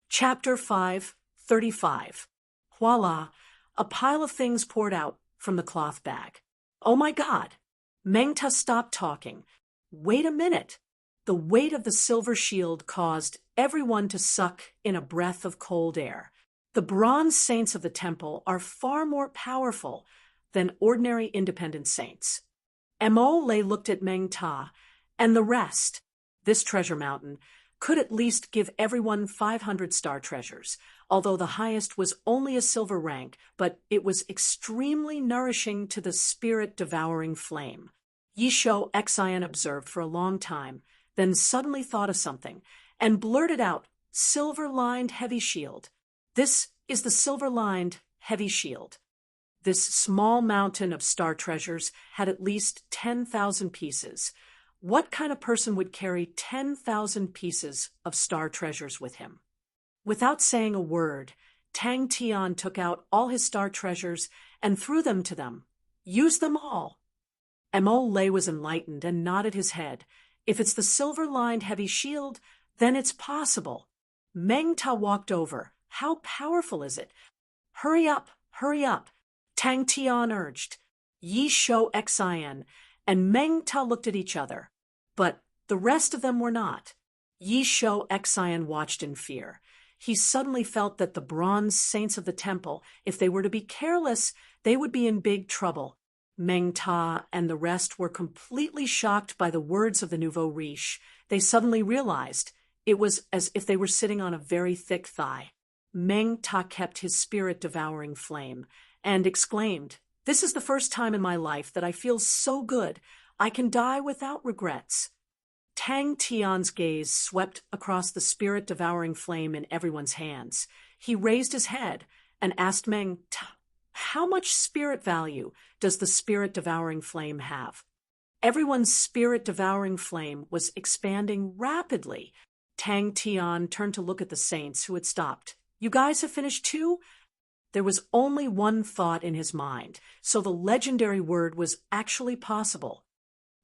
Chapter 5:35. Voila, a pile of things poured out from the cloth bag. Oh my God! Mengta stopped talking. Wait a minute. The weight of the silver shield caused everyone to suck in a breath of cold air. The bronze saints of the temple are far more powerful than ordinary independent saints. Mo Lei looked at Mengta and the rest. This treasure mountain could at least give everyone 500 star treasures, although the highest was only a silver rank, but it was extremely nourishing to the spirit-devouring flame. Yishou Xian observed for a long time, then suddenly thought of something, and blurted out, "Silver-lined heavy shield. This is the silver-lined heavy shield." This small mountain of star treasures had at least 10,000 pieces. What kind of person would carry 10,000 pieces of star treasures with him? Without saying a word, Tang Tian took out all his star treasures and threw them to them. Use them all. Mo Lei was enlightened and nodded his head. If it's the silver-lined heavy shield, then it's possible. Mengta walked over. How powerful is it? Hurry up, hurry up, Tang Tian urged. Yishou Xian and Mengta looked at each other, but the rest of them were not. Yishou Xian watched in fear. He suddenly felt that the bronze saints of the temple, if they were to be careless, they would be in big trouble. Mengta and the rest were completely shocked by the words of the nouveau riche. They suddenly realized it was as if they were sitting on a very thick thigh. Mengta kept his spirit-devouring flame and exclaimed, "This is the first time in my life that I feel so good. I can die without regrets." Tang Tian's gaze swept across the spirit-devouring flame in everyone's hands. He raised his head and asked Mengta, "How much spirit value does the spirit-devouring flame have?" Everyone's spirit-devouring flame was expanding rapidly. Tang Tian turned to look at the saints who had stopped. "You guys have finished too?" There was only one thought in his mind, so the legendary word was actually possible.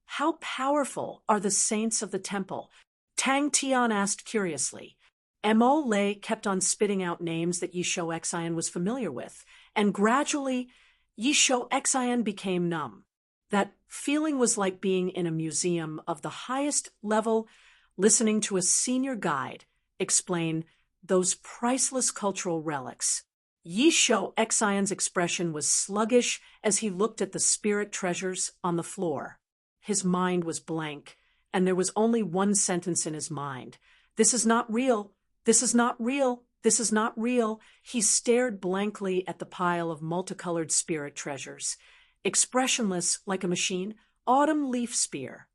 "How powerful are the saints of the temple?" Tang Tian asked curiously. Mo Lei kept on spitting out names that Yishou Xian was familiar with, and gradually Yishou Xian became numb. That feeling was like being in a museum of the highest level, listening to a senior guide explain those priceless cultural relics. Yishou Xian's expression was sluggish as he looked at the spirit treasures on the floor. His mind was blank, and there was only one sentence in his mind. "This is not real. This is not real. This is not real." He stared blankly at the pile of multicolored spirit treasures. Expressionless like a machine, autumn leaf spear.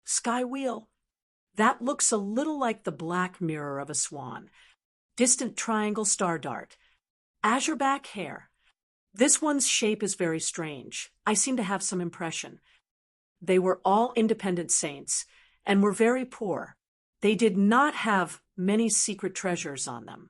Sky wheel. That looks a little like the black mirror of a swan. Distant triangle star dart. Azure back hair. This one's shape is very strange. I seem to have some impression. They were all independent saints and were very poor. They did not have many secret treasures on them.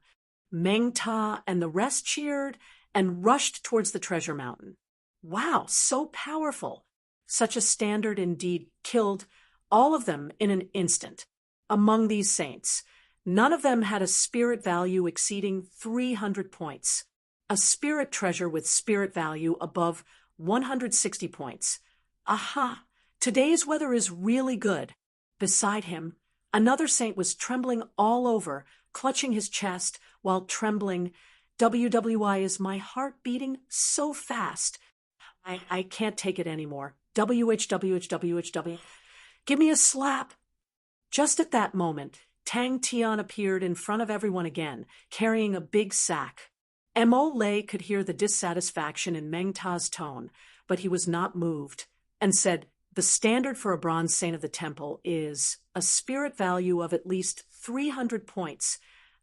Mengta and the rest cheered and rushed towards the treasure mountain. Wow, so powerful! Such a standard indeed killed all of them in an instant. Among these saints, none of them had a spirit value exceeding 300 points. A spirit treasure with spirit value above 160 points. Aha! Today's weather is really good. Beside him, another saint was trembling all over, clutching his chest while trembling. "WWI, is my heart beating so fast? I can't take it anymore. WHWHWHW. Give me a slap." Just at that moment, Tang Tian appeared in front of everyone again, carrying a big sack. Mo Lei could hear the dissatisfaction in Mengta's tone, but he was not moved, and said, "The standard for a bronze saint of the temple is a spirit value of at least 300 points.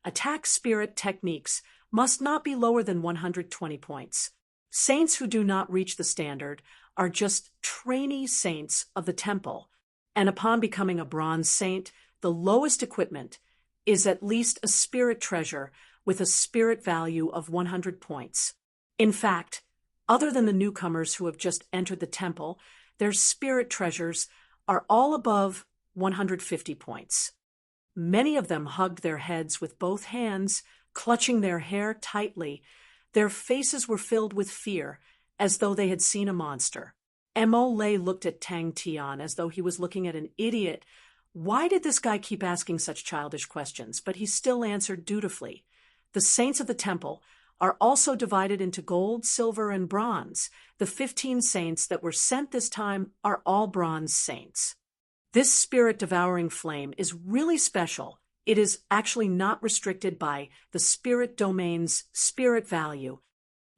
Attack spirit techniques must not be lower than 120 points. Saints who do not reach the standard are just trainee saints of the temple, and upon becoming a bronze saint, the lowest equipment is at least a spirit treasure with a spirit value of 100 points. In fact, other than the newcomers who have just entered the temple, their spirit treasures are all above 150 points. Many of them hugged their heads with both hands, clutching their hair tightly. Their faces were filled with fear, as though they had seen a monster. Mo Lei looked at Tang Tian as though he was looking at an idiot. Why did this guy keep asking such childish questions? But he still answered dutifully. The saints of the temple are also divided into gold, silver, and bronze. The 15 saints that were sent this time are all bronze saints. This spirit-devouring flame is really special. It is actually not restricted by the spirit domain's spirit value.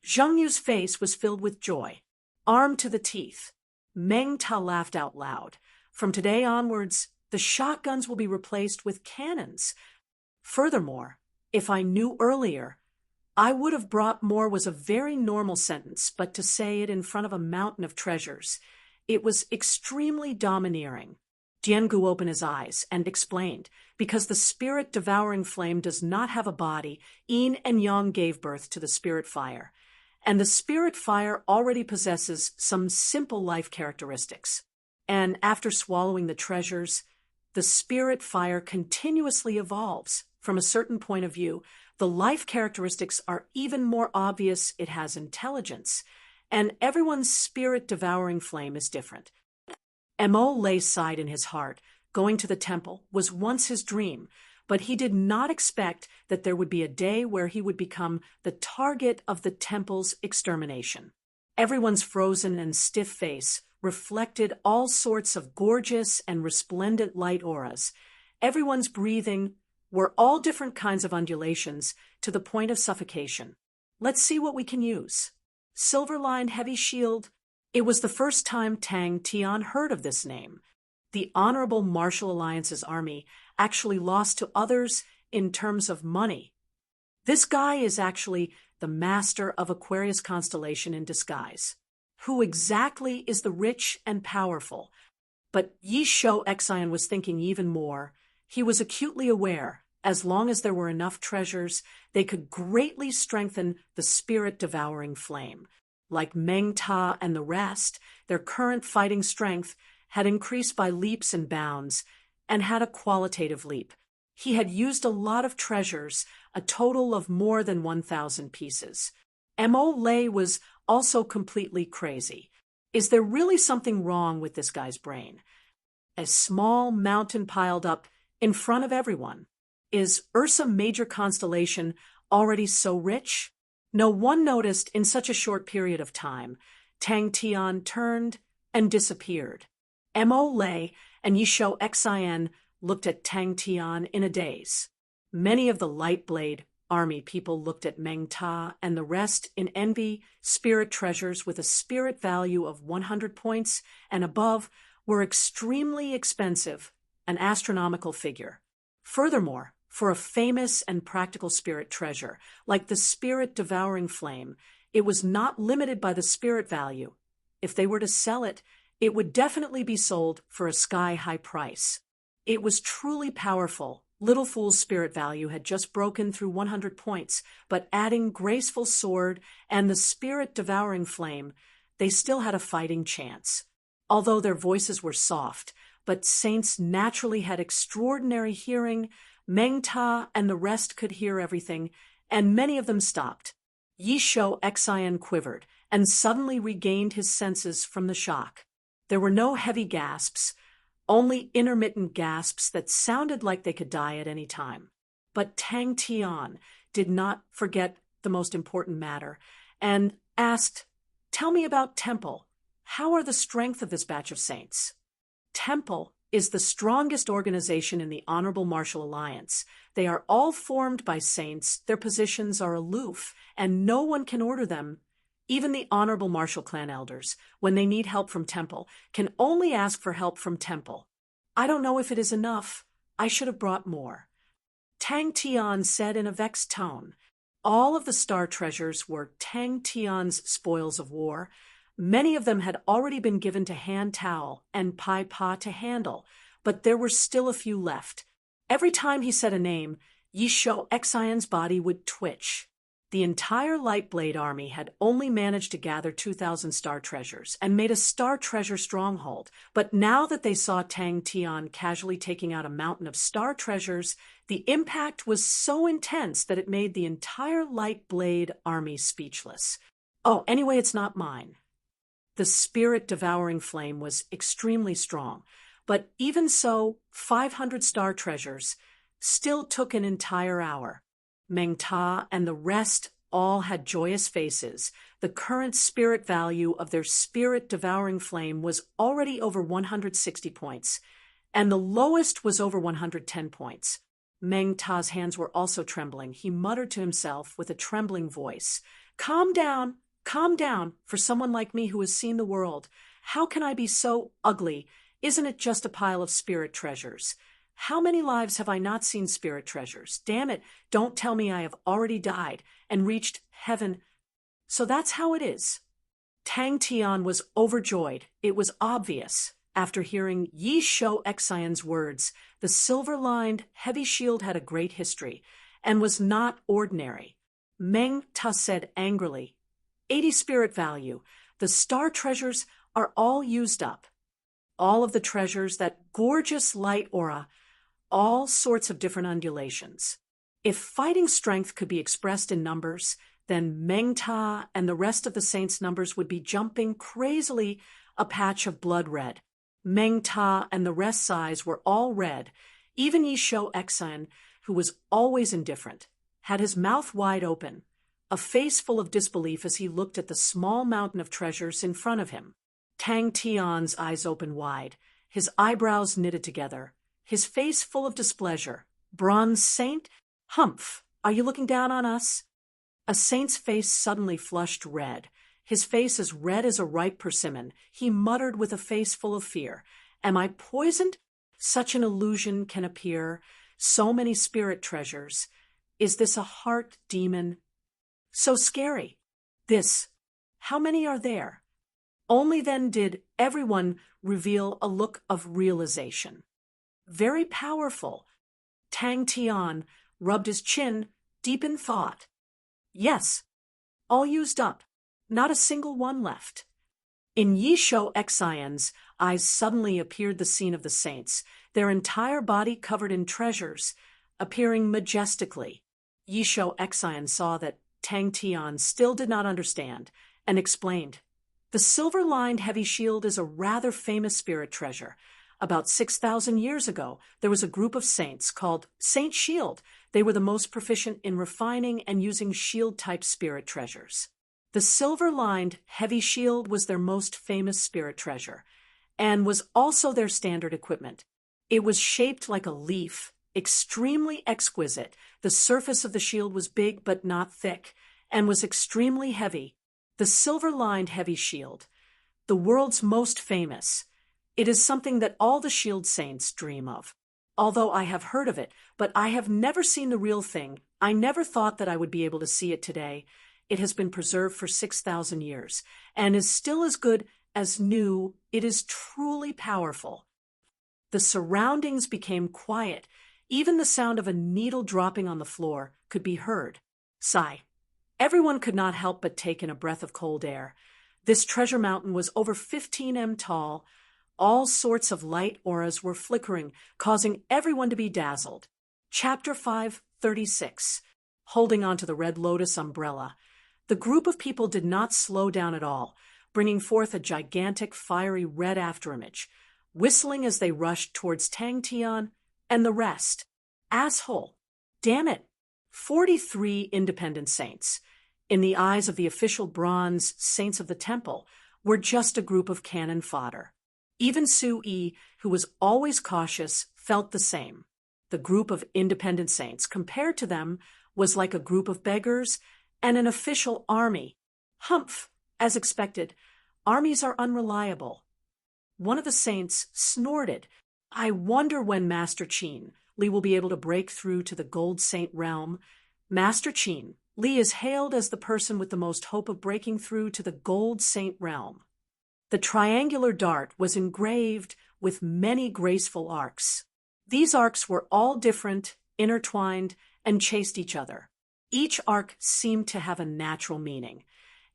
Zheng Yu's face was filled with joy, armed to the teeth. Meng Ta laughed out loud. From today onwards, the shotguns will be replaced with cannons. Furthermore, if I knew earlier, I would have brought more was a very normal sentence, but to say it in front of a mountain of treasures, it was extremely domineering. Diangu opened his eyes and explained, because the spirit-devouring flame does not have a body, Yin and Yang gave birth to the spirit fire, and the spirit fire already possesses some simple life characteristics. And after swallowing the treasures, the spirit fire continuously evolves. From a certain point of view, the life characteristics are even more obvious. It has intelligence, and everyone's spirit-devouring flame is different. Mo Lei sighed in his heart. Going to the temple was once his dream, but he did not expect that there would be a day where he would become the target of the temple's extermination. Everyone's frozen and stiff face reflected all sorts of gorgeous and resplendent light auras. Everyone's breathing were all different kinds of undulations to the point of suffocation. Let's see what we can use. Silver-lined heavy shield. It was the first time Tang Tian heard of this name. The Honorable Martial Alliance's army actually lost to others in terms of money. This guy is actually the master of Aquarius constellation in disguise. Who exactly is the rich and powerful? But Yi Shou Xian was thinking even more. He was acutely aware, as long as there were enough treasures, they could greatly strengthen the spirit-devouring flame. Like Meng Ta and the rest, their current fighting strength had increased by leaps and bounds, and had a qualitative leap. He had used a lot of treasures, a total of more than 1,000 pieces. Mo Lei was also completely crazy. Is there really something wrong with this guy's brain? A small mountain piled up in front of everyone. Is Ursa Major constellation already so rich? No one noticed in such a short period of time. Tang Tian turned and disappeared. Mo Lei and Yi Shou Xian looked at Tang Tian in a daze. Many of the Light Blade army people looked at Meng Ta and the rest in envy. Spirit treasures with a spirit value of 100 points and above were extremely expensive, an astronomical figure. Furthermore, for a famous and practical spirit treasure, like the spirit-devouring flame, it was not limited by the spirit value. If they were to sell it, it would definitely be sold for a sky-high price. It was truly powerful. Little Fool's spirit value had just broken through 100 points, but adding Graceful Sword and the spirit-devouring flame, they still had a fighting chance. Although their voices were soft, but saints naturally had extraordinary hearing. Meng Ta and the rest could hear everything, and many of them stopped. Yi Shou Xian quivered and suddenly regained his senses from the shock. There were no heavy gasps, only intermittent gasps that sounded like they could die at any time. But Tang Tian did not forget the most important matter and asked, "Tell me about Temple. How are the strength of this batch of saints?" Temple is the strongest organization in the Honorable Martial Alliance. They are all formed by saints, their positions are aloof, and no one can order them. Even the Honorable Martial Clan elders, when they need help from Temple, can only ask for help from Temple. I don't know if it is enough. I should have brought more. Tang Tian said in a vexed tone. All of the star treasures were Tang Tian's spoils of war. Many of them had already been given to Han Tao and Pai Pa to handle, but there were still a few left. Every time he said a name, Yi Shou Xian's body would twitch. The entire Lightblade army had only managed to gather 2,000 star treasures and made a star treasure stronghold, but now that they saw Tang Tian casually taking out a mountain of star treasures, the impact was so intense that it made the entire Lightblade army speechless. Oh, anyway, it's not mine. The spirit-devouring flame was extremely strong, but even so, 500 star treasures still took an entire hour. Meng Ta and the rest all had joyous faces. The current spirit value of their spirit-devouring flame was already over 160 points, and the lowest was over 110 points. Meng Ta's hands were also trembling. He muttered to himself with a trembling voice, calm down, for someone like me who has seen the world. How can I be so ugly? Isn't it just a pile of spirit treasures? How many lives have I not seen spirit treasures? Damn it, don't tell me I have already died and reached heaven. So that's how it is. Tang Tian was overjoyed. It was obvious. After hearing Yi Shou Xian's words, the silver-lined heavy shield had a great history and was not ordinary. Meng Ta said angrily, 80 spirit value. The star treasures are all used up. All of the treasures, that gorgeous light aura, all sorts of different undulations. If fighting strength could be expressed in numbers, then Meng Ta and the rest of the saints' numbers would be jumping crazily, a patch of blood red. Meng Ta and the rest's eyes were all red. Even Yi Shou Xian, who was always indifferent, had his mouth wide open, a face full of disbelief as he looked at the small mountain of treasures in front of him. Tang Tian's eyes opened wide, his eyebrows knitted together, his face full of displeasure. Bronze Saint? Humph! Are you looking down on us? A saint's face suddenly flushed red, his face as red as a ripe persimmon. He muttered with a face full of fear, am I poisoned? Such an illusion can appear. So many spirit treasures. Is this a heart demon? So scary. This. How many are there? Only then did everyone reveal a look of realization. Very powerful. Tang Tian rubbed his chin, deep in thought. Yes, all used up. Not a single one left. In Yi Shou Xian's eyes suddenly appeared the scene of the saints, their entire body covered in treasures, appearing majestically. Yi Shou Xian saw that Tang Tian still did not understand, and explained, the silver-lined heavy shield is a rather famous spirit treasure. About 6,000 years ago, there was a group of saints called Saint Shield. They were the most proficient in refining and using shield-type spirit treasures. The silver-lined heavy shield was their most famous spirit treasure, and was also their standard equipment. It was shaped like a leaf, extremely exquisite. The surface of the shield was big but not thick, and was extremely heavy. The silver-lined heavy shield, the world's most famous. It is something that all the shield saints dream of. Although I have heard of it, but I have never seen the real thing. I never thought that I would be able to see it today. It has been preserved for 6,000 years, and is still as good as new. It is truly powerful. The surroundings became quiet. Even the sound of a needle dropping on the floor could be heard. Sigh. Everyone could not help but take in a breath of cold air. This treasure mountain was over 15 m tall. All sorts of light auras were flickering, causing everyone to be dazzled. Chapter 536. Holding onto the Red Lotus umbrella. The group of people did not slow down at all, bringing forth a gigantic fiery red afterimage, whistling as they rushed towards Tang Tian and the rest. Asshole! Damn it! 43 independent saints, in the eyes of the official bronze saints of the temple, were just a group of cannon fodder. Even Su Yi, who was always cautious, felt the same. The group of independent saints, compared to them, was like a group of beggars and an official army. Humph! As expected, armies are unreliable. One of the saints snorted. I wonder when Master Qin, Li, will be able to break through to the Gold Saint realm. Master Qin, Li is hailed as the person with the most hope of breaking through to the Gold Saint realm. The triangular dart was engraved with many graceful arcs. These arcs were all different, intertwined, and chased each other. Each arc seemed to have a natural meaning,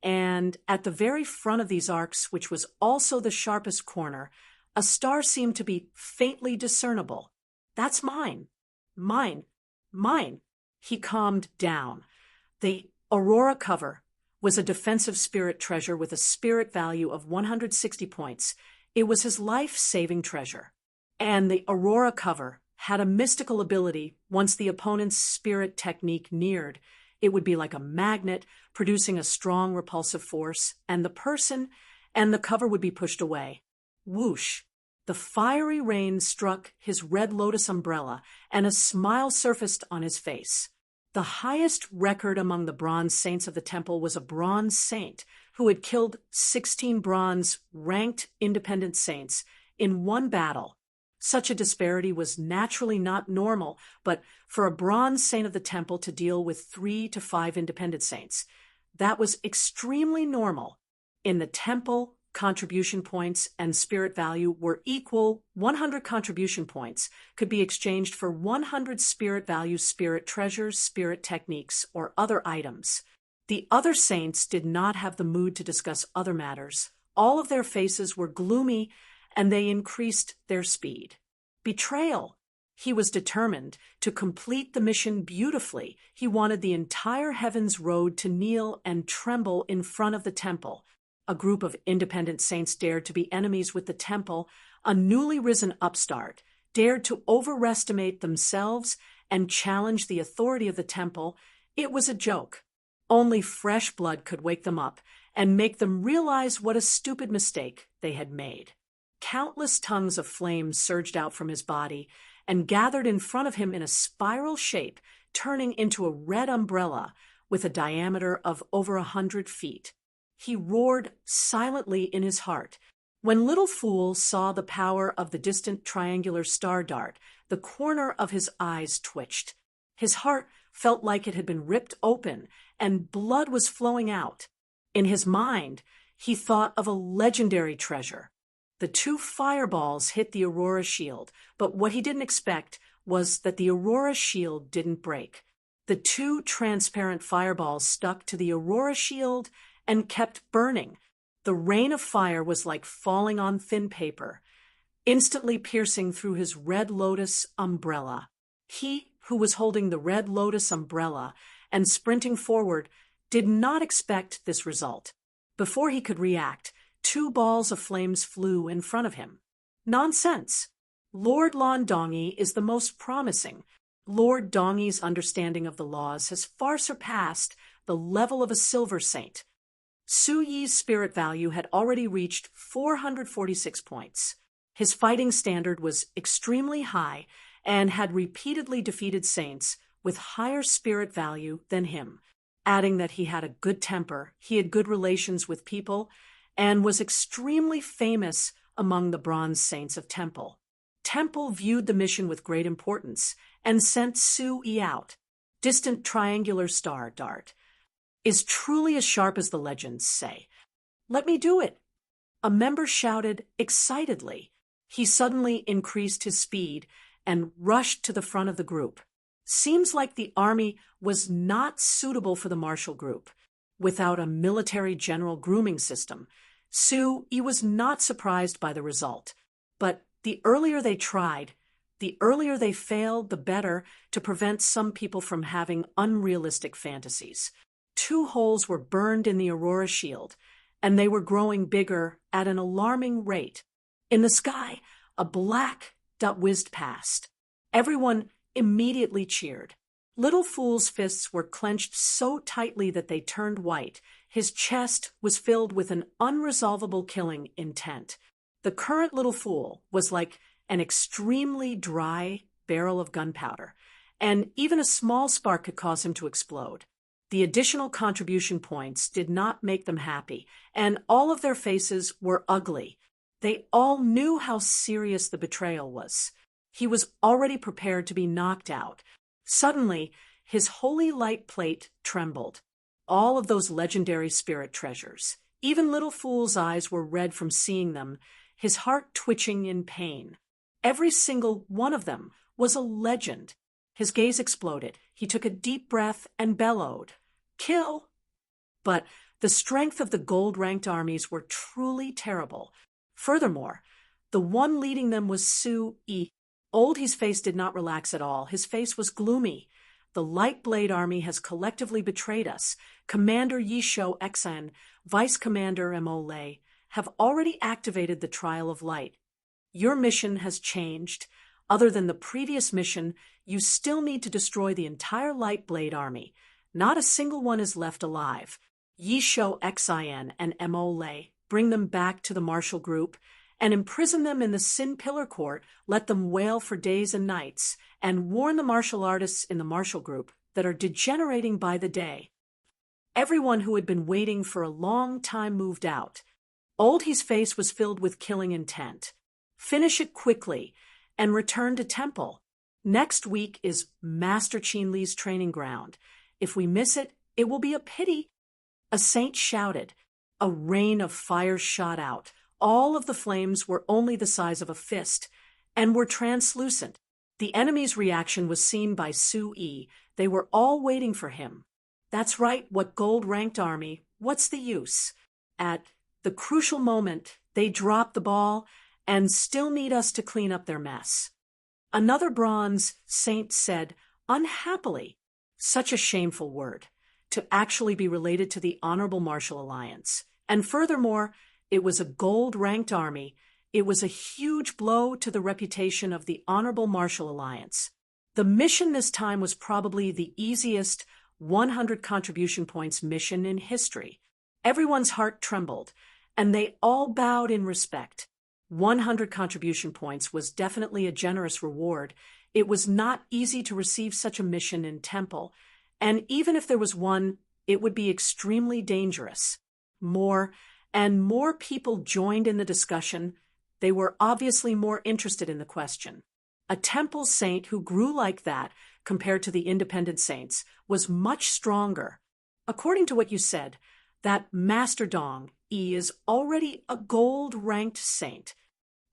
and at the very front of these arcs, which was also the sharpest corner, a star seemed to be faintly discernible. That's mine. Mine. Mine. He calmed down. The Aurora cover was a defensive spirit treasure with a spirit value of 160 points. It was his life-saving treasure. And the Aurora cover had a mystical ability. Once the opponent's spirit technique neared, it would be like a magnet, producing a strong repulsive force, and the person and the cover would be pushed away. Whoosh! The fiery rain struck his red lotus umbrella, and a smile surfaced on his face. The highest record among the bronze saints of the temple was a bronze saint who had killed 16 bronze-ranked independent saints in one battle. Such a disparity was naturally not normal, but for a bronze saint of the temple to deal with 3 to 5 independent saints, that was extremely normal. In the temple, contribution points and spirit value were equal. 100 contribution points could be exchanged for 100 spirit value, spirit treasures, spirit techniques, or other items. The other saints did not have the mood to discuss other matters. All of their faces were gloomy, and they increased their speed. Betrayal. He was determined to complete the mission beautifully. He wanted the entire Heaven's Road to kneel and tremble in front of the temple. A group of independent saints dared to be enemies with the temple. A newly risen upstart dared to overestimate themselves and challenge the authority of the temple. It was a joke. Only fresh blood could wake them up and make them realize what a stupid mistake they had made. Countless tongues of flame surged out from his body and gathered in front of him in a spiral shape, turning into a red umbrella with a diameter of over 100 feet. He roared silently in his heart. When Little Fool saw the power of the distant triangular star dart, the corner of his eyes twitched. His heart felt like it had been ripped open, and blood was flowing out. In his mind, he thought of a legendary treasure. The 2 fireballs hit the Aurora shield, but what he didn't expect was that the Aurora shield didn't break. The 2 transparent fireballs stuck to the Aurora shield and kept burning. The rain of fire was like falling on thin paper, instantly piercing through his red lotus umbrella. He who was holding the red lotus umbrella and sprinting forward did not expect this result. Before he could react, 2 balls of flames flew in front of him. Nonsense! Lord Londongi is the most promising. Lord Dongi's understanding of the laws has far surpassed the level of a silver saint. Su Yi's spirit value had already reached 446 points. His fighting standard was extremely high and had repeatedly defeated saints with higher spirit value than him, adding that he had a good temper, he had good relations with people, and was extremely famous among the bronze saints of Temple. Temple viewed the mission with great importance and sent Su Yi out. Distant triangular star dart is truly as sharp as the legends say. Let me do it. A member shouted excitedly. He suddenly increased his speed and rushed to the front of the group. Seems like the army was not suitable for the martial group. Without a military general grooming system, Su Yi was not surprised by the result. But the earlier they tried, the earlier they failed, the better, to prevent some people from having unrealistic fantasies. 2 holes were burned in the Aurora shield, and they were growing bigger at an alarming rate. In the sky, a black dot whizzed past. Everyone immediately cheered. Little Fool's fists were clenched so tightly that they turned white. His chest was filled with an unresolvable killing intent. The current Little Fool was like an extremely dry barrel of gunpowder, and even a small spark could cause him to explode. The additional contribution points did not make them happy, and all of their faces were ugly. They all knew how serious the betrayal was. He was already prepared to be knocked out. Suddenly, his holy light plate trembled. All of those legendary spirit treasures. Even Little Fool's eyes were red from seeing them, his heart twitching in pain. Every single one of them was a legend. His gaze exploded. He took a deep breath and bellowed, "Kill!" But the strength of the gold-ranked armies were truly terrible. Furthermore, the one leading them was Su-yi. Oldie's face did not relax at all. His face was gloomy. The Light Blade Army has collectively betrayed us. Commander Yisho Xen, Vice Commander Mo Lei, have already activated the Trial of Light. Your mission has changed. Other than the previous mission, you still need to destroy the entire Light Blade Army. Not a single one is left alive. Yisho Xin and Mo Lei, bring them back to the Martial Group and imprison them in the Sin Pillar Court. Let them wail for days and nights, and warn the martial artists in the Martial Group that are degenerating by the day. Everyone who had been waiting for a long time moved out. Oldie's face was filled with killing intent. Finish it quickly and return to temple. Next week is Master Qinli's training ground. If we miss it, it will be a pity. A saint shouted. A rain of fire shot out. All of the flames were only the size of a fist and were translucent. The enemy's reaction was seen by Su-yi. They were all waiting for him. That's right, what gold-ranked army? What's the use? At the crucial moment, they drop the ball and still need us to clean up their mess. Another bronze saint said, unhappily. Such a shameful word, to actually be related to the Honorable Martial Alliance. And furthermore, it was a gold-ranked army. It was a huge blow to the reputation of the Honorable Martial Alliance. The mission this time was probably the easiest 100 contribution points mission in history. Everyone's heart trembled, and they all bowed in respect. 100 contribution points was definitely a generous reward. It was not easy to receive such a mission in Temple, and even if there was one, it would be extremely dangerous. More and more people joined in the discussion. They were obviously more interested in the question. A temple saint who grew like that, compared to the independent saints, was much stronger. According to what you said, that Master Dong E is already a gold-ranked saint.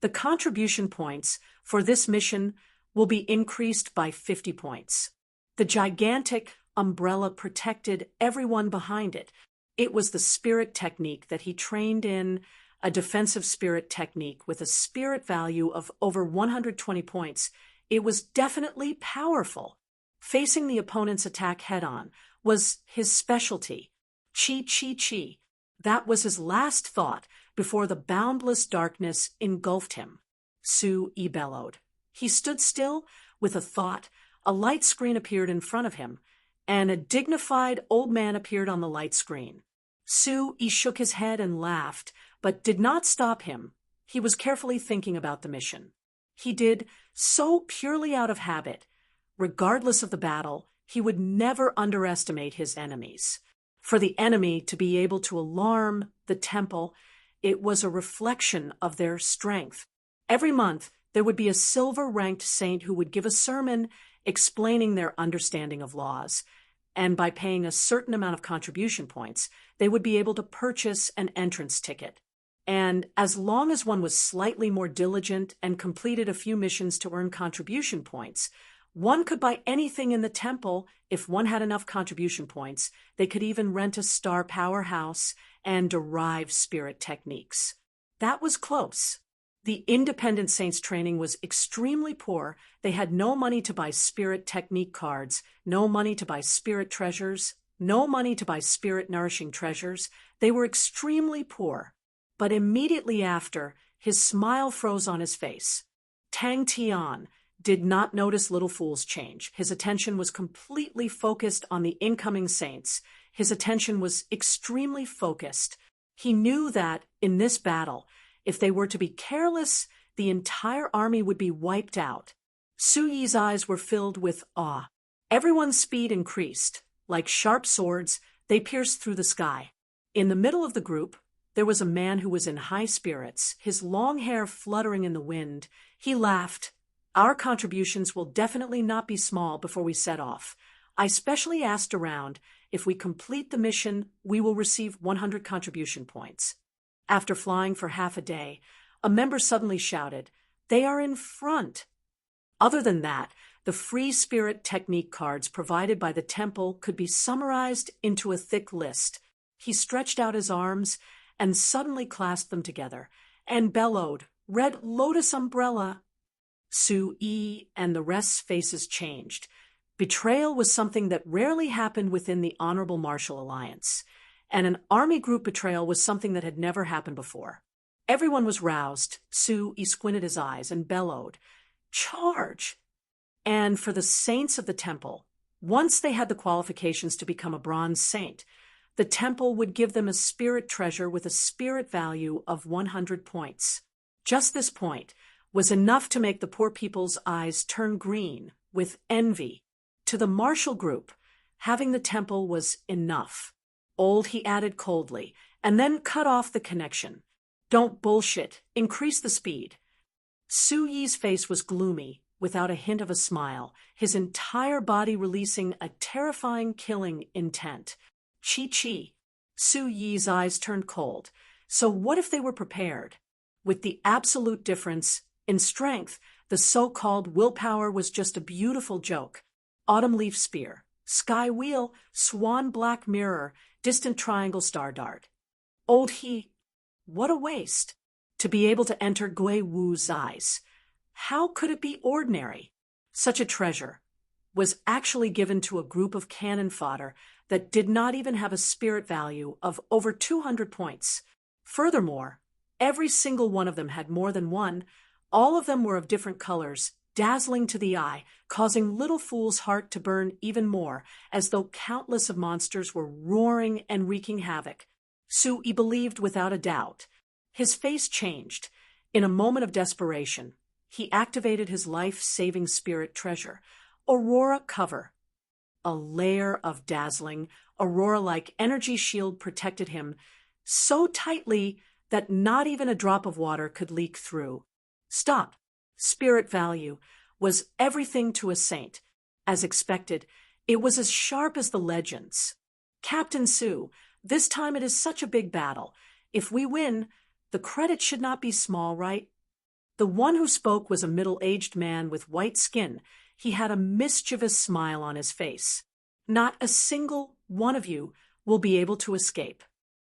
The contribution points for this mission will be increased by 50 points. The gigantic umbrella protected everyone behind it. It was the spirit technique that he trained in, a defensive spirit technique with a spirit value of over 120 points. It was definitely powerful. Facing the opponent's attack head-on was his specialty. Chi, chi, chi. That was his last thought before the boundless darkness engulfed him. Su-yi bellowed. He stood still with a thought. A light screen appeared in front of him, and a dignified old man appeared on the light screen. Su-yi shook his head and laughed, but did not stop him. He was carefully thinking about the mission. He did so purely out of habit. Regardless of the battle, he would never underestimate his enemies. For the enemy to be able to alarm the temple, it was a reflection of their strength. Every month, there would be a silver-ranked saint who would give a sermon explaining their understanding of laws, and by paying a certain amount of contribution points, they would be able to purchase an entrance ticket. And as long as one was slightly more diligent and completed a few missions to earn contribution points, one could buy anything in the temple. If one had enough contribution points, they could even rent a star powerhouse and derive spirit techniques. That was close. The independent saints' training was extremely poor. They had no money to buy spirit technique cards, no money to buy spirit treasures, no money to buy spirit nourishing treasures. They were extremely poor. But immediately after, his smile froze on his face. Tang Tian did not notice Little Fool's change. His attention was completely focused on the incoming saints. His attention was extremely focused. He knew that, in this battle, if they were to be careless, the entire army would be wiped out. Su-yi's eyes were filled with awe. Everyone's speed increased. Like sharp swords, they pierced through the sky. In the middle of the group, there was a man who was in high spirits, his long hair fluttering in the wind. He laughed. Our contributions will definitely not be small before we set off. I specially asked around. If we complete the mission, we will receive 100 contribution points. After flying for half a day, a member suddenly shouted, "They are in front!" Other than that, The free spirit technique cards provided by the temple could be summarized into a thick list. He stretched out his arms and suddenly clasped them together and bellowed, "Red Lotus umbrella!" Su-yi and the rest's faces changed. Betrayal was something that rarely happened within the Honorable Martial Alliance, and an army group betrayal was something that had never happened before. Everyone was roused. Su-yi squinted his eyes and bellowed, "Charge!" And for the saints of the temple, once they had the qualifications to become a bronze saint, the temple would give them a spirit treasure with a spirit value of 100 points. Just this point was enough to make the poor people's eyes turn green with envy. To the martial group, having the temple was enough. Old, he added coldly, and then cut off the connection. "Don't bullshit. Increase the speed." Su-yi's face was gloomy, without a hint of a smile, his entire body releasing a terrifying killing intent. Chi-chi. Su-yi's eyes turned cold. So what if they were prepared? With the absolute difference in strength, the so-called willpower was just a beautiful joke. Autumn leaf spear, sky wheel, swan black mirror, distant triangle star dart. Old he. What a waste. To be able to enter Gui Wu's eyes. How could it be ordinary? Such a treasure was actually given to a group of cannon fodder that did not even have a spirit value of over 200 points. Furthermore, every single one of them had more than one. All of them were of different colors, dazzling to the eye, causing Little Fool's heart to burn even more, as though countless of monsters were roaring and wreaking havoc. Su-yi believed without a doubt. His face changed. In a moment of desperation, he activated his life-saving spirit treasure, Aurora Cover. A layer of dazzling, aurora-like energy shield protected him so tightly that not even a drop of water could leak through. Stop. Spirit value was everything to a saint. As expected, it was as sharp as the legends. "Captain Su, this time it is such a big battle. If we win, the credit should not be small, right?" The one who spoke was a middle-aged man with white skin. He had a mischievous smile on his face. "Not a single one of you will be able to escape."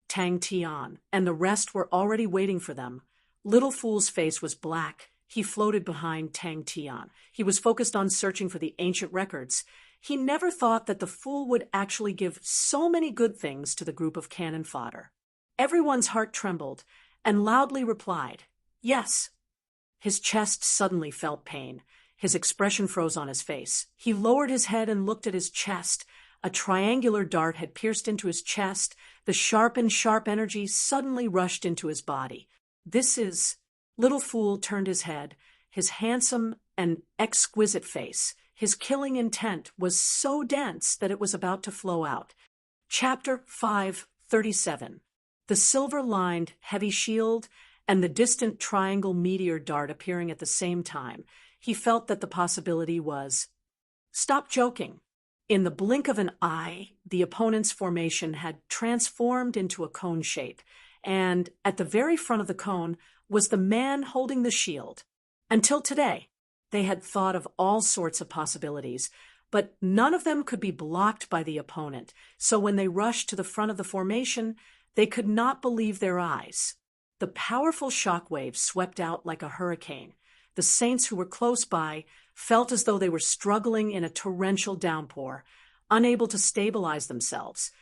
Tang Tian and the rest were already waiting for them. Little Fool's face was black. He floated behind Tang Tian. He was focused on searching for the ancient records. He never thought that the fool would actually give so many good things to the group of cannon fodder. Everyone's heart trembled and loudly replied, "Yes." His chest suddenly felt pain. His expression froze on his face. He lowered his head and looked at his chest. A triangular dart had pierced into his chest. The sharp energy suddenly rushed into his body. "This is..." Little Fool turned his head. His handsome and exquisite face, his killing intent was so dense that it was about to flow out. Chapter 537. The silver-lined heavy shield and the distant triangle meteor dart appearing at the same time. He felt that the possibility was... Stop joking. In the blink of an eye, the opponent's formation had transformed into a cone shape, and at the very front of the cone was the man holding the shield. Until today, they had thought of all sorts of possibilities, but none of them could be blocked by the opponent, so when they rushed to the front of the formation, they could not believe their eyes. The powerful shockwaves swept out like a hurricane. The saints who were close by felt as though they were struggling in a torrential downpour, unable to stabilize themselves.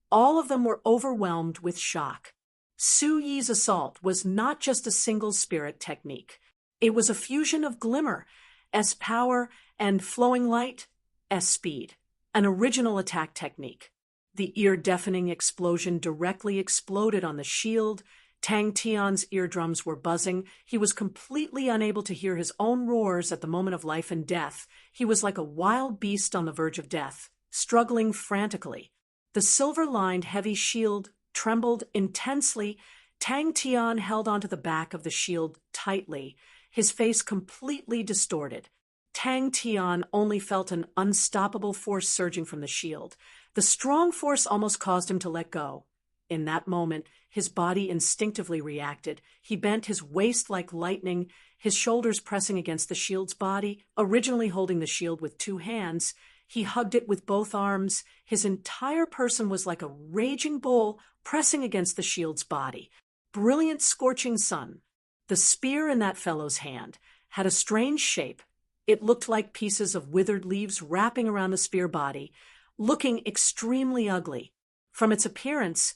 All of them were overwhelmed with shock. Su-yi's assault was not just a single spirit technique. It was a fusion of glimmer, S-power, and flowing light, S-speed, an original attack technique. The ear-deafening explosion directly exploded on the shield. Tang Tian's eardrums were buzzing. He was completely unable to hear his own roars at the moment of life and death. He was like a wild beast on the verge of death, struggling frantically. The silver-lined heavy shield trembled intensely. Tang Tian held onto the back of the shield tightly, his face completely distorted. Tang Tian only felt an unstoppable force surging from the shield. The strong force almost caused him to let go. In that moment, his body instinctively reacted. He bent his waist like lightning, his shoulders pressing against the shield's body. Originally holding the shield with two hands, he hugged it with both arms. His entire person was like a raging bull pressing against the shield's body. Brilliant scorching sun. The spear in that fellow's hand had a strange shape. It looked like pieces of withered leaves wrapping around the spear body, looking extremely ugly. From its appearance,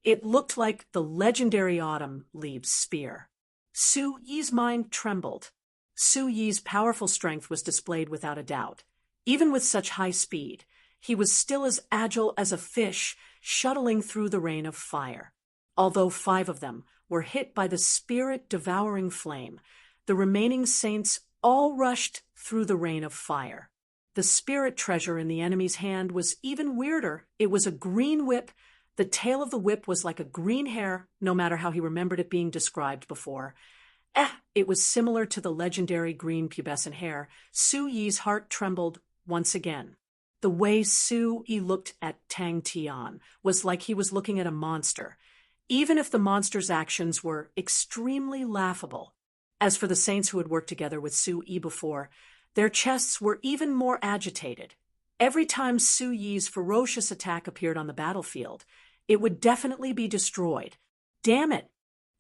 it looked like the legendary autumn leaves spear. Su Yi's mind trembled. Su Yi's powerful strength was displayed without a doubt. Even with such high speed, he was still as agile as a fish shuttling through the rain of fire. Although 5 of them were hit by the spirit-devouring flame, the remaining saints all rushed through the rain of fire. The spirit treasure in the enemy's hand was even weirder. It was a green whip. The tail of the whip was like a green hair, no matter how he remembered it being described before. It was similar to the legendary green pubescent hair. Su Yi's heart trembled once again. The way Su Yi looked at Tang Tian was like he was looking at a monster, even if the monster's actions were extremely laughable. As for the saints who had worked together with Su Yi before, their chests were even more agitated. Every time Su Yi's ferocious attack appeared on the battlefield, it would definitely be destroyed. Damn it!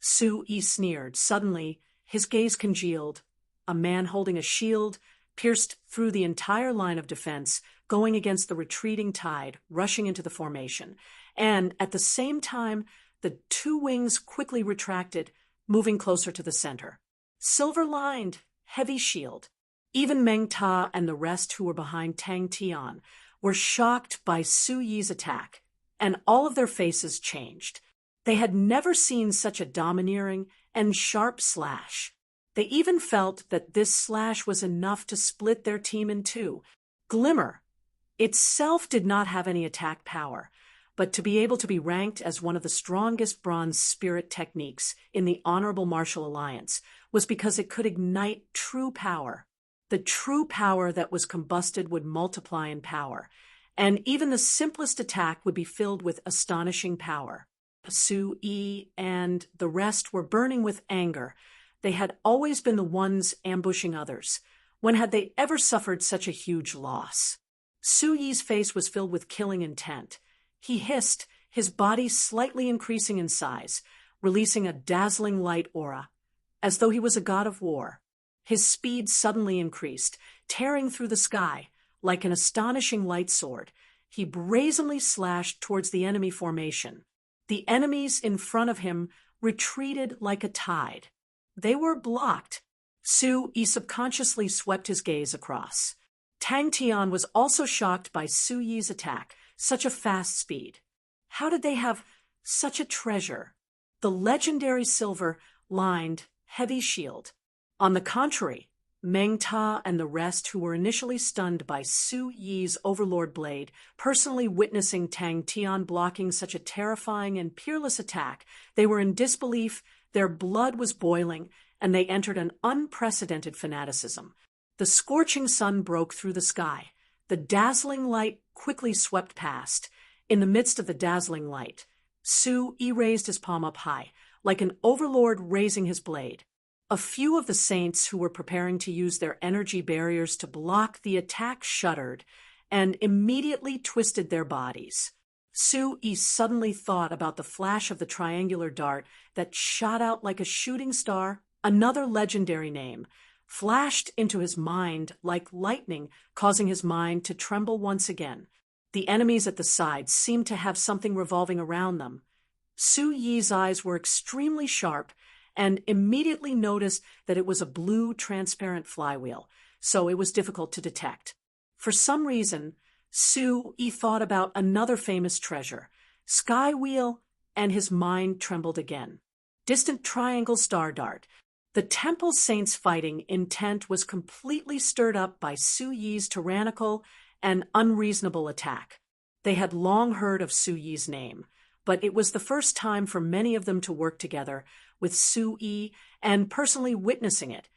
Su Yi sneered. Suddenly, his gaze congealed. A man holding a shield pierced through the entire line of defense, going against the retreating tide, rushing into the formation. And at the same time, the 2 wings quickly retracted, moving closer to the center. Silver-lined, heavy shield. Even Meng Ta and the rest who were behind Tang Tian were shocked by Su Yi's attack, and all of their faces changed. They had never seen such a domineering and sharp slash. They even felt that this slash was enough to split their team in 2. Glimmer itself did not have any attack power, but to be able to be ranked as one of the strongest bronze spirit techniques in the Honorable Martial Alliance was because it could ignite true power. The true power that was combusted would multiply in power, and even the simplest attack would be filled with astonishing power. Su Yi and the rest were burning with anger. They had always been the ones ambushing others. When had they ever suffered such a huge loss? Su Yi's face was filled with killing intent. He hissed, his body slightly increasing in size, releasing a dazzling light aura, as though he was a god of war. His speed suddenly increased, tearing through the sky like an astonishing light sword. He brazenly slashed towards the enemy formation. The enemies in front of him retreated like a tide. They were blocked. Su Yi subconsciously swept his gaze across. Tang Tian was also shocked by Su Yi's attack, such a fast speed. How did they have such a treasure? The legendary silver-lined, heavy shield. On the contrary, Meng Ta and the rest who were initially stunned by Su Yi's overlord blade, personally witnessing Tang Tian blocking such a terrifying and peerless attack, they were in disbelief, their blood was boiling, and they entered an unprecedented fanaticism. The scorching sun broke through the sky. The dazzling light quickly swept past. In the midst of the dazzling light, Su Yi raised his palm up high, like an overlord raising his blade. A few of the saints who were preparing to use their energy barriers to block the attack shuddered and immediately twisted their bodies. Su Yi suddenly thought about the flash of the triangular dart that shot out like a shooting star. Another legendary name flashed into his mind like lightning, causing his mind to tremble once again. The enemies at the sides seemed to have something revolving around them. Su Yi's eyes were extremely sharp, and immediately noticed that it was a blue, transparent flywheel, so it was difficult to detect. For some reason, Su Yi thought about another famous treasure, Sky Wheel, and his mind trembled again. Distant triangle star dart. The temple saints' fighting intent was completely stirred up by Su Yi's tyrannical and unreasonable attack. They had long heard of Su Yi's name, but it was the first time for many of them to work together with Su Yi and personally witnessing it.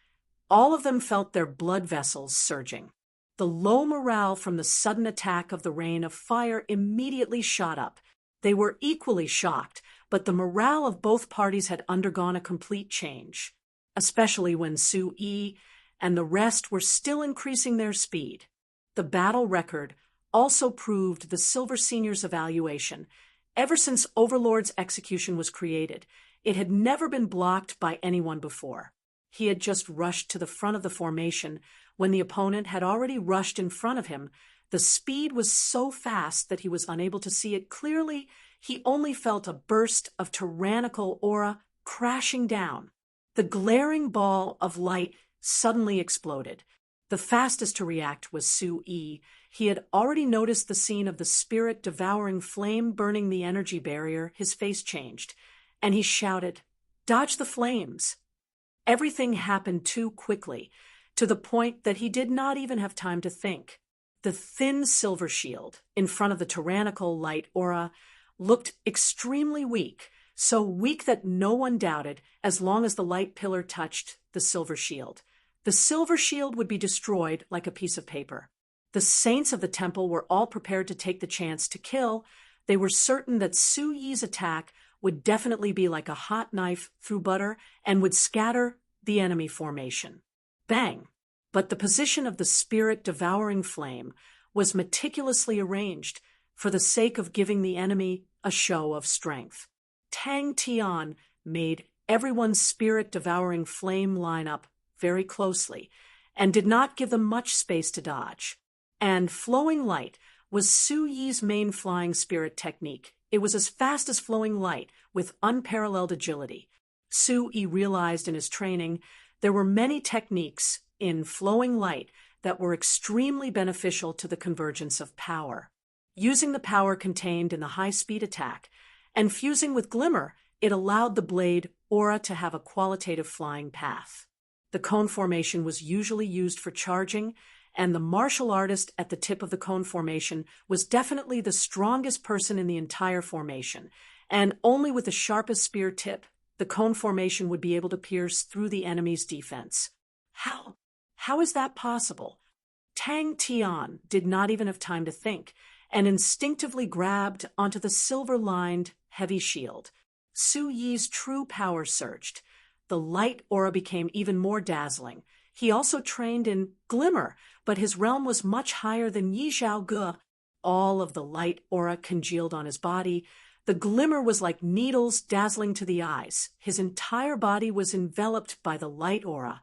All of them felt their blood vessels surging. The low morale from the sudden attack of the rain of fire immediately shot up. They were equally shocked, but the morale of both parties had undergone a complete change, especially when Su Yi and the rest were still increasing their speed. The battle record also proved the Silver Senior's evaluation. Ever since Overlord's execution was created, it had never been blocked by anyone before. He had just rushed to the front of the formation when the opponent had already rushed in front of him. The speed was so fast that he was unable to see it clearly. He only felt a burst of tyrannical aura crashing down. The glaring ball of light suddenly exploded. The fastest to react was Su Yi. He had already noticed the scene of the spirit-devouring flame burning the energy barrier. His face changed, and he shouted, "Dodge the flames!" Everything happened too quickly, to the point that he did not even have time to think. The thin silver shield in front of the tyrannical light aura looked extremely weak, so weak that no one doubted as long as the light pillar touched the silver shield. The silver shield would be destroyed like a piece of paper. The saints of the temple were all prepared to take the chance to kill. They were certain that Su Yi's attack would definitely be like a hot knife through butter and would scatter the enemy formation. Bang! But the position of the spirit-devouring flame was meticulously arranged for the sake of giving the enemy a show of strength. Tang Tian made everyone's spirit-devouring flame line up very closely and did not give them much space to dodge. And flowing light was Su Yi's main flying spirit technique. It was as fast as flowing light, with unparalleled agility. Su Yi realized in his training there were many techniques in flowing light that were extremely beneficial to the convergence of power. Using the power contained in the high-speed attack and fusing with glimmer, it allowed the blade aura to have a qualitative flying path. The cone formation was usually used for charging, and the martial artist at the tip of the cone formation was definitely the strongest person in the entire formation, and only with the sharpest spear tip, the cone formation would be able to pierce through the enemy's defense. How is that possible? Tang Tian did not even have time to think, and instinctively grabbed onto the silver-lined, heavy shield. Su Yi's true power surged. The light aura became even more dazzling. He also trained in glimmer, but his realm was much higher than Yi Zhao Ge. All of the light aura congealed on his body. The glimmer was like needles dazzling to the eyes. His entire body was enveloped by the light aura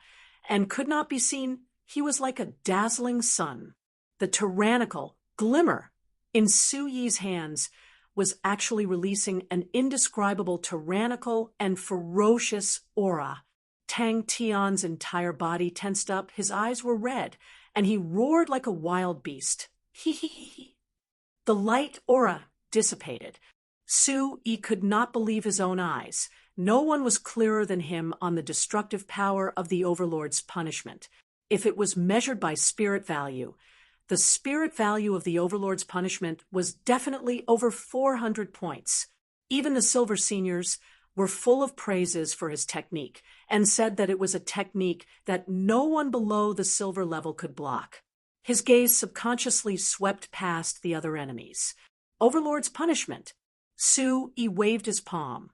and could not be seen. He was like a dazzling sun. The tyrannical glimmer in Su Yi's hands was actually releasing an indescribable tyrannical and ferocious aura. Tang Tian's entire body tensed up, his eyes were red, and he roared like a wild beast. Hee. The light aura dissipated. Su Yi could not believe his own eyes. No one was clearer than him on the destructive power of the Overlord's punishment. If it was measured by spirit value, the spirit value of the Overlord's punishment was definitely over 400 points. Even the Silver Seniors were full of praises for his technique and said that it was a technique that no one below the silver level could block. His gaze subconsciously swept past the other enemies. Overlord's punishment. Su Yi waved his palm.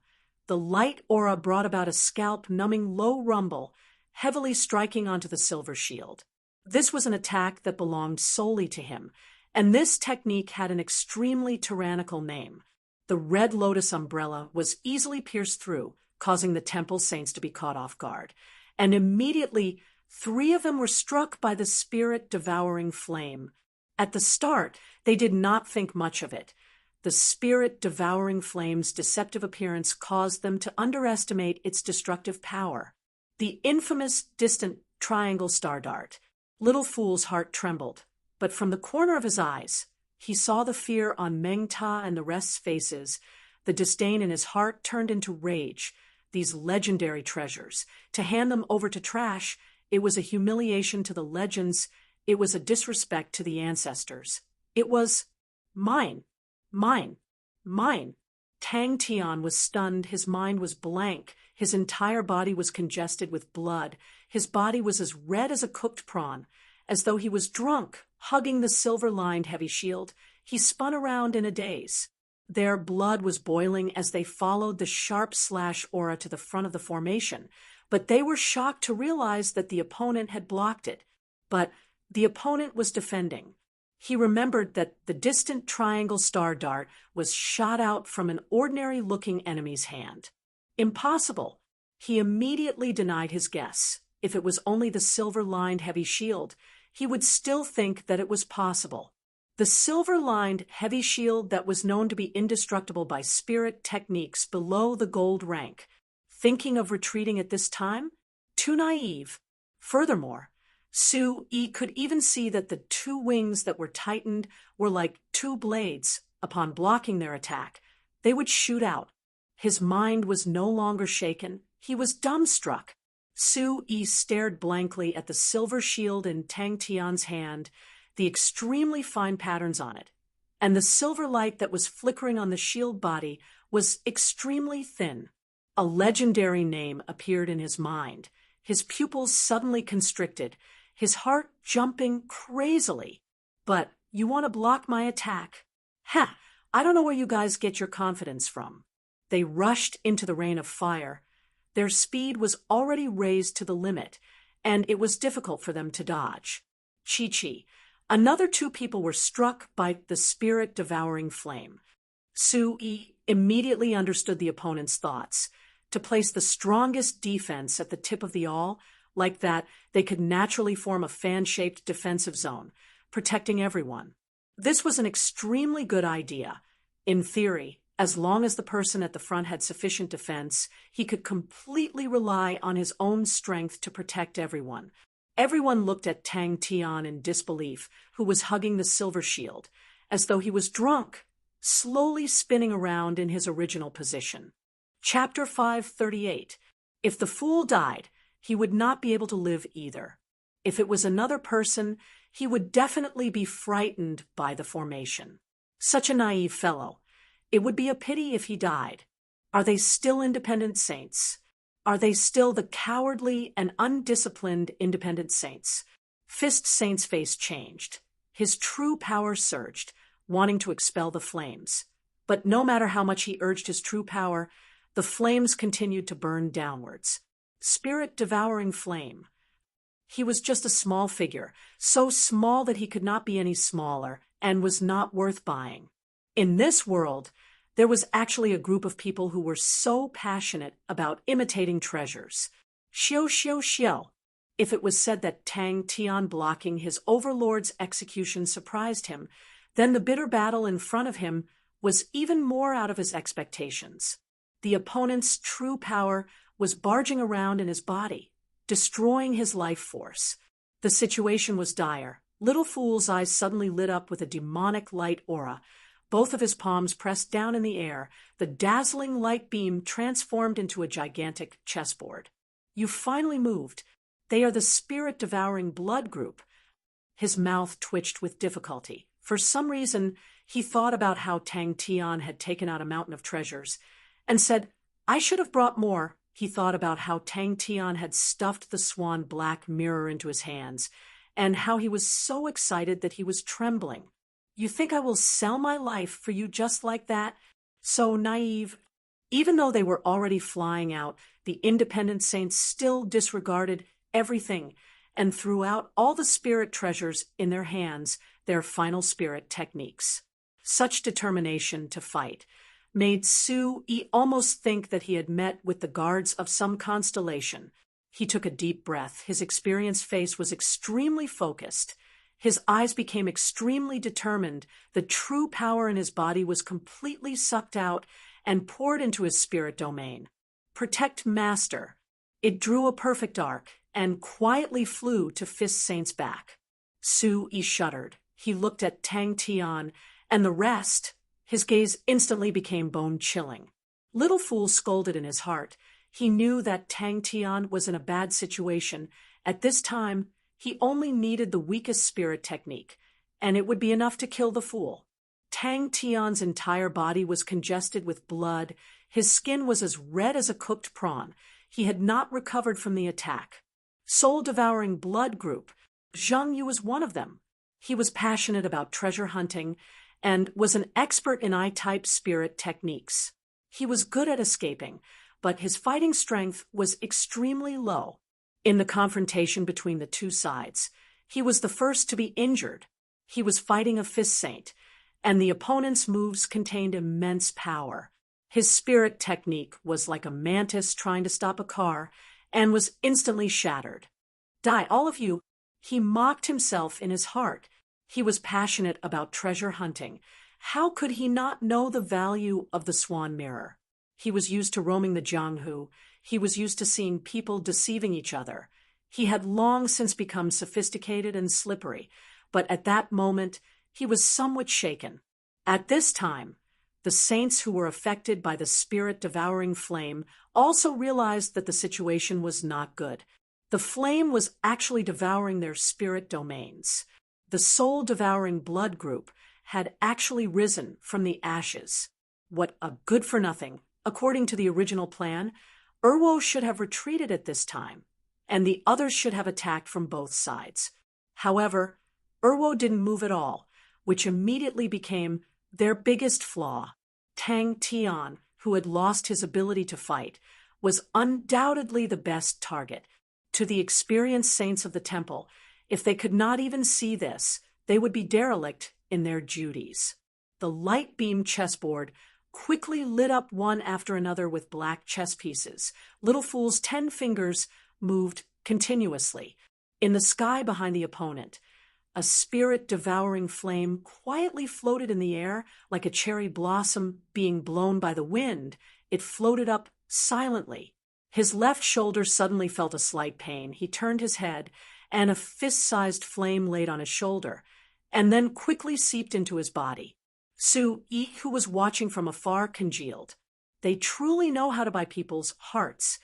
The light aura brought about a scalp-numbing low rumble, heavily striking onto the silver shield. This was an attack that belonged solely to him, and this technique had an extremely tyrannical name. The red lotus umbrella was easily pierced through, causing the temple saints to be caught off guard, and immediately 3 of them were struck by the spirit-devouring flame. At the start, they did not think much of it. The spirit-devouring flame's deceptive appearance caused them to underestimate its destructive power. The infamous distant triangle star dart. Little Fool's heart trembled, but from the corner of his eyes, he saw the fear on Meng Ta and the rest's faces. The disdain in his heart turned into rage. These legendary treasures, to hand them over to trash, it was a humiliation to the legends. It was a disrespect to the ancestors. It was mine. Tang Tian was stunned. His mind was blank. His entire body was congested with blood. His body was as red as a cooked prawn, as though he was drunk. Hugging the silver-lined heavy shield, he spun around in a daze. Their blood was boiling as they followed the sharp slash aura to the front of the formation, but they were shocked to realize that the opponent had blocked it. But the opponent was defending. He remembered that the distant triangle star dart was shot out from an ordinary-looking enemy's hand. Impossible. He immediately denied his guess. If it was only the silver-lined heavy shield, he would still think that it was possible. The silver-lined heavy shield that was known to be indestructible by spirit techniques below the gold rank. Thinking of retreating at this time? Too naive. Furthermore, Sue-Yi could even see that the two wings that were tightened were like two blades. Upon blocking their attack, they would shoot out. His mind was no longer shaken. He was dumbstruck. Sue-Yi stared blankly at the silver shield in Tang Tian's hand, the extremely fine patterns on it, and the silver light that was flickering on the shield body was extremely thin. A legendary name appeared in his mind. His pupils suddenly constricted, his heart jumping crazily. But you want to block my attack? Ha! I don't know where you guys get your confidence from. They rushed into the rain of fire. Their speed was already raised to the limit, and it was difficult for them to dodge. Chi-Chi. Another two people were struck by the spirit-devouring flame. Sue-Yi immediately understood the opponent's thoughts. To place the strongest defense at the tip of the awl, like that, they could naturally form a fan-shaped defensive zone, protecting everyone. This was an extremely good idea. In theory, as long as the person at the front had sufficient defense, he could completely rely on his own strength to protect everyone. Everyone looked at Tang Tian in disbelief, who was hugging the silver shield, as though he was drunk, slowly spinning around in his original position. Chapter 538. If the fool died, he would not be able to live either. If it was another person, he would definitely be frightened by the formation. Such a naive fellow. It would be a pity if he died. Are they still independent saints? Are they still the cowardly and undisciplined independent saints? Fist Saint's face changed. His true power surged, wanting to expel the flames. But no matter how much he urged his true power, the flames continued to burn downwards. Spirit-devouring flame. He was just a small figure, so small that he could not be any smaller, and was not worth buying. In this world, there was actually a group of people who were so passionate about imitating treasures. Xiao xiao xiao. If it was said that Tang Tian blocking his overlord's execution surprised him, then the bitter battle in front of him was even more out of his expectations. The opponent's true power was barging around in his body, destroying his life force. The situation was dire. Little Fool's eyes suddenly lit up with a demonic light aura. Both of his palms pressed down in the air, the dazzling light beam transformed into a gigantic chessboard. You finally moved. They are the spirit-devouring blood group. His mouth twitched with difficulty. For some reason, he thought about how Tang Tian had taken out a mountain of treasures, and said, I should have brought more. He thought about how Tang Tian had stuffed the swan black mirror into his hands, and how he was so excited that he was trembling. You think I will sell my life for you just like that? So naive. Even though they were already flying out, the independent saints still disregarded everything and threw out all the spirit treasures in their hands, their final spirit techniques. Such determination to fight made Sue-Yi almost think that he had met with the guards of some constellation. He took a deep breath. His experienced face was extremely focused. His eyes became extremely determined. The true power in his body was completely sucked out and poured into his spirit domain. Protect Master. It drew a perfect arc and quietly flew to Fist Saint's back. Sue-Yi shuddered. He looked at Tang Tian and the rest. His gaze instantly became bone-chilling. Little Fool scolded in his heart. He knew that Tang Tian was in a bad situation. At this time, he only needed the weakest spirit technique, and it would be enough to kill the fool. Tang Tian's entire body was congested with blood. His skin was as red as a cooked prawn. He had not recovered from the attack. Soul-devouring blood group. Zhang Yu was one of them. He was passionate about treasure hunting, and was an expert in I-type spirit techniques. He was good at escaping, but his fighting strength was extremely low. In the confrontation between the two sides, he was the first to be injured. He was fighting a fist saint, and the opponent's moves contained immense power. His spirit technique was like a mantis trying to stop a car and was instantly shattered. Die, all of you! He mocked himself in his heart. He was passionate about treasure hunting. How could he not know the value of the swan mirror? He was used to roaming the Jianghu. He was used to seeing people deceiving each other. He had long since become sophisticated and slippery, but at that moment he was somewhat shaken. At this time, the saints who were affected by the spirit-devouring flame also realized that the situation was not good. The flame was actually devouring their spirit domains. The soul-devouring blood group had actually risen from the ashes. What a good-for-nothing! According to the original plan, Urwo should have retreated at this time, and the others should have attacked from both sides. However, Urwo didn't move at all, which immediately became their biggest flaw. Tang Tian, who had lost his ability to fight, was undoubtedly the best target. To the experienced saints of the temple, if they could not even see this, they would be derelict in their duties. The light beam chessboard quickly lit up one after another with black chess pieces. Little Fool's 10 fingers moved continuously. In the sky behind the opponent, a spirit-devouring flame quietly floated in the air like a cherry blossom being blown by the wind. It floated up silently. His left shoulder suddenly felt a slight pain. He turned his head, and a fist-sized flame laid on his shoulder, and then quickly seeped into his body. Su Yi, who was watching from afar, congealed. They truly know how to buy people's hearts.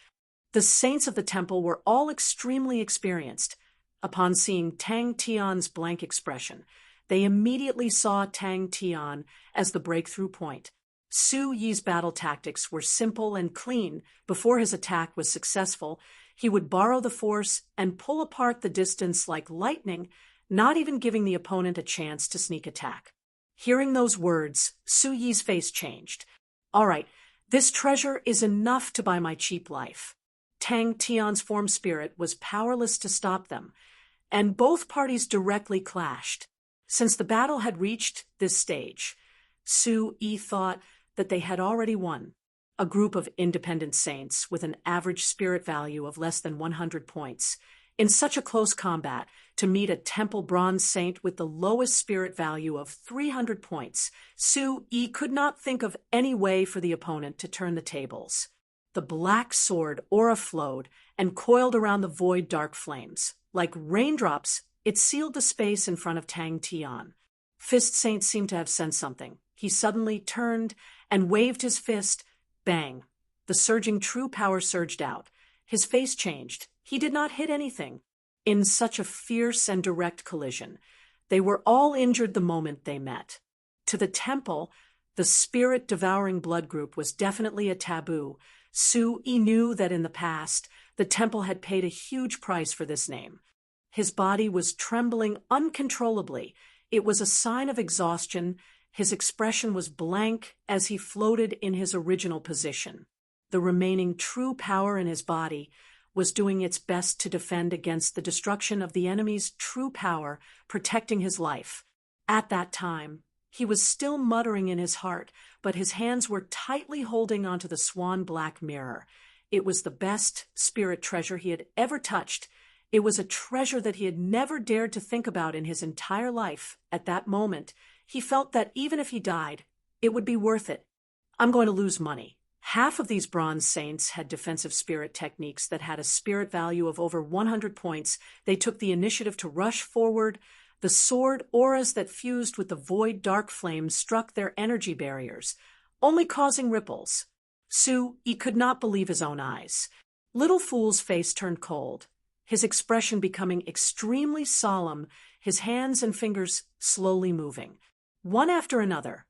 The saints of the temple were all extremely experienced. Upon seeing Tang Tian's blank expression, they immediately saw Tang Tian as the breakthrough point. Su Yi's battle tactics were simple and clean. Before his attack was successful, he would borrow the force and pull apart the distance like lightning, not even giving the opponent a chance to sneak attack. Hearing those words, Su Yi's face changed. All right, this treasure is enough to buy my cheap life. Tang Tian's form spirit was powerless to stop them, and both parties directly clashed. Since the battle had reached this stage, Su Yi thought that they had already won. A group of independent saints with an average spirit value of less than 100 points. In such a close combat, to meet a temple bronze saint with the lowest spirit value of 300 points, Su Yi could not think of any way for the opponent to turn the tables. The black sword aura flowed and coiled around the void dark flames. Like raindrops, it sealed the space in front of Tang Tian. Fist Saint seemed to have sensed something. He suddenly turned and waved his fist. Bang! The surging true power surged out. His face changed. He did not hit anything. In such a fierce and direct collision, they were all injured the moment they met. To the temple, the spirit-devouring blood group was definitely a taboo. Su Yi knew that in the past, the temple had paid a huge price for this name. His body was trembling uncontrollably. It was a sign of exhaustion. His expression was blank as he floated in his original position. The remaining true power in his body was doing its best to defend against the destruction of the enemy's true power, protecting his life. At that time, he was still muttering in his heart, but his hands were tightly holding onto the swan black mirror. It was the best spirit treasure he had ever touched. It was a treasure that he had never dared to think about in his entire life. At that moment, he felt that even if he died, it would be worth it. I'm going to lose money. Half of these bronze saints had defensive spirit techniques that had a spirit value of over 100 points. They took the initiative to rush forward. The sword auras that fused with the void dark flames struck their energy barriers, only causing ripples. Su Yi could not believe his own eyes. Little Fool's face turned cold, his expression becoming extremely solemn, his hands and fingers slowly moving. One after another,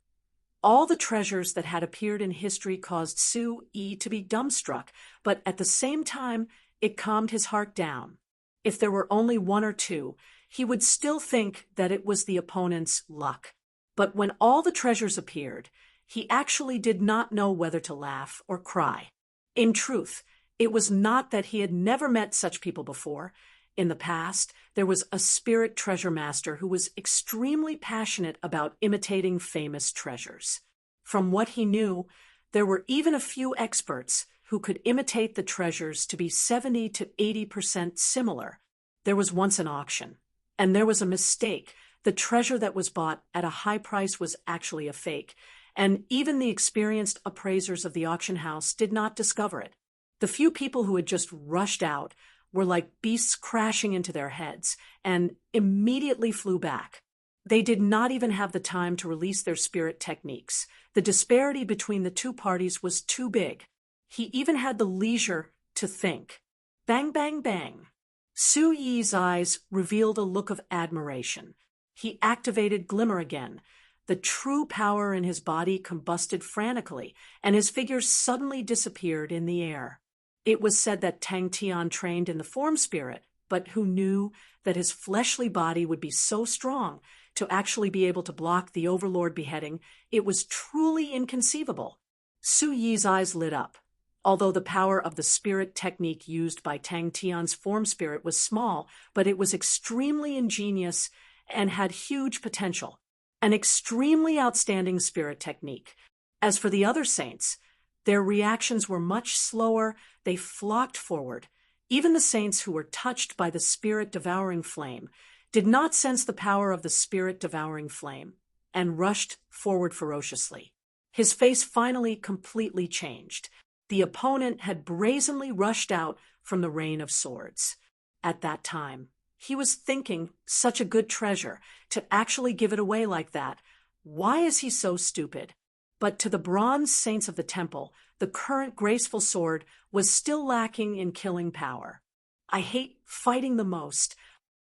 all the treasures that had appeared in history caused Su Yi to be dumbstruck, but at the same time, it calmed his heart down. If there were only one or two, he would still think that it was the opponent's luck. But when all the treasures appeared, he actually did not know whether to laugh or cry. In truth, it was not that he had never met such people before. In the past, there was a spirit treasure master who was extremely passionate about imitating famous treasures. From what he knew, there were even a few experts who could imitate the treasures to be 70 to 80% similar. There was once an auction, and there was a mistake. The treasure that was bought at a high price was actually a fake, and even the experienced appraisers of the auction house did not discover it. The few people who had just rushed out were like beasts crashing into their heads and immediately flew back. They did not even have the time to release their spirit techniques. The disparity between the two parties was too big. He even had the leisure to think. Bang, bang, bang. Su Yi's eyes revealed a look of admiration. He activated Glimmer again. The true power in his body combusted frantically, and his figure suddenly disappeared in the air. It was said that Tang Tian trained in the form spirit, but who knew that his fleshly body would be so strong to actually be able to block the overlord beheading? It was truly inconceivable. Su Yi's eyes lit up. Although the power of the spirit technique used by Tang Tian's form spirit was small, but it was extremely ingenious and had huge potential. An extremely outstanding spirit technique. As for the other saints, their reactions were much slower. They flocked forward. Even the saints who were touched by the spirit-devouring flame did not sense the power of the spirit-devouring flame and rushed forward ferociously. His face finally completely changed. The opponent had brazenly rushed out from the rain of swords. At that time, he was thinking, such a good treasure, to actually give it away like that. Why is he so stupid? But to the bronze saints of the temple, the current graceful sword was still lacking in killing power. I hate fighting the most.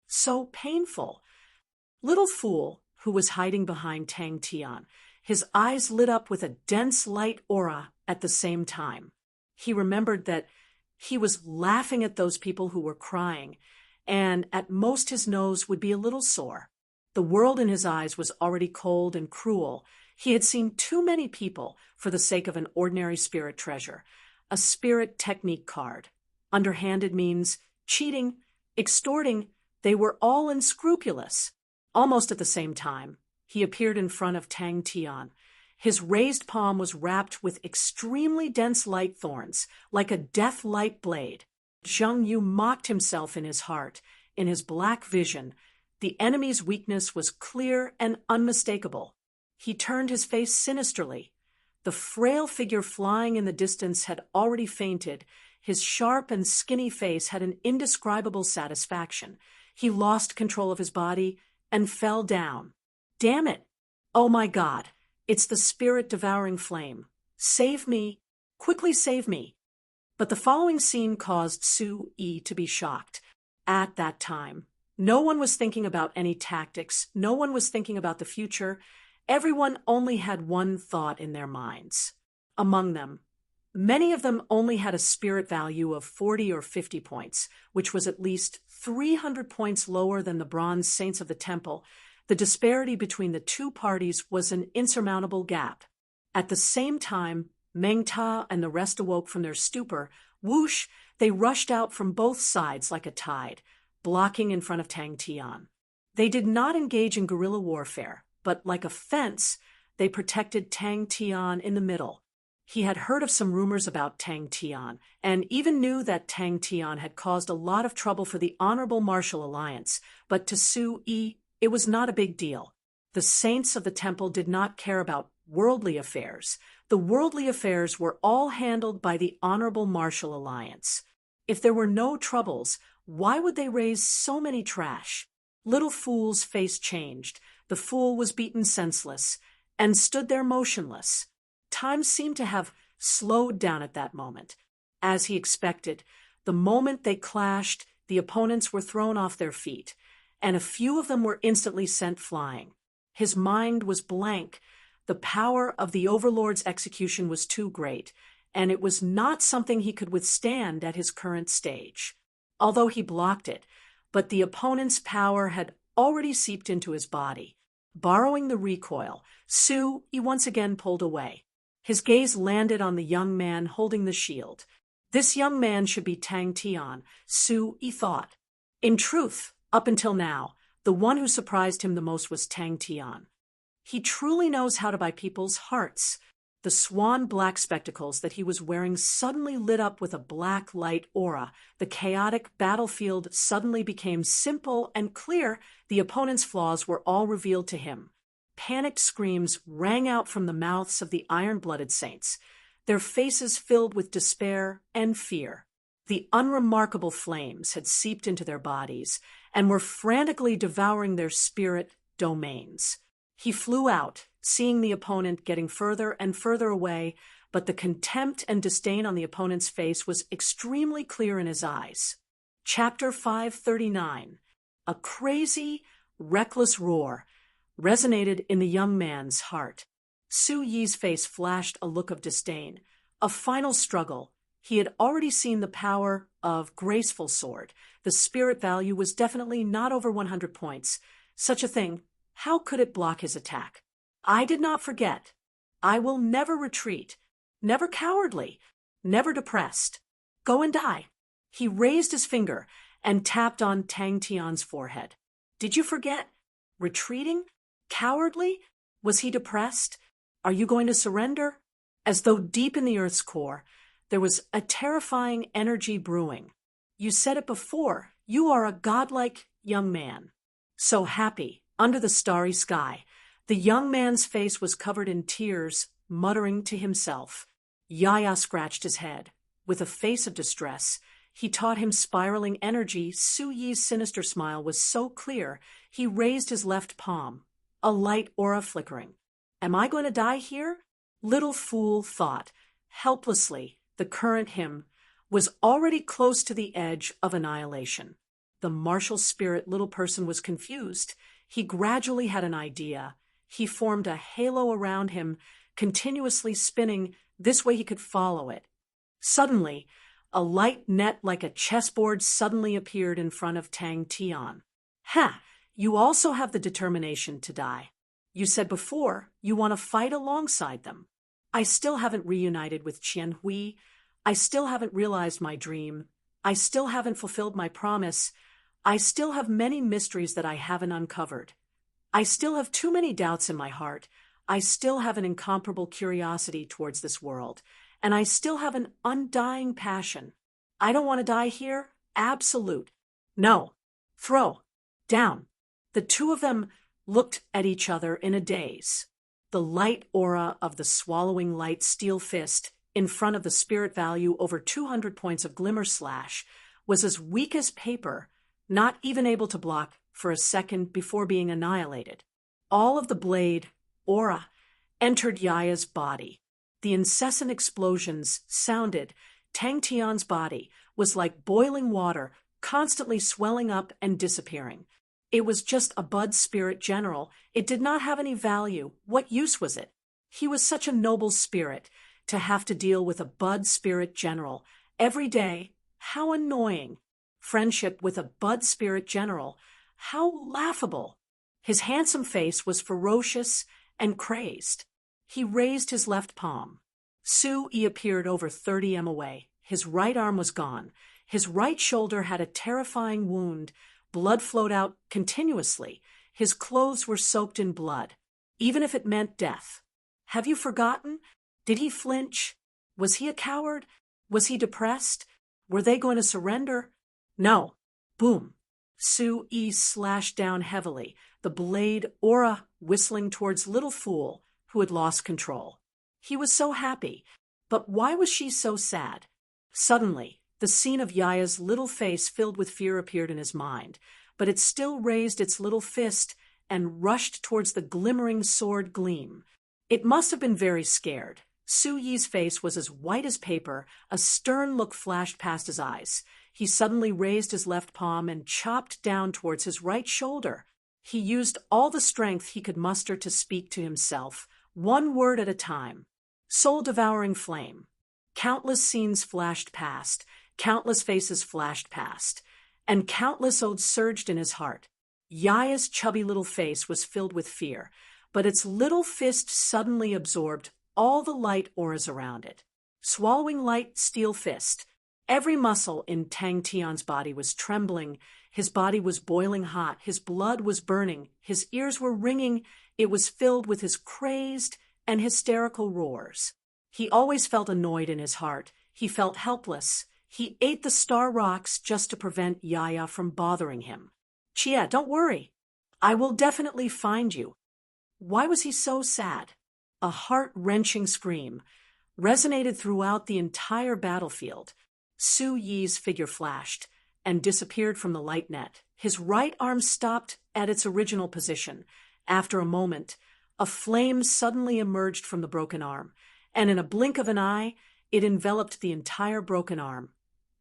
So painful. Little fool, who was hiding behind Tang Tian, his eyes lit up with a dense light aura at the same time. He remembered that he was laughing at those people who were crying, and at most his nose would be a little sore. The world in his eyes was already cold and cruel. He had seen too many people for the sake of an ordinary spirit treasure, a spirit technique card. Underhanded means cheating, extorting. They were all unscrupulous. Almost at the same time, he appeared in front of Tang Tian. His raised palm was wrapped with extremely dense light thorns, like a death-light blade. Zheng Yu mocked himself in his heart. In his black vision, the enemy's weakness was clear and unmistakable. He turned his face sinisterly. The frail figure flying in the distance had already fainted. His sharp and skinny face had an indescribable satisfaction. He lost control of his body and fell down. Damn it! Oh my God! It's the spirit-devouring flame. Save me! Quickly save me! But the following scene caused Su Yi to be shocked. At that time, no one was thinking about any tactics. No one was thinking about the future. Everyone only had one thought in their minds. Among them, many of them only had a spirit value of 40 or 50 points, which was at least 300 points lower than the bronze saints of the temple. The disparity between the two parties was an insurmountable gap. At the same time, Meng Ta and the rest awoke from their stupor. Whoosh! They rushed out from both sides like a tide, blocking in front of Tang Tian. They did not engage in guerrilla warfare, but like a fence, they protected Tang Tian in the middle. He had heard of some rumors about Tang Tian, and even knew that Tang Tian had caused a lot of trouble for the Honorable Martial Alliance, but to Su Yi, it was not a big deal. The saints of the temple did not care about worldly affairs. The worldly affairs were all handled by the Honorable Martial Alliance. If there were no troubles, why would they raise so many trash? Little Fool's face changed. The fool was beaten senseless and stood there motionless. Time seemed to have slowed down at that moment. As he expected, the moment they clashed, the opponents were thrown off their feet, and a few of them were instantly sent flying. His mind was blank. The power of the Overlord's execution was too great, and it was not something he could withstand at his current stage. Although he blocked it, but the opponent's power had already seeped into his body. Borrowing the recoil, Su Yi once again pulled away. His gaze landed on the young man holding the shield. This young man should be Tang Tian, Su Yi thought. In truth, up until now, the one who surprised him the most was Tang Tian. He truly knows how to buy people's hearts. The swan black spectacles that he was wearing suddenly lit up with a black light aura. The chaotic battlefield suddenly became simple and clear. The opponent's flaws were all revealed to him. Panicked screams rang out from the mouths of the iron-blooded saints, their faces filled with despair and fear. The unremarkable flames had seeped into their bodies and were frantically devouring their spirit domains. He flew out, seeing the opponent getting further and further away, but the contempt and disdain on the opponent's face was extremely clear in his eyes. Chapter 539. A crazy, reckless roar resonated in the young man's heart. Su Yi's face flashed a look of disdain. A final struggle. He had already seen the power of graceful sword. The spirit value was definitely not over 100 points. Such a thing, how could it block his attack? I did not forget. I will never retreat, never cowardly, never depressed. Go and die. He raised his finger and tapped on Tang Tian's forehead. Did you forget? Retreating? Cowardly? Was he depressed? Are you going to surrender? As though deep in the earth's core, there was a terrifying energy brewing. You said it before. You are a godlike young man. So happy, under the starry sky. The young man's face was covered in tears, muttering to himself. Yaya scratched his head. With a face of distress, he taught him spiraling energy. Su Yi's sinister smile was so clear, he raised his left palm, a light aura flickering. Am I going to die here? Little fool thought. Helplessly, the current him was already close to the edge of annihilation. The martial spirit little person was confused. He gradually had an idea. He formed a halo around him, continuously spinning. This way he could follow it. Suddenly, a light net like a chessboard suddenly appeared in front of Tang Tian. Ha! You also have the determination to die. You said before you want to fight alongside them. I still haven't reunited with Qian Hui. I still haven't realized my dream. I still haven't fulfilled my promise. I still have many mysteries that I haven't uncovered. I still have too many doubts in my heart. I still have an incomparable curiosity towards this world, and I still have an undying passion. I don't want to die here. Absolute. No. Throw. Down. The two of them looked at each other in a daze. The light aura of the swallowing light steel fist in front of the spirit value over 200 points of glimmer slash was as weak as paper, not even able to block for a second before being annihilated. All of the blade aura entered Yaya's body. The incessant explosions sounded. Tang Tian's body was like boiling water, constantly swelling up and disappearing. It was just a bud spirit general. It did not have any value. What use was it? He was such a noble spirit to have to deal with a bud spirit general every day. How annoying. Friendship with a bud spirit general. How laughable. His handsome face was ferocious and crazed. He raised his left palm. Su Yi appeared over 30 m away. His right arm was gone. His right shoulder had a terrifying wound. Blood flowed out continuously. His clothes were soaked in blood, even if it meant death. Have you forgotten? Did he flinch? Was he a coward? Was he depressed? Were they going to surrender? No. Boom. Su Yi slashed down heavily, the blade aura whistling towards little fool who had lost control. He was so happy, but why was she so sad? Suddenly, the scene of Yaya's little face filled with fear appeared in his mind, but it still raised its little fist and rushed towards the glimmering sword gleam. It must have been very scared. Su Yi's face was as white as paper. A stern look flashed past his eyes. He suddenly raised his left palm and chopped down towards his right shoulder. He used all the strength he could muster to speak to himself, one word at a time. Soul-devouring flame. Countless scenes flashed past. Countless faces flashed past, and countless oaths surged in his heart. Yaya's chubby little face was filled with fear, but its little fist suddenly absorbed all the light auras around it. Swallowing light steel fist, every muscle in Tang Tian's body was trembling, his body was boiling hot, his blood was burning, his ears were ringing, it was filled with his crazed and hysterical roars. He always felt annoyed in his heart, he felt helpless. He ate the star rocks just to prevent Yaya from bothering him. Chia, don't worry. I will definitely find you. Why was he so sad? A heart-wrenching scream resonated throughout the entire battlefield. Su Yi's figure flashed and disappeared from the light net. His right arm stopped at its original position. After a moment, a flame suddenly emerged from the broken arm, and in a blink of an eye, it enveloped the entire broken arm.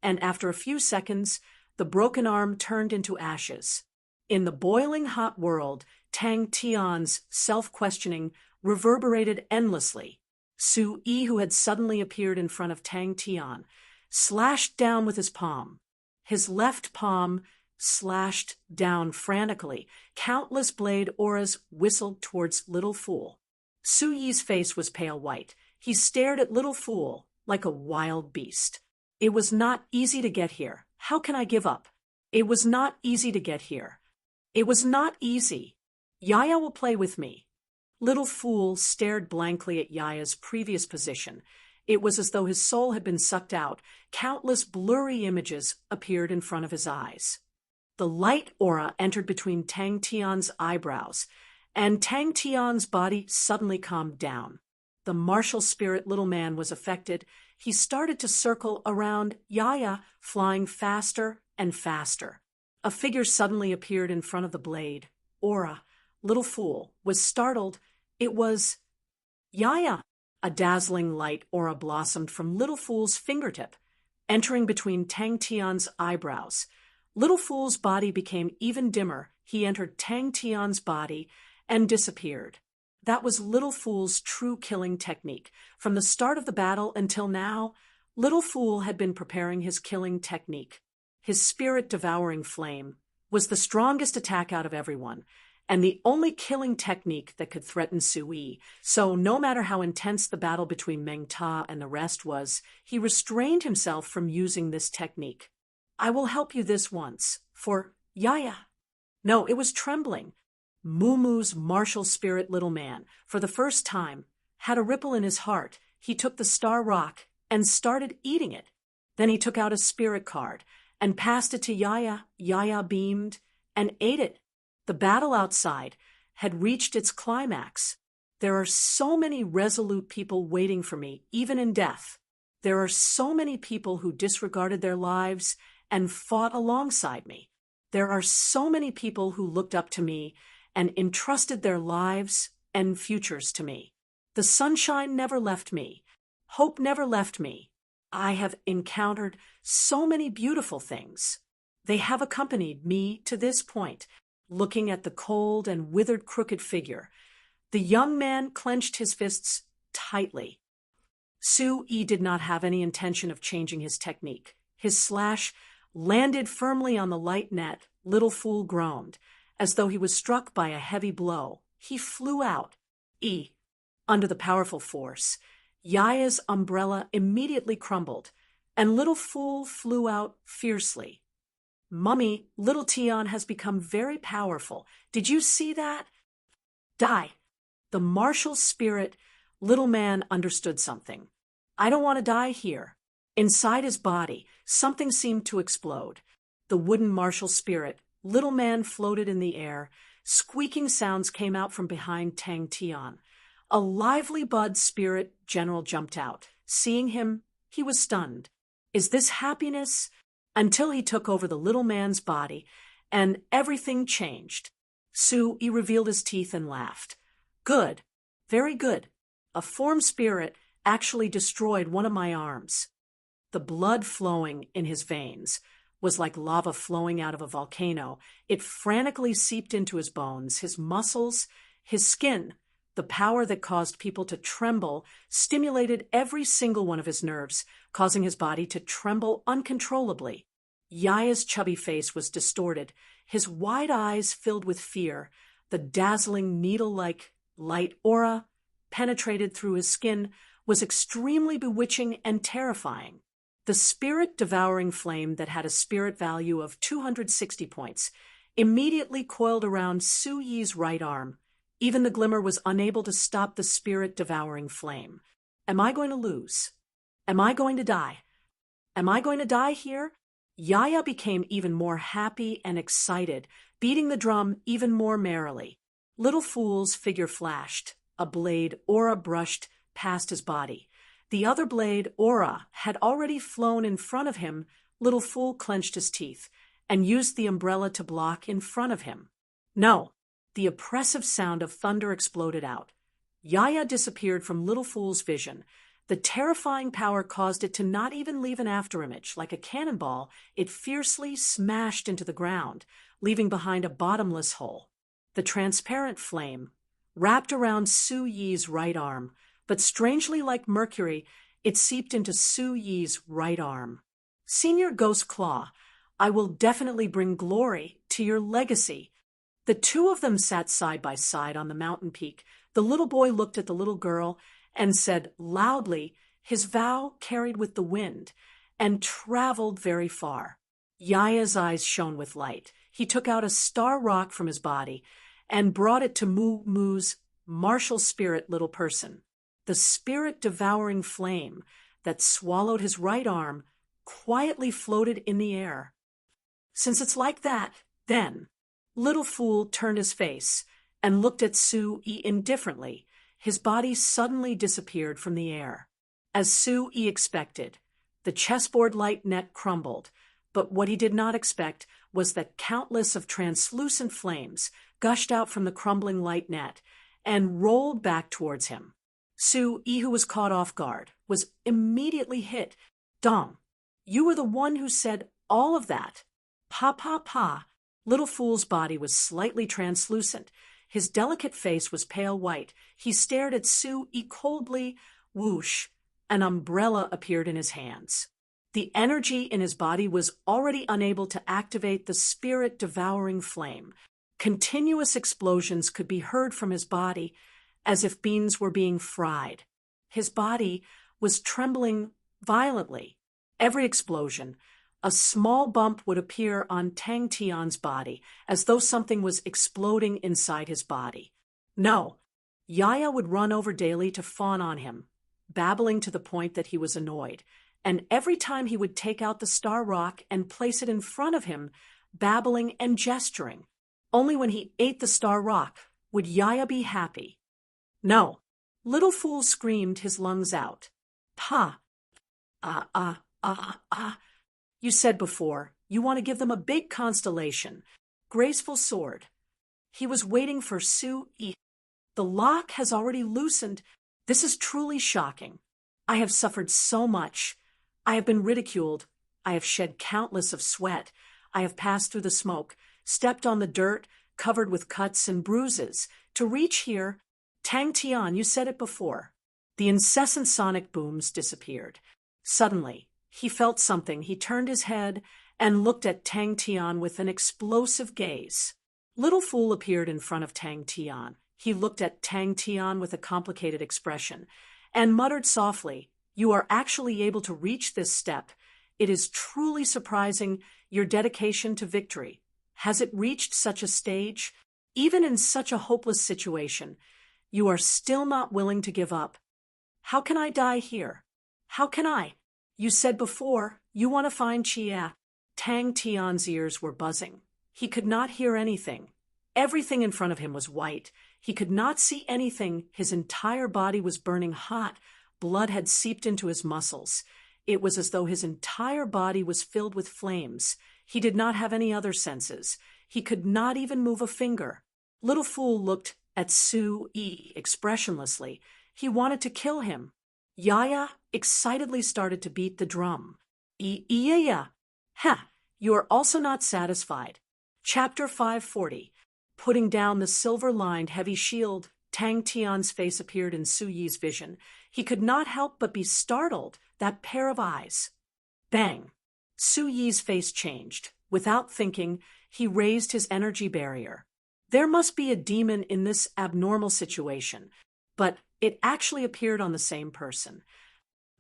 And after a few seconds, the broken arm turned into ashes. In the boiling hot world, Tang Tian's self-questioning reverberated endlessly. Su Yi, who had suddenly appeared in front of Tang Tian, slashed down with his palm. His left palm slashed down frantically. Countless blade auras whistled towards Little Fool. Su Yi's face was pale white. He stared at Little Fool like a wild beast. It was not easy to get here. How can I give up? It was not easy to get here. It was not easy. Yaya will play with me. Little Fool stared blankly at Yaya's previous position. It was as though his soul had been sucked out. Countless blurry images appeared in front of his eyes. The light aura entered between Tang Tian's eyebrows, and Tang Tian's body suddenly calmed down. The martial spirit little man was affected. He started to circle around Yaya, flying faster and faster. A figure suddenly appeared in front of the blade. Aura. Little Fool was startled. It was Yaya. A dazzling light aura blossomed from Little Fool's fingertip, entering between Tang Tian's eyebrows. Little Fool's body became even dimmer. He entered Tang Tian's body and disappeared. That was Little Fool's true killing technique. From the start of the battle until now, Little Fool had been preparing his killing technique. His spirit-devouring flame was the strongest attack out of everyone, and the only killing technique that could threaten Su Yi. So no matter how intense the battle between Meng Ta and the rest was, he restrained himself from using this technique. I will help you this once, for Yaya. No, it was trembling. Mumu's martial spirit little man, for the first time, had a ripple in his heart. He took the star rock and started eating it. Then he took out a spirit card and passed it to Yaya. Yaya beamed and ate it. The battle outside had reached its climax. There are so many resolute people waiting for me, even in death. There are so many people who disregarded their lives and fought alongside me. There are so many people who looked up to me and entrusted their lives and futures to me. The sunshine never left me. Hope never left me. I have encountered so many beautiful things. They have accompanied me to this point. Looking at the cold and withered crooked figure, the young man clenched his fists tightly. Su Yi did not have any intention of changing his technique. His slash landed firmly on the light net. Little Fool groaned, as though he was struck by a heavy blow. He flew out. Under the powerful force, Yaya's umbrella immediately crumbled, and Little Fool flew out fiercely. Mummy, Little Tian has become very powerful. Did you see that? Die. The martial spirit, little man understood something. I don't want to die here. Inside his body, something seemed to explode. The wooden martial spirit, little man floated in the air. Squeaking sounds came out from behind Tang Tian. A lively bud spirit general jumped out. Seeing him, he was stunned. Is this happiness? Until he took over the little man's body, and everything changed. Su Yi revealed his teeth and laughed. Good, very good. A form spirit actually destroyed one of my arms. The blood flowing in his veins was like lava flowing out of a volcano. It frantically seeped into his bones, his muscles, his skin. The power that caused people to tremble stimulated every single one of his nerves, causing his body to tremble uncontrollably. Yaya's chubby face was distorted. his wide eyes filled with fear. The dazzling needle-like light aura penetrated through his skin was extremely bewitching and terrifying. The spirit-devouring flame that had a spirit value of 260 points immediately coiled around Su Yi's right arm. Even the glimmer was unable to stop the spirit-devouring flame. Am I going to lose? Am I going to die? Am I going to die here? Yaya became even more happy and excited, beating the drum even more merrily. Little Fool's figure flashed. A blade aura brushed past his body. The other blade aura had already flown in front of him. Little Fool clenched his teeth and used the umbrella to block in front of him. No! The oppressive sound of thunder exploded out. Yaya disappeared from Little Fool's vision. The terrifying power caused it to not even leave an afterimage. Like a cannonball, it fiercely smashed into the ground, leaving behind a bottomless hole. The transparent flame wrapped around Su Yi's right arm, but strangely like mercury, it seeped into Su Yi's right arm. Senior Ghost Claw, I will definitely bring glory to your legacy. The two of them sat side by side on the mountain peak. The little boy looked at the little girl and said loudly, his vow carried with the wind and traveled very far. Yaya's eyes shone with light. He took out a star rock from his body and brought it to Moo Moo's martial spirit little person. The spirit-devouring flame that swallowed his right arm quietly floated in the air. Since it's like that, then, Little Fool turned his face and looked at Su Yi indifferently. His body suddenly disappeared from the air. As Su Yi expected, the chessboard light net crumbled, but what he did not expect was that countless of translucent flames gushed out from the crumbling light net and rolled back towards him. Su Yi, who was caught off guard, was immediately hit. Dong, you were the one who said all of that. Pa pa pa. Little Fool's body was slightly translucent. His delicate face was pale white. He stared at Su Yi coldly. Whoosh! An umbrella appeared in his hands. The energy in his body was already unable to activate the spirit-devouring flame. Continuous explosions could be heard from his body, as if beans were being fried. His body was trembling violently. Every explosion, a small bump would appear on Tang Tian's body, as though something was exploding inside his body. No, Yaya would run over daily to fawn on him, babbling to the point that he was annoyed, and every time he would take out the star rock and place it in front of him, babbling and gesturing. Only when he ate the star rock would Yaya be happy. No, Little Fool screamed his lungs out. Pa! You said before, you want to give them a big constellation. Graceful sword. He was waiting for Su Yi. The lock has already loosened. This is truly shocking. I have suffered so much. I have been ridiculed. I have shed countless of sweat. I have passed through the smoke, stepped on the dirt, covered with cuts and bruises. To reach here, Tang Tian, you said it before. The incessant sonic booms disappeared. Suddenly, he felt something. He turned his head and looked at Tang Tian with an explosive gaze. Little Fool appeared in front of Tang Tian. He looked at Tang Tian with a complicated expression and muttered softly, "You are actually able to reach this step. It is truly surprising, your dedication to victory. Has it reached such a stage? Even in such a hopeless situation, you are still not willing to give up. How can I die here? How can I? You said before, you want to find Chia." Tang Tian's ears were buzzing. He could not hear anything. Everything in front of him was white. He could not see anything. His entire body was burning hot. Blood had seeped into his muscles. It was as though his entire body was filled with flames. He did not have any other senses. He could not even move a finger. Little Fool looked at Su Yi expressionlessly. He wanted to kill him. Yaya excitedly started to beat the drum. Yeah. Ha! You are also not satisfied. Chapter 540. Putting down the silver-lined heavy shield, Tang Tian's face appeared in Su Yi's vision. He could not help but be startled. That pair of eyes. Bang! Su Yi's face changed. Without thinking, he raised his energy barrier. There must be a demon in this abnormal situation, but it actually appeared on the same person.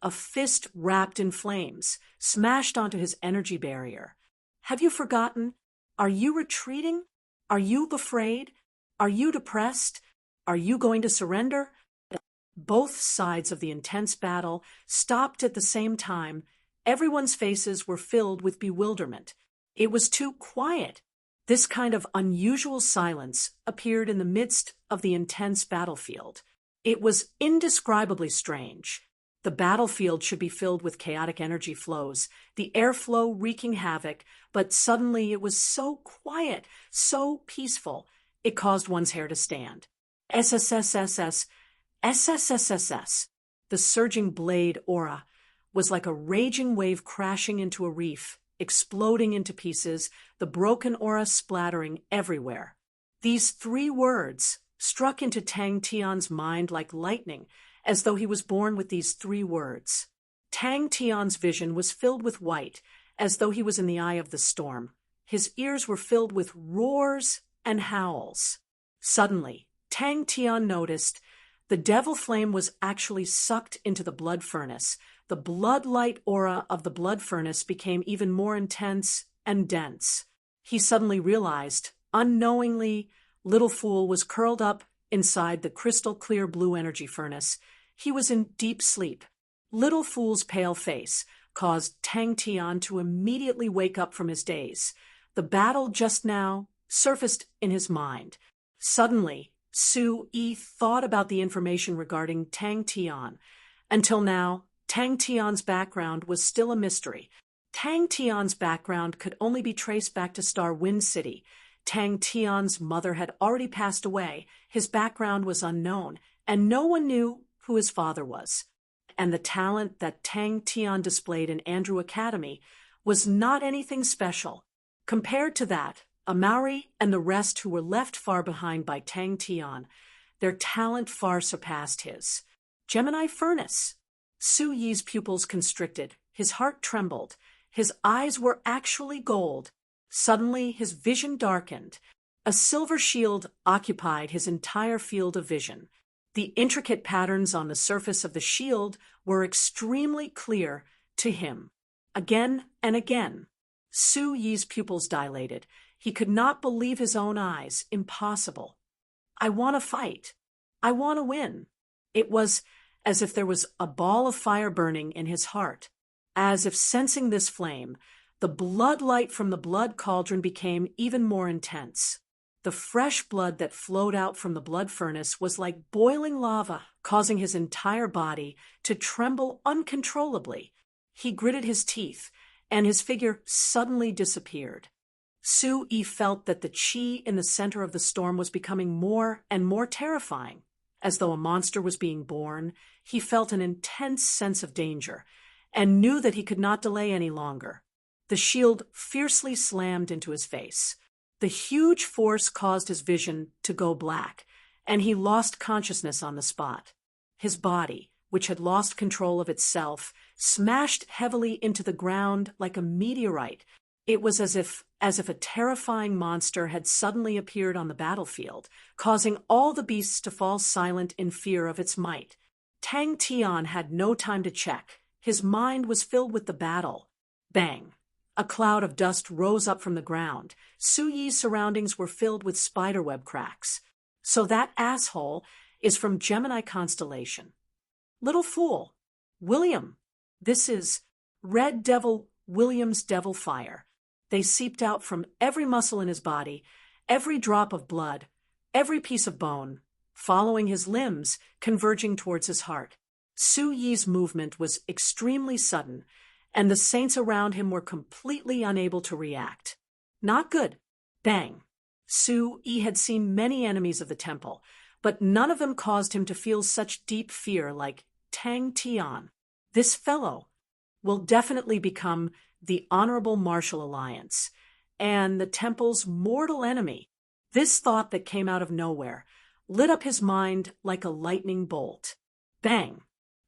A fist wrapped in flames smashed onto his energy barrier. Have you forgotten? Are you retreating? Are you afraid? Are you depressed? Are you going to surrender? Both sides of the intense battle stopped at the same time. Everyone's faces were filled with bewilderment. It was too quiet. This kind of unusual silence appeared in the midst of the intense battlefield. It was indescribably strange. The battlefield should be filled with chaotic energy flows, the airflow wreaking havoc, but suddenly it was so quiet, so peaceful, it caused one's hair to stand. SSSSS, SSSSS. The surging blade aura was like a raging wave crashing into a reef, exploding into pieces, the broken aura splattering everywhere. These 3 words struck into Tang Tian's mind like lightning, as though he was born with these 3 words. Tang Tian's vision was filled with white, as though he was in the eye of the storm. His ears were filled with roars and howls. Suddenly, Tang Tian noticed the devil flame was actually sucked into the blood furnace. The blood light aura of the blood furnace became even more intense and dense. He suddenly realized, unknowingly, Little Fool was curled up inside the crystal clear blue energy furnace. He was in deep sleep. Little Fool's pale face caused Tang Tian to immediately wake up from his daze. The battle just now surfaced in his mind. Suddenly, Su Yi thought about the information regarding Tang Tian. Until now, Tang Tian's background was still a mystery. Tang Tian's background could only be traced back to Star Wind City. Tang Tian's mother had already passed away, his background was unknown, and no one knew who his father was. And the talent that Tang Tian displayed in Andrew Academy was not anything special. Compared to that, Amaury and the rest who were left far behind by Tang Tian, their talent far surpassed his. Gemini Furnace. Su Yi's pupils constricted, his heart trembled, his eyes were actually gold. Suddenly his vision darkened. A silver shield occupied his entire field of vision. The intricate patterns on the surface of the shield were extremely clear to him. Again and again, Su Yi's pupils dilated. He could not believe his own eyes. Impossible. I want to fight. I want to win. It was as if there was a ball of fire burning in his heart. As if sensing this flame, the blood light from the blood cauldron became even more intense. The fresh blood that flowed out from the blood furnace was like boiling lava, causing his entire body to tremble uncontrollably. He gritted his teeth, and his figure suddenly disappeared. Su Yi felt that the qi in the center of the storm was becoming more and more terrifying. As though a monster was being born, he felt an intense sense of danger, and knew that he could not delay any longer. The shield fiercely slammed into his face. The huge force caused his vision to go black, and he lost consciousness on the spot. His body, which had lost control of itself, smashed heavily into the ground like a meteorite. It was as if a terrifying monster had suddenly appeared on the battlefield, causing all the beasts to fall silent in fear of its might. Tang Tian had no time to check. His mind was filled with the battle. Bang! A cloud of dust rose up from the ground. Su Yi's surroundings were filled with spiderweb cracks. So that asshole is from Gemini constellation. Little Fool. William. This is Red Devil William's devil fire. They seeped out from every muscle in his body, every drop of blood, every piece of bone, following his limbs, converging towards his heart. Su Yi's movement was extremely sudden, and the saints around him were completely unable to react. Not good. Bang. Su Yi had seen many enemies of the temple, but none of them caused him to feel such deep fear like Tang Tian. This fellow will definitely become the Honorable Martial Alliance, and the temple's mortal enemy. This thought that came out of nowhere lit up his mind like a lightning bolt. Bang!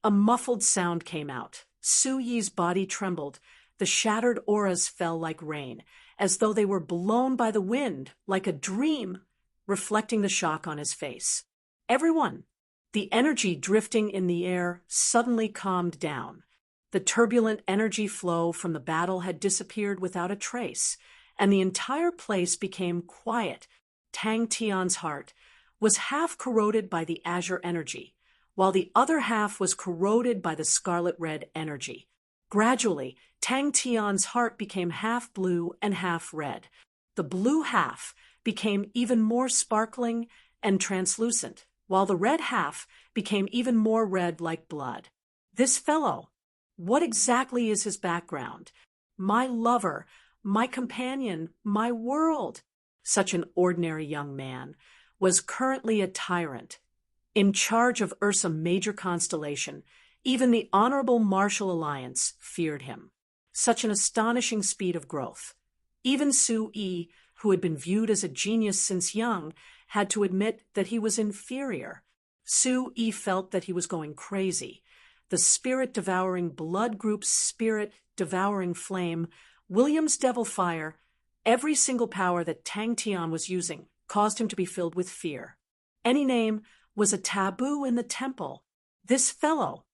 A muffled sound came out. Su Yi's body trembled. The shattered auras fell like rain, as though they were blown by the wind, like a dream, reflecting the shock on his face. Everyone, the energy drifting in the air suddenly calmed down. The turbulent energy flow from the battle had disappeared without a trace, and the entire place became quiet. Tang Tian's heart was half corroded by the azure energy, while the other half was corroded by the scarlet-red energy. Gradually, Tang Tian's heart became half blue and half red. The blue half became even more sparkling and translucent, while the red half became even more red like blood. This fellow, what exactly is his background? My lover, my companion, my world. Such an ordinary young man was currently a tyrant. In charge of Ursa Major constellation, even the Honorable Martial Alliance feared him. Such an astonishing speed of growth. Even Su Yi, who had been viewed as a genius since young, had to admit that he was inferior. Su Yi felt that he was going crazy. The spirit-devouring blood group's spirit-devouring flame, William's devil fire, every single power that Tang Tian was using caused him to be filled with fear. Any name was a taboo in the temple. This fellow,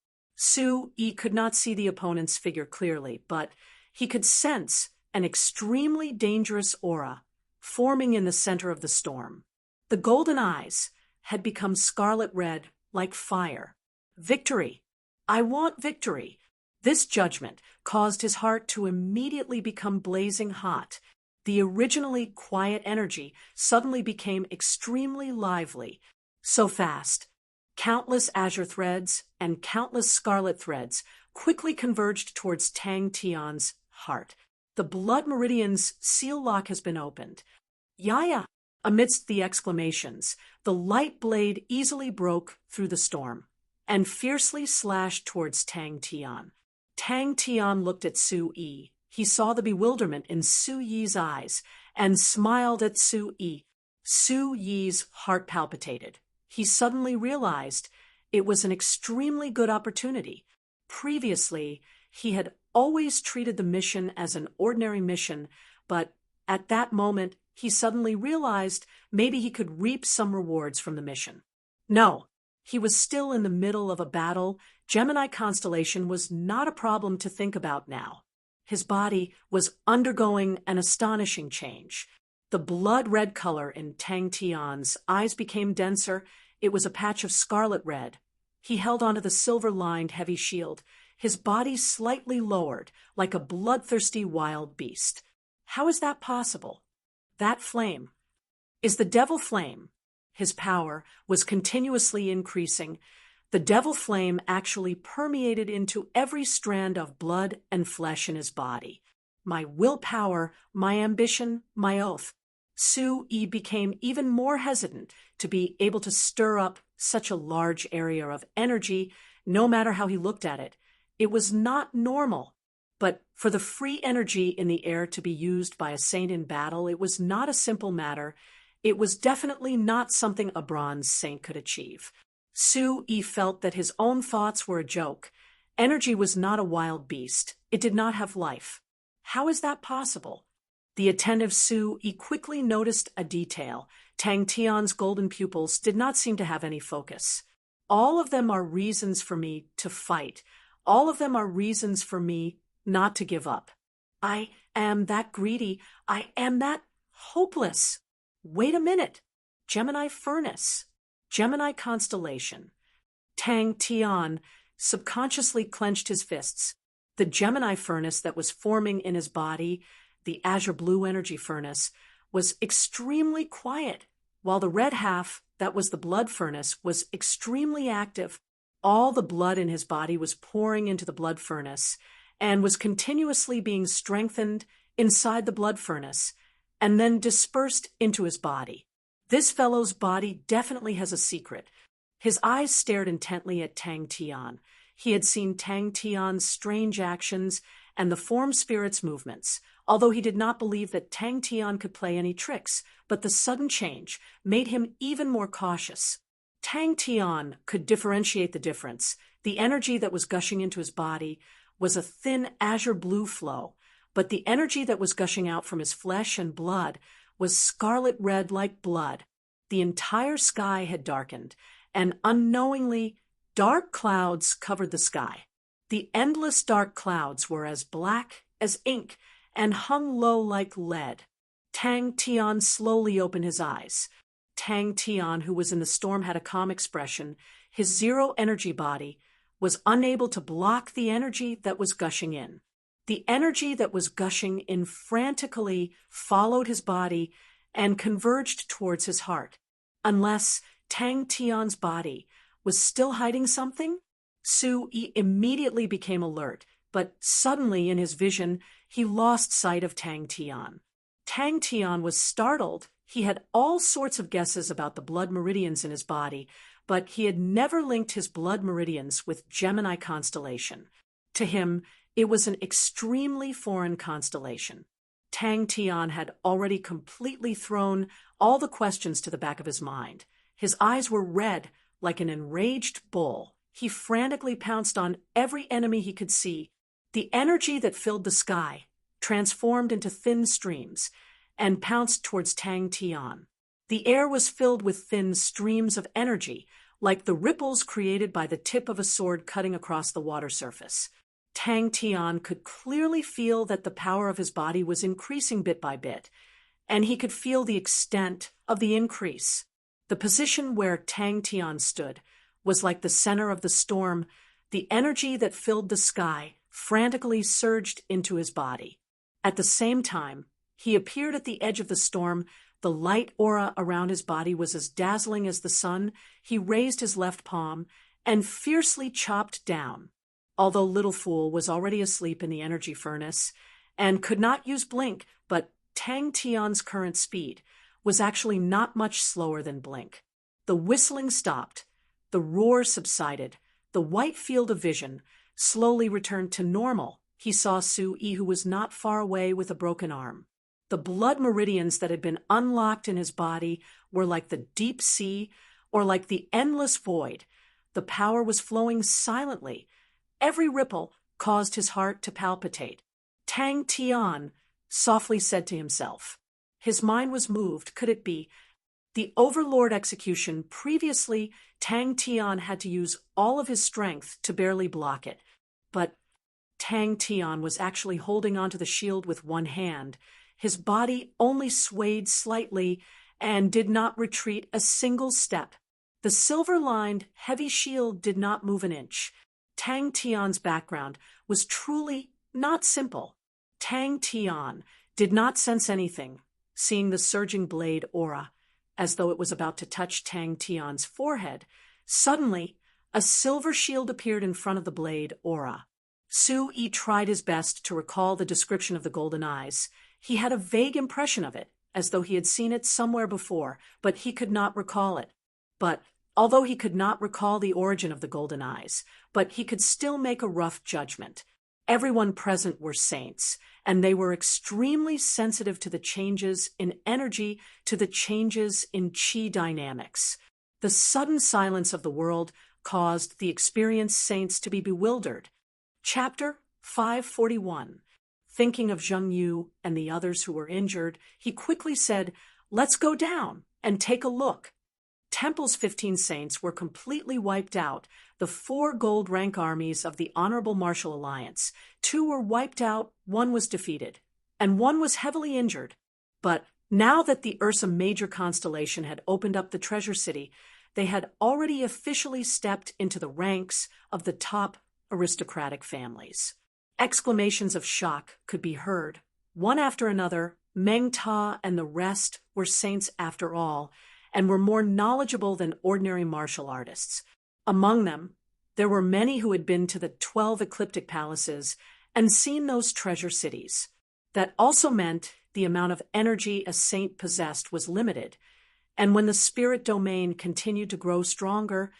Su Yi could not see the opponent's figure clearly, but he could sense an extremely dangerous aura forming in the center of the storm. The golden eyes had become scarlet red like fire. Victory! I want victory! This judgment caused his heart to immediately become blazing hot. The originally quiet energy suddenly became extremely lively. So fast, countless azure threads and countless scarlet threads quickly converged towards Tang Tian's heart. The blood meridian's seal lock has been opened. Yaya! Amidst the exclamations, the light blade easily broke through the storm and fiercely slashed towards Tang Tian. Tang Tian looked at Su Yi. He saw the bewilderment in Su Yi's eyes and smiled at Su Yi. Su Yi's heart palpitated. He suddenly realized it was an extremely good opportunity. Previously, he had always treated the mission as an ordinary mission, but at that moment, he suddenly realized maybe he could reap some rewards from the mission. No, he was still in the middle of a battle. Gemini constellation was not a problem to think about now. His body was undergoing an astonishing change. The blood-red color in Tang Tian's eyes became denser. It was a patch of scarlet red. He held onto the silver-lined heavy shield, his body slightly lowered, like a bloodthirsty wild beast. How is that possible? That flame is the devil flame. His power was continuously increasing. The devil flame actually permeated into every strand of blood and flesh in his body. My willpower, my ambition, my oath. Su Yi became even more hesitant to be able to stir up such a large area of energy, no matter how he looked at it. It was not normal. But for the free energy in the air to be used by a saint in battle, it was not a simple matter. It was definitely not something a bronze saint could achieve. Su Yi felt that his own thoughts were a joke. Energy was not a wild beast. It did not have life. How is that possible? The attentive Su Yi quickly noticed a detail. Tang Tian's golden pupils did not seem to have any focus. All of them are reasons for me to fight. All of them are reasons for me not to give up. I am that greedy. I am that hopeless. Wait a minute. Gemini furnace. Gemini constellation. Tang Tian subconsciously clenched his fists. The Gemini furnace that was forming in his body, the azure blue energy furnace, was extremely quiet, while the red half, that was the blood furnace, was extremely active. All the blood in his body was pouring into the blood furnace and was continuously being strengthened inside the blood furnace and then dispersed into his body. This fellow's body definitely has a secret. His eyes stared intently at Tang Tian. He had seen Tang Tian's strange actions and the form spirit's movements, although he did not believe that Tang Tian could play any tricks, but the sudden change made him even more cautious. Tang Tian could differentiate the difference. The energy that was gushing into his body was a thin azure blue flow, but the energy that was gushing out from his flesh and blood was scarlet red like blood. The entire sky had darkened, and unknowingly, dark clouds covered the sky. The endless dark clouds were as black as ink and hung low like lead. Tang Tian slowly opened his eyes. Tang Tian, who was in the storm, had a calm expression. His zero-energy body was unable to block the energy that was gushing in. The energy that was gushing in frantically followed his body and converged towards his heart. Unless Tang Tian's body was still hiding something? Su-yi immediately became alert, but suddenly in his vision, he lost sight of Tang Tian. Tang Tian was startled. He had all sorts of guesses about the blood meridians in his body, but he had never linked his blood meridians with Gemini constellation. To him, it was an extremely foreign constellation. Tang Tian had already completely thrown all the questions to the back of his mind. His eyes were red like an enraged bull. He frantically pounced on every enemy he could see. The energy that filled the sky transformed into thin streams and pounced towards Tang Tian. The air was filled with thin streams of energy, like the ripples created by the tip of a sword cutting across the water surface. Tang Tian could clearly feel that the power of his body was increasing bit by bit, and he could feel the extent of the increase. The position where Tang Tian stood was like the center of the storm. The energy that filled the sky frantically surged into his body. At the same time, he appeared at the edge of the storm. The light aura around his body was as dazzling as the sun. He raised his left palm and fiercely chopped down. Although Little Fool was already asleep in the energy furnace and could not use blink, but Tang Tian's current speed was actually not much slower than blink. The whistling stopped. The roar subsided. The white field of vision slowly returned to normal. He saw Su-yi, who was not far away, with a broken arm. The blood meridians that had been unlocked in his body were like the deep sea or like the endless void. The power was flowing silently. Every ripple caused his heart to palpitate. Tang Tian softly said to himself. His mind was moved. Could it be the Overlord execution? Previously, Tang Tian had to use all of his strength to barely block it. But Tang Tian was actually holding onto the shield with one hand. His body only swayed slightly and did not retreat a single step. The silver-lined, heavy shield did not move an inch. Tang Tian's background was truly not simple. Tang Tian did not sense anything, seeing the surging blade aura, as though it was about to touch Tang Tian's forehead. Suddenly, a silver shield appeared in front of the blade aura. Su-yi tried his best to recall the description of the golden eyes. He had a vague impression of it, as though he had seen it somewhere before, but he could not recall it. Although he could not recall the origin of the golden eyes, but he could still make a rough judgment. Everyone present were saints, and they were extremely sensitive to the changes in energy, to the changes in chi dynamics. The sudden silence of the world caused the experienced saints to be bewildered. Chapter 541. Thinking of Zheng Yu and the others who were injured, he quickly said, "Let's go down and take a look." Temple's 15 saints were completely wiped out. The 4 gold rank armies of the Honorable Martial Alliance. 2 were wiped out, 1 was defeated, and 1 was heavily injured. But now that the Ursa Major constellation had opened up the treasure city, they had already officially stepped into the ranks of the top aristocratic families. Exclamations of shock could be heard. One after another, Meng Ta and the rest were saints after all, and were more knowledgeable than ordinary martial artists. Among them, there were many who had been to the 12 ecliptic palaces and seen those treasure cities. That also meant the amount of energy a saint possessed was limited, and when the spirit domain continued to grow stronger,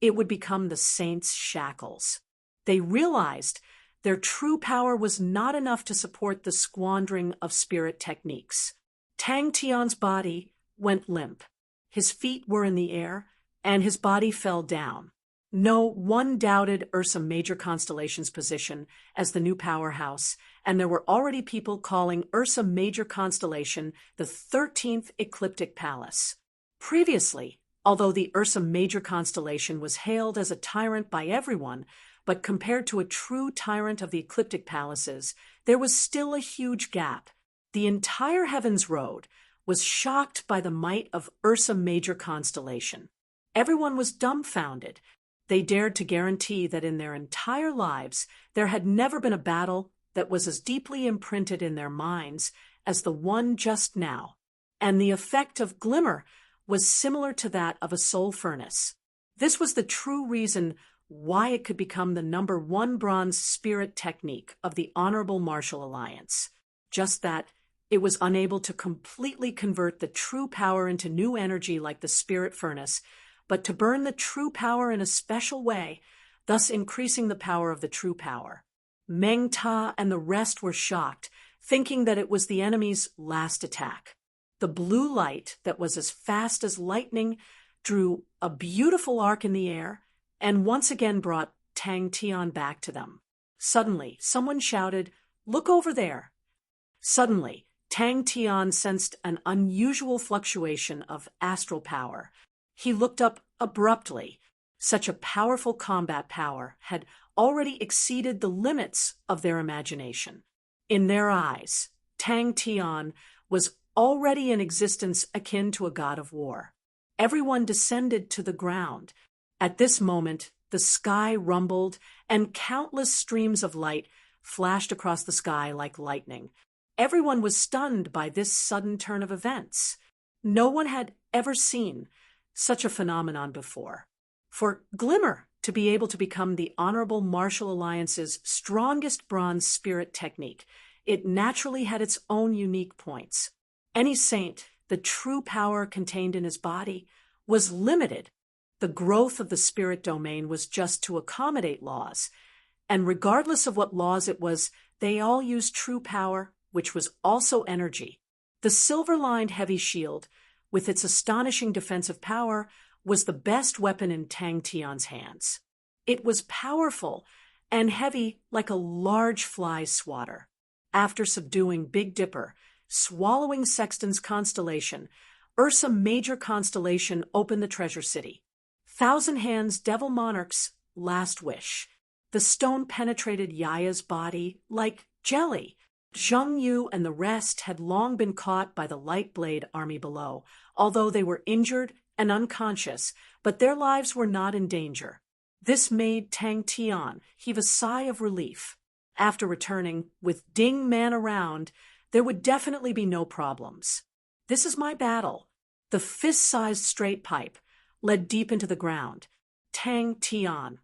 it would become the saint's shackles. They realized their true power was not enough to support the squandering of spirit techniques. Tang Tian's body went limp. His feet were in the air, and his body fell down. No one doubted Ursa Major Constellation's position as the new powerhouse, and there were already people calling Ursa Major Constellation the 13th Ecliptic Palace. Previously, although the Ursa Major Constellation was hailed as a tyrant by everyone, but compared to a true tyrant of the Ecliptic Palaces, there was still a huge gap. The entire Heavens Road was shocked by the might of Ursa Major Constellation. Everyone was dumbfounded. They dared to guarantee that in their entire lives there had never been a battle that was as deeply imprinted in their minds as the one just now, and the effect of glimmer was similar to that of a soul furnace. This was the true reason why it could become the #1 bronze spirit technique of the Honorable Martial Alliance. Just that it was unable to completely convert the true power into new energy like the spirit furnace, but to burn the true power in a special way, thus increasing the power of the true power. Meng Ta and the rest were shocked, thinking that it was the enemy's last attack. The blue light that was as fast as lightning drew a beautiful arc in the air and once again brought Tang Tian back to them. Suddenly, someone shouted, "Look over there!" Suddenly, Tang Tian sensed an unusual fluctuation of astral power. He looked up abruptly. Such a powerful combat power had already exceeded the limits of their imagination. In their eyes, Tang Tian was already in existence akin to a god of war. Everyone descended to the ground. At this moment, the sky rumbled, and countless streams of light flashed across the sky like lightning. Everyone was stunned by this sudden turn of events. No one had ever seen such a phenomenon before. For glimmer to be able to become the Honorable Martial Alliance's strongest bronze spirit technique, it naturally had its own unique points. Any saint, the true power contained in his body, was limited. The growth of the spirit domain was just to accommodate laws, and regardless of what laws it was, they all used true power, which was also energy. The silver-lined heavy shield, with its astonishing defensive power, was the best weapon in Tang Tian's hands. It was powerful and heavy like a large fly swatter. After subduing Big Dipper, swallowing Sexton's constellation, Ursa Major Constellation opened the Treasure City. Thousand Hands Devil Monarch's last wish. The stone penetrated Yaya's body like jelly. Zheng Yu and the rest had long been caught by the Light Blade army below, although they were injured and unconscious, but their lives were not in danger. This made Tang Tian heave a sigh of relief. After returning, with Ding Man around, there would definitely be no problems. This is my battle. The fist-sized straight pipe led deep into the ground. Tang Tian,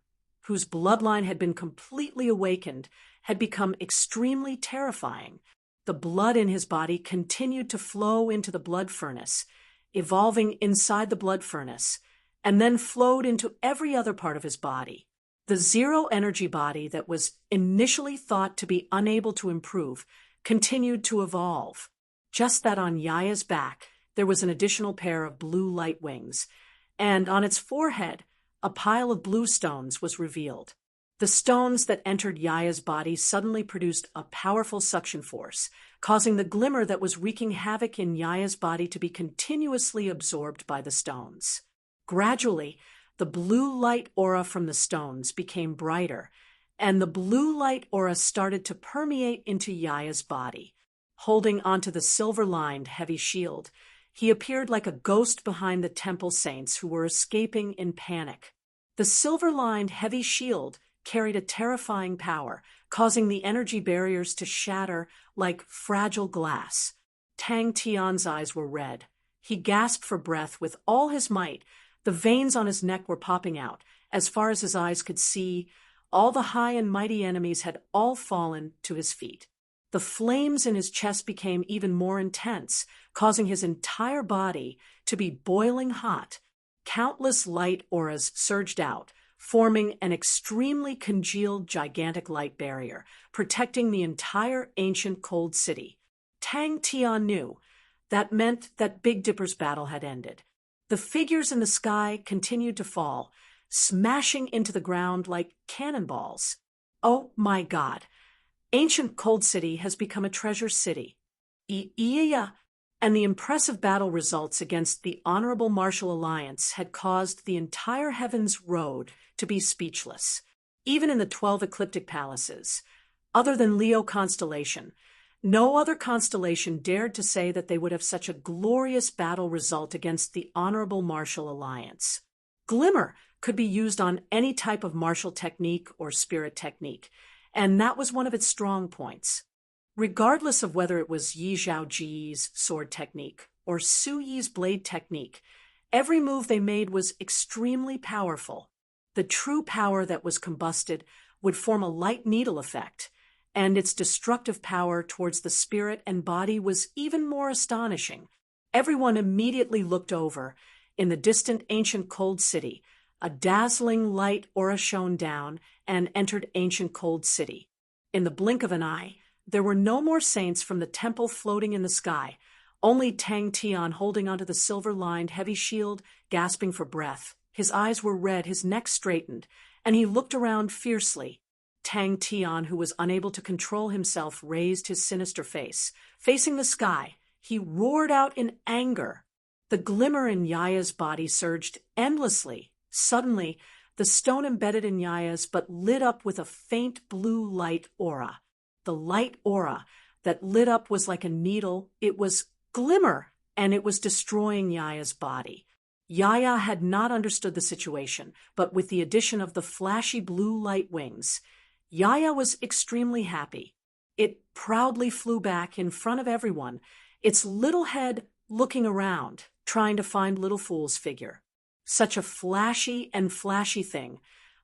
whose bloodline had been completely awakened, had become extremely terrifying. The blood in his body continued to flow into the blood furnace, evolving inside the blood furnace, and then flowed into every other part of his body. The zero-energy body that was initially thought to be unable to improve continued to evolve. Just that on Yaya's back, there was an additional pair of blue light wings, and on its forehead, a pile of blue stones was revealed. The stones that entered Yaya's body suddenly produced a powerful suction force, causing the glimmer that was wreaking havoc in Yaya's body to be continuously absorbed by the stones. Gradually, the blue light aura from the stones became brighter, and the blue light aura started to permeate into Yaya's body. Holding onto the silver-lined heavy shield, he appeared like a ghost behind the temple saints who were escaping in panic. The silver-lined heavy shield carried a terrifying power, causing the energy barriers to shatter like fragile glass. Tang Tian's eyes were red. He gasped for breath with all his might. The veins on his neck were popping out. As far as his eyes could see, all the high and mighty enemies had all fallen to his feet. The flames in his chest became even more intense, causing his entire body to be boiling hot. Countless light auras surged out, forming an extremely congealed gigantic light barrier, protecting the entire ancient cold city. Tang Tian knew that meant that Big Dipper's battle had ended. The figures in the sky continued to fall. smashing into the ground like cannonballs. Oh my God! Ancient Cold City has become a treasure city. Yeah. And the impressive battle results against the Honorable Martial Alliance had caused the entire Heavens Road to be speechless. Even in the 12 ecliptic palaces, other than Leo constellation, no other constellation dared to say that they would have such a glorious battle result against the Honorable Martial Alliance. Glimmer could be used on any type of martial technique or spirit technique, and that was one of its strong points. Regardless of whether it was Yi Zhaoji's sword technique or Su Yi's blade technique, every move they made was extremely powerful. The true power that was combusted would form a light needle effect, and its destructive power towards the spirit and body was even more astonishing. Everyone immediately looked over. In the distant ancient cold city, a dazzling light aura shone down and entered ancient cold city. In the blink of an eye, there were no more saints from the temple floating in the sky, only Tang Tian holding onto the silver-lined heavy shield, gasping for breath. His eyes were red, his neck straightened, and he looked around fiercely. Tang Tian, who was unable to control himself, raised his sinister face. Facing the sky, he roared out in anger. The glimmer in Yaya's body surged endlessly. Suddenly, the stone embedded in Yaya's but lit up with a faint blue light aura. The light aura that lit up was like a needle. It was glimmer, and it was destroying Yaya's body. Yaya had not understood the situation, but with the addition of the flashy blue light wings, Yaya was extremely happy. It proudly flew back in front of everyone, its little head looking around, trying to find Little Fool's figure. Such a flashy thing.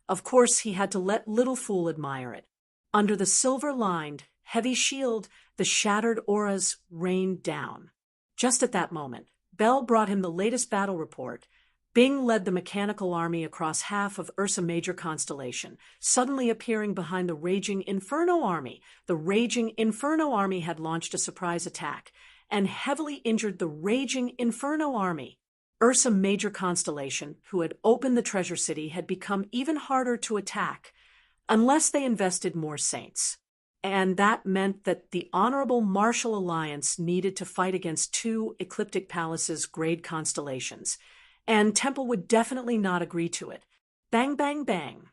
Of course, he had to let Little Fool admire it. Under the silver-lined, heavy shield, the shattered auras rained down. Just at that moment, Bell brought him the latest battle report. Bing led the mechanical army across half of Ursa Major constellation, suddenly appearing behind the Raging Inferno army. The Raging Inferno army had launched a surprise attack and heavily injured the Raging Inferno army. Ursa Major constellation, who had opened the treasure city, had become even harder to attack, unless they invested more saints. And that meant that the Honorable Martial Alliance needed to fight against 2 ecliptic palaces' grade constellations, and Temple would definitely not agree to it. Bang, bang, bang.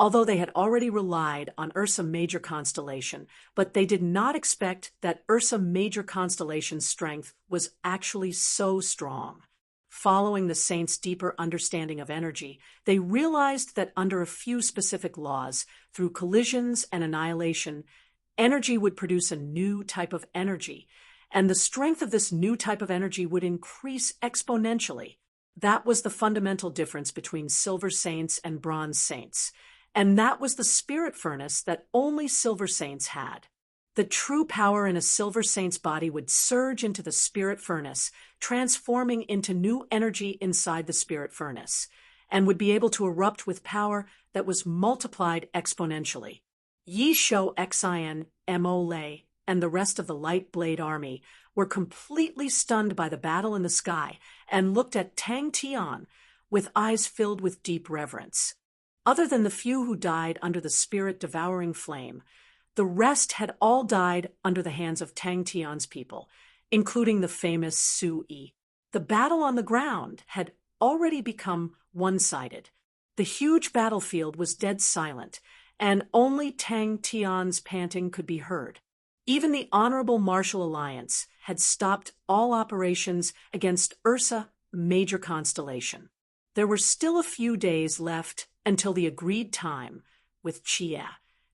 Although they had already relied on Ursa Major constellation, but they did not expect that Ursa Major constellation's strength was actually so strong. Following the saints' deeper understanding of energy, they realized that under a few specific laws, through collisions and annihilation, energy would produce a new type of energy, and the strength of this new type of energy would increase exponentially. That was the fundamental difference between Silver Saints and Bronze Saints, and that was the spirit furnace that only Silver Saints had. The true power in a Silver Saint's body would surge into the spirit furnace, transforming into new energy inside the spirit furnace, and would be able to erupt with power that was multiplied exponentially. Yi Shou Xin, Mo Lei, and the rest of the Light Blade army were completely stunned by the battle in the sky and looked at Tang Tian with eyes filled with deep reverence. Other than the few who died under the spirit-devouring flame, the rest had all died under the hands of Tang Tian's people, including the famous Su Yi. The battle on the ground had already become one-sided. The huge battlefield was dead silent, and only Tang Tian's panting could be heard. Even the Honorable Martial Alliance had stopped all operations against Ursa Major constellation. There were still a few days left until the agreed time with Chia,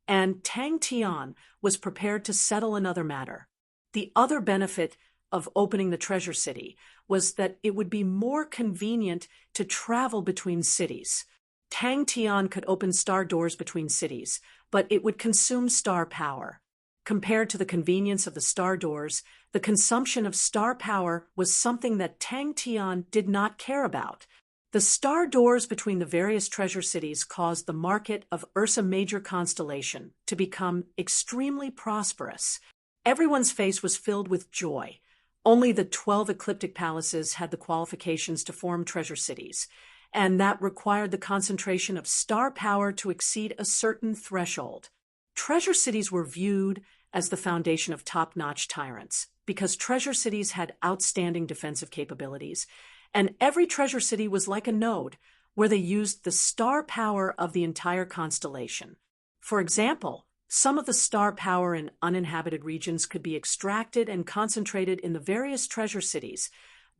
and Tang Tian was prepared to settle another matter. The other benefit of opening the treasure city was that it would be more convenient to travel between cities. Tang Tian could open star doors between cities, but it would consume star power. Compared to the convenience of the star doors, the consumption of star power was something that Tang Tian did not care about. The star doors between the various treasure cities caused the market of Ursa Major constellation to become extremely prosperous. Everyone's face was filled with joy. Only the 12 ecliptic palaces had the qualifications to form treasure cities, and that required the concentration of star power to exceed a certain threshold. Treasure cities were viewed as the foundation of top-notch tyrants, because treasure cities had outstanding defensive capabilities, and every treasure city was like a node, where they used the star power of the entire constellation. For example, some of the star power in uninhabited regions could be extracted and concentrated in the various treasure cities,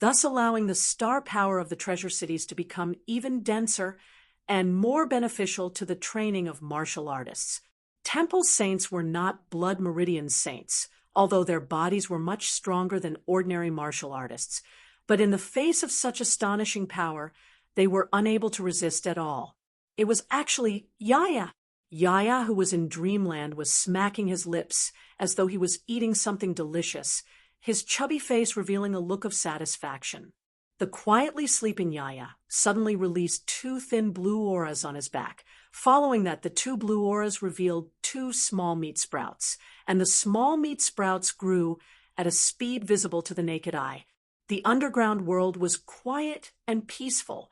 thus allowing the star power of the treasure cities to become even denser and more beneficial to the training of martial artists. Temple saints were not blood meridian saints, although their bodies were much stronger than ordinary martial artists. But in the face of such astonishing power, they were unable to resist at all. It was actually Yaya. Yaya, who was in dreamland, was smacking his lips as though he was eating something delicious, his chubby face revealing a look of satisfaction. The quietly sleeping Yaya suddenly released 2 thin blue auras on his back. Following that, the 2 blue auras revealed 2 small meat sprouts, and the small meat sprouts grew at a speed visible to the naked eye. The underground world was quiet and peaceful.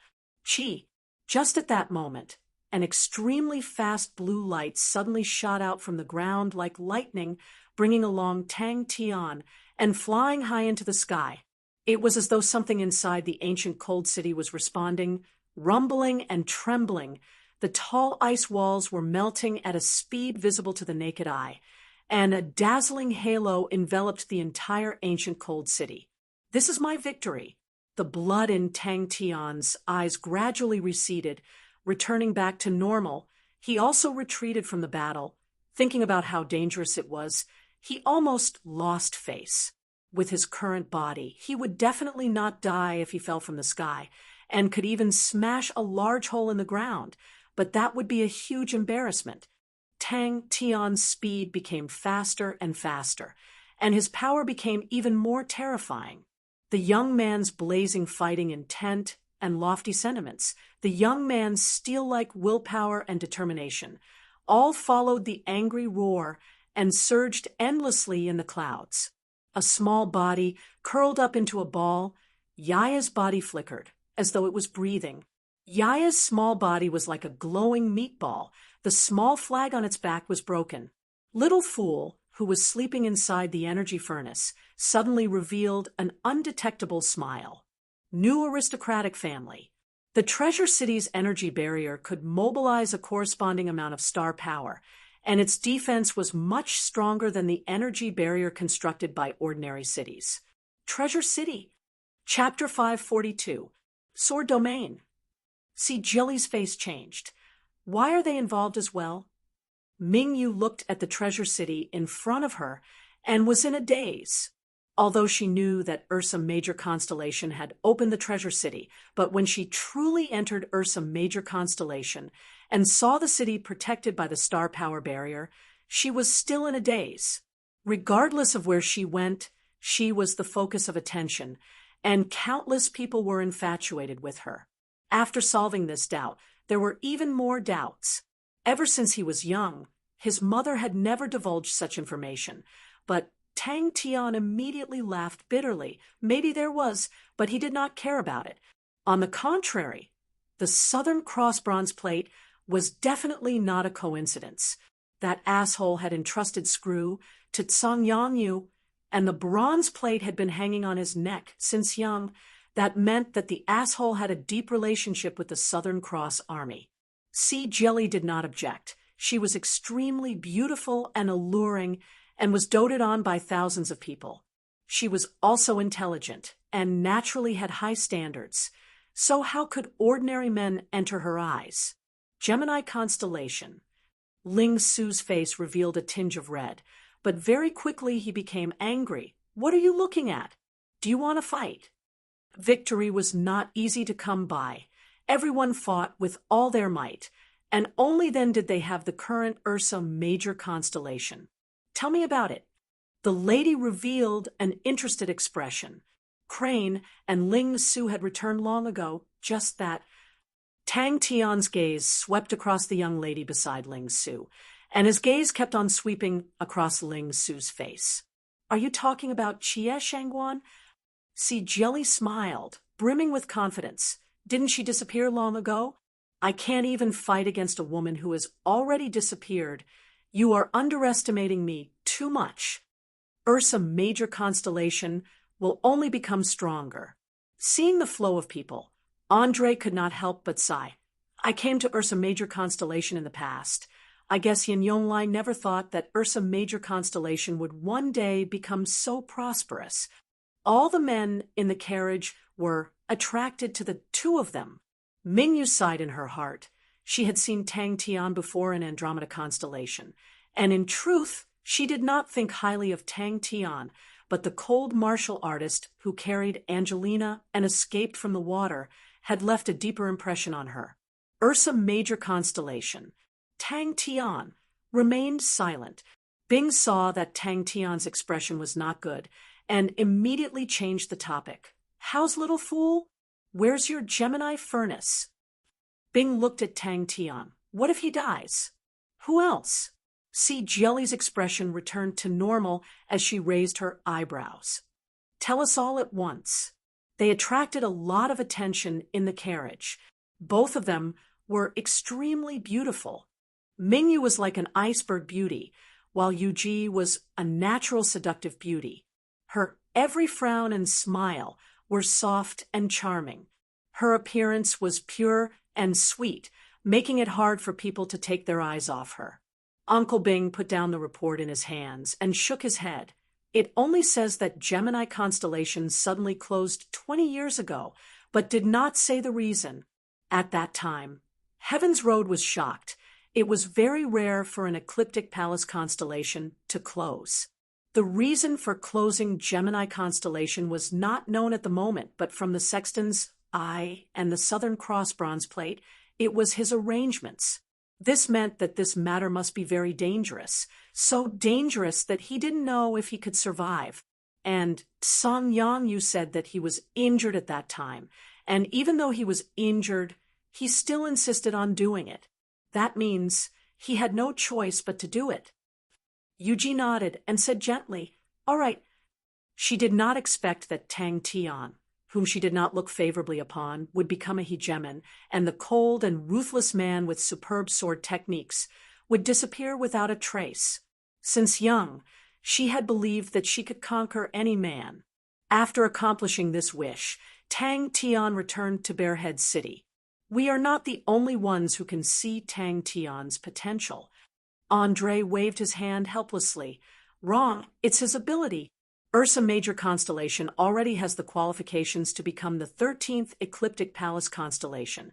Just at that moment, an extremely fast blue light suddenly shot out from the ground like lightning, bringing along Tang Tian and flying high into the sky. It was as though something inside the ancient cold city was responding, rumbling and trembling. The tall ice walls were melting at a speed visible to the naked eye, and a dazzling halo enveloped the entire ancient cold city. "This is my victory." The blood in Tang Tian's eyes gradually receded, returning back to normal. He also retreated from the battle, thinking about how dangerous it was. He almost lost face. With his current body, he would definitely not die if he fell from the sky, and could even smash a large hole in the ground, but that would be a huge embarrassment. Tang Tian's speed became faster and faster, and his power became even more terrifying. The young man's blazing fighting intent and lofty sentiments, the young man's steel-like willpower and determination, all followed the angry roar and surged endlessly in the clouds. A small body curled up into a ball. Yaya's body flickered, as though it was breathing. Yaya's small body was like a glowing meatball. The small flag on its back was broken. Little Fool, who was sleeping inside the energy furnace, suddenly revealed an undetectable smile. New aristocratic family. The treasure city's energy barrier could mobilize a corresponding amount of star power, and its defense was much stronger than the energy barrier constructed by ordinary cities. Treasure City. Chapter 542. Sword Domain. See, Jilly's face changed. Why are they involved as well? Mingyu looked at the treasure city in front of her and was in a daze. Although she knew that Ursa Major Constellation had opened the treasure city, but when she truly entered Ursa Major Constellation and saw the city protected by the star power barrier, she was still in a daze. Regardless of where she went, she was the focus of attention, and countless people were infatuated with her. After solving this doubt, there were even more doubts. Ever since he was young, his mother had never divulged such information, but Tang Tian immediately laughed bitterly. Maybe there was, but he did not care about it. On the contrary, the Southern Cross bronze plate was definitely not a coincidence. That asshole had entrusted Screw to Tsang Yangyu, and the bronze plate had been hanging on his neck since young. That meant that the asshole had a deep relationship with the Southern Cross Army. Jelly did not object. She was extremely beautiful and alluring, and was doted on by thousands of people. She was also intelligent and naturally had high standards. So how could ordinary men enter her eyes? Gemini constellation. Ling Su's face revealed a tinge of red, but very quickly he became angry. What are you looking at? Do you want to fight? Victory was not easy to come by. Everyone fought with all their might, and only then did they have the current Ursa Major Constellation. Tell me about it. The lady revealed an interested expression. Crane and Ling Su had returned long ago, just that. Tang Tian's gaze swept across the young lady beside Ling Su, and his gaze kept on sweeping across Ling Su's face. Are you talking about Jie Shangguan? Jelly smiled, brimming with confidence. Didn't she disappear long ago? I can't even fight against a woman who has already disappeared. You are underestimating me too much. Ursa Major constellation will only become stronger. Seeing the flow of people, Andre could not help but sigh. I came to Ursa Major constellation in the past. I guess Unyielding never thought that Ursa Major constellation would one day become so prosperous. All the men in the carriage were attracted to the two of them. Mingyu sighed in her heart. She had seen Tang Tian before in Andromeda constellation, and in truth, she did not think highly of Tang Tian, but the cold martial artist who carried Angelina and escaped from the water had left a deeper impression on her. Ursa Major constellation. Tang Tian remained silent. Bing saw that Tang Tian's expression was not good and immediately changed the topic. How's little fool? Where's your Gemini furnace? Bing looked at Tang Tian. What if he dies? Who else? See, Jelly's expression returned to normal as she raised her eyebrows. Tell us all at once. They attracted a lot of attention in the carriage. Both of them were extremely beautiful. Mingyu was like an iceberg beauty, while Yuji was a natural seductive beauty. Her every frown and smile were soft and charming. Her appearance was pure and sweet, making it hard for people to take their eyes off her. Uncle Bing put down the report in his hands and shook his head. It only says that Gemini constellation suddenly closed 20 years ago, but did not say the reason. At that time, Heaven's Road was shocked. It was very rare for an ecliptic palace constellation to close. The reason for closing Gemini constellation was not known at the moment, but from the sexton's eye and the Southern Cross bronze plate, it was his arrangements. This meant that this matter must be very dangerous, so dangerous that he didn't know if he could survive. And Song Yang said that he was injured at that time, and even though he was injured, he still insisted on doing it. That means he had no choice but to do it. Yuji nodded and said gently, "All right." She did not expect that Tang Tian, whom she did not look favorably upon, would become a hegemon, and the cold and ruthless man with superb sword techniques would disappear without a trace. Since young, she had believed that she could conquer any man. After accomplishing this wish, Tang Tian returned to Barehead City. We are not the only ones who can see Tang Tian's potential. Andre waved his hand helplessly. Wrong, it's his ability. Ursa Major constellation already has the qualifications to become the 13th ecliptic palace constellation.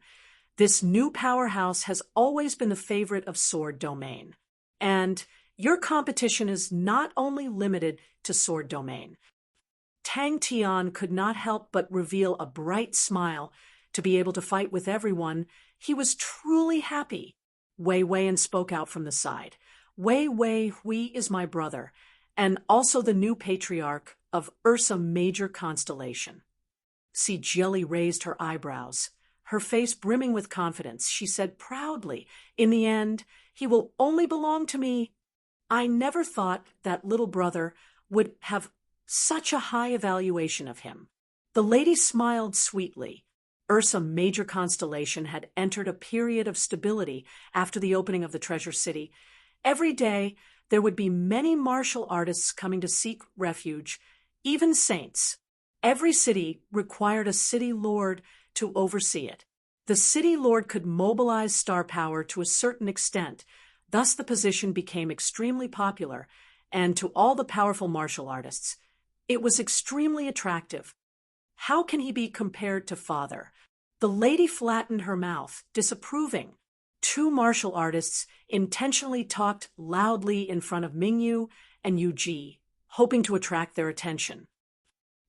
This new powerhouse has always been the favorite of Sword Domain. And your competition is not only limited to Sword Domain. Tang Tian could not help but reveal a bright smile. To be able to fight with everyone, he was truly happy. Wei Wei spoke out from the side. Wei Wei Hui is my brother, and also the new patriarch of Ursa Major constellation. See, Jelly raised her eyebrows. Her face brimming with confidence, she said proudly, "In the end, he will only belong to me." I never thought that little brother would have such a high evaluation of him. The lady smiled sweetly. Ursa Major constellation had entered a period of stability after the opening of the Treasure City. Every day, there would be many martial artists coming to seek refuge, even saints. Every city required a city lord to oversee it. The city lord could mobilize star power to a certain extent. Thus, the position became extremely popular, and to all the powerful martial artists, it was extremely attractive. How can he be compared to father? The lady flattened her mouth, disapproving. Two martial artists intentionally talked loudly in front of Mingyu and Yuji, hoping to attract their attention.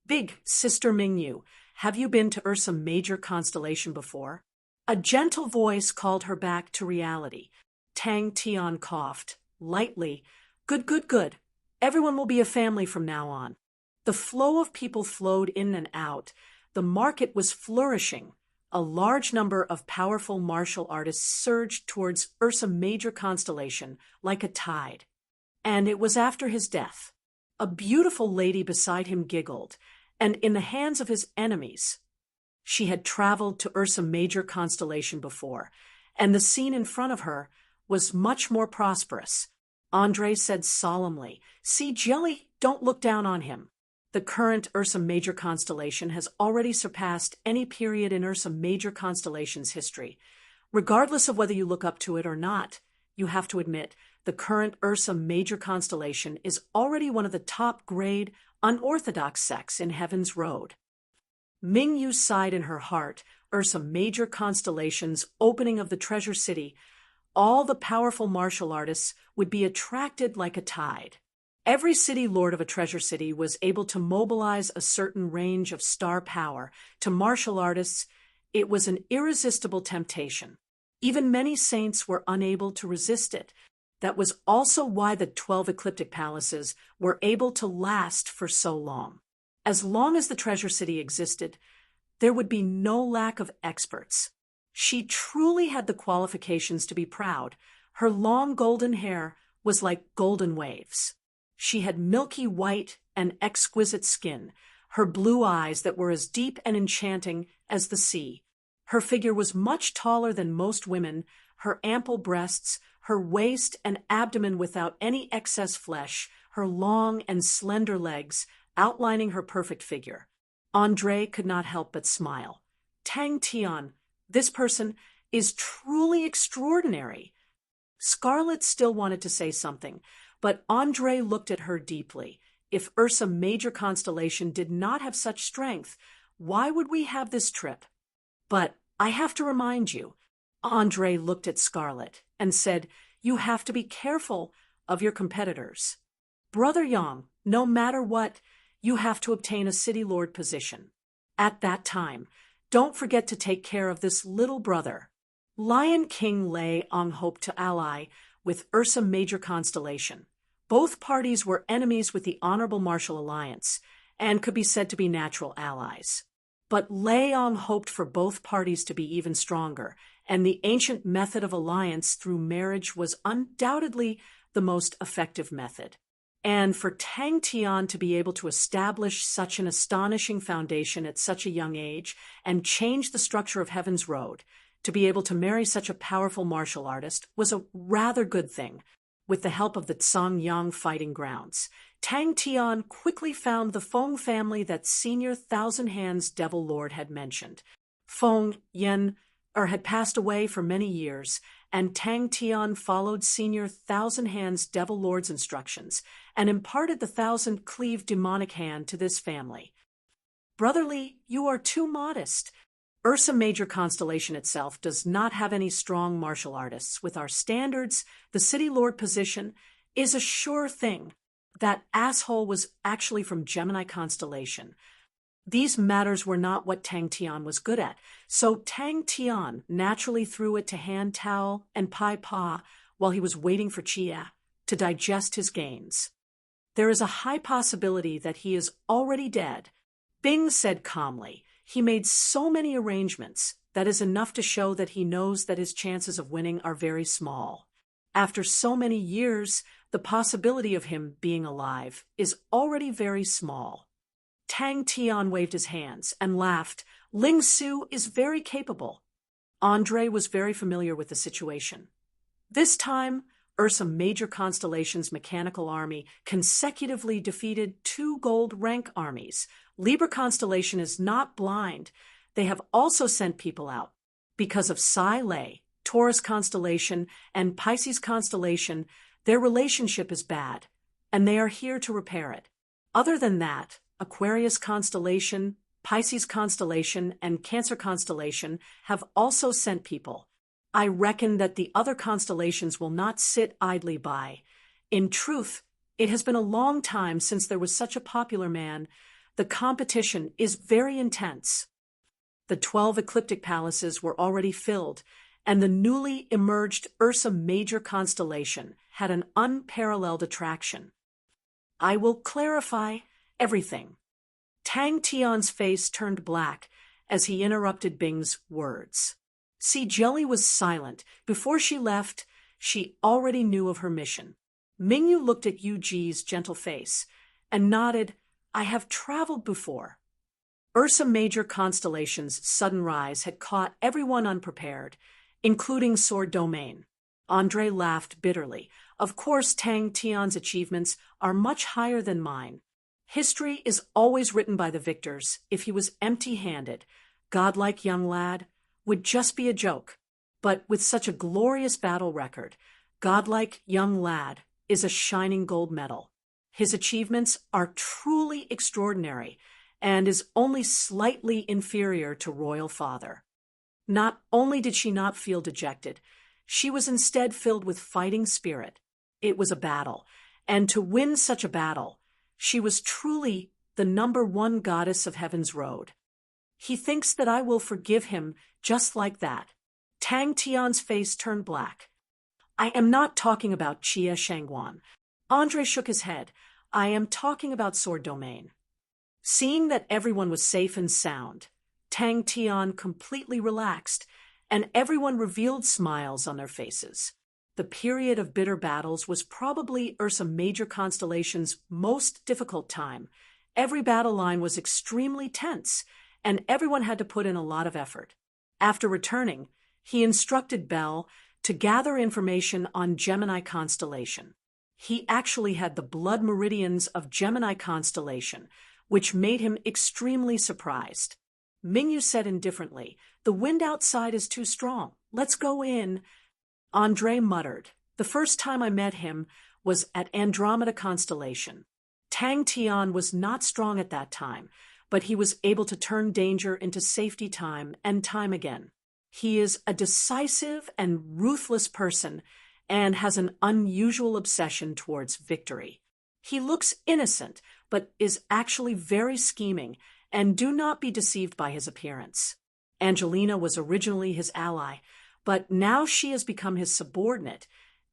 "Big Sister Mingyu, have you been to Ursa Major constellation before?" A gentle voice called her back to reality. Tang Tian coughed, lightly. Good, good, good. Everyone will be a family from now on." The flow of people flowed in and out. The market was flourishing. A large number of powerful martial artists surged towards Ursa Major constellation like a tide. And it was after his death. A beautiful lady beside him giggled, and in the hands of his enemies, She had traveled to Ursa Major constellation before, and the scene in front of her was much more prosperous. Andre said solemnly, "See, Jelly, don't look down on him. The current Ursa Major constellation has already surpassed any period in Ursa Major constellation's history. Regardless of whether you look up to it or not, you have to admit the current Ursa Major constellation is already one of the top-grade, unorthodox sects in Heaven's Road." Mingyu sighed in her heart. Ursa Major constellation's opening of the Treasure City, all the powerful martial artists would be attracted like a tide. Every city lord of a treasure city was able to mobilize a certain range of star power. To martial artists, it was an irresistible temptation. Even many saints were unable to resist it. That was also why the 12 ecliptic palaces were able to last for so long. As long as the treasure city existed, there would be no lack of experts. She truly had the qualifications to be proud. Her long golden hair was like golden waves. She had milky white and exquisite skin, her blue eyes that were as deep and enchanting as the sea. Her figure was much taller than most women, her ample breasts, her waist and abdomen without any excess flesh, her long and slender legs outlining her perfect figure. Andre could not help but smile. Tang Tian, this person is truly extraordinary. Scarlett still wanted to say something, but Andre looked at her deeply. If Ursa Major constellation did not have such strength, why would we have this trip? But I have to remind you, Andre looked at Scarlett and said, you have to be careful of your competitors. Brother Yang, no matter what, you have to obtain a city lord position. At that time, don't forget to take care of this little brother. Lion King Lei Ong hoped to ally with Ursa Major constellation. Both parties were enemies with the Honorable Martial Alliance and could be said to be natural allies. But Lei Ong hoped for both parties to be even stronger, and the ancient method of alliance through marriage was undoubtedly the most effective method. And for Tang Tian to be able to establish such an astonishing foundation at such a young age and change the structure of Heaven's Road, to be able to marry such a powerful martial artist, was a rather good thing. With the help of the Yang fighting grounds, Tang Tian quickly found the Feng family that Senior Thousand Hands Devil Lord had mentioned. Feng Yen had passed away for many years, and Tang Tian followed Senior Thousand Hands Devil Lord's instructions and imparted the Thousand Cleave demonic hand to this family. Brotherly, you are too modest. Ursa Major constellation itself does not have any strong martial artists. With our standards, the city lord position is a sure thing. That asshole was actually from Gemini constellation. These matters were not what Tang Tian was good at, so Tang Tian naturally threw it to Han Tao and Pai Pa while he was waiting for Chia to digest his gains. There is a high possibility that he is already dead. Bing said calmly. He made so many arrangements that is enough to show that he knows that his chances of winning are very small. After so many years, the possibility of him being alive is already very small. Tang Tian waved his hands and laughed. Ling Su is very capable. Andre was very familiar with the situation. This time, Ursa Major Constellation's mechanical army consecutively defeated 2 gold rank armies. Libra Constellation is not blind. They have also sent people out. Because of Psi Lei, Taurus Constellation, and Pisces Constellation, their relationship is bad, and they are here to repair it. Other than that, Aquarius Constellation, Pisces Constellation, and Cancer Constellation have also sent people. I reckon that the other constellations will not sit idly by. In truth, it has been a long time since there was such a popular man. The competition is very intense. The 12 ecliptic palaces were already filled, and the newly emerged Ursa Major constellation had an unparalleled attraction. I will clarify everything. Tang Tian's face turned black as he interrupted Bing's words. See, Jelly was silent. Before she left, she already knew of her mission. Mingyu looked at Yu Ji's gentle face and nodded. I have traveled before. Ursa Major constellation's sudden rise had caught everyone unprepared, including Sword Domain. Andre laughed bitterly. Of course, Tang Tian's achievements are much higher than mine. History is always written by the victors. If he was empty-handed, godlike young lad would just be a joke. But with such a glorious battle record, godlike young lad is a shining gold medal. His achievements are truly extraordinary and is only slightly inferior to royal father. Not only did she not feel dejected, she was instead filled with fighting spirit. It was a battle, and to win such a battle, she was truly the #1 goddess of heaven's road. He thinks that I will forgive him just like that. Tang Tian's face turned black. I am not talking about Chia Shangguan. Andre shook his head. I am talking about Sword Domain. Seeing that everyone was safe and sound, Tang Tian completely relaxed, and everyone revealed smiles on their faces. The period of bitter battles was probably Ursa Major constellation's most difficult time. Every battle line was extremely tense, and everyone had to put in a lot of effort. After returning, he instructed Bell to gather information on Gemini constellation. He actually had the blood meridians of Gemini constellation, which made him extremely surprised. Mingyu said indifferently, "The wind outside is too strong. Let's go in." Andre muttered. The first time I met him was at Andromeda constellation. Tang Tian was not strong at that time, but he was able to turn danger into safety time and time again. He is a decisive and ruthless person and has an unusual obsession towards victory. He looks innocent, but is actually very scheming, and do not be deceived by his appearance. Angelina was originally his ally, but now she has become his subordinate,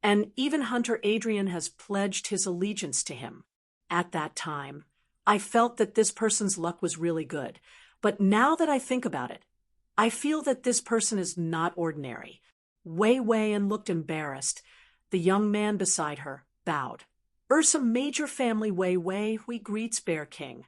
and even Hunter Adrian has pledged his allegiance to him. At that time, I felt that this person's luck was really good, but now that I think about it, I feel that this person is not ordinary. Wei Weian looked embarrassed. The young man beside her bowed. Ursa Major family Wei Wei, we greets Bear King.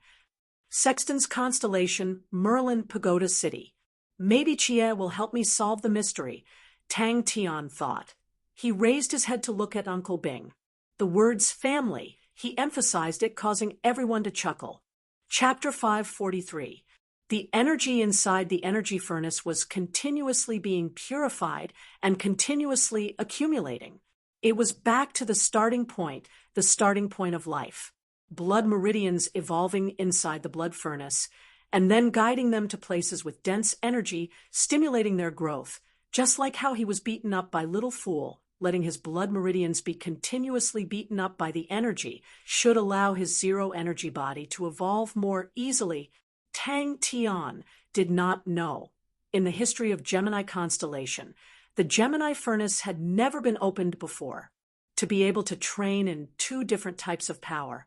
Sexton's constellation, Merlin Pagoda City. Maybe Chia will help me solve the mystery, Tang Tian thought. He raised his head to look at Uncle Bing. The words family, he emphasized it, causing everyone to chuckle. Chapter 543. The energy inside the energy furnace was continuously being purified and continuously accumulating. It was back to the starting point of life. Blood meridians evolving inside the blood furnace, and then guiding them to places with dense energy, stimulating their growth, just like how he was beaten up by Little Fool. Letting his blood meridians be continuously beaten up by the energy should allow his zero energy body to evolve more easily. Tang Tian did not know. In the history of Gemini constellation, the Gemini furnace had never been opened before. To be able to train in 2 different types of power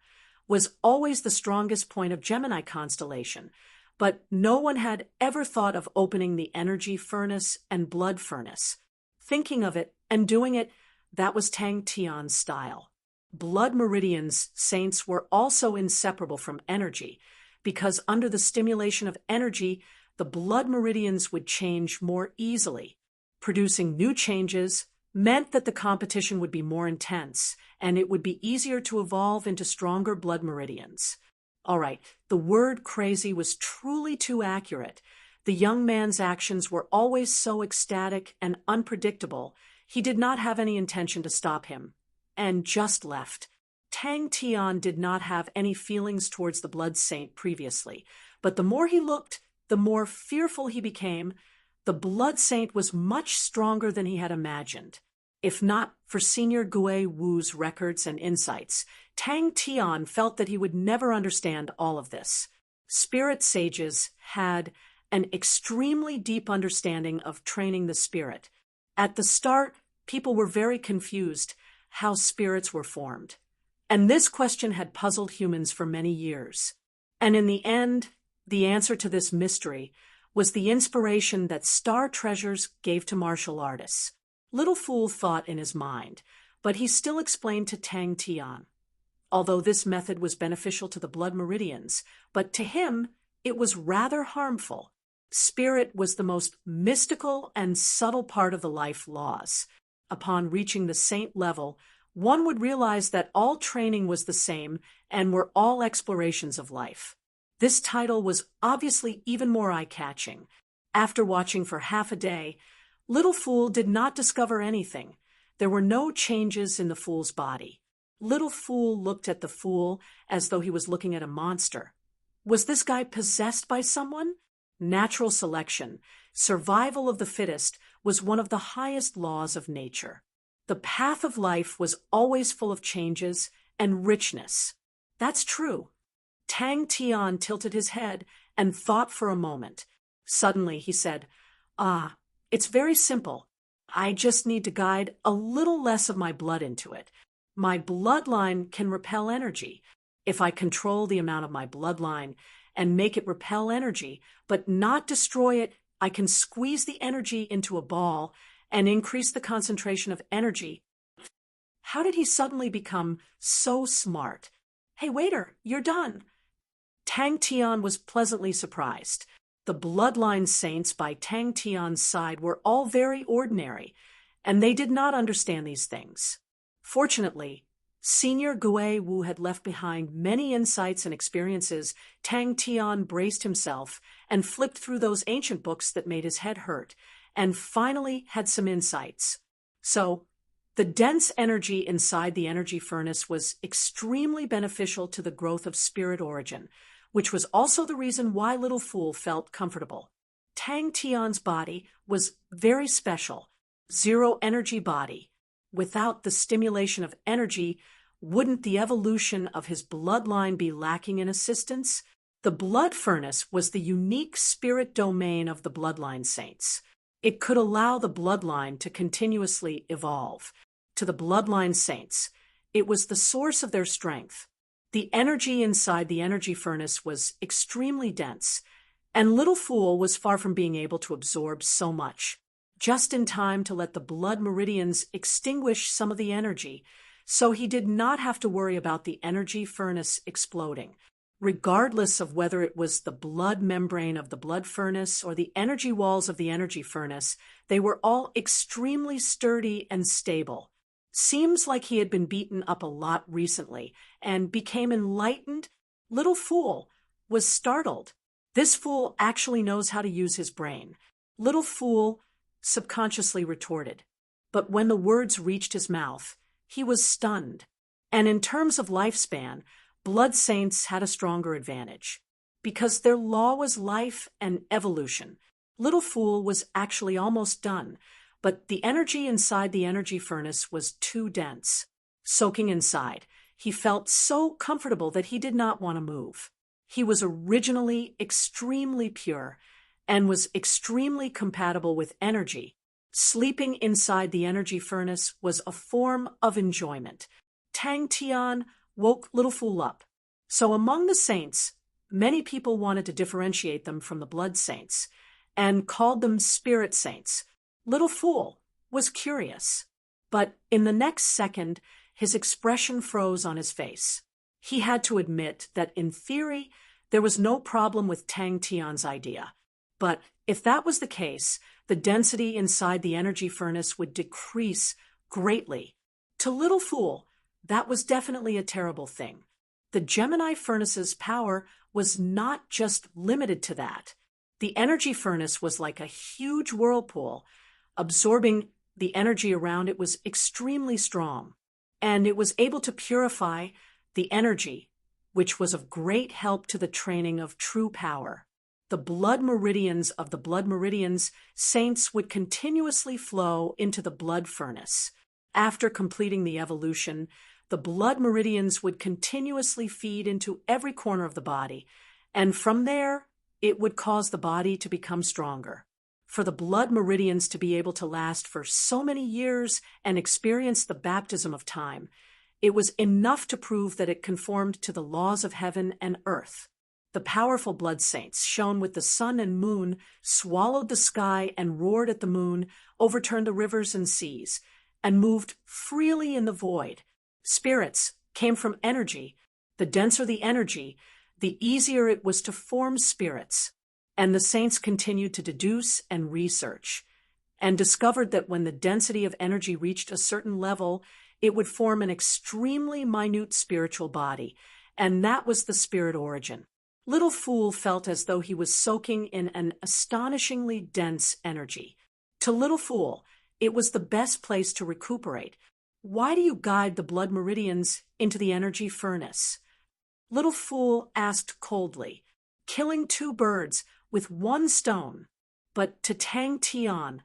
was always the strongest point of Gemini constellation, but no one had ever thought of opening the energy furnace and blood furnace. Thinking of it and doing it, that was Tang Tian's style. Blood meridians, saints, were also inseparable from energy, because under the stimulation of energy, the blood meridians would change more easily. Producing new changes meant that the competition would be more intense, and it would be easier to evolve into stronger blood meridians. All right, the word crazy was truly too accurate. The young man's actions were always so ecstatic and unpredictable, he did not have any intention to stop him, and just left. Tang Tian did not have any feelings towards the blood saint previously, but the more he looked, the more fearful he became. The blood saint was much stronger than he had imagined. If not for Senior Gui Wu's records and insights, Tang Tian felt that he would never understand all of this. Spirit sages had an extremely deep understanding of training the spirit. At the start, people were very confused how spirits were formed. And this question had puzzled humans for many years. And in the end, the answer to this mystery was the inspiration that Star Treasures gave to martial artists. Little Fool thought in his mind, but he still explained to Tang Tian. Although this method was beneficial to the blood meridians, but to him, it was rather harmful. Spirit was the most mystical and subtle part of the life laws. Upon reaching the saint level, one would realize that all training was the same and were all explorations of life. This title was obviously even more eye-catching. After watching for half a day, Little Fool did not discover anything. There were no changes in the fool's body. Little Fool looked at the fool as though he was looking at a monster. Was this guy possessed by someone? Natural selection, survival of the fittest, was one of the highest laws of nature. The path of life was always full of changes and richness. That's true. Tang Tian tilted his head and thought for a moment. Suddenly he said, it's very simple. I just need to guide a little less of my blood into it. My bloodline can repel energy. If I control the amount of my bloodline and make it repel energy, but not destroy it, I can squeeze the energy into a ball and increase the concentration of energy. How did he suddenly become so smart? Hey, waiter, you're done. Tang Tian was pleasantly surprised. The bloodline saints by Tang Tian's side were all very ordinary, and they did not understand these things. Fortunately, Senior Gui Wu had left behind many insights and experiences. Tang Tian braced himself and flipped through those ancient books that made his head hurt, and finally had some insights. So, the dense energy inside the energy furnace was extremely beneficial to the growth of spirit origin, which was also the reason why Little Fool felt comfortable. Tang Tian's body was very special, zero energy body. Without the stimulation of energy, wouldn't the evolution of his bloodline be lacking in assistance? The blood furnace was the unique spirit domain of the bloodline saints. It could allow the bloodline to continuously evolve. To the bloodline saints, it was the source of their strength. The energy inside the energy furnace was extremely dense, and Little Fool was far from being able to absorb so much. Just in time to let the blood meridians extinguish some of the energy, so he did not have to worry about the energy furnace exploding. Regardless of whether it was the blood membrane of the blood furnace or the energy walls of the energy furnace, they were all extremely sturdy and stable. Seems like he had been beaten up a lot recently and became enlightened. Little Fool was startled. This fool actually knows how to use his brain. Little Fool subconsciously retorted. But when the words reached his mouth, he was stunned. And in terms of lifespan, blood saints had a stronger advantage. Because their law was life and evolution, Little Fool was actually almost done, but the energy inside the energy furnace was too dense. Soaking inside, he felt so comfortable that he did not want to move. He was originally extremely pure and was extremely compatible with energy. Sleeping inside the energy furnace was a form of enjoyment. Tang Tian woke Little Fool up. So among the saints, many people wanted to differentiate them from the blood saints and called them spirit saints. Little Fool was curious, but in the next second, his expression froze on his face. He had to admit that in theory, there was no problem with Tang Tian's idea. But if that was the case, the density inside the energy furnace would decrease greatly. To Little Fool, that was definitely a terrible thing. The Gemini furnace's power was not just limited to that. The energy furnace was like a huge whirlpool. Absorbing the energy around it was extremely strong, and it was able to purify the energy, which was of great help to the training of true power. The blood meridians of the blood meridians saints would continuously flow into the blood furnace. After completing the evolution, the blood meridians would continuously feed into every corner of the body, and from there, it would cause the body to become stronger. For the blood meridians to be able to last for so many years and experience the baptism of time, it was enough to prove that it conformed to the laws of heaven and earth. The powerful blood saints, shone with the sun and moon, swallowed the sky and roared at the moon, overturned the rivers and seas, and moved freely in the void. Spirits came from energy. The denser the energy, the easier it was to form spirits. And the saints continued to deduce and research, and discovered that when the density of energy reached a certain level, it would form an extremely minute spiritual body, and that was the spirit origin. Little Fool felt as though he was soaking in an astonishingly dense energy. To Little Fool, it was the best place to recuperate. Why do you guide the blood meridians into the energy furnace? Little Fool asked coldly, killing two birds with one stone. But to Tang Tian,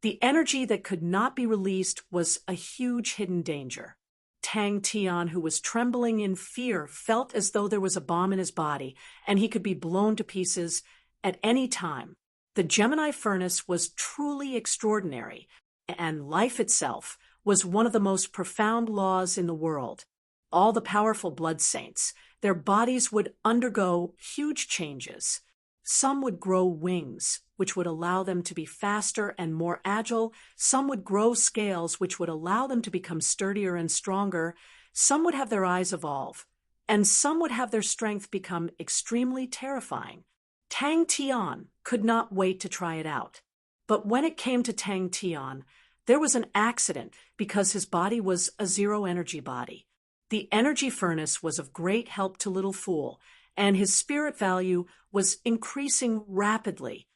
the energy that could not be released was a huge hidden danger. Tang Tian, who was trembling in fear, felt as though there was a bomb in his body, and he could be blown to pieces at any time. The Gemini furnace was truly extraordinary, and life itself was one of the most profound laws in the world. All the powerful blood saints, their bodies would undergo huge changes. Some would grow wings, which would allow them to be faster and more agile. Some would grow scales, which would allow them to become sturdier and stronger. Some would have their eyes evolve, and some would have their strength become extremely terrifying. Tang Tian could not wait to try it out. But when it came to Tang Tian, there was an accident because his body was a zero-energy body. The energy furnace was of great help to Little Fool, and his spirit value was increasing rapidly.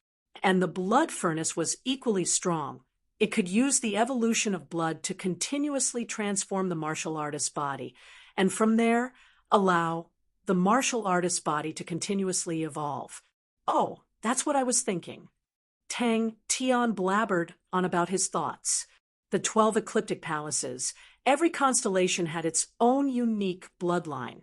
And the blood furnace was equally strong. It could use the evolution of blood to continuously transform the martial artist's body, and from there, allow the martial artist's body to continuously evolve. Oh, that's what I was thinking. Tang Tian blabbered on about his thoughts. The 12 ecliptic palaces, every constellation had its own unique bloodline,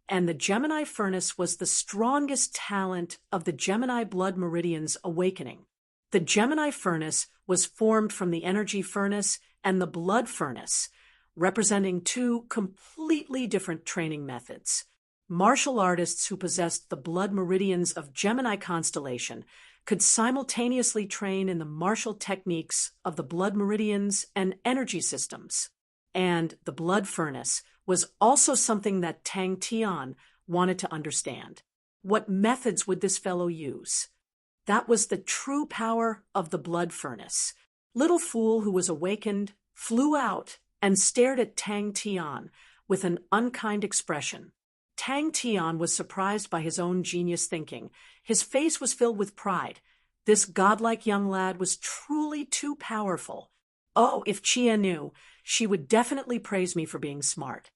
and the Gemini furnace was the strongest talent of the Gemini blood meridians awakening. The Gemini furnace was formed from the energy furnace and the blood furnace, representing two completely different training methods. Martial artists who possessed the blood meridians of Gemini constellation could simultaneously train in the martial techniques of the blood meridians and energy systems. And the blood furnace was also something that Tang Tian wanted to understand. What methods would this fellow use? That was the true power of the blood furnace. Little Fool, who was awakened, flew out and stared at Tang Tian with an unkind expression. Tang Tian was surprised by his own genius thinking. His face was filled with pride. This godlike young lad was truly too powerful. Oh, if Chia knew, she would definitely praise me for being smart.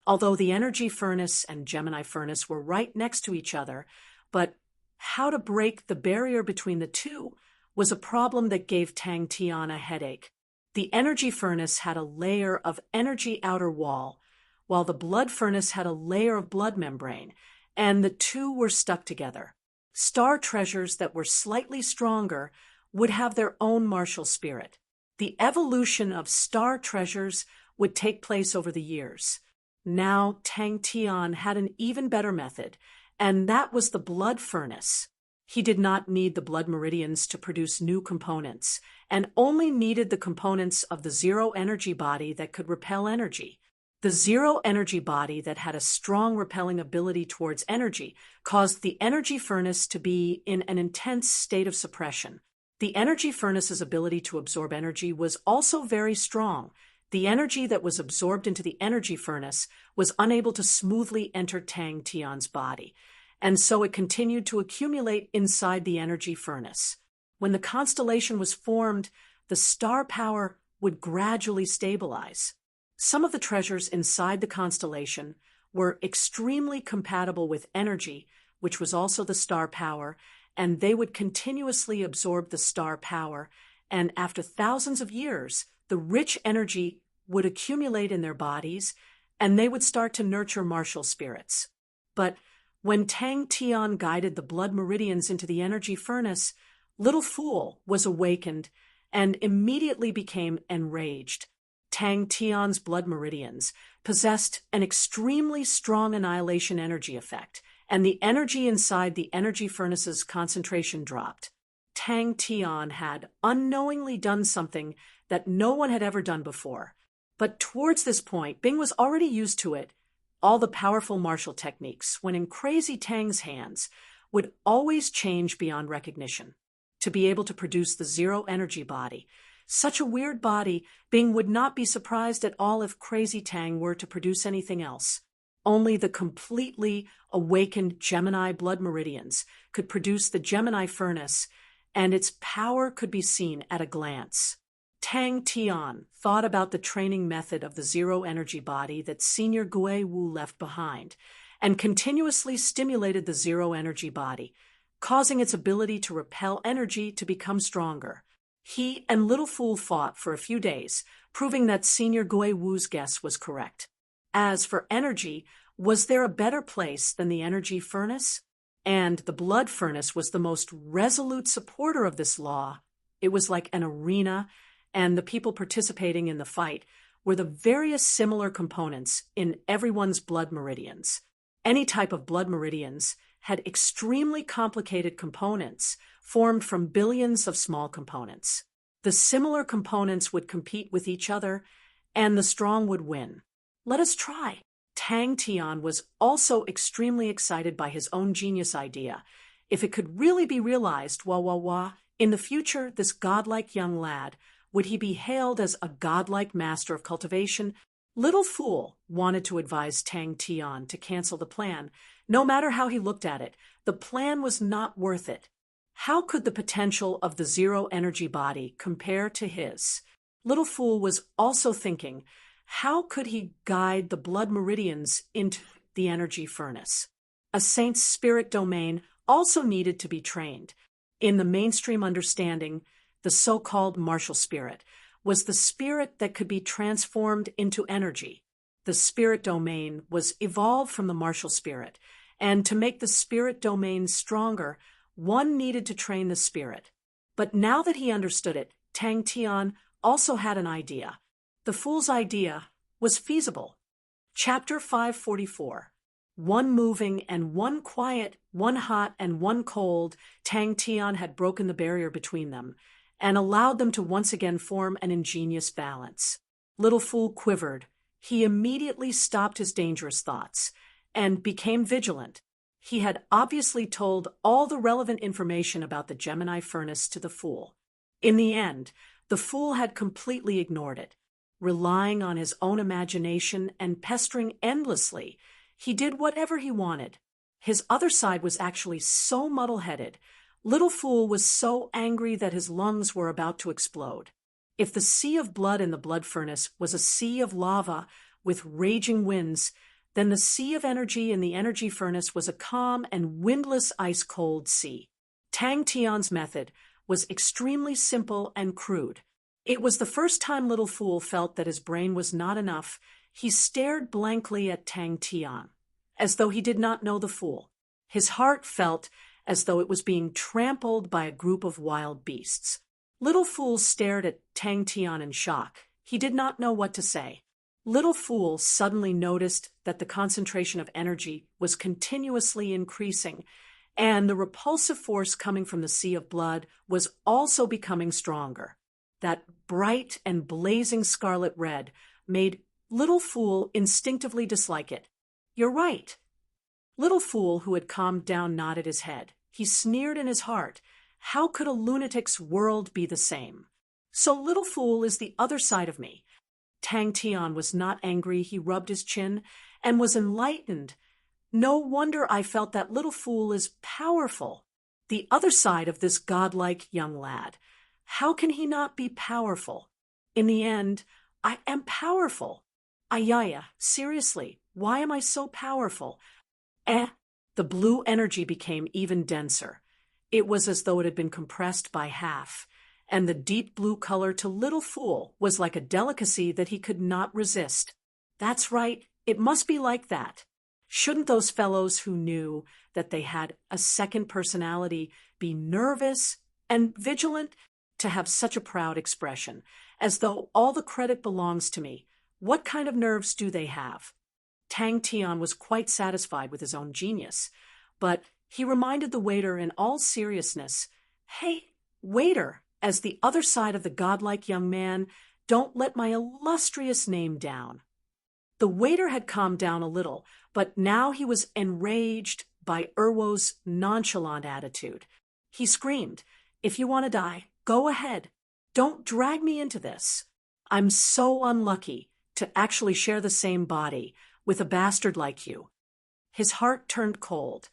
Although the energy furnace and Gemini furnace were right next to each other, but how to break the barrier between the two was a problem that gave Tang Tian a headache. The energy furnace had a layer of energy outer wall, while the blood furnace had a layer of blood membrane, and the two were stuck together. Star treasures that were slightly stronger would have their own martial spirit. The evolution of star treasures would take place over the years. Now Tang Tian had an even better method, and that was the blood furnace. He did not need the blood meridians to produce new components, and only needed the components of the zero-energy body that could repel energy. The zero-energy body that had a strong repelling ability towards energy caused the energy furnace to be in an intense state of suppression. The energy furnace's ability to absorb energy was also very strong. The energy that was absorbed into the energy furnace was unable to smoothly enter Tang Tian's body, and so it continued to accumulate inside the energy furnace. When the constellation was formed, the star power would gradually stabilize. Some of the treasures inside the constellation were extremely compatible with energy, which was also the star power, and they would continuously absorb the star power, and after thousands of years, the rich energy would accumulate in their bodies, and they would start to nurture martial spirits. But when Tang Tian guided the blood meridians into the energy furnace, Little Fool was awakened and immediately became enraged. Tang Tian's blood meridians possessed an extremely strong annihilation energy effect, and the energy inside the energy furnace's concentration dropped. Tang Tian had unknowingly done something that no one had ever done before. But towards this point, Bing was already used to it, all the powerful martial techniques, when in Crazy Tang's hands, would always change beyond recognition. To be able to produce the zero energy body, such a weird body, Bing would not be surprised at all if Crazy Tang were to produce anything else. Only the completely awakened Gemini blood meridians could produce the Gemini furnace, and its power could be seen at a glance. Tang Tian thought about the training method of the zero-energy body that Senior Gui Wu left behind, and continuously stimulated the zero-energy body, causing its ability to repel energy to become stronger. He and Little Fool fought for a few days, proving that Senior Gui Wu's guess was correct. As for energy, was there a better place than the energy furnace? And the blood furnace was the most resolute supporter of this law. It was like an arena, and the people participating in the fight were the various similar components in everyone's blood meridians. Any type of blood meridians had extremely complicated components formed from billions of small components. The similar components would compete with each other, and the strong would win. Let us try. Tang Tian was also extremely excited by his own genius idea. If it could really be realized, in the future, this godlike young lad, would he be hailed as a godlike master of cultivation? Little Fool wanted to advise Tang Tian to cancel the plan. No matter how he looked at it, the plan was not worth it. How could the potential of the zero-energy body compare to his? Little Fool was also thinking, how could he guide the blood meridians into the energy furnace? A saint's spirit domain also needed to be trained. In the mainstream understanding, the so-called martial spirit was the spirit that could be transformed into energy. The spirit domain was evolved from the martial spirit, and to make the spirit domain stronger, one needed to train the spirit. But now that he understood it, Tang Tian also had an idea. The fool's idea was feasible. Chapter 544. One moving and one quiet, one hot and one cold, Tang Tian had broken the barrier between them, and allowed them to once again form an ingenious balance. Little Fool quivered. He immediately stopped his dangerous thoughts and became vigilant. He had obviously told all the relevant information about the Gemini furnace to the Fool. In the end, the Fool had completely ignored it. Relying on his own imagination and pestering endlessly, he did whatever he wanted. His other side was actually so muddle-headed. Little Fool was so angry that his lungs were about to explode. If the sea of blood in the blood furnace was a sea of lava with raging winds, then the sea of energy in the energy furnace was a calm and windless ice-cold sea. Tang Tian's method was extremely simple and crude. It was the first time Little Fool felt that his brain was not enough. He stared blankly at Tang Tian, as though he did not know the Fool. His heart felt as though it was being trampled by a group of wild beasts. Little Fool stared at Tang Tian in shock. He did not know what to say. Little Fool suddenly noticed that the concentration of energy was continuously increasing, and the repulsive force coming from the sea of blood was also becoming stronger. That bright and blazing scarlet red made Little Fool instinctively dislike it. "You're right." Little Fool, who had calmed down, nodded his head. He sneered in his heart. How could a lunatic's world be the same? So Little Fool is the other side of me. Tang Tian was not angry. He rubbed his chin and was enlightened. No wonder I felt that Little Fool is powerful. The other side of this godlike young lad. How can he not be powerful? In the end, I am powerful. Ayaya, seriously, why am I so powerful? The blue energy became even denser. It was as though it had been compressed by half, and the deep blue color to Little Fool was like a delicacy that he could not resist. That's right, it must be like that. Shouldn't those fellows who knew that they had a second personality be nervous and vigilant? To have such a proud expression, as though all the credit belongs to me. What kind of nerves do they have? Tang Tian was quite satisfied with his own genius, but he reminded the waiter in all seriousness, "Hey, waiter, as the other side of the godlike young man, don't let my illustrious name down." The waiter had calmed down a little, but now he was enraged by Urwo's nonchalant attitude. He screamed, "If you want to die, go ahead. Don't drag me into this. I'm so unlucky to actually share the same body with a bastard like you." His heart turned cold.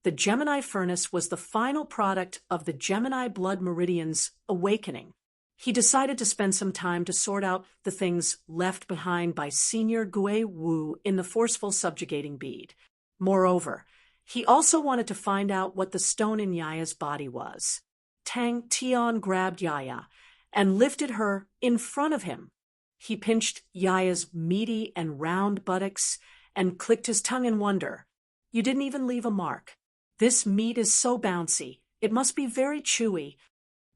The Gemini furnace was the final product of the Gemini blood meridian's awakening. He decided to spend some time to sort out the things left behind by Senior Gui Wu in the forceful subjugating bead. Moreover, he also wanted to find out what the stone in Yaya's body was. Tang Tian grabbed Yaya and lifted her in front of him. He pinched Yaya's meaty and round buttocks and clicked his tongue in wonder. "You didn't even leave a mark. This meat is so bouncy. It must be very chewy.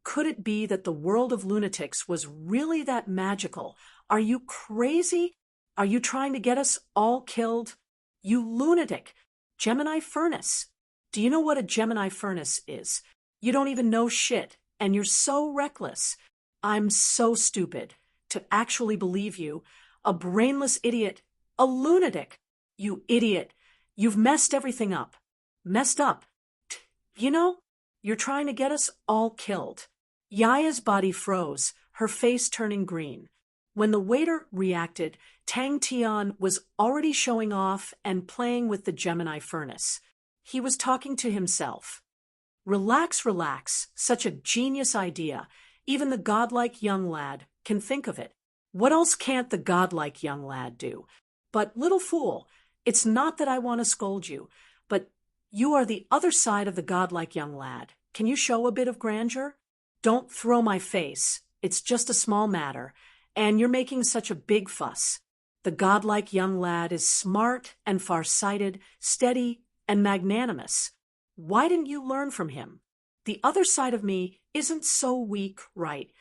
Could it be that the world of lunatics was really that magical? Are you crazy? Are you trying to get us all killed? You lunatic! Gemini furnace! Do you know what a Gemini furnace is? You don't even know shit, and you're so reckless. I'm so stupid to actually believe you. A brainless idiot. A lunatic. You idiot. You've messed everything up. Messed up. You know, you're trying to get us all killed." Yaya's body froze, her face turning green. When the waiter reacted, Tang Tian was already showing off and playing with the Gemini furnace. He was talking to himself. "Relax, relax. Such a genius idea. Even the godlike young lad can think of it. What else can't the godlike young lad do? But, little fool, it's not that I want to scold you, but you are the other side of the godlike young lad. Can you show a bit of grandeur? Don't throw my face. It's just a small matter, and you're making such a big fuss. The godlike young lad is smart and far-sighted, steady and magnanimous. Why didn't you learn from him? The other side of me isn't so weak, right?"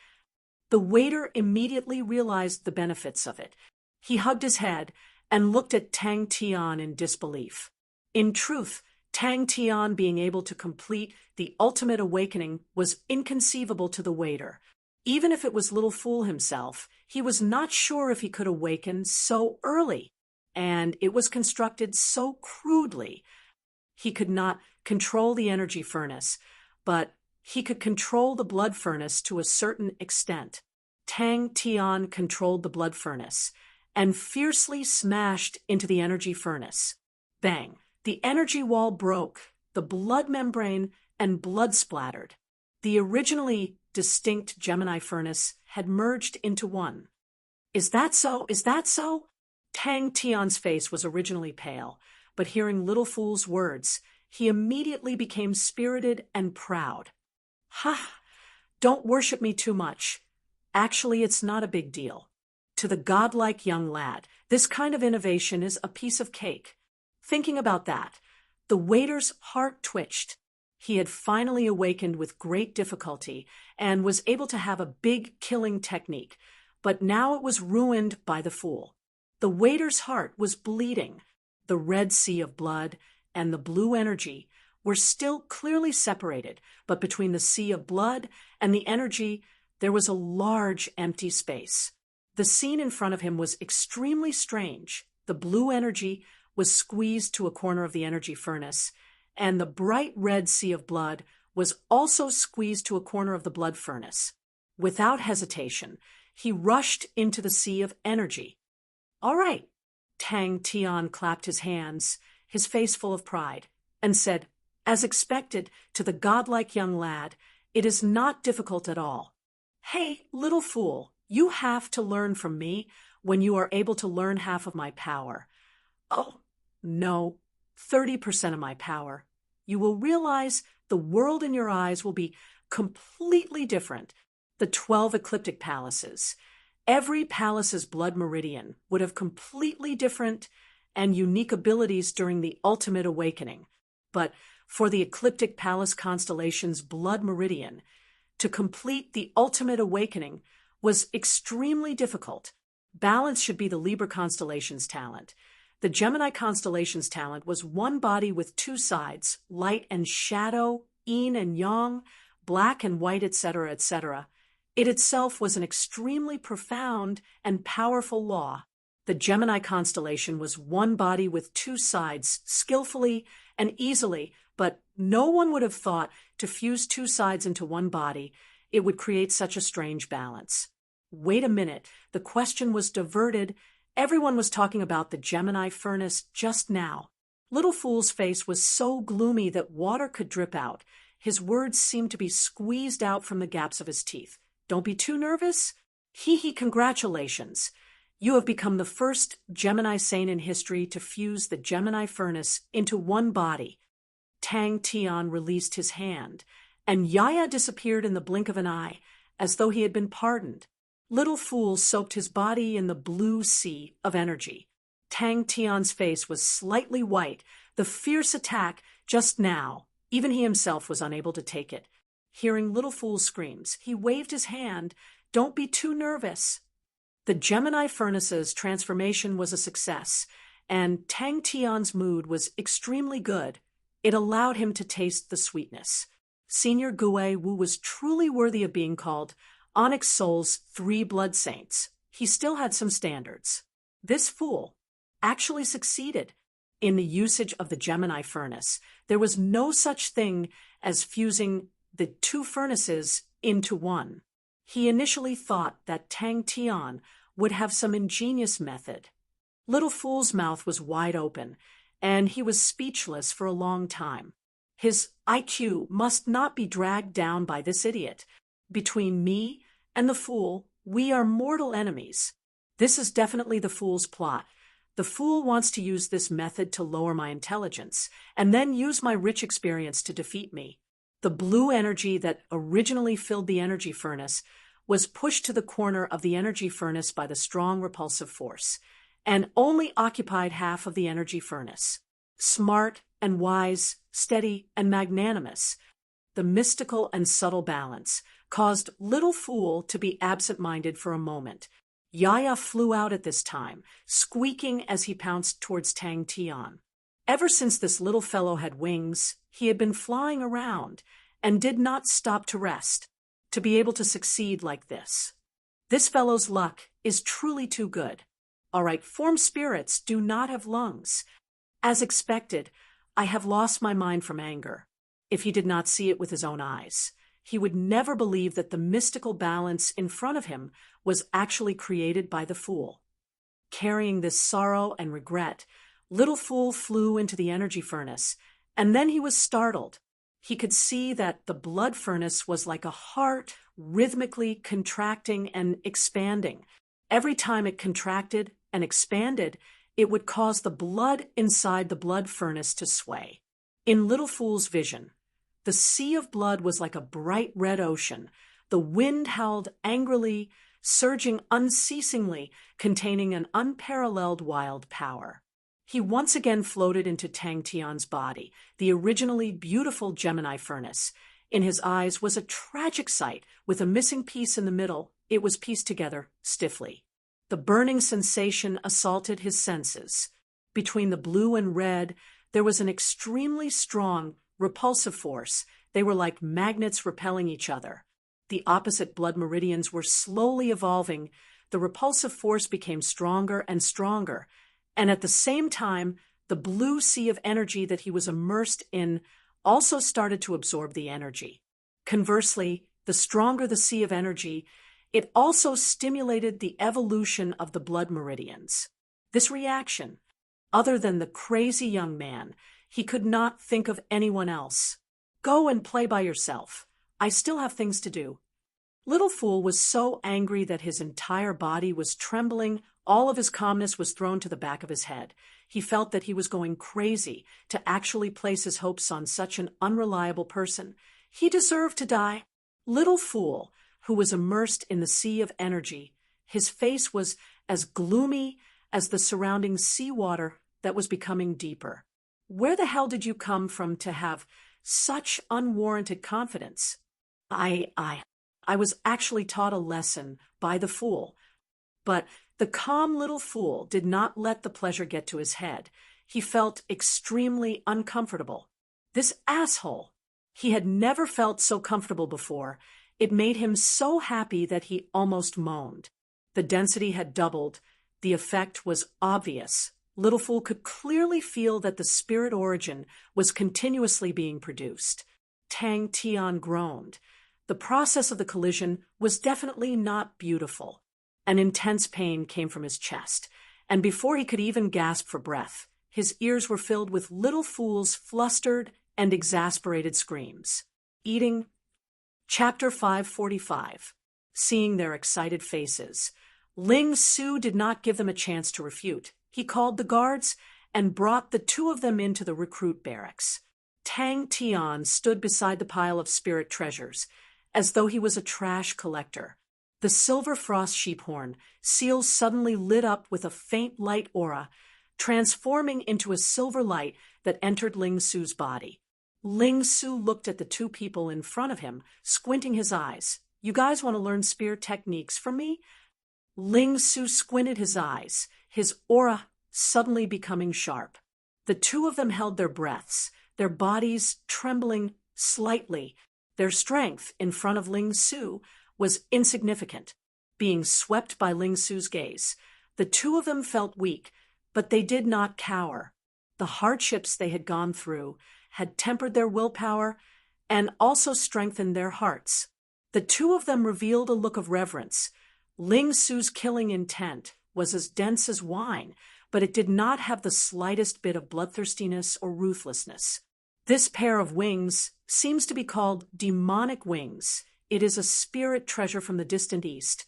The waiter immediately realized the benefits of it. He hugged his head and looked at Tang Tian in disbelief. In truth, Tang Tian being able to complete the ultimate awakening was inconceivable to the waiter. Even if it was little fool himself, he was not sure if he could awaken so early, and it was constructed so crudely. He could not control the energy furnace, but he could control the blood furnace to a certain extent. Tang Tian controlled the blood furnace and fiercely smashed into the energy furnace. Bang! The energy wall broke, the blood membrane and blood splattered. The originally distinct Gemini furnace had merged into one. "Is that so? Is that so?" Tang Tian's face was originally pale, but hearing Little Fool's words, he immediately became spirited and proud. "Ha! Don't worship me too much. Actually, it's not a big deal. To the godlike young lad, this kind of innovation is a piece of cake." Thinking about that, the waiter's heart twitched. He had finally awakened with great difficulty and was able to have a big killing technique, but now it was ruined by the fool. The waiter's heart was bleeding. The red sea of blood and the blue energy were still clearly separated, but between the sea of blood and the energy, there was a large empty space. The scene in front of him was extremely strange. The blue energy was squeezed to a corner of the energy furnace, and the bright red sea of blood was also squeezed to a corner of the blood furnace. Without hesitation, he rushed into the sea of energy. "All right." Tang Tian clapped his hands, his face full of pride, and said, as expected, to the godlike young lad, "It is not difficult at all. Hey, little fool, you have to learn from me when you are able to learn half of my power. Oh, no, 30% of my power. You will realize the world in your eyes will be completely different. The 12 ecliptic palaces. Every palace's blood meridian would have completely different and unique abilities during the ultimate awakening. But for the ecliptic palace constellation's blood meridian, to complete the ultimate awakening was extremely difficult. Balance should be the Libra constellation's talent. The Gemini constellation's talent was one body with two sides, light and shadow, yin and yang, black and white, etc., etc. It itself was an extremely profound and powerful law. The Gemini constellation was one body with two sides, skillfully and easily, but no one would have thought to fuse two sides into one body, it would create such a strange balance. Wait a minute, the question was diverted. Everyone was talking about the Gemini furnace just now. Little Fool's face was so gloomy that water could drip out. His words seemed to be squeezed out from the gaps of his teeth. Don't be too nervous. Congratulations. You have become the first Gemini saint in history to fuse the Gemini furnace into one body. Tang Tian released his hand, and Yaya disappeared in the blink of an eye, as though he had been pardoned. Little Fool soaked his body in the blue sea of energy. Tang Tian's face was slightly white. The fierce attack just now, even he himself was unable to take it. Hearing Little Fool's screams, he waved his hand. Don't be too nervous. The Gemini furnace's transformation was a success, and Tang Tian's mood was extremely good. It allowed him to taste the sweetness. Senior Gue Wu was truly worthy of being called Onyx Soul's 3 blood saints. He still had some standards. This fool actually succeeded in the usage of the Gemini furnace. There was no such thing as fusing the 2 furnaces into one. He initially thought that Tang Tian would have some ingenious method. Little Fool's mouth was wide open, and he was speechless for a long time. His IQ must not be dragged down by this idiot. Between me and the fool, we are mortal enemies. This is definitely the fool's plot. The fool wants to use this method to lower my intelligence, and then use my rich experience to defeat me. The blue energy that originally filled the energy furnace was pushed to the corner of the energy furnace by the strong repulsive force, and only occupied half of the energy furnace. Smart and wise, steady and magnanimous, the mystical and subtle balance caused Little Fool to be absent-minded for a moment. Yaya flew out at this time, squeaking as he pounced towards Tang Tian. Ever since this little fellow had wings, he had been flying around and did not stop to rest. To be able to succeed like this. This fellow's luck is truly too good. All right, form spirits do not have lungs. As expected, I have lost my mind from anger. If he did not see it with his own eyes, he would never believe that the mystical balance in front of him was actually created by the fool. Carrying this sorrow and regret, Little Fool flew into the energy furnace, and then he was startled. He could see that the blood furnace was like a heart, rhythmically contracting and expanding. Every time it contracted and expanded, it would cause the blood inside the blood furnace to sway. In Little Fool's vision, the sea of blood was like a bright red ocean. The wind howled angrily, surging unceasingly, containing an unparalleled wild power. He once again floated into Tang Tian's body, the originally beautiful Gemini furnace. In his eyes was a tragic sight, with a missing piece in the middle. It was pieced together stiffly. The burning sensation assaulted his senses. Between the blue and red, there was an extremely strong, repulsive force. They were like magnets repelling each other. The opposite blood meridians were slowly evolving. The repulsive force became stronger and stronger. And at the same time, the blue sea of energy that he was immersed in also started to absorb the energy. Conversely, the stronger the sea of energy, it also stimulated the evolution of the blood meridians. This reaction, other than the crazy young man, he could not think of anyone else. Go and play by yourself. I still have things to do. Little Fool was so angry that his entire body was trembling. All of his calmness was thrown to the back of his head. He felt that he was going crazy to actually place his hopes on such an unreliable person. He deserved to die. Little Fool, who was immersed in the sea of energy, his face was as gloomy as the surrounding seawater that was becoming deeper. Where the hell did you come from to have such unwarranted confidence? I was actually taught a lesson by the fool. But the calm little fool did not let the pleasure get to his head. He felt extremely uncomfortable. This asshole! He had never felt so comfortable before. It made him so happy that he almost moaned. The density had doubled. The effect was obvious. Little Fool could clearly feel that the spirit origin was continuously being produced. Tang Tian groaned. The process of the collision was definitely not beautiful. An intense pain came from his chest, and before he could even gasp for breath, his ears were filled with Little Fool's flustered and exasperated screams. Eating. Chapter 545. Seeing their excited faces, Ling Su did not give them a chance to refute. He called the guards and brought the two of them into the recruit barracks. Tang Tian stood beside the pile of spirit treasures, as though he was a trash collector. The silver frost sheephorn seal suddenly lit up with a faint light aura, transforming into a silver light that entered Ling Su's body. Ling Su looked at the two people in front of him, squinting his eyes. "You guys want to learn spear techniques from me?" Ling Su squinted his eyes, his aura suddenly becoming sharp. The two of them held their breaths, their bodies trembling slightly. Their strength in front of Ling Su was insignificant. Being swept by Ling Su's gaze, the two of them felt weak, but they did not cower. The hardships they had gone through had tempered their willpower and also strengthened their hearts. The two of them revealed a look of reverence. Ling Su's killing intent was as dense as wine, but it did not have the slightest bit of bloodthirstiness or ruthlessness. This pair of wings seems to be called demonic wings. It is a spirit treasure from the distant east.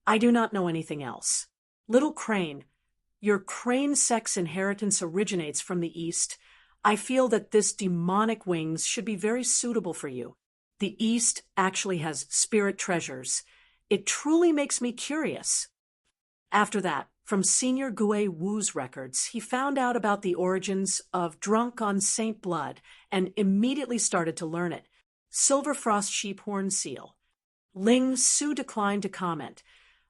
I do not know anything else. Little Crane, your crane sex inheritance originates from the east. I feel that this demonic wings should be very suitable for you. The east actually has spirit treasures. It truly makes me curious. After that, from Senior Gue Wu's records, he found out about the origins of Drunk on Saint Blood and immediately started to learn it. Silver Frost Sheephorn Seal. Ling Su declined to comment.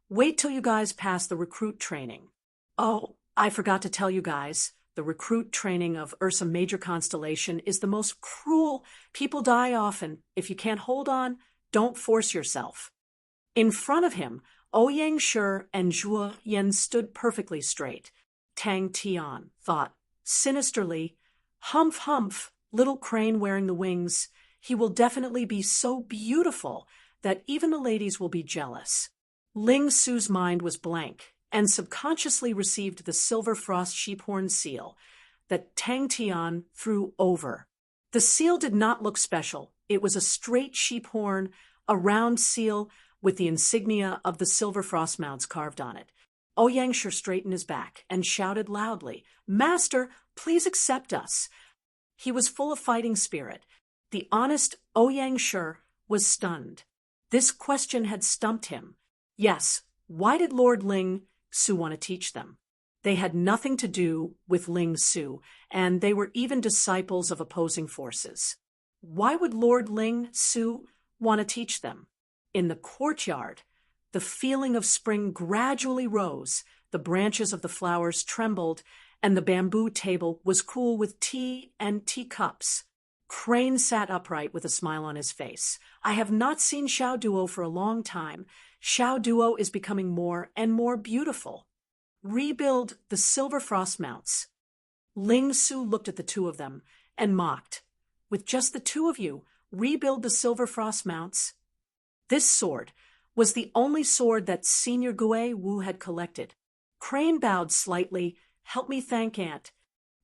Wait till you guys pass the recruit training. Oh, I forgot to tell you guys, the recruit training of Ursa Major Constellation is the most cruel. People die often. If you can't hold on, don't force yourself. In front of him, Ouyang Shi and Zhuo Yan stood perfectly straight. Tang Tian thought sinisterly, "Humph, humph, little crane wearing the wings. He will definitely be so beautiful that even the ladies will be jealous." Ling Su's mind was blank and subconsciously received the silver frost sheephorn seal that Tang Tian threw over. The seal did not look special. It was a straight sheephorn, a round seal with the insignia of the silver frost mounts carved on it. Ouyang Shi straightened his back and shouted loudly, "Master, please accept us." He was full of fighting spirit. The honest Ouyang Shi was stunned. This question had stumped him. Yes, why did Lord Ling Su want to teach them? They had nothing to do with Ling Su, and they were even disciples of opposing forces. Why would Lord Ling Su want to teach them? In the courtyard, the feeling of spring gradually rose, the branches of the flowers trembled, and the bamboo table was cool with tea and teacups. Crane sat upright with a smile on his face. I have not seen Xiao Duo for a long time. Xiao Duo is becoming more and more beautiful. Rebuild the silver frost mounts. Ling Su looked at the two of them and mocked. With just the two of you, rebuild the silver frost mounts? This sword was the only sword that Senior Gue Wu had collected. Crane bowed slightly. Help me thank Aunt.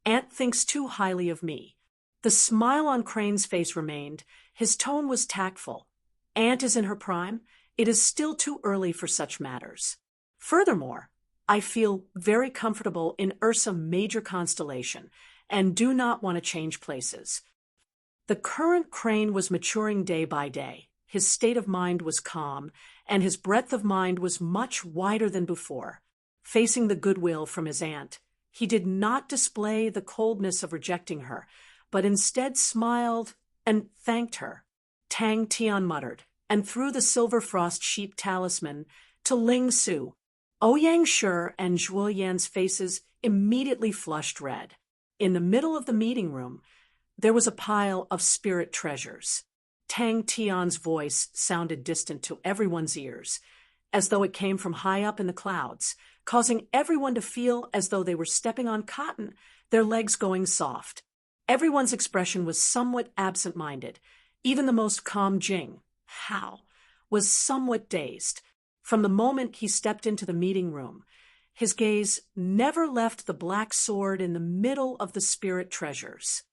Aunt thinks too highly of me. The smile on Crane's face remained. His tone was tactful. Aunt is in her prime. It is still too early for such matters. Furthermore, I feel very comfortable in Ursa Major Constellation and do not want to change places. The current Crane was maturing day by day. His state of mind was calm, and his breadth of mind was much wider than before. Facing the goodwill from his aunt, he did not display the coldness of rejecting her, but instead smiled and thanked her. Tang Tian muttered, and threw the silver frost sheep talisman to Ling Su. Ouyang Shi and Zhuo Yan's faces immediately flushed red. In the middle of the meeting room, there was a pile of spirit treasures. Tang Tian's voice sounded distant to everyone's ears. as though it came from high up in the clouds, causing everyone to feel as though they were stepping on cotton, their legs going soft. Everyone's expression was somewhat absent-minded. Even the most calm Jing, Hao, was somewhat dazed. From the moment he stepped into the meeting room, his gaze never left the black sword in the middle of the spirit treasures.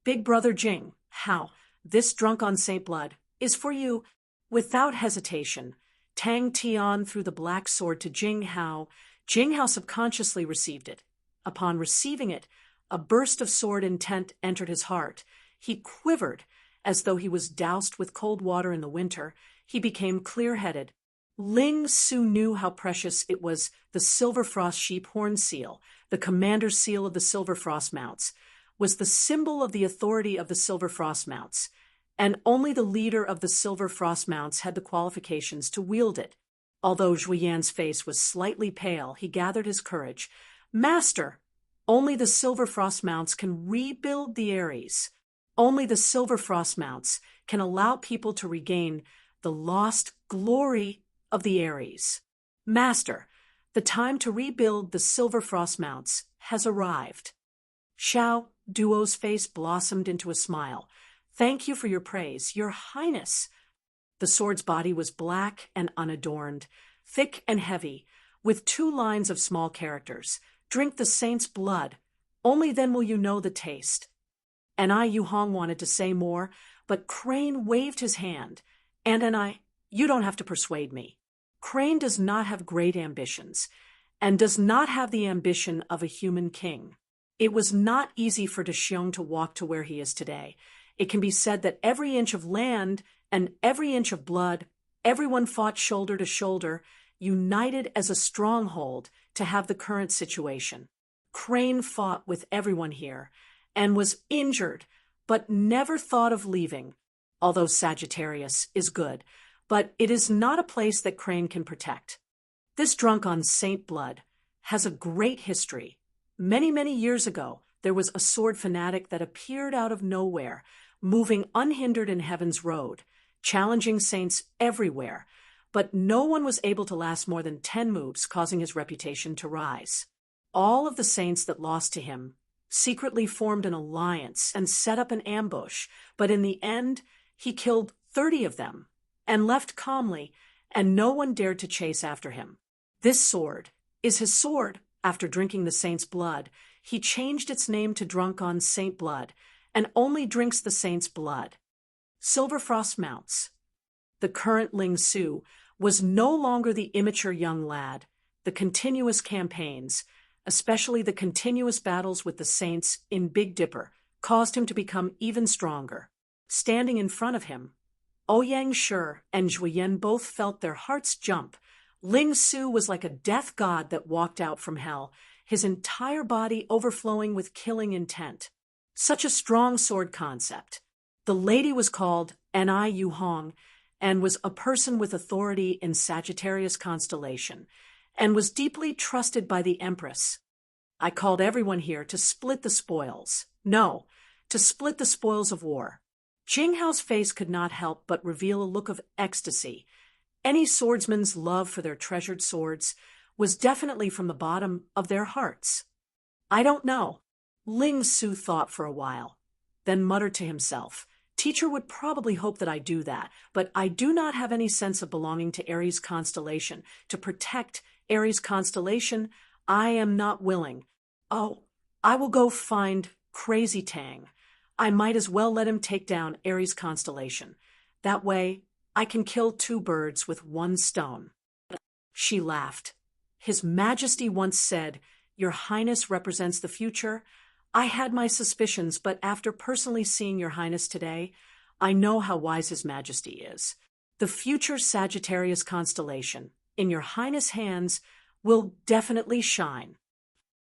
Big brother Jing, Hao, this drunk on Saint Blood is for you. Without hesitation, Tang Tian threw the black sword to Jing Hao. Jing Hao subconsciously received it. Upon receiving it, a burst of sword intent entered his heart. He quivered as though he was doused with cold water in the winter. He became clear-headed. Ling Su knew how precious it was. The Silver Frost sheep horn seal, the commander's seal of the Silver Frost mounts, was the symbol of the authority of the Silver Frost mounts, and only the leader of the Silver Frost mounts had the qualifications to wield it. Although Zhu Yan's face was slightly pale, he gathered his courage. Master, only the Silver Frost mounts can rebuild the Ares. Only the Silver Frost mounts can allow people to regain the lost glory of the Ares. Master, the time to rebuild the Silver Frost mounts has arrived. Xiao Duo's face blossomed into a smile. Thank you for your praise, Your Highness. The sword's body was black and unadorned, thick and heavy, with 2 lines of small characters. Drink the saint's blood. Only then will you know the taste. And Yu Hong wanted to say more, but Crane waved his hand. You don't have to persuade me. Crane does not have great ambitions, and does not have the ambition of a human king. It was not easy for De Xiong to walk to where he is today. It can be said that every inch of land and every inch of blood, everyone fought shoulder to shoulder, united as a stronghold to have the current situation. Crane fought with everyone here, and was injured, but never thought of leaving, although Sagittarius is good. But it is not a place that Crane can protect. This drunk on Saint Blood has a great history. Many, many years ago, there was a sword fanatic that appeared out of nowhere, moving unhindered in Heaven's road, challenging saints everywhere, but no one was able to last more than 10 moves, causing his reputation to rise. All of the saints that lost to him secretly formed an alliance and set up an ambush, but in the end, he killed 30 of them, and left calmly, and no one dared to chase after him. This sword is his sword. After drinking the saint's blood, he changed its name to Drunk on Saint Blood, and only drinks the saint's blood. Silver Frost mounts. The current Ling Su was no longer the immature young lad. The continuous campaigns, especially the continuous battles with the saints in Big Dipper, caused him to become even stronger. Standing in front of him, Ouyang Shi and Zhu Yan both felt their hearts jump. Ling Su was like a death god that walked out from hell, his entire body overflowing with killing intent. Such a strong sword concept. The lady was called Yu Hong, and was a person with authority in Sagittarius constellation, and was deeply trusted by the Empress. I called everyone here to split the spoils. No, to split the spoils of war. Jing Hao's face could not help but reveal a look of ecstasy. Any swordsman's love for their treasured swords was definitely from the bottom of their hearts. I don't know. Ling Su thought for a while, then muttered to himself, Teacher would probably hope that I do that, but I do not have any sense of belonging to Aries constellation. To protect Aries constellation, I am not willing. Oh, I will go find Crazy Tang. I might as well let him take down Aries constellation. That way, I can kill 2 birds with 1 stone. She laughed. His Majesty once said, Your Highness represents the future. I had my suspicions, but after personally seeing Your Highness today, I know how wise His Majesty is. The future Sagittarius constellation, in Your Highness' hands, will definitely shine.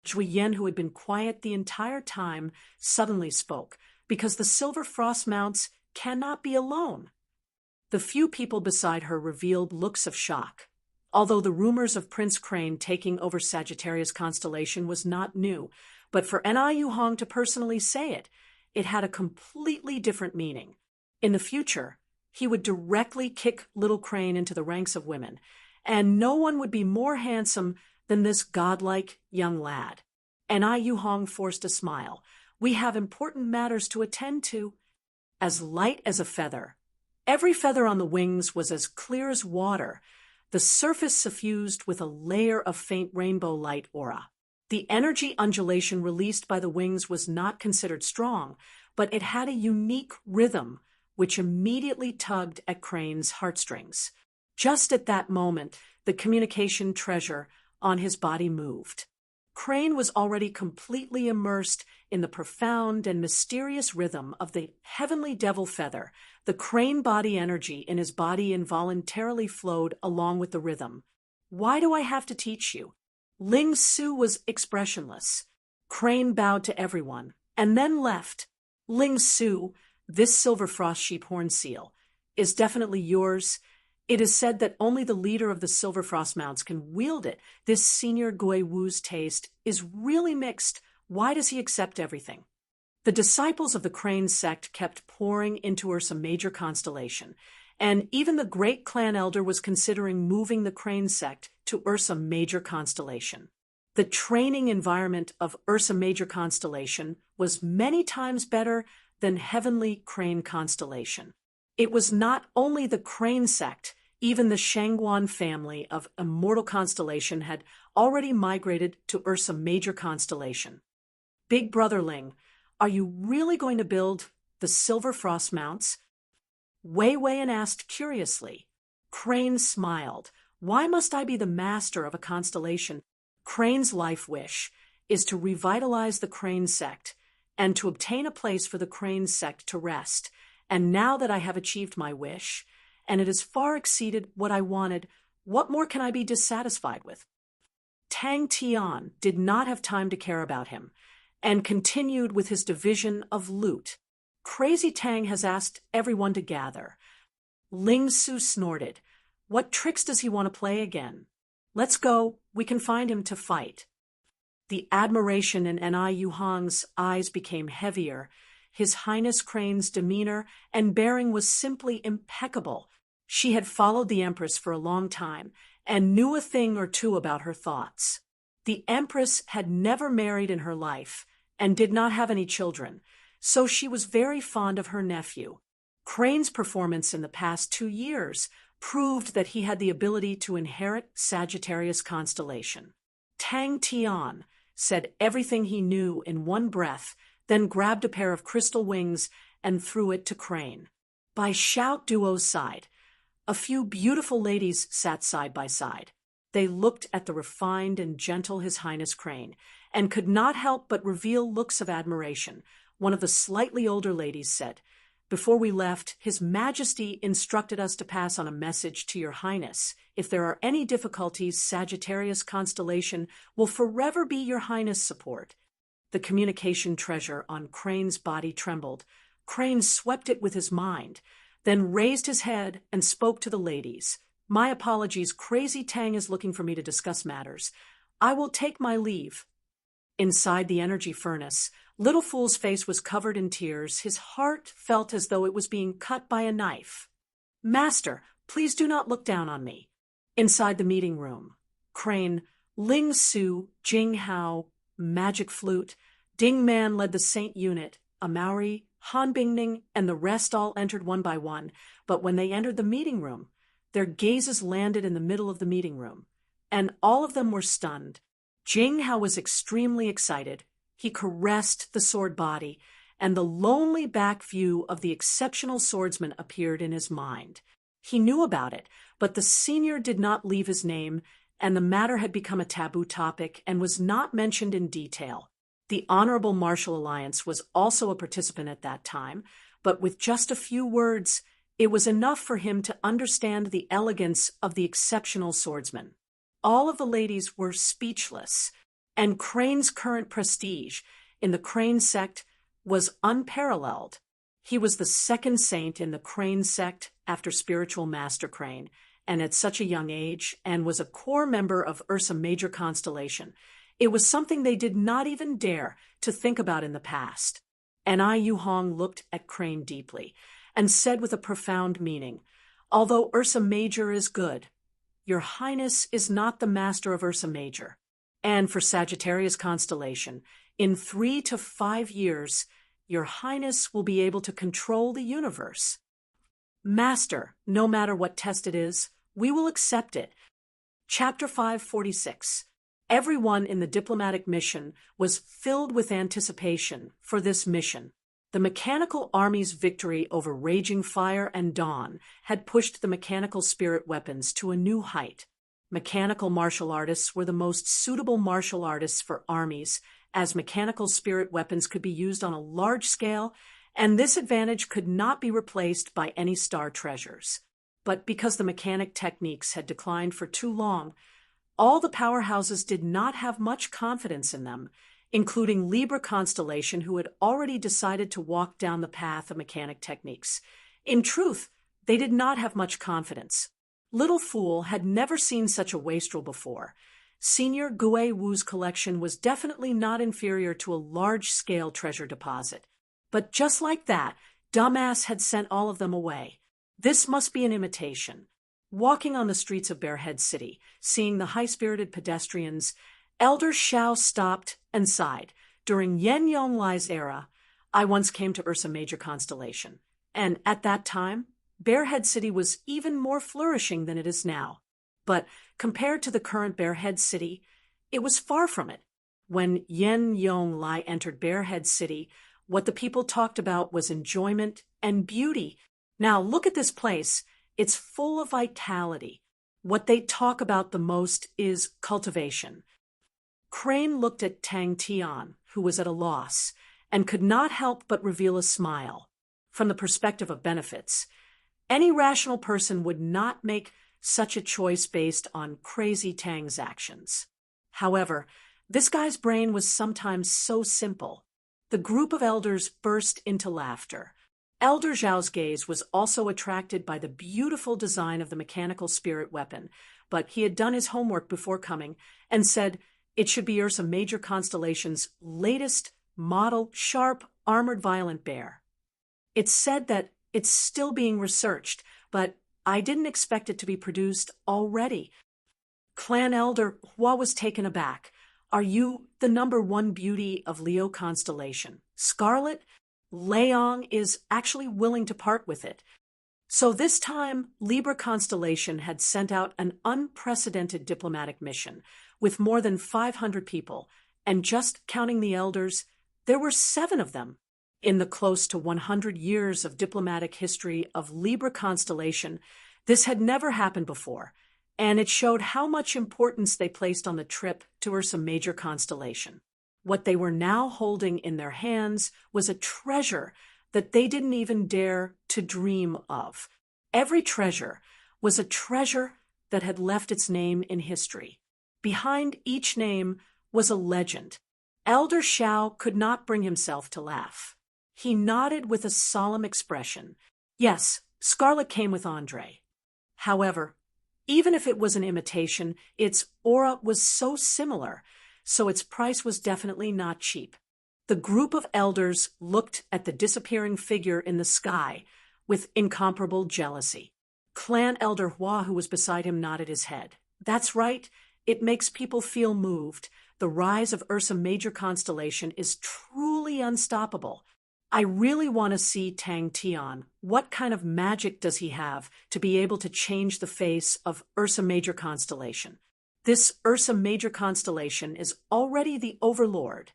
Zhui Yan, who had been quiet the entire time, suddenly spoke, because the Silver Frost mounts cannot be alone. The few people beside her revealed looks of shock. Although the rumors of Prince Crane taking over Sagittarius constellation was not new, but for Yu Hong to personally say it, it had a completely different meaning. In the future, he would directly kick Little Crane into the ranks of women, and no one would be more handsome than this godlike young lad. And Yu Hong forced a smile. We have important matters to attend to. As light as a feather. Every feather on the wings was as clear as water, the surface suffused with a layer of faint rainbow light aura. The energy undulation released by the wings was not considered strong, but it had a unique rhythm which immediately tugged at Crane's heartstrings. Just at that moment, the communication treasure on his body moved. Crane was already completely immersed in the profound and mysterious rhythm of the heavenly devil feather. The Crane body energy in his body involuntarily flowed along with the rhythm. Why do I have to teach you? Ling Su was expressionless. Crane bowed to everyone, and then left. Ling Su, this silver frost sheep horn seal, is definitely yours. It is said that only the leader of the Silver Frost Mounts can wield it. This senior Gui Wu's taste is really mixed. Why does he accept everything? The disciples of the Crane sect kept pouring into Ursa Major constellation, and even the great clan elder was considering moving the Crane sect to Ursa Major constellation. The training environment of Ursa Major constellation was many times better than Heavenly Crane constellation. It was not only the Crane sect, even the Shangguan family of Immortal Constellation had already migrated to Ursa Major constellation. Big Brother Ling, are you really going to build the Silver Frost Mounts? Wei Weian asked curiously. Crane smiled. Why must I be the master of a constellation? Crane's life wish is to revitalize the Crane sect and to obtain a place for the Crane sect to rest. And now that I have achieved my wish, and it has far exceeded what I wanted, what more can I be dissatisfied with? Tang Tian did not have time to care about him, and continued with his division of loot. Crazy Tang has asked everyone to gather. Ling Su snorted. What tricks does he want to play again? Let's go, we can find him to fight. The admiration in Yu Hong's eyes became heavier. His Highness Crane's demeanor and bearing was simply impeccable. She had followed the Empress for a long time and knew a thing or two about her thoughts. The Empress had never married in her life and did not have any children, so she was very fond of her nephew. Crane's performance in the past 2 years proved that he had the ability to inherit Sagittarius constellation. Tang Tian said everything he knew in one breath, then grabbed a pair of crystal wings and threw it to Crane. By Shout Duo's side, a few beautiful ladies sat side by side. They looked at the refined and gentle His Highness Crane, and could not help but reveal looks of admiration. One of the slightly older ladies said, "Before we left, His Majesty instructed us to pass on a message to Your Highness. If there are any difficulties, Sagittarius constellation will forever be Your Highness' support." The communication treasure on Crane's body trembled. Crane swept it with his mind, then raised his head and spoke to the ladies. "My apologies, Crazy Tang is looking for me to discuss matters. I will take my leave." Inside the energy furnace, Little Fool's face was covered in tears. His heart felt as though it was being cut by a knife. "Master, please do not look down on me." Inside the meeting room, Crane, Ling Su, Jing Hao, Magic Flute, Ding Man led the Saint unit, Amauri, Han Bingning, and the rest all entered one by one, but when they entered the meeting room, their gazes landed in the middle of the meeting room, and all of them were stunned. Jing Hao was extremely excited. He caressed the sword body, and the lonely back view of the exceptional swordsman appeared in his mind. He knew about it, but the senior did not leave his name, and the matter had become a taboo topic and was not mentioned in detail. The Honorable Martial Alliance was also a participant at that time, but with just a few words, it was enough for him to understand the elegance of the exceptional swordsman. All of the ladies were speechless, and Crane's current prestige in the Crane sect was unparalleled. He was the second saint in the Crane sect after Spiritual Master Crane, and at such a young age, and was a core member of Ursa Major constellation. It was something they did not even dare to think about in the past. And Yu Hong looked at Crane deeply, and said with a profound meaning, "Although Ursa Major is good, Your Highness is not the master of Ursa Major. And for Sagittarius constellation, in 3 to 5 years, Your Highness will be able to control the universe. Master, no matter what test it is, we will accept it. Chapter 546. Everyone in the diplomatic mission was filled with anticipation for this mission. The mechanical army's victory over raging fire and dawn had pushed the mechanical spirit weapons to a new height. Mechanical martial artists were the most suitable martial artists for armies, as mechanical spirit weapons could be used on a large scale, and this advantage could not be replaced by any star treasures. But because the mechanic techniques had declined for too long, all the powerhouses did not have much confidence in them, including Libra constellation, who had already decided to walk down the path of mechanic techniques. In truth, they did not have much confidence. Little Fool had never seen such a wastrel before. Senior Gui Wu's collection was definitely not inferior to a large-scale treasure deposit. But just like that, Dumbass had sent all of them away. This must be an imitation. Walking on the streets of Barehead City, seeing the high-spirited pedestrians, Elder Xiao stopped and sighed. During Yen Yonglai's era, I once came to Ursa Major constellation, and at that time, Barehead City was even more flourishing than it is now. But compared to the current Barehead City, it was far from it. When Yen Yonglai entered Barehead City, what the people talked about was enjoyment and beauty. Now look at this place. It's full of vitality. What they talk about the most is cultivation. Crane looked at Tang Tian, who was at a loss, and could not help but reveal a smile. From the perspective of benefits, any rational person would not make such a choice based on crazy Tang's actions. However, this guy's brain was sometimes so simple. The group of elders burst into laughter. Elder Zhao's gaze was also attracted by the beautiful design of the mechanical spirit weapon, but he had done his homework before coming and said it should be Ursa Major constellation's latest model sharp armored violent bear. It's said that it's still being researched, but I didn't expect it to be produced already. Clan Elder Hua was taken aback. Are you the #1 beauty of Leo constellation? Scarlet? Leong is actually willing to part with it. So this time, Libra constellation had sent out an unprecedented diplomatic mission with more than 500 people, and just counting the elders, there were 7 of them. In the close to 100 years of diplomatic history of Libra constellation, this had never happened before, and it showed how much importance they placed on the trip to Ursa Major constellation. What they were now holding in their hands was a treasure that they didn't even dare to dream of. Every treasure was a treasure that had left its name in history. Behind each name was a legend. Elder Xiao could not bring himself to laugh. He nodded with a solemn expression. Yes, Scarlet came with Andre. However, even if it was an imitation, its aura was so similar, so its price was definitely not cheap. The group of elders looked at the disappearing figure in the sky with incomparable jealousy. Clan Elder Hua, who was beside him, nodded his head. That's right. It makes people feel moved. The rise of Ursa Major constellation is truly unstoppable. I really want to see Tang Tian. What kind of magic does he have to be able to change the face of Ursa Major constellation? This Ursa Major constellation is already the overlord.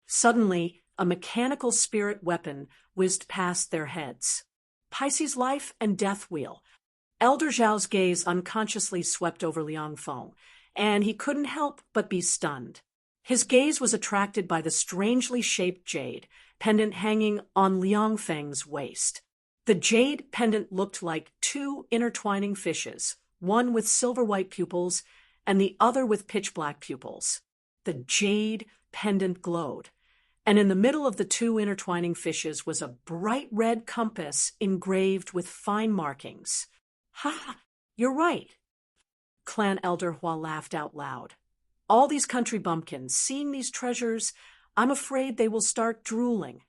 Suddenly, a mechanical spirit weapon whizzed past their heads. Pisces' life and death wheel. Elder Zhao's gaze unconsciously swept over Liang Feng, and he couldn't help but be stunned. His gaze was attracted by the strangely shaped jade pendant hanging on Liang Feng's waist. The jade pendant looked like 2 intertwining fishes, one with silver-white pupils and the other with pitch-black pupils. The jade pendant glowed, and in the middle of the 2 intertwining fishes was a bright red compass engraved with fine markings. Ha! You're right. Clan Elder Hua laughed out loud. All these country bumpkins, seeing these treasures, I'm afraid they will start drooling.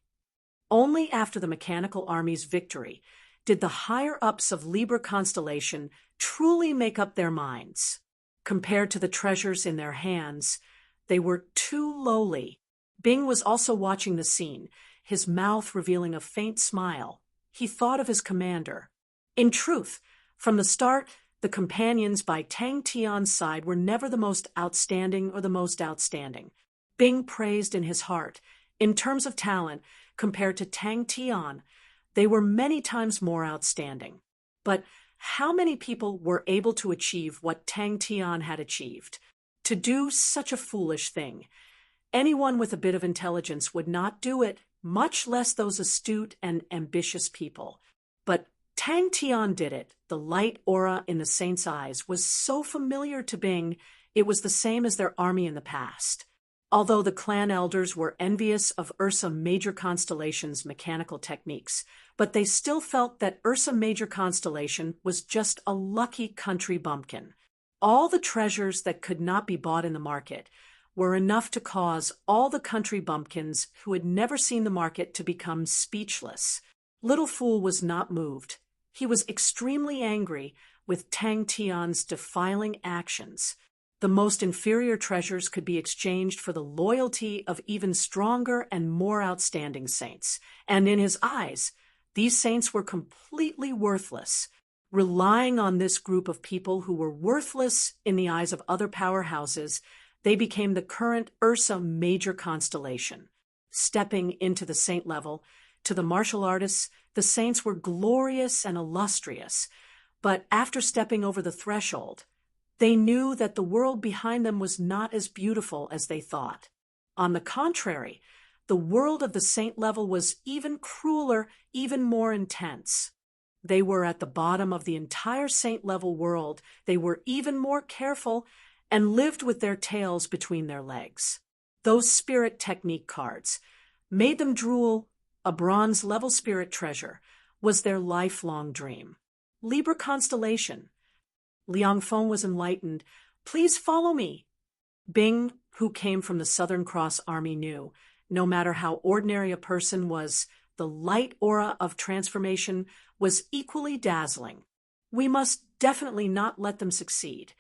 Only after the mechanical army's victory did the higher-ups of Libra constellation truly make up their minds? Compared to the treasures in their hands, they were too lowly. Bing was also watching the scene, his mouth revealing a faint smile. He thought of his commander. In truth, from the start, the companions by Tang Tian's side were never the most outstanding or the most outstanding. Bing praised in his heart. In terms of talent, compared to Tang Tian, they were many times more outstanding. But how many people were able to achieve what Tang Tian had achieved? To do such a foolish thing. Anyone with a bit of intelligence would not do it, much less those astute and ambitious people. But Tang Tian did it. The light aura in the saint's eyes was so familiar to Bing, it was the same as their army in the past. Although the clan elders were envious of Ursa Major Constellation's mechanical techniques, but they still felt that Ursa Major Constellation was just a lucky country bumpkin. All the treasures that could not be bought in the market were enough to cause all the country bumpkins who had never seen the market to become speechless. Little Fool was not moved. He was extremely angry with Tang Tian's defiling actions. The most inferior treasures could be exchanged for the loyalty of even stronger and more outstanding saints, and in his eyes, these saints were completely worthless. Relying on this group of people who were worthless in the eyes of other powerhouses, they became the current Ursa Major Constellation. Stepping into the saint level, to the martial artists, the saints were glorious and illustrious, but after stepping over the threshold, they knew that the world behind them was not as beautiful as they thought. On the contrary, the world of the saint level was even crueler, even more intense. They were at the bottom of the entire saint level world. They were even more careful and lived with their tails between their legs. Those spirit technique cards made them drool. A bronze level spirit treasure was their lifelong dream. Libra constellation. Liang Feng was enlightened. Please follow me. Bing, who came from the Southern Cross Army, knew, no matter how ordinary a person was, the light aura of transformation was equally dazzling. We must definitely not let them succeed.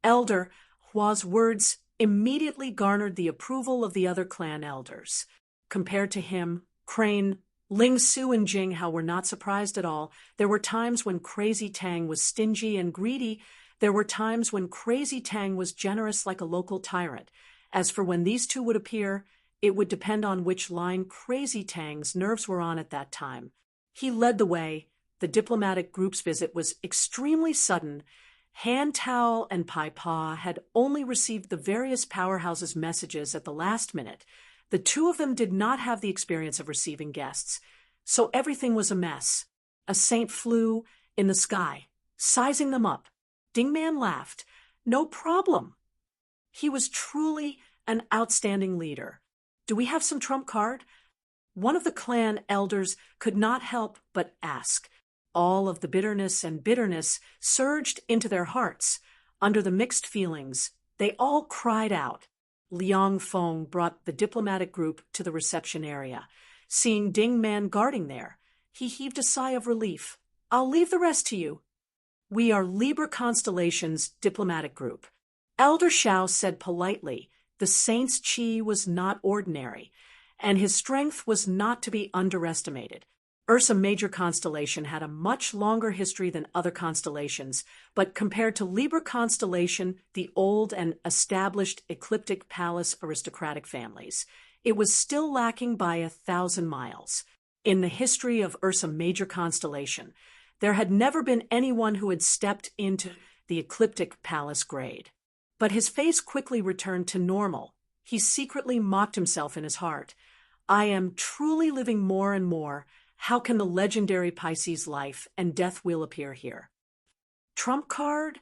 Elder Hua's words immediately garnered the approval of the other clan elders. Compared to him, Crane, Ling Su, and Jing Hao were not surprised at all. There were times when Crazy Tang was stingy and greedy. There were times when Crazy Tang was generous like a local tyrant. As for when these two would appear, it would depend on which line Crazy Tang's nerves were on at that time. He led the way. The diplomatic group's visit was extremely sudden. Han Tao and Pai Pa had only received the various powerhouses' messages at the last minute. The two of them did not have the experience of receiving guests, so everything was a mess. A saint flew in the sky, sizing them up. Dingman laughed. No problem. He was truly an outstanding leader. Do we have some trump card? One of the clan elders could not help but ask. All of the bitterness surged into their hearts. Under the mixed feelings, they all cried out. Liang Feng brought the diplomatic group to the reception area. Seeing Ding Man guarding there, he heaved a sigh of relief. I'll leave the rest to you. We are Libra Constellation's diplomatic group. Elder Shao said politely, the saint's chi was not ordinary, and his strength was not to be underestimated. Ursa Major Constellation had a much longer history than other constellations, but compared to Libra Constellation, the old and established ecliptic palace aristocratic families, it was still lacking by 1,000 miles. In the history of Ursa Major Constellation, there had never been anyone who had stepped into the ecliptic palace grade. But his face quickly returned to normal. He secretly mocked himself in his heart. I am truly living more and more. How can the legendary Pisces life and death wheel appear here? Trump card?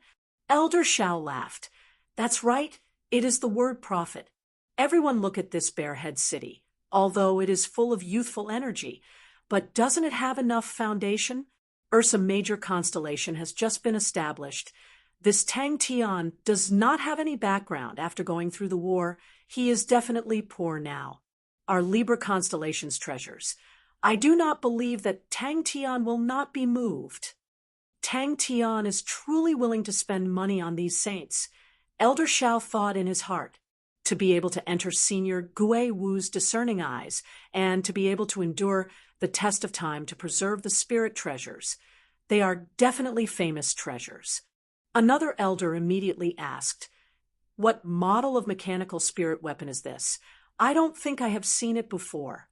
Elder Shao laughed. That's right, it is the word prophet. Everyone look at this Bearhead city, although it is full of youthful energy. But doesn't it have enough foundation? Ursa Major Constellation has just been established. This Tang Tian does not have any background after going through the war. He is definitely poor now. Our Libra Constellation's treasures. I do not believe that Tang Tian will not be moved. Tang Tian is truly willing to spend money on these saints. Elder Xiao thought in his heart, to be able to enter Senior Gui Wu's discerning eyes and to be able to endure the test of time to preserve the spirit treasures. They are definitely famous treasures. Another elder immediately asked, "What model of mechanical spirit weapon is this? I don't think I have seen it before."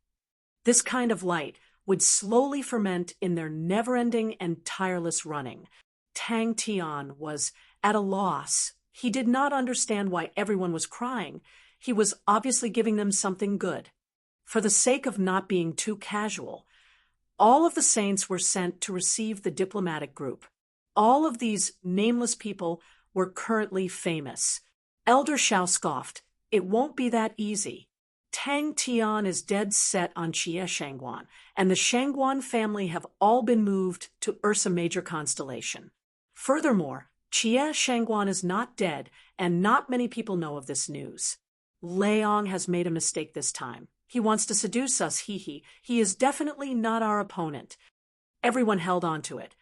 This kind of light would slowly ferment in their never-ending and tireless running. Tang Tian was at a loss. He did not understand why everyone was crying. He was obviously giving them something good. For the sake of not being too casual, all of the saints were sent to receive the diplomatic group. All of these nameless people were currently famous. Elder Xiao scoffed, "It won't be that easy. Tang Tian is dead set on Jie Shangguan, and the Shangguan family have all been moved to Ursa Major constellation. Furthermore, Jie Shangguan is not dead, and not many people know of this news. Leong has made a mistake this time. He wants to seduce us, he is definitely not our opponent." Everyone held on to it.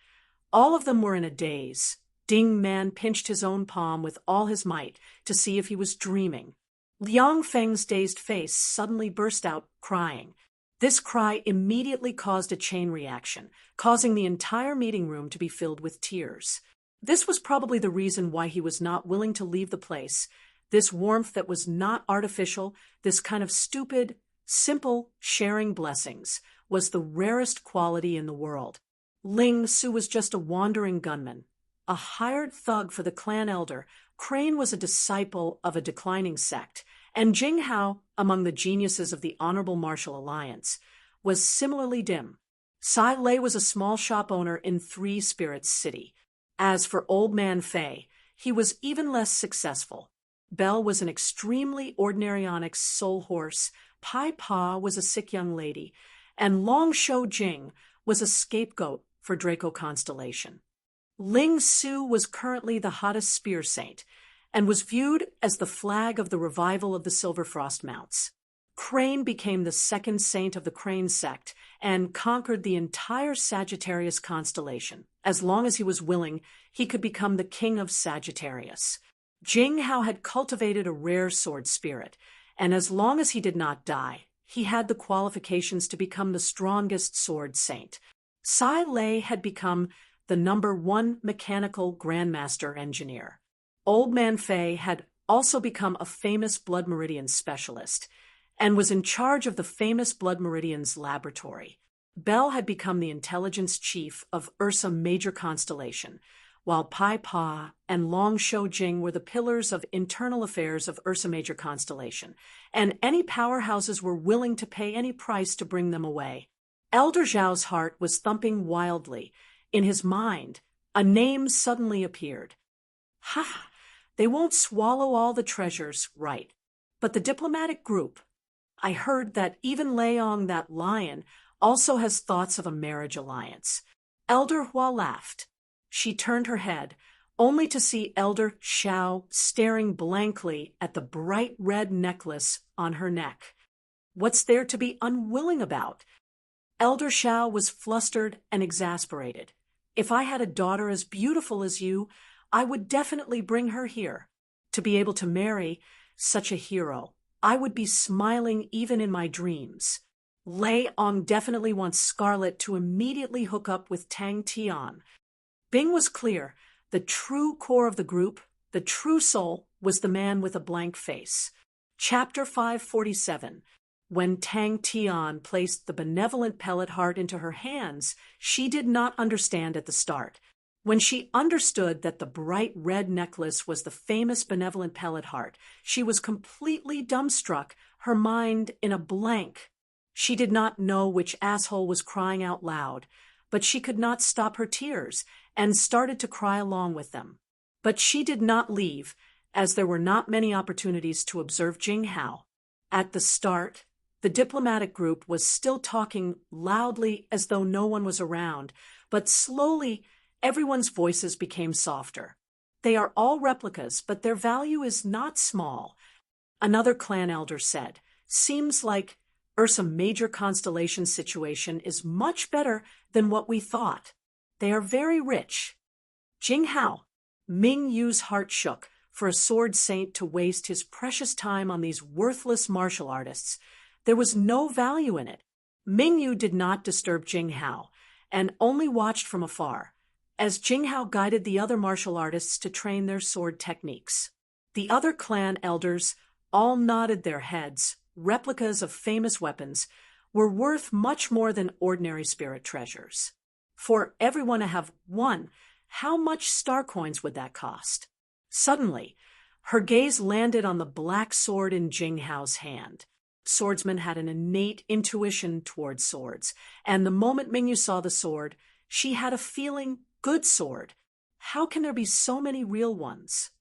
All of them were in a daze. Ding Man pinched his own palm with all his might to see if he was dreaming. Liang Feng's dazed face suddenly burst out crying. This cry immediately caused a chain reaction, causing the entire meeting room to be filled with tears. This was probably the reason why he was not willing to leave the place. This warmth that was not artificial, this kind of stupid, simple sharing blessings, was the rarest quality in the world. Ling Su was just a wandering gunman, a hired thug for the clan elder. Crane was a disciple of a declining sect, and Jing Hao, among the geniuses of the Honorable Martial Alliance, was similarly dim. Sai Lei was a small shop owner in Three Spirits City. As for Old Man Fei, he was even less successful. Belle was an extremely ordinary onyx soul horse, Pai Pa was a sick young lady, and Long Shou Jing was a scapegoat for Draco Constellation. Ling Su was currently the hottest spear saint, and was viewed as the flag of the revival of the Silver Frost Mounts. Crane became the second saint of the Crane sect and conquered the entire Sagittarius constellation. As long as he was willing, he could become the king of Sagittarius. Jing Hao had cultivated a rare sword spirit, and as long as he did not die, he had the qualifications to become the strongest sword saint. Sai Lei had become the #1 mechanical grandmaster engineer. Old Man Fei had also become a famous blood meridian specialist and was in charge of the famous blood meridians laboratory. Belle had become the intelligence chief of Ursa Major constellation, while Pai Pa and Long Shou Jing were the pillars of internal affairs of Ursa Major constellation, and any powerhouses were willing to pay any price to bring them away. Elder Zhao's heart was thumping wildly. In his mind, a name suddenly appeared. Ha! They won't swallow all the treasures, right? But the diplomatic group. I heard that even Leong, that lion, also has thoughts of a marriage alliance. Elder Hua laughed. She turned her head, only to see Elder Xiao staring blankly at the bright red necklace on her neck. What's there to be unwilling about? Elder Xiao was flustered and exasperated. If I had a daughter as beautiful as you, I would definitely bring her here. To be able to marry such a hero, I would be smiling even in my dreams. Lei Ong definitely wants Scarlet to immediately hook up with Tang Tian. Bing was clear. The true core of the group, the true soul, was the man with a blank face. Chapter 547. When Tang Tian placed the benevolent pellet heart into her hands, she did not understand at the start. When she understood that the bright red necklace was the famous benevolent pellet heart, she was completely dumbstruck, her mind in a blank. She did not know which asshole was crying out loud, but she could not stop her tears and started to cry along with them. But she did not leave, as there were not many opportunities to observe Jing Hao. At the start, the diplomatic group was still talking loudly as though no one was around, but slowly everyone's voices became softer. They are all replicas, but their value is not small. Another clan elder said, "Seems like Ursa Major constellation situation is much better than what we thought. They are very rich. Jinghao, Ming Yu's heart shook for a sword saint to waste his precious time on these worthless martial artists. There was no value in it. Ming Yu did not disturb Jinghao and only watched from afar, as Jinghao guided the other martial artists to train their sword techniques. The other clan elders all nodded their heads. Replicas of famous weapons were worth much more than ordinary spirit treasures. For everyone to have one, how much star coins would that cost? Suddenly, her gaze landed on the black sword in Jinghao's hand. Swordsmen had an innate intuition towards swords, and the moment Mingyu saw the sword, she had a feeling, good sword. How can there be so many real ones?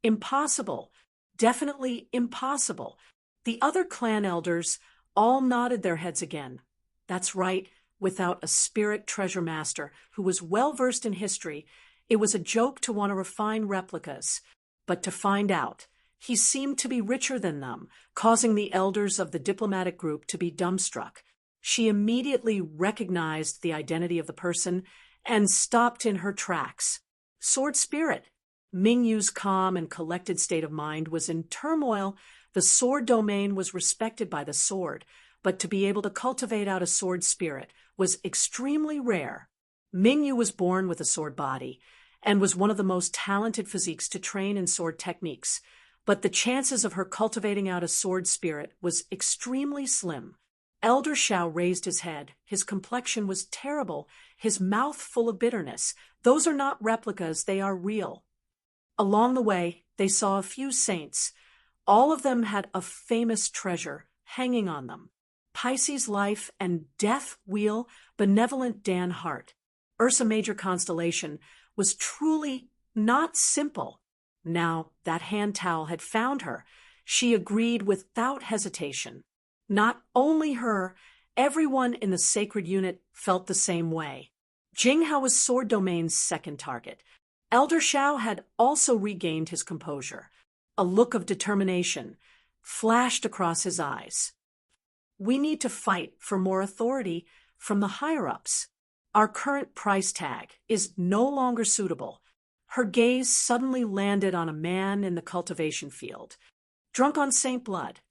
Impossible. Definitely impossible. The other clan elders all nodded their heads again. That's right, without a spirit treasure master who was well versed in history, it was a joke to want to refine replicas. But to find out, he seemed to be richer than them, causing the elders of the diplomatic group to be dumbstruck. She immediately recognized the identity of the person and stopped in her tracks. Sword spirit. Mingyu's calm and collected state of mind was in turmoil. The sword domain was respected by the sword, but to be able to cultivate out a sword spirit was extremely rare. Mingyu was born with a sword body and was one of the most talented physiques to train in sword techniques, but the chances of her cultivating out a sword spirit was extremely slim. Elder Shao raised his head. His complexion was terrible, his mouth full of bitterness. Those are not replicas, they are real. Along the way, they saw a few saints. All of them had a famous treasure hanging on them. Pisces Life and Death Wheel, Benevolent Dan Hart. Ursa Major constellation was truly not simple. Now that hand towel had found her, she agreed without hesitation. Not only her, everyone in the sacred unit felt the same way. Jinghao was Sword Domain's second target. Elder Shao had also regained his composure. A look of determination flashed across his eyes. We need to fight for more authority from the higher-ups. Our current price tag is no longer suitable. Her gaze suddenly landed on a man in the cultivation field, drunk on Saint Blood.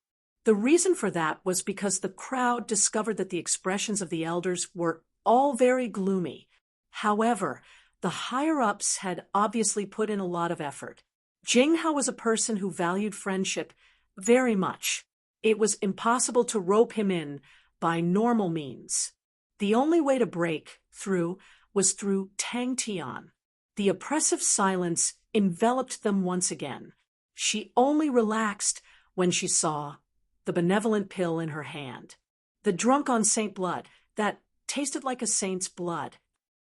The reason for that was because the crowd discovered that the expressions of the elders were all very gloomy. However, the higher-ups had obviously put in a lot of effort. Jinghao was a person who valued friendship very much. It was impossible to rope him in by normal means. The only way to break through was through Tang Tian. The oppressive silence enveloped them once again. She only relaxed when she saw the benevolent pill in her hand. The drunk on Saint Blood that tasted like a saint's blood.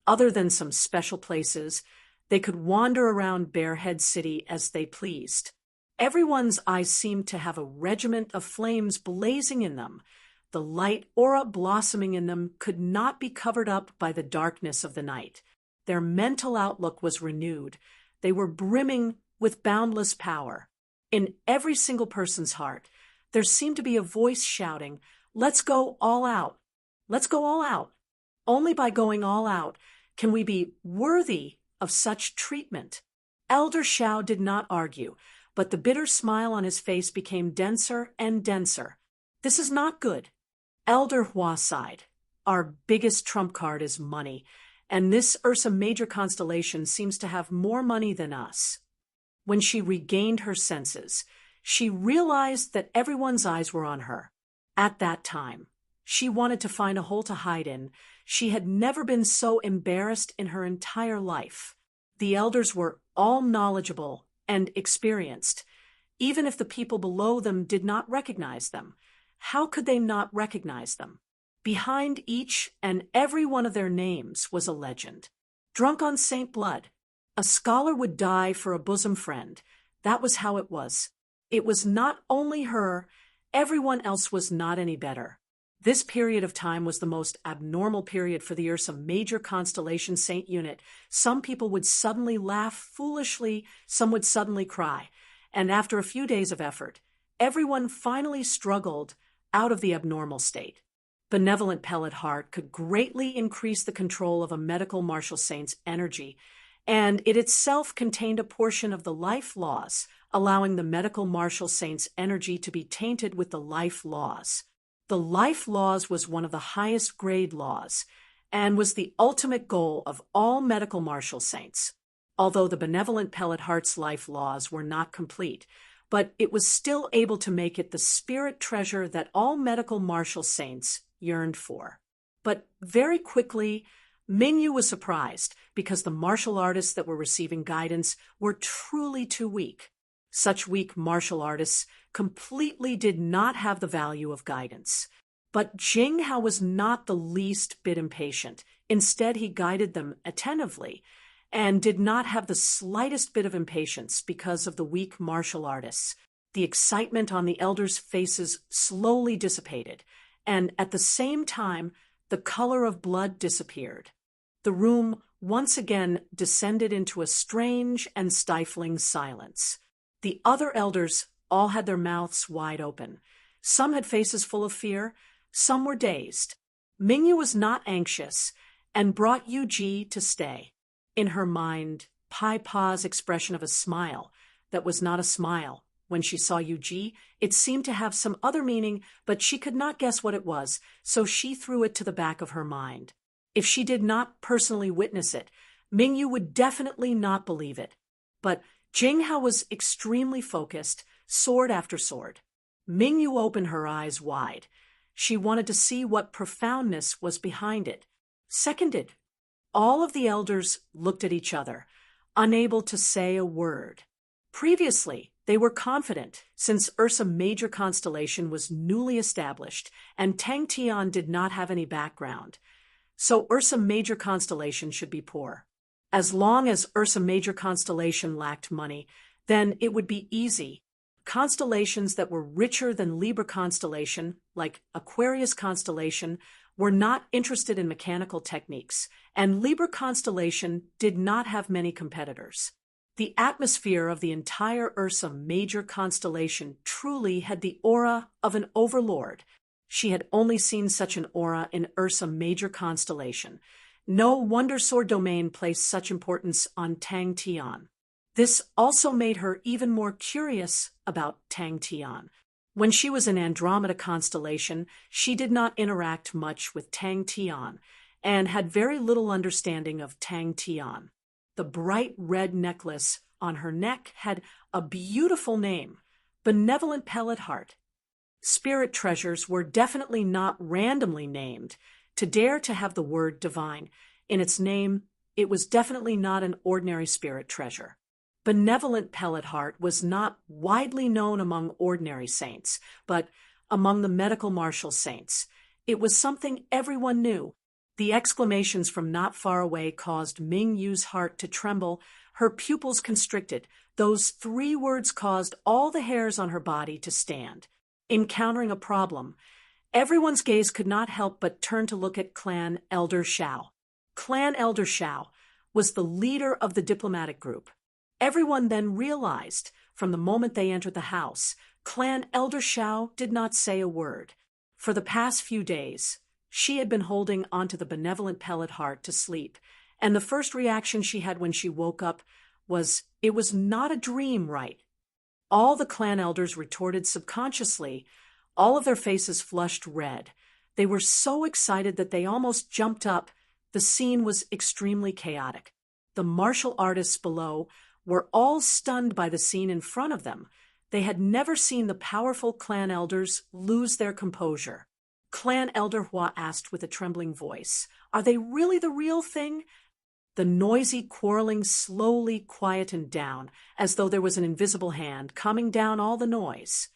Other than some special places, they could wander around Bearhead City as they pleased. Everyone's eyes seemed to have a regiment of flames blazing in them. The light aura blossoming in them could not be covered up by the darkness of the night. Their mental outlook was renewed. They were brimming with boundless power. In every single person's heart, there seemed to be a voice shouting, "Let's go all out. Let's go all out." Only by going all out can we be worthy of such treatment. Elder Shao did not argue, but the bitter smile on his face became denser and denser. This is not good. Elder Hua sighed. Our biggest trump card is money, and this Ursa Major constellation seems to have more money than us. When she regained her senses, she realized that everyone's eyes were on her. At that time, she wanted to find a hole to hide in. She had never been so embarrassed in her entire life. The elders were all knowledgeable and experienced. Even if the people below them did not recognize them, how could they not recognize them? Behind each and every one of their names was a legend. Drunk on Saint Blood. A scholar would die for a bosom friend. That was how it was. It was not only her, everyone else was not any better. This period of time was the most abnormal period for the Ursa Major constellation saint unit. Some people would suddenly laugh foolishly, some would suddenly cry. And after a few days of effort, everyone finally struggled out of the abnormal state. Benevolent Pellet Heart could greatly increase the control of a medical martial saint's energy, and it itself contained a portion of the life laws, allowing the medical martial saint's energy to be tainted with the life laws. The life laws was one of the highest grade laws, and was the ultimate goal of all medical martial saints. Although the Benevolent Pellet Heart's life laws were not complete, but it was still able to make it the spirit treasure that all medical martial saints yearned for. But very quickly, Mingyu was surprised because the martial artists that were receiving guidance were truly too weak. Such weak martial artists completely did not have the value of guidance. But Jinghao was not the least bit impatient. Instead, he guided them attentively and did not have the slightest bit of impatience because of the weak martial artists. The excitement on the elders' faces slowly dissipated, and at the same time, the color of blood disappeared. The room once again descended into a strange and stifling silence. The other elders all had their mouths wide open. Some had faces full of fear, some were dazed. Mingyu was not anxious and brought Yuji to stay. In her mind, Pai Pa's expression of a smile that was not a smile. When she saw Yuji, it seemed to have some other meaning, but she could not guess what it was, so she threw it to the back of her mind. If she did not personally witness it, Mingyu would definitely not believe it. But Jinghao was extremely focused, sword after sword. Mingyu opened her eyes wide. She wanted to see what profoundness was behind it. Seconded. All of the elders looked at each other, unable to say a word. Previously, they were confident, since Ursa Major Constellation was newly established and Tang Tian did not have any background. So Ursa Major Constellation should be poor. As long as Ursa Major Constellation lacked money, then it would be easy. Constellations that were richer than Libra Constellation, like Aquarius Constellation, were not interested in mechanical techniques, and Libra Constellation did not have many competitors. The atmosphere of the entire Ursa Major Constellation truly had the aura of an overlord. She had only seen such an aura in Ursa Major Constellation. No wonder Sword Domain placed such importance on Tang Tian. This also made her even more curious about Tang Tian. When she was in Andromeda Constellation, she did not interact much with Tang Tian and had very little understanding of Tang Tian. The bright red necklace on her neck had a beautiful name, Benevolent Pellet Heart. Spirit treasures were definitely not randomly named. To dare to have the word divine in its name, it was definitely not an ordinary spirit treasure. Benevolent Pellet Heart was not widely known among ordinary saints, but among the medical martial saints. It was something everyone knew. The exclamations from not far away caused Ming Yu's heart to tremble. Her pupils constricted. Those 3 words caused all the hairs on her body to stand. Encountering a problem, everyone's gaze could not help but turn to look at Clan Elder Shao. Clan Elder Shao was the leader of the diplomatic group. Everyone then realized, from the moment they entered the house, Clan Elder Shao did not say a word. For the past few days, she had been holding onto the Benevolent Pellet Heart to sleep, and the first reaction she had when she woke up was, it was not a dream, right? All the clan elders retorted subconsciously. All of their faces flushed red. They were so excited that they almost jumped up. The scene was extremely chaotic. The martial artists below were all stunned by the scene in front of them. They had never seen the powerful clan elders lose their composure. Clan Elder Hua asked with a trembling voice, "Are they really the real thing?" The noisy quarreling slowly quietened down, as though there was an invisible hand calming down all the noise.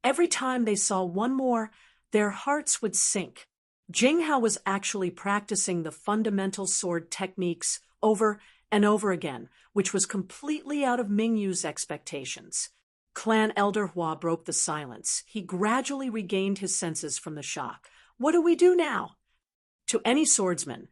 Every time they saw one more, their hearts would sink. Jinghao was actually practicing the fundamental sword techniques over and over again, which was completely out of Mingyu's expectations. Clan Elder Hua broke the silence. He gradually regained his senses from the shock. What do we do now? To any swordsman,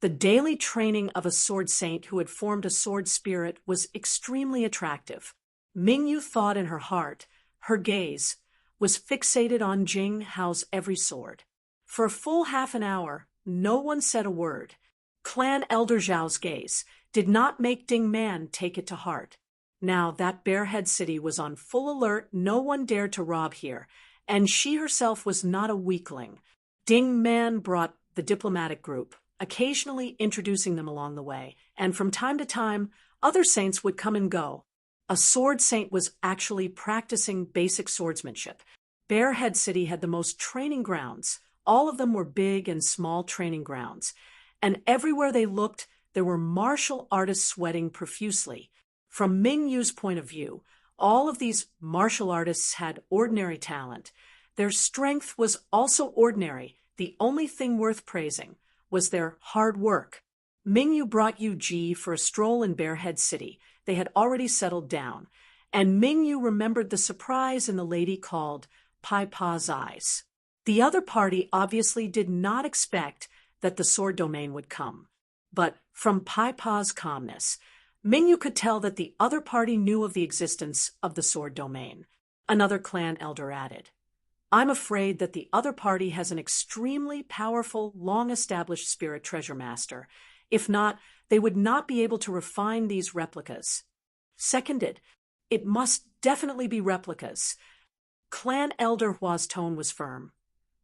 the daily training of a sword saint who had formed a sword spirit was extremely attractive. Mingyu thought in her heart, her gaze, was fixated on Jing Hao's every sword. For a full half an hour, no one said a word. Clan Elder Zhao's gaze did not make Ding Man take it to heart. Now that Bearhead City was on full alert, no one dared to rob here, and she herself was not a weakling. Ding Man brought the diplomatic group, occasionally introducing them along the way, and from time to time, other saints would come and go. A sword saint was actually practicing basic swordsmanship. Bearhead City had the most training grounds. All of them were big and small training grounds, and everywhere they looked, there were martial artists sweating profusely. From Ming Yu's point of view, all of these martial artists had ordinary talent. Their strength was also ordinary. The only thing worth praising was their hard work. Ming Yu brought Yu Ji for a stroll in Bearhead City. They had already settled down, and Ming Yu remembered the surprise in the lady called Pai Pa's eyes. The other party obviously did not expect that the sword domain would come, but from Pai Pa's calmness, Ming Yu could tell that the other party knew of the existence of the sword domain. Another clan elder added, "I'm afraid that the other party has an extremely powerful, long-established spirit treasure master. If not, they would not be able to refine these replicas." Seconded, "It must definitely be replicas." Clan Elder Hua's tone was firm.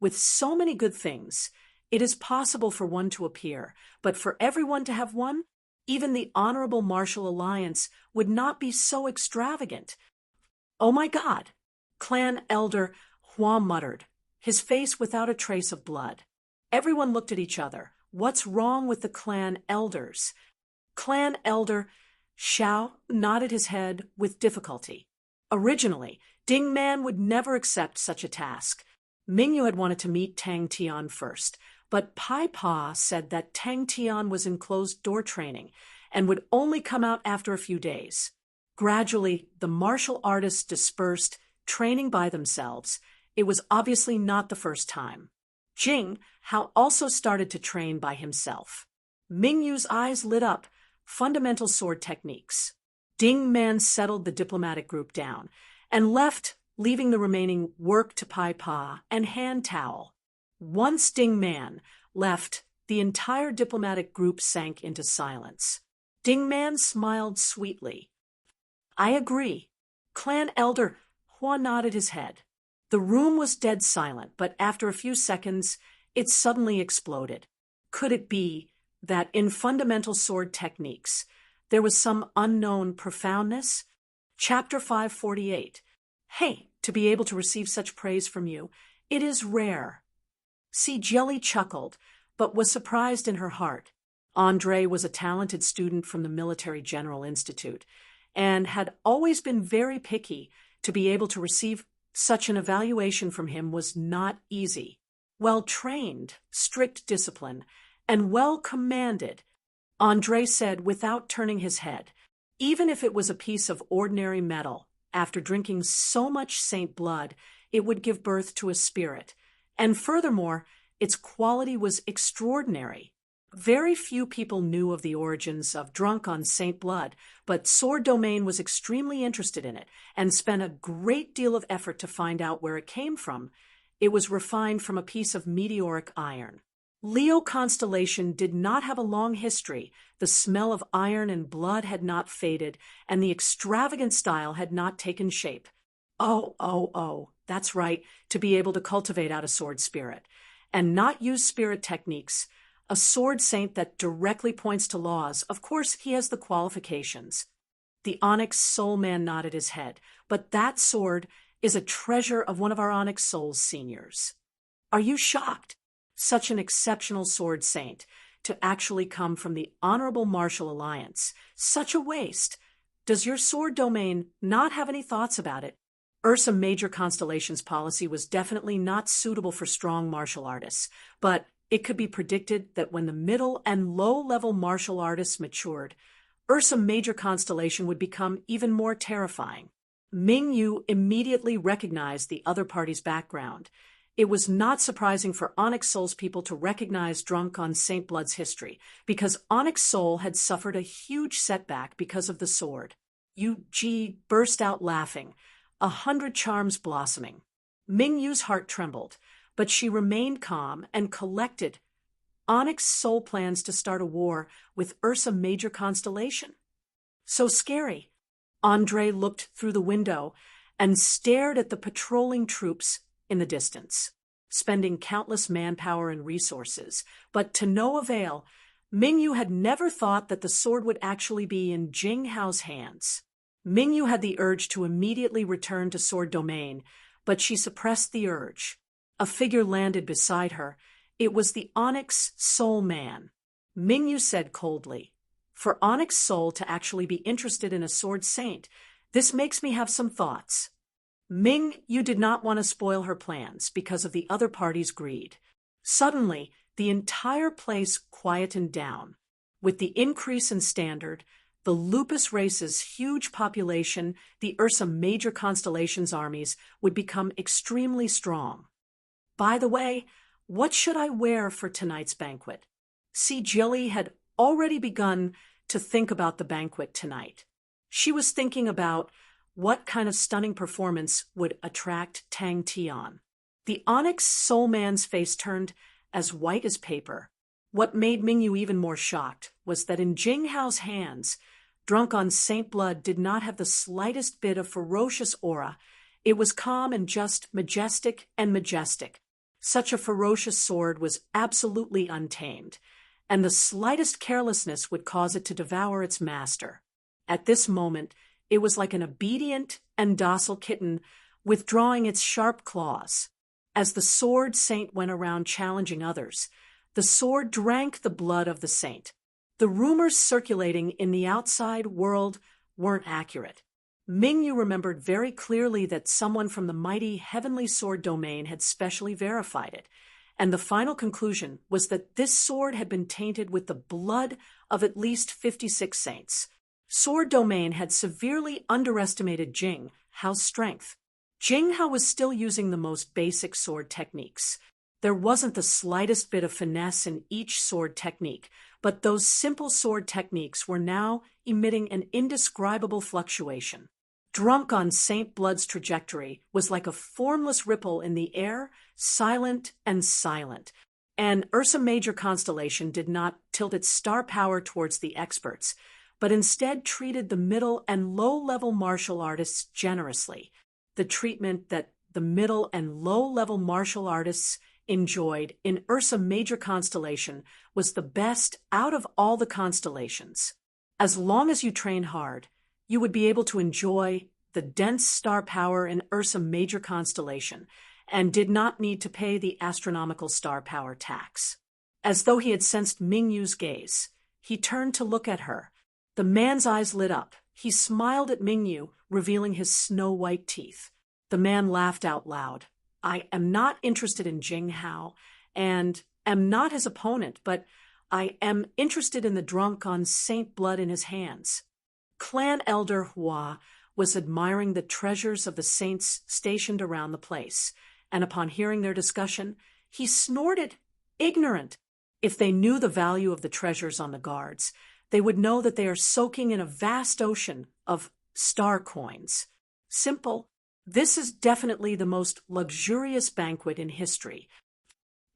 "With so many good things, it is possible for one to appear, but for everyone to have one, even the Honorable Martial Alliance would not be so extravagant." "Oh my God!" Clan Elder Hua muttered, his face without a trace of blood. Everyone looked at each other. What's wrong with the clan elders? Clan Elder Xiao nodded his head with difficulty. Originally, Ding Man would never accept such a task. Ming Yu had wanted to meet Tang Tian first, but Pai Pa said that Tang Tian was in closed-door training and would only come out after a few days. Gradually, the martial artists dispersed, training by themselves. It was obviously not the first time. Jing Hao also started to train by himself. Ming Yu's eyes lit up. Fundamental sword techniques. Ding Man settled the diplomatic group down and left, leaving the remaining work to Pai Pa and Hand Towel. Once Ding Man left, the entire diplomatic group sank into silence. Ding Man smiled sweetly. "I agree." Clan Elder Hua nodded his head. The room was dead silent, but after a few seconds, it suddenly exploded. Could it be that in fundamental sword techniques, there was some unknown profoundness? Chapter 548. "Hey, to be able to receive such praise from you, it is rare." See, Jelly chuckled, but was surprised in her heart. Andre was a talented student from the Military General Institute, and had always been very picky. To be able to receive such an evaluation from him was not easy. Well-trained, strict discipline, and well-commanded, Andre said without turning his head. Even if it was a piece of ordinary metal, after drinking so much saint blood, it would give birth to a spirit. And furthermore, its quality was extraordinary. Very few people knew of the origins of drunk on saint blood, but Sword Domain was extremely interested in it and spent a great deal of effort to find out where it came from. It was refined from a piece of meteoric iron. Leo constellation did not have a long history. The smell of iron and blood had not faded, and the extravagant style had not taken shape. Oh, that's right, to be able to cultivate out a sword spirit, and not use spirit techniques. A sword saint that directly points to laws, of course he has the qualifications. The Onyx Soul Man nodded his head, but that sword is a treasure of one of our Onyx Souls seniors. Are you shocked? Such an exceptional sword saint to actually come from the Honorable Martial Alliance. Such a waste. Does your sword domain not have any thoughts about it? Ursa Major Constellation's policy was definitely not suitable for strong martial artists, but it could be predicted that when the middle and low-level martial artists matured, Ursa Major Constellation would become even more terrifying. Ming Yu immediately recognized the other party's background. It was not surprising for Onyx Soul's people to recognize Drunk on Saint Blood's history, because Onyx Soul had suffered a huge setback because of the sword. Yu Ji burst out laughing, 100 charms blossoming. Mingyu's heart trembled, but she remained calm and collected. Onyx Soul plans to start a war with Ursa Major constellation. So scary. Andre looked through the window and stared at the patrolling troops in the distance, spending countless manpower and resources, but to no avail. Mingyu had never thought that the sword would actually be in Jing Hao's hands. Mingyu had the urge to immediately return to sword domain, but she suppressed the urge. A figure landed beside her. It was the Onyx Soul man. Mingyu said coldly, "For Onyx Soul to actually be interested in a sword saint, this makes me have some thoughts." Mingyu did not want to spoil her plans because of the other party's greed. Suddenly, the entire place quietened down. With the increase in standard, the Lupus race's huge population, the Ursa Major constellation's armies would become extremely strong. By the way, what should I wear for tonight's banquet? See, Jilly had already begun to think about the banquet tonight. She was thinking about what kind of stunning performance would attract Tang Tian. The Onyx Soul man's face turned as white as paper. What made Mingyu even more shocked was that in Jing Hao's hands, drunk on saint blood did not have the slightest bit of ferocious aura. It was calm and just majestic and majestic. Such a ferocious sword was absolutely untamed, and the slightest carelessness would cause it to devour its master. At this moment, it was like an obedient and docile kitten withdrawing its sharp claws. As the sword saint went around challenging others, the sword drank the blood of the saint. The rumors circulating in the outside world weren't accurate. Mingyu remembered very clearly that someone from the mighty heavenly sword domain had specially verified it, and the final conclusion was that this sword had been tainted with the blood of at least 56 saints. Sword domain had severely underestimated Jing Hao's strength. Jing Hao was still using the most basic sword techniques. There wasn't the slightest bit of finesse in each sword technique, but those simple sword techniques were now emitting an indescribable fluctuation. Drunk on Saint Blood's trajectory was like a formless ripple in the air, silent and silent. And Ursa Major constellation did not tilt its star power towards the experts, but instead treated the middle and low-level martial artists generously. The treatment that the middle and low-level martial artists enjoyed in Ursa Major constellation was the best out of all the constellations. As long as you train hard, you would be able to enjoy the dense star power in Ursa Major constellation and did not need to pay the astronomical star power tax. As though he had sensed Mingyu's gaze, he turned to look at her. The man's eyes lit up. He smiled at Mingyu, revealing his snow-white teeth. The man laughed out loud. "I am not interested in Jing Hao, and am not his opponent, but I am interested in the drunk on saint blood in his hands." Clan Elder Hua was admiring the treasures of the saints stationed around the place, and upon hearing their discussion, he snorted, "Ignorant! If they knew the value of the treasures on the guards, they would know that they are soaking in a vast ocean of star coins. Simple. This is definitely the most luxurious banquet in history."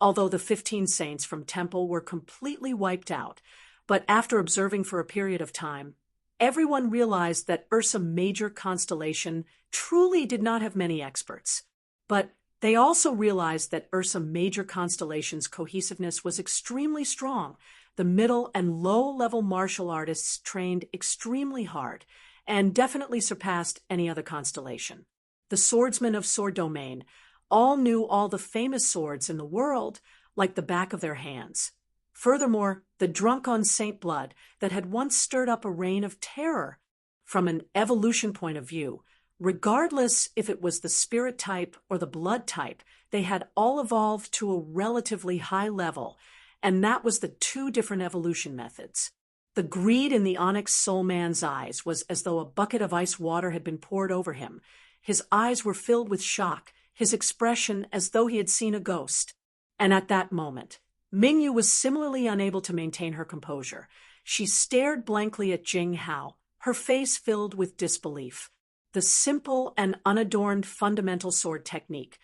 Although the 15 saints from Temple were completely wiped out, but after observing for a period of time, everyone realized that Ursa Major constellation truly did not have many experts. But they also realized that Ursa Major constellation's cohesiveness was extremely strong. The middle and low-level martial artists trained extremely hard and definitely surpassed any other constellation. The swordsmen of Sword Domain all knew all the famous swords in the world like the back of their hands. Furthermore, the drunk on Saint Blood that had once stirred up a reign of terror. From an evolution point of view, regardless if it was the spirit type or the blood type, they had all evolved to a relatively high level, and that was the two different evolution methods. The greed in the Onyx Soul man's eyes was as though a bucket of ice water had been poured over him. His eyes were filled with shock, his expression as though he had seen a ghost. And at that moment, Mingyu was similarly unable to maintain her composure. She stared blankly at Jing Hao, her face filled with disbelief. The simple and unadorned fundamental sword technique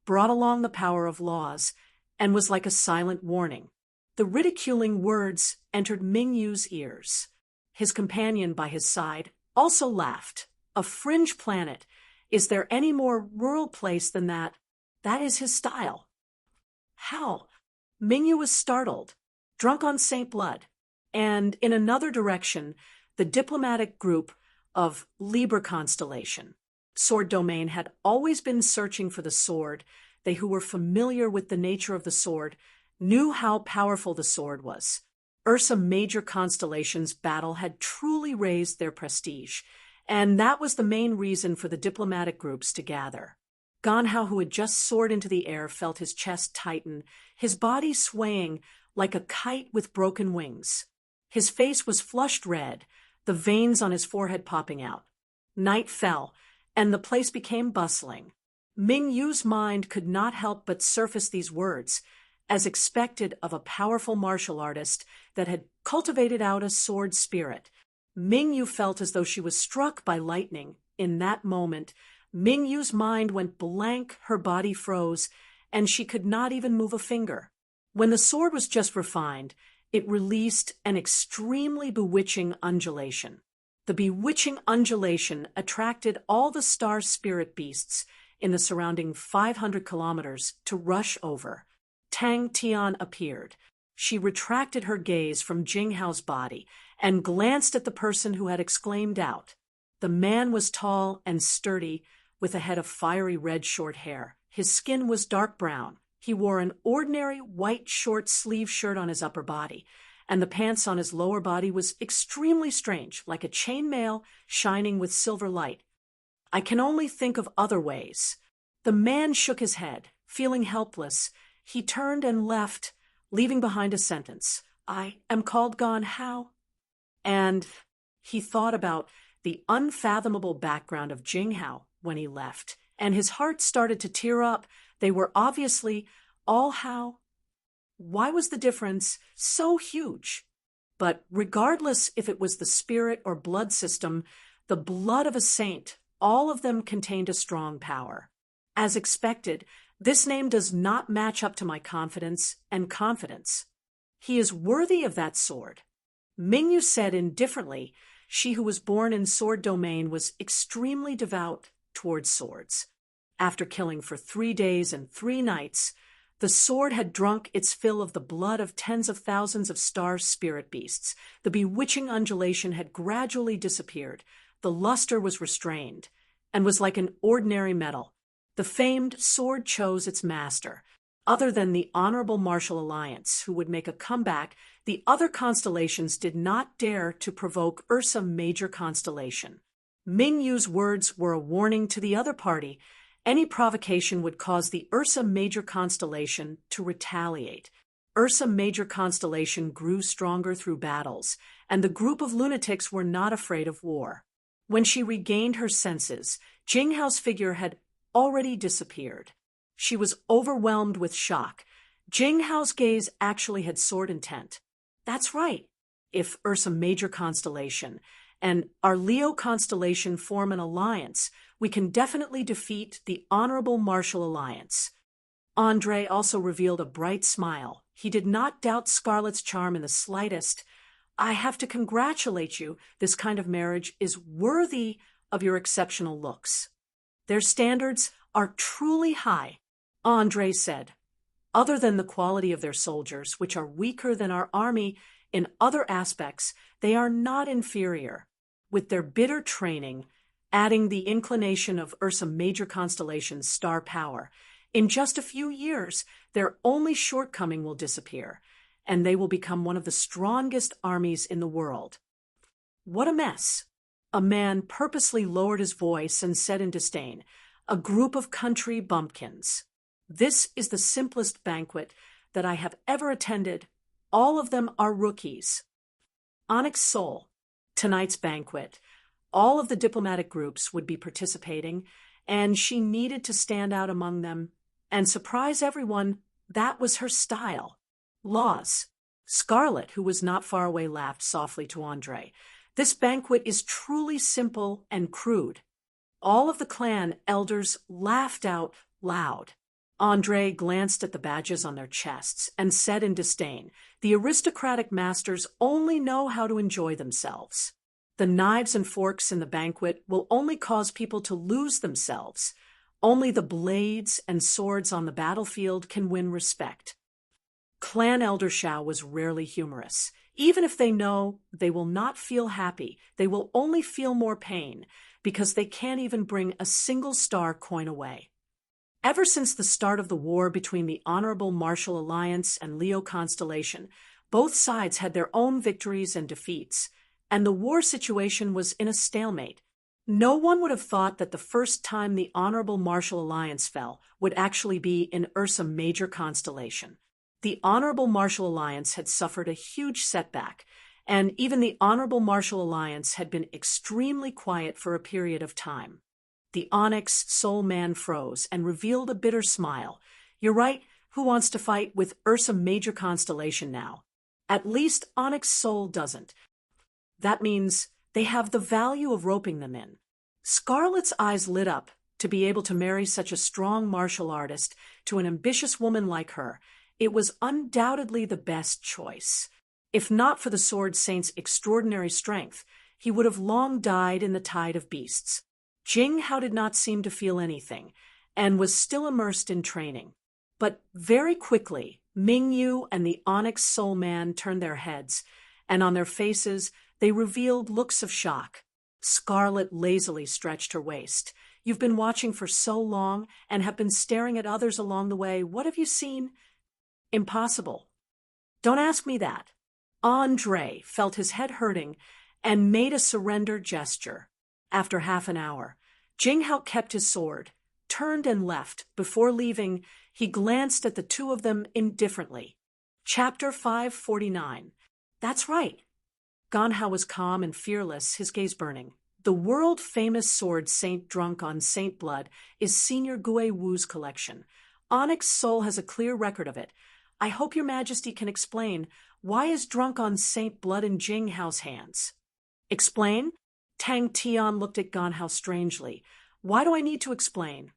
brought along the power of laws and was like a silent warning. The ridiculing words entered Mingyu's ears. His companion by his side also laughed. A fringe planet. Is there any more rural place than that? That is his style. How? Mingyu was startled, drunk on Saint Blood. And in another direction, the diplomatic group of Libra Constellation. Sword Domain had always been searching for the sword. They who were familiar with the nature of the sword knew how powerful the sword was. Ursa Major Constellation's battle had truly raised their prestige, and that was the main reason for the diplomatic groups to gather. Ganhao, who had just soared into the air, felt his chest tighten, his body swaying like a kite with broken wings. His face was flushed red, the veins on his forehead popping out. Night fell, and the place became bustling. Mingyu's mind could not help but surface these words, as expected of a powerful martial artist that had cultivated out a sword spirit. Mingyu felt as though she was struck by lightning. In that moment, Mingyu's mind went blank, her body froze, and she could not even move a finger. When the sword was just refined, it released an extremely bewitching undulation. The bewitching undulation attracted all the star spirit beasts in the surrounding 500 kilometers to rush over. Tang Tian appeared. She retracted her gaze from Jinghao's body and glanced at the person who had exclaimed out. The man was tall and sturdy, with a head of fiery red short hair. His skin was dark brown. He wore an ordinary white short sleeve shirt on his upper body, and the pants on his lower body was extremely strange, like a chainmail shining with silver light. I can only think of other ways. The man shook his head, feeling helpless. He turned and left, leaving behind a sentence. I am called Ganhao. And he thought about the unfathomable background of Jinghao when he left, and his heart started to tear up. They were obviously all Hao. Why was the difference so huge? But regardless if it was the spirit or blood system, the blood of a saint, all of them contained a strong power. As expected, this name does not match up to my confidence and confidence. He is worthy of that sword. Mingyu said indifferently, she who was born in sword domain was extremely devout towards swords. After killing for 3 days and 3 nights, the sword had drunk its fill of the blood of tens of thousands of star spirit beasts. The bewitching undulation had gradually disappeared. The luster was restrained and was like an ordinary metal. The famed sword chose its master. Other than the Honorable Martial Alliance, who would make a comeback, the other constellations did not dare to provoke Ursa Major Constellation. Mingyu's words were a warning to the other party. Any provocation would cause the Ursa Major Constellation to retaliate. Ursa Major Constellation grew stronger through battles, and the group of lunatics were not afraid of war. When she regained her senses, Jinghao's figure had already disappeared. She was overwhelmed with shock. Jinghao's gaze actually had sword intent. That's right. If Ursa Major Constellation and our Leo constellation form an alliance, we can definitely defeat the Honorable Martial Alliance. Andre also revealed a bright smile. He did not doubt Scarlet's charm in the slightest. I have to congratulate you. This kind of marriage is worthy of your exceptional looks. Their standards are truly high, Andre said. Other than the quality of their soldiers, which are weaker than our army in other aspects, they are not inferior. With their bitter training, adding the inclination of Ursa Major Constellation's star power, in just a few years, their only shortcoming will disappear, and they will become one of the strongest armies in the world. What a mess! A man purposely lowered his voice and said in disdain, a group of country bumpkins. This is the simplest banquet that I have ever attended. All of them are rookies. Onyx Soul, tonight's banquet. All of the diplomatic groups would be participating, and she needed to stand out among them and surprise everyone. That was her style. Laws. Scarlet, who was not far away, laughed softly to Andre. This banquet is truly simple and crude. All of the clan elders laughed out loud. Andre glanced at the badges on their chests and said in disdain, "The aristocratic masters only know how to enjoy themselves. The knives and forks in the banquet will only cause people to lose themselves. Only the blades and swords on the battlefield can win respect." Clan Elder Shao was rarely humorous. Even if they know they will not feel happy, they will only feel more pain, because they can't even bring a single star coin away. Ever since the start of the war between the Honorable Martial Alliance and Leo Constellation, both sides had their own victories and defeats, and the war situation was in a stalemate. No one would have thought that the first time the Honorable Martial Alliance fell would actually be in Ursa Major Constellation. The Honorable Martial Alliance had suffered a huge setback, and even the Honorable Martial Alliance had been extremely quiet for a period of time. The Onyx Soul Man froze and revealed a bitter smile. "You're right, who wants to fight with Ursa Major Constellation now? At least Onyx Soul doesn't. That means they have the value of roping them in." Scarlet's eyes lit up. To be able to marry such a strong martial artist to an ambitious woman like her, it was undoubtedly the best choice. If not for the Sword Saint's extraordinary strength, he would have long died in the tide of beasts. Jing Hao did not seem to feel anything, and was still immersed in training. But very quickly, Ming Yu and the Onyx Soul Man turned their heads, and on their faces they revealed looks of shock. Scarlet lazily stretched her waist. "You've been watching for so long, and have been staring at others along the way. What have you seen?" "Impossible." "Don't ask me that." Andre felt his head hurting and made a surrender gesture. After half an hour, Jing Hao kept his sword, turned and left. Before leaving, he glanced at the two of them indifferently. Chapter 549. "That's right." Gan Hao was calm and fearless, his gaze burning. "The world-famous sword Saint drunk on Saint blood is Senior Gui Wu's collection. Onyx Soul has a clear record of it. I hope your majesty can explain, why is drunk on Saint blood in Jing Hao's hands?" "Explain?" Tang Tian looked at Gan Hao strangely. "Why do I need to explain?"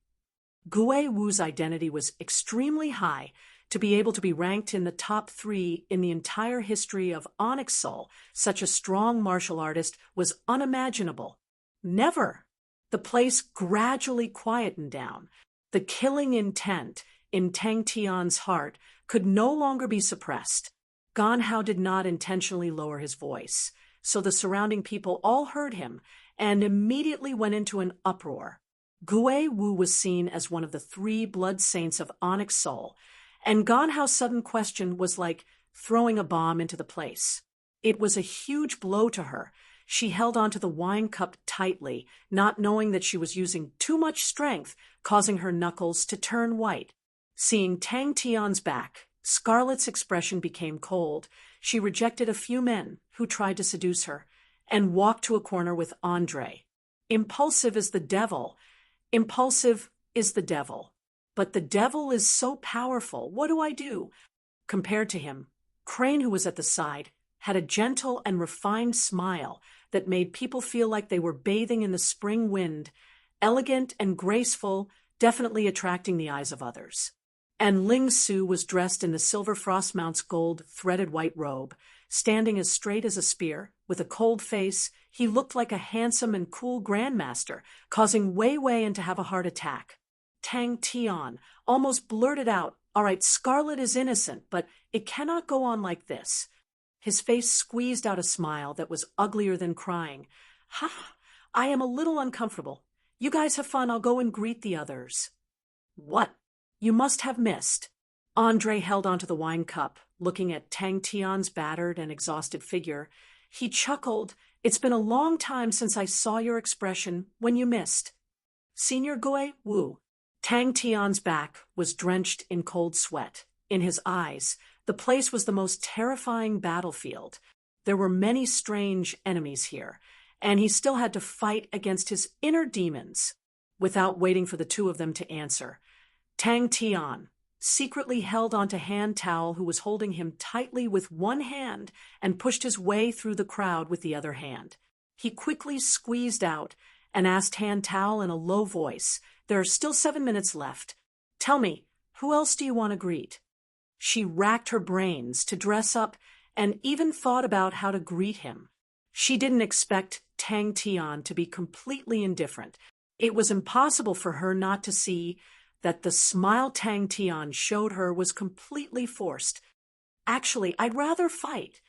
Gui Wu's identity was extremely high. To be able to be ranked in the top 3 in the entire history of Onyx Soul, such a strong martial artist, was unimaginable. Never. The place gradually quietened down. The killing intent in Tang Tian's heart could no longer be suppressed. Gan Hao did not intentionally lower his voice, so the surrounding people all heard him and immediately went into an uproar. Gui Wu was seen as one of the 3 blood saints of Onyx Soul, and Gan Hao's sudden question was like throwing a bomb into the place. It was a huge blow to her. She held onto the wine cup tightly, not knowing that she was using too much strength, causing her knuckles to turn white. Seeing Tang Tian's back, Scarlet's expression became cold. She rejected a few men who tried to seduce her, and walked to a corner with Andre. Impulsive is the devil. Impulsive is the devil. But the devil is so powerful. What do I do? Compared to him, Crane, who was at the side, had a gentle and refined smile that made people feel like they were bathing in the spring wind, elegant and graceful, definitely attracting the eyes of others. And Ling Su was dressed in the Silver Frostmount's gold threaded white robe, standing as straight as a spear. With a cold face, he looked like a handsome and cool grandmaster, causing Wei Wei to have a heart attack. Tang Tian almost blurted out, "All right, Scarlet is innocent, but it cannot go on like this." His face squeezed out a smile that was uglier than crying. "Ha! I am a little uncomfortable. You guys have fun. I'll go and greet the others." "What? You must have missed." Andre held onto the wine cup, looking at Tang Tian's battered and exhausted figure. He chuckled. "It's been a long time since I saw your expression when you missed." "Senior Gui Wu." Tang Tian's back was drenched in cold sweat. In his eyes, the place was the most terrifying battlefield. There were many strange enemies here, and he still had to fight against his inner demons. Without waiting for the two of them to answer, Tang Tian secretly held onto Han Tao, who was holding him tightly with one hand, and pushed his way through the crowd with the other hand. He quickly squeezed out and asked Han Tao in a low voice, "There are still 7 minutes left. Tell me, Who else do you want to greet? She racked her brains to dress up and even thought about how to greet him. She didn't expect Tang Tian to be completely indifferent. It was impossible for her not to see that the smile Tang Tian showed her was completely forced. Actually, I'd rather fight.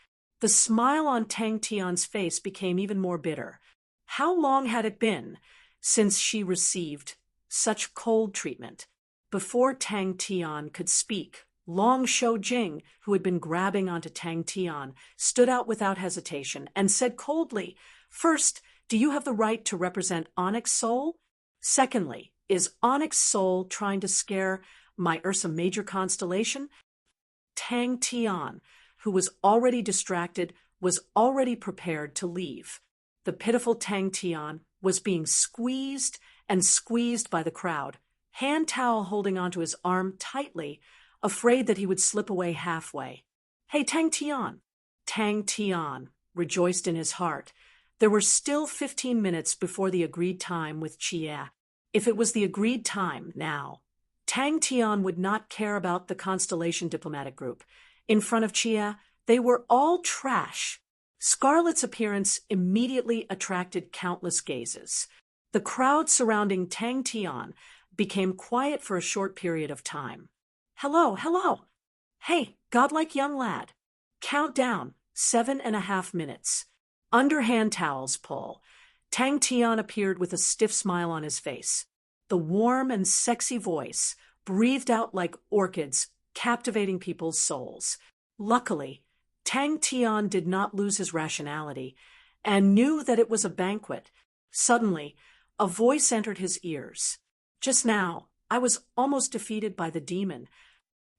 The smile on Tang Tian's face became even more bitter. How long had it been since she received such cold treatment? Before Tang Tian could speak, Long Shou Jing, who had been grabbing onto Tang Tian, stood out without hesitation and said coldly, "First, do you have the right to represent Onyx Soul? Secondly, is Onyx Soul trying to scare my Ursa Major constellation?" Tang Tian, who was already distracted, was already prepared to leave. The pitiful Tang Tian was being squeezed and squeezed by the crowd, hand towel holding onto his arm tightly, afraid that he would slip away halfway. "Hey, Tang Tian!" Tang Tian rejoiced in his heart. There were still 15 minutes before the agreed time with Chia. If it was the agreed time now, Tang Tian would not care about the Constellation Diplomatic Group. In front of Chia, they were all trash. Scarlett's appearance immediately attracted countless gazes. The crowd surrounding Tang Tian became quiet for a short period of time. "Hello, hello. Hey, godlike young lad. Count down, 7.5 minutes. Under hand towels pull." Tang Tian appeared with a stiff smile on his face. The warm and sexy voice breathed out like orchids, captivating people's souls. Luckily, Tang Tian did not lose his rationality and knew that it was a banquet. Suddenly, a voice entered his ears. "Just now, I was almost defeated by the demon.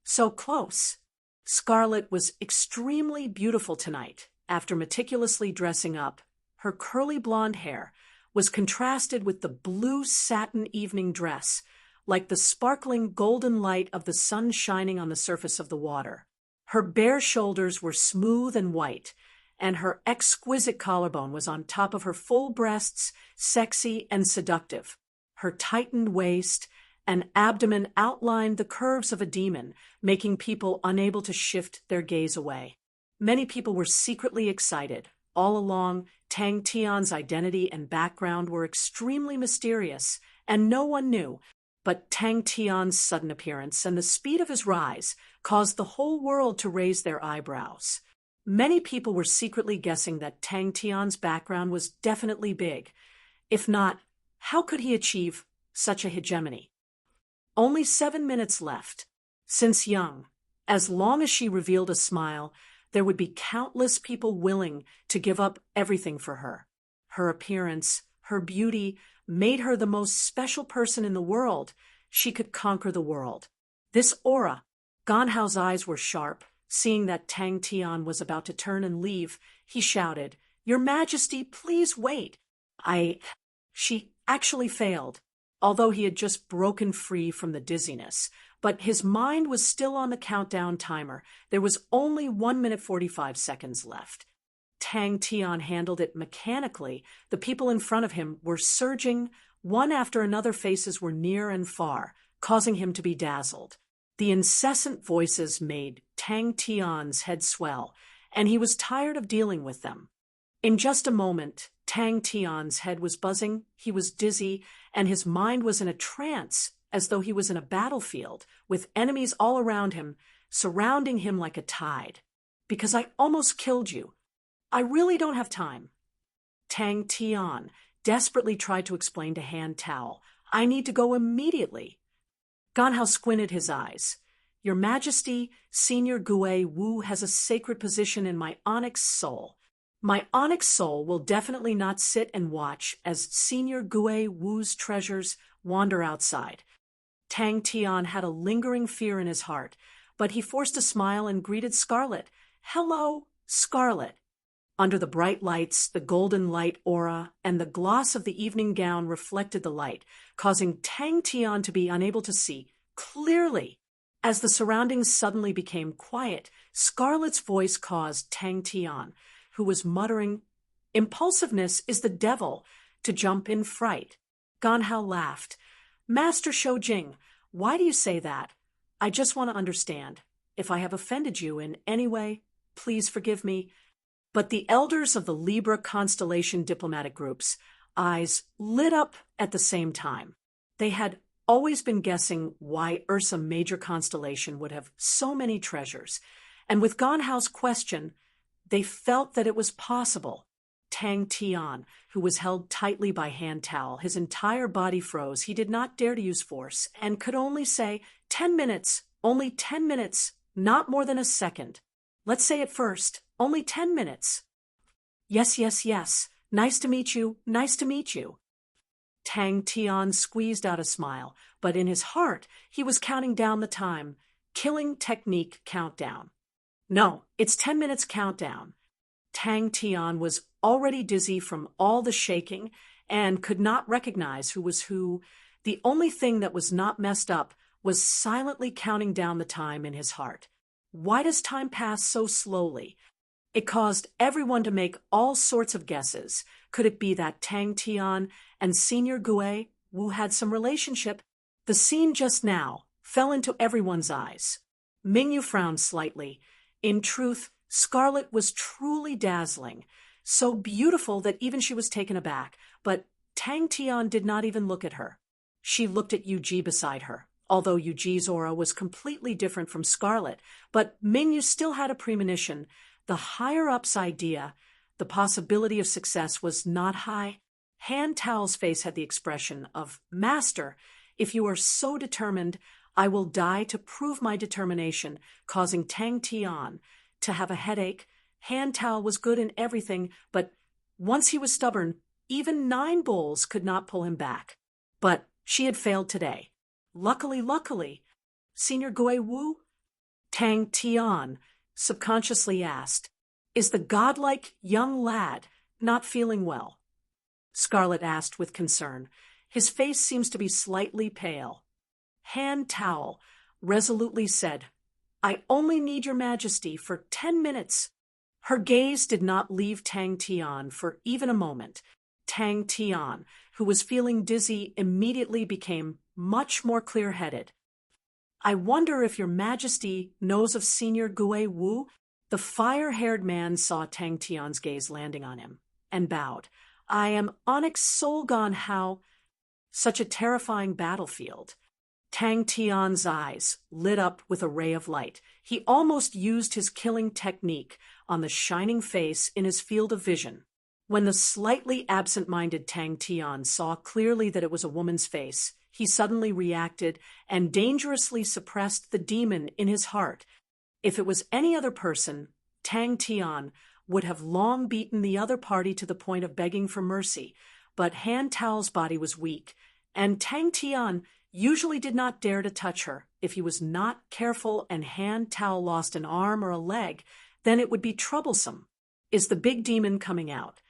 So close." Scarlett was extremely beautiful tonight. After meticulously dressing up, her curly blonde hair was contrasted with the blue satin evening dress, like the sparkling golden light of the sun shining on the surface of the water. Her bare shoulders were smooth and white, and her exquisite collarbone was on top of her full breasts, sexy and seductive. Her tightened waist and abdomen outlined the curves of a demon, making people unable to shift their gaze away. Many people were secretly excited. All along, Tang Tian's identity and background were extremely mysterious, and no one knew. But Tang Tian's sudden appearance and the speed of his rise caused the whole world to raise their eyebrows. Many people were secretly guessing that Tang Tian's background was definitely big. If not, how could he achieve such a hegemony? Only 7 minutes left. Since young, as long as she revealed a smile, there would be countless people willing to give up everything for her. Her appearance, her beauty, made her the most special person in the world. She could conquer the world. This aura. Ganhao's eyes were sharp. Seeing that Tang Tian was about to turn and leave, he shouted, "Your Majesty, please wait." She actually failed, although he had just broken free from the dizziness. But his mind was still on the countdown timer. There was only 1 minute 45 seconds left. Tang Tian handled it mechanically. The people in front of him were surging. One after another faces were near and far, causing him to be dazzled. The incessant voices made Tang Tian's head swell, and he was tired of dealing with them. In just a moment, Tang Tian's head was buzzing, he was dizzy, and his mind was in a trance, as though he was in a battlefield, with enemies all around him, surrounding him like a tide. "Because I almost killed you. I really don't have time." Tang Tian desperately tried to explain to Hand Towel, "I need to go immediately." Ganhao squinted his eyes. "Your Majesty, Senior Gue Wu has a sacred position in my Onyx Soul. My Onyx Soul will definitely not sit and watch as Senior Gue Wu's treasures wander outside." Tang Tian had a lingering fear in his heart, but he forced a smile and greeted Scarlett. "Hello, Scarlett." Under the bright lights, the golden light aura and the gloss of the evening gown reflected the light, causing Tang Tian to be unable to see clearly. As the surroundings suddenly became quiet, Scarlett's voice caused Tang Tian, who was muttering, "Impulsiveness is the devil," to jump in fright. Ganhao laughed. "Master Shou Jing, why do you say that? I just want to understand. If I have offended you in any way, please forgive me. But the elders of the Libra constellation diplomatic group's eyes lit up at the same time. They had always been guessing why Ursa Major constellation would have so many treasures, and with Gonhao's question, they felt that it was possible. Tang Tian, who was held tightly by Han Tao, his entire body froze. He did not dare to use force, and could only say, 10 minutes, only 10 minutes, not more than a second. Let's say it first, only 10 minutes. Yes, yes, yes. Nice to meet you, nice to meet you. Tang Tian squeezed out a smile, but in his heart, he was counting down the time. Killing technique countdown. No, it's 10 minutes countdown. Tang Tian was already dizzy from all the shaking and could not recognize who was who. The only thing that was not messed up was silently counting down the time in his heart. Why does time pass so slowly? It caused everyone to make all sorts of guesses. Could it be that Tang Tian and Senior Gue Wu had some relationship? The scene just now fell into everyone's eyes. Mingyu frowned slightly. In truth, Scarlet was truly dazzling, so beautiful that even she was taken aback, but Tang Tian did not even look at her. She looked at Yuji beside her, although Yuji's aura was completely different from Scarlet, but Mingyu still had a premonition. The higher-up's idea, the possibility of success was not high. Han Tao's face had the expression of, Master, if you are so determined, I will die to prove my determination, causing Tang Tian to have a headache. Han Tao was good in everything, but once he was stubborn, even 9 bulls could not pull him back. But she had failed today. Luckily, Senior Gue Wu? Tang Tian subconsciously asked, is the godlike young lad not feeling well? Scarlet asked with concern. His face seems to be slightly pale. Han Tao resolutely said, I only need your majesty for 10 minutes. Her gaze did not leave Tang Tian for even a moment. Tang Tian, who was feeling dizzy, immediately became much more clear-headed. I wonder if your majesty knows of Senior Gue Wu? The fire-haired man saw Tang Tian's gaze landing on him and bowed. I am Onyx Soul Gonhao. Such a terrifying battlefield. Tang Tian's eyes lit up with a ray of light. He almost used his killing technique on the shining face in his field of vision. When the slightly absent-minded Tang Tian saw clearly that it was a woman's face, he suddenly reacted and dangerously suppressed the demon in his heart. If it was any other person, Tang Tian would have long beaten the other party to the point of begging for mercy, but Han Tao's body was weak, and Tang Tian usually did not dare to touch her. If he was not careful and Han Tao lost an arm or a leg, then it would be troublesome. Is the big demon coming out?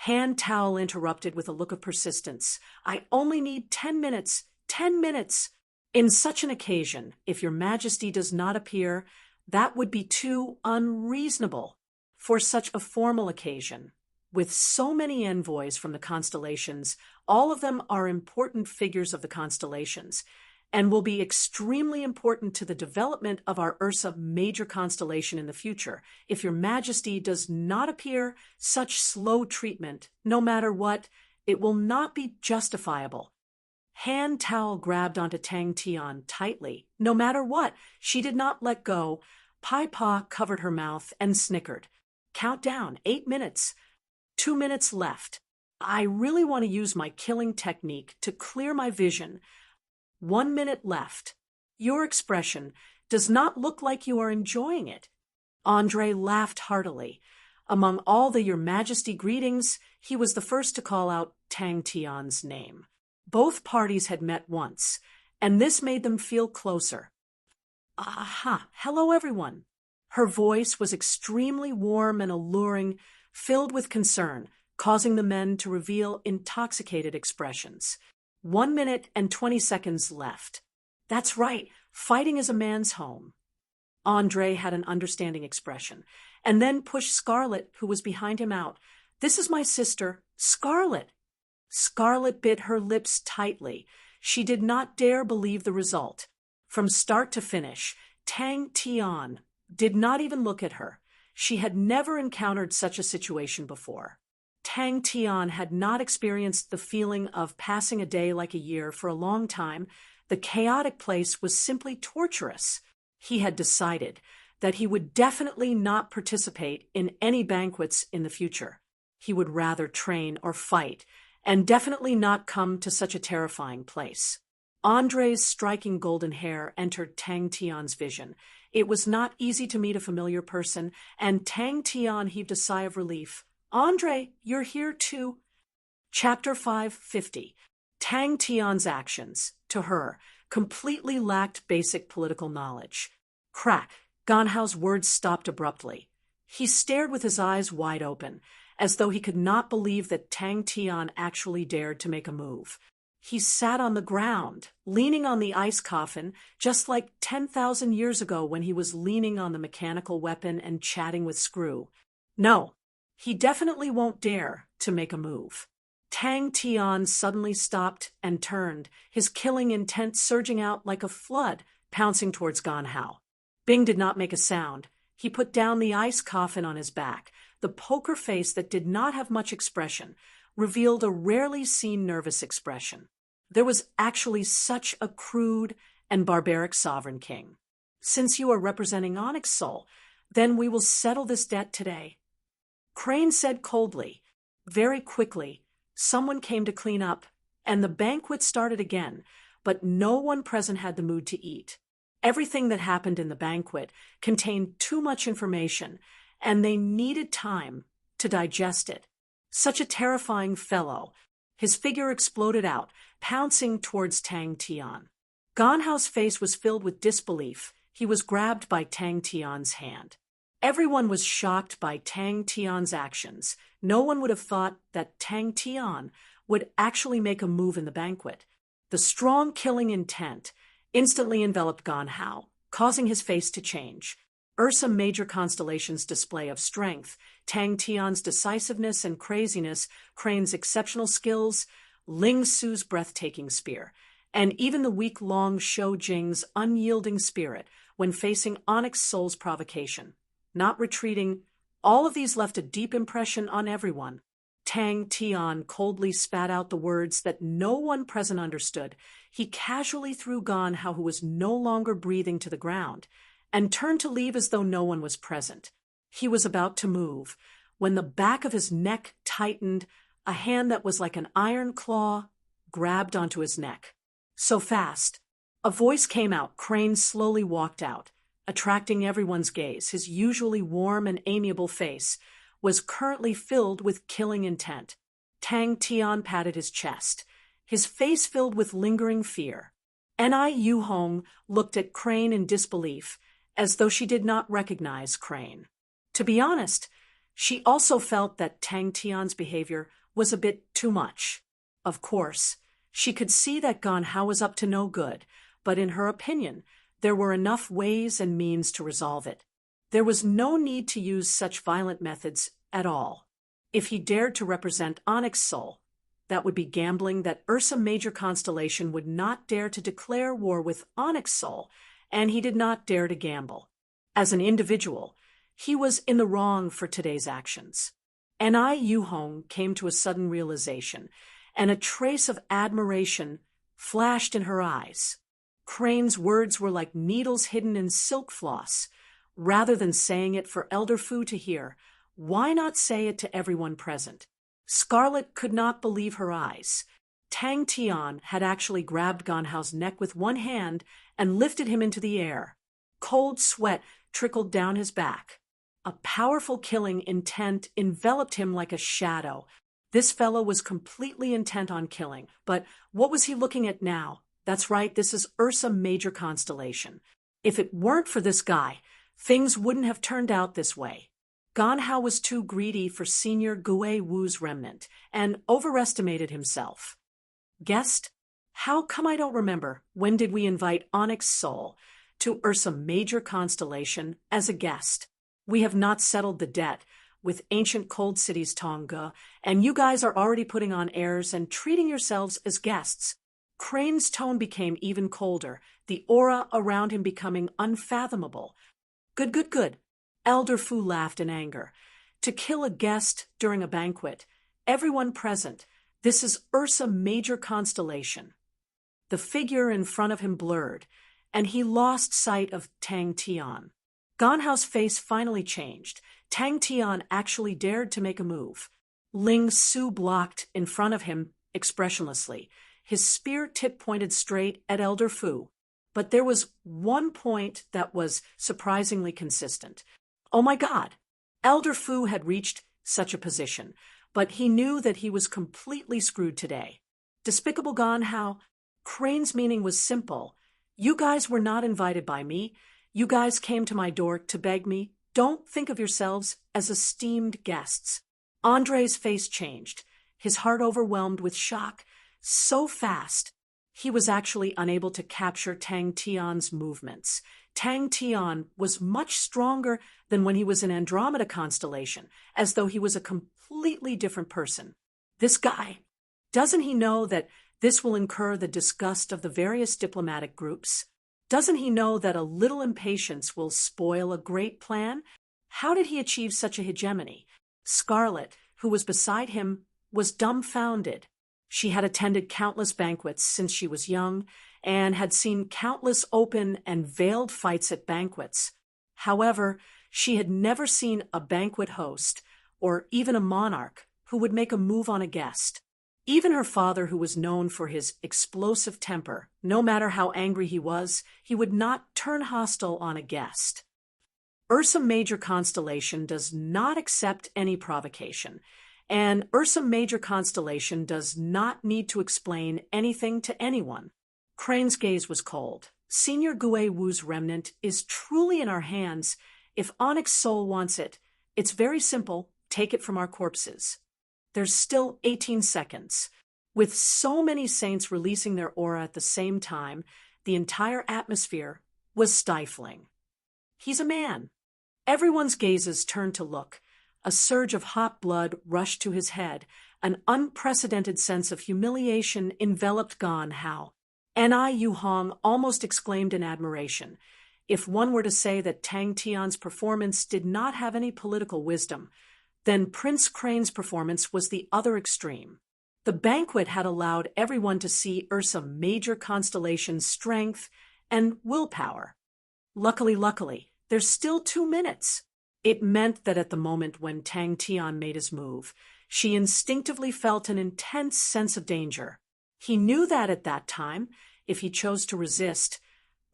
Han Tao interrupted with a look of persistence. I only need 10 minutes. 10 minutes. In such an occasion, if your majesty does not appear, that would be too unreasonable for such a formal occasion. With so many envoys from the constellations, all of them are important figures of the constellations and will be extremely important to the development of our Ursa Major constellation in the future. If your majesty does not appear, such slow treatment, no matter what, it will not be justifiable. Han Tao grabbed onto Tang Tian tightly. No matter what, she did not let go. Pai Pa covered her mouth and snickered. Count down, 8 minutes. 2 minutes left. I really want to use my killing technique to clear my vision. 1 minute left. Your expression does not look like you are enjoying it. Andre laughed heartily. Among all the Your Majesty greetings, he was the first to call out Tang Tian's name. Both parties had met once, and this made them feel closer. Aha, hello everyone. Her voice was extremely warm and alluring, filled with concern, causing the men to reveal intoxicated expressions. 1 minute and 20 seconds left. That's right, fighting is a man's home. Andre had an understanding expression, and then pushed Scarlet, who was behind him, out. This is my sister, Scarlet. Scarlet bit her lips tightly. She did not dare believe the result. From start to finish, Tang Tian did not even look at her. She had never encountered such a situation before. Tang Tian had not experienced the feeling of passing a day like a year for a long time. The chaotic place was simply torturous. He had decided that he would definitely not participate in any banquets in the future. He would rather train or fight, and definitely not come to such a terrifying place. Andre's striking golden hair entered Tang Tian's vision. It was not easy to meet a familiar person, and Tang Tian heaved a sigh of relief. Andre, you're here too. Chapter 550. Tang Tian's actions, to her, completely lacked basic political knowledge. Crack! Ganhao's words stopped abruptly. He stared with his eyes wide open, as though he could not believe that Tang Tian actually dared to make a move. He sat on the ground, leaning on the ice coffin, just like 10,000 years ago when he was leaning on the mechanical weapon and chatting with Screw. No, he definitely won't dare to make a move. Tang Tian suddenly stopped and turned, his killing intent surging out like a flood, pouncing towards Ganhao. Bing did not make a sound. He put down the ice coffin on his back. The poker face that did not have much expression revealed a rarely seen nervous expression. There was actually such a crude and barbaric sovereign king. Since you are representing Onyx Soul, then we will settle this debt today. Crane said coldly. Very quickly, someone came to clean up, and the banquet started again, but no one present had the mood to eat. Everything that happened in the banquet contained too much information, and they needed time to digest it. Such a terrifying fellow. His figure exploded out, pouncing towards Tang Tian. Ganhao's face was filled with disbelief. He was grabbed by Tang Tian's hand. Everyone was shocked by Tang Tian's actions. No one would have thought that Tang Tian would actually make a move in the banquet. The strong killing intent instantly enveloped Ganhao, causing his face to change. Ursa Major Constellation's display of strength, Tang Tian's decisiveness and craziness, Crane's exceptional skills, Ling Su's breathtaking spear, and even the week-long Shou Jing's unyielding spirit when facing Onyx Soul's provocation. Not retreating, all of these left a deep impression on everyone. Tang Tian coldly spat out the words that no one present understood. He casually threw Ganhao, who was no longer breathing, to the ground, and turned to leave as though no one was present. He was about to move, when the back of his neck tightened, a hand that was like an iron claw grabbed onto his neck. So fast. A voice came out. Crane slowly walked out, attracting everyone's gaze. His usually warm and amiable face was currently filled with killing intent. Tang Tian patted his chest, his face filled with lingering fear. Ni Yuhong looked at Crane in disbelief, as though she did not recognize Crane. To be honest, she also felt that Tang Tian's behavior was a bit too much. Of course, she could see that Ganhao was up to no good, but in her opinion, there were enough ways and means to resolve it. There was no need to use such violent methods at all. If he dared to represent Onyx Soul, that would be gambling that Ursa Major Constellation would not dare to declare war with Onyx Soul, and he did not dare to gamble. As an individual, he was in the wrong for today's actions. Ni Yuhong came to a sudden realization, and a trace of admiration flashed in her eyes. Crane's words were like needles hidden in silk floss. Rather than saying it for Elder Fu to hear, why not say it to everyone present? Scarlet could not believe her eyes. Tang Tian had actually grabbed Ganhao's neck with one hand and lifted him into the air. Cold sweat trickled down his back. A powerful killing intent enveloped him like a shadow. This fellow was completely intent on killing, but what was he looking at now? That's right, this is Ursa Major Constellation. If it weren't for this guy, things wouldn't have turned out this way. Ganhao was too greedy for Senior Gui Wu's remnant and overestimated himself. Guest? How come I don't remember? When did we invite Onyx Soul to Ursa Major Constellation as a guest? We have not settled the debt with ancient cold cities Tonga, and you guys are already putting on airs and treating yourselves as guests. Crane's tone became even colder, the aura around him becoming unfathomable. Good, good, good. Elder Fu laughed in anger. To kill a guest during a banquet. Everyone present. This is Ursa Major Constellation. The figure in front of him blurred, and he lost sight of Tang Tian. Ganhao's face finally changed. Tang Tian actually dared to make a move. Ling Su blocked in front of him expressionlessly, his spear tip pointed straight at Elder Fu. But there was one point that was surprisingly consistent. Oh my God! Elder Fu had reached such a position, but he knew that he was completely screwed today. Despicable Ganhao, Crane's meaning was simple. You guys were not invited by me. You guys came to my door to beg me. Don't think of yourselves as esteemed guests. Andre's face changed, his heart overwhelmed with shock. So fast, he was actually unable to capture Tang Tian's movements. Tang Tian was much stronger than when he was in Andromeda constellation, as though he was a completely different person. This guy, doesn't he know that this will incur the disgust of the various diplomatic groups? Doesn't he know that a little impatience will spoil a great plan? How did he achieve such a hegemony? Scarlet, who was beside him, was dumbfounded. She had attended countless banquets since she was young and had seen countless open and veiled fights at banquets. However, she had never seen a banquet host, or even a monarch, who would make a move on a guest. Even her father, who was known for his explosive temper, no matter how angry he would not turn hostile on a guest. Ursa Major Constellation does not accept any provocation, and Ursa Major Constellation does not need to explain anything to anyone. Crane's gaze was cold. Senior Gue Wu's remnant is truly in our hands. If Onyx Soul wants it, it's very simple. Take it from our corpses. There's still 18 seconds. With so many saints releasing their aura at the same time, the entire atmosphere was stifling. He's a man. Everyone's gazes turned to look. A surge of hot blood rushed to his head. An unprecedented sense of humiliation enveloped Ganhao. Ni Yu Hong almost exclaimed in admiration. If one were to say that Tang Tian's performance did not have any political wisdom, then Prince Crane's performance was the other extreme. The banquet had allowed everyone to see Ursa Major Constellation's strength and willpower. Luckily, there's still 2 minutes. It meant that at the moment when Tang Tian made his move, she instinctively felt an intense sense of danger. He knew that at that time, if he chose to resist,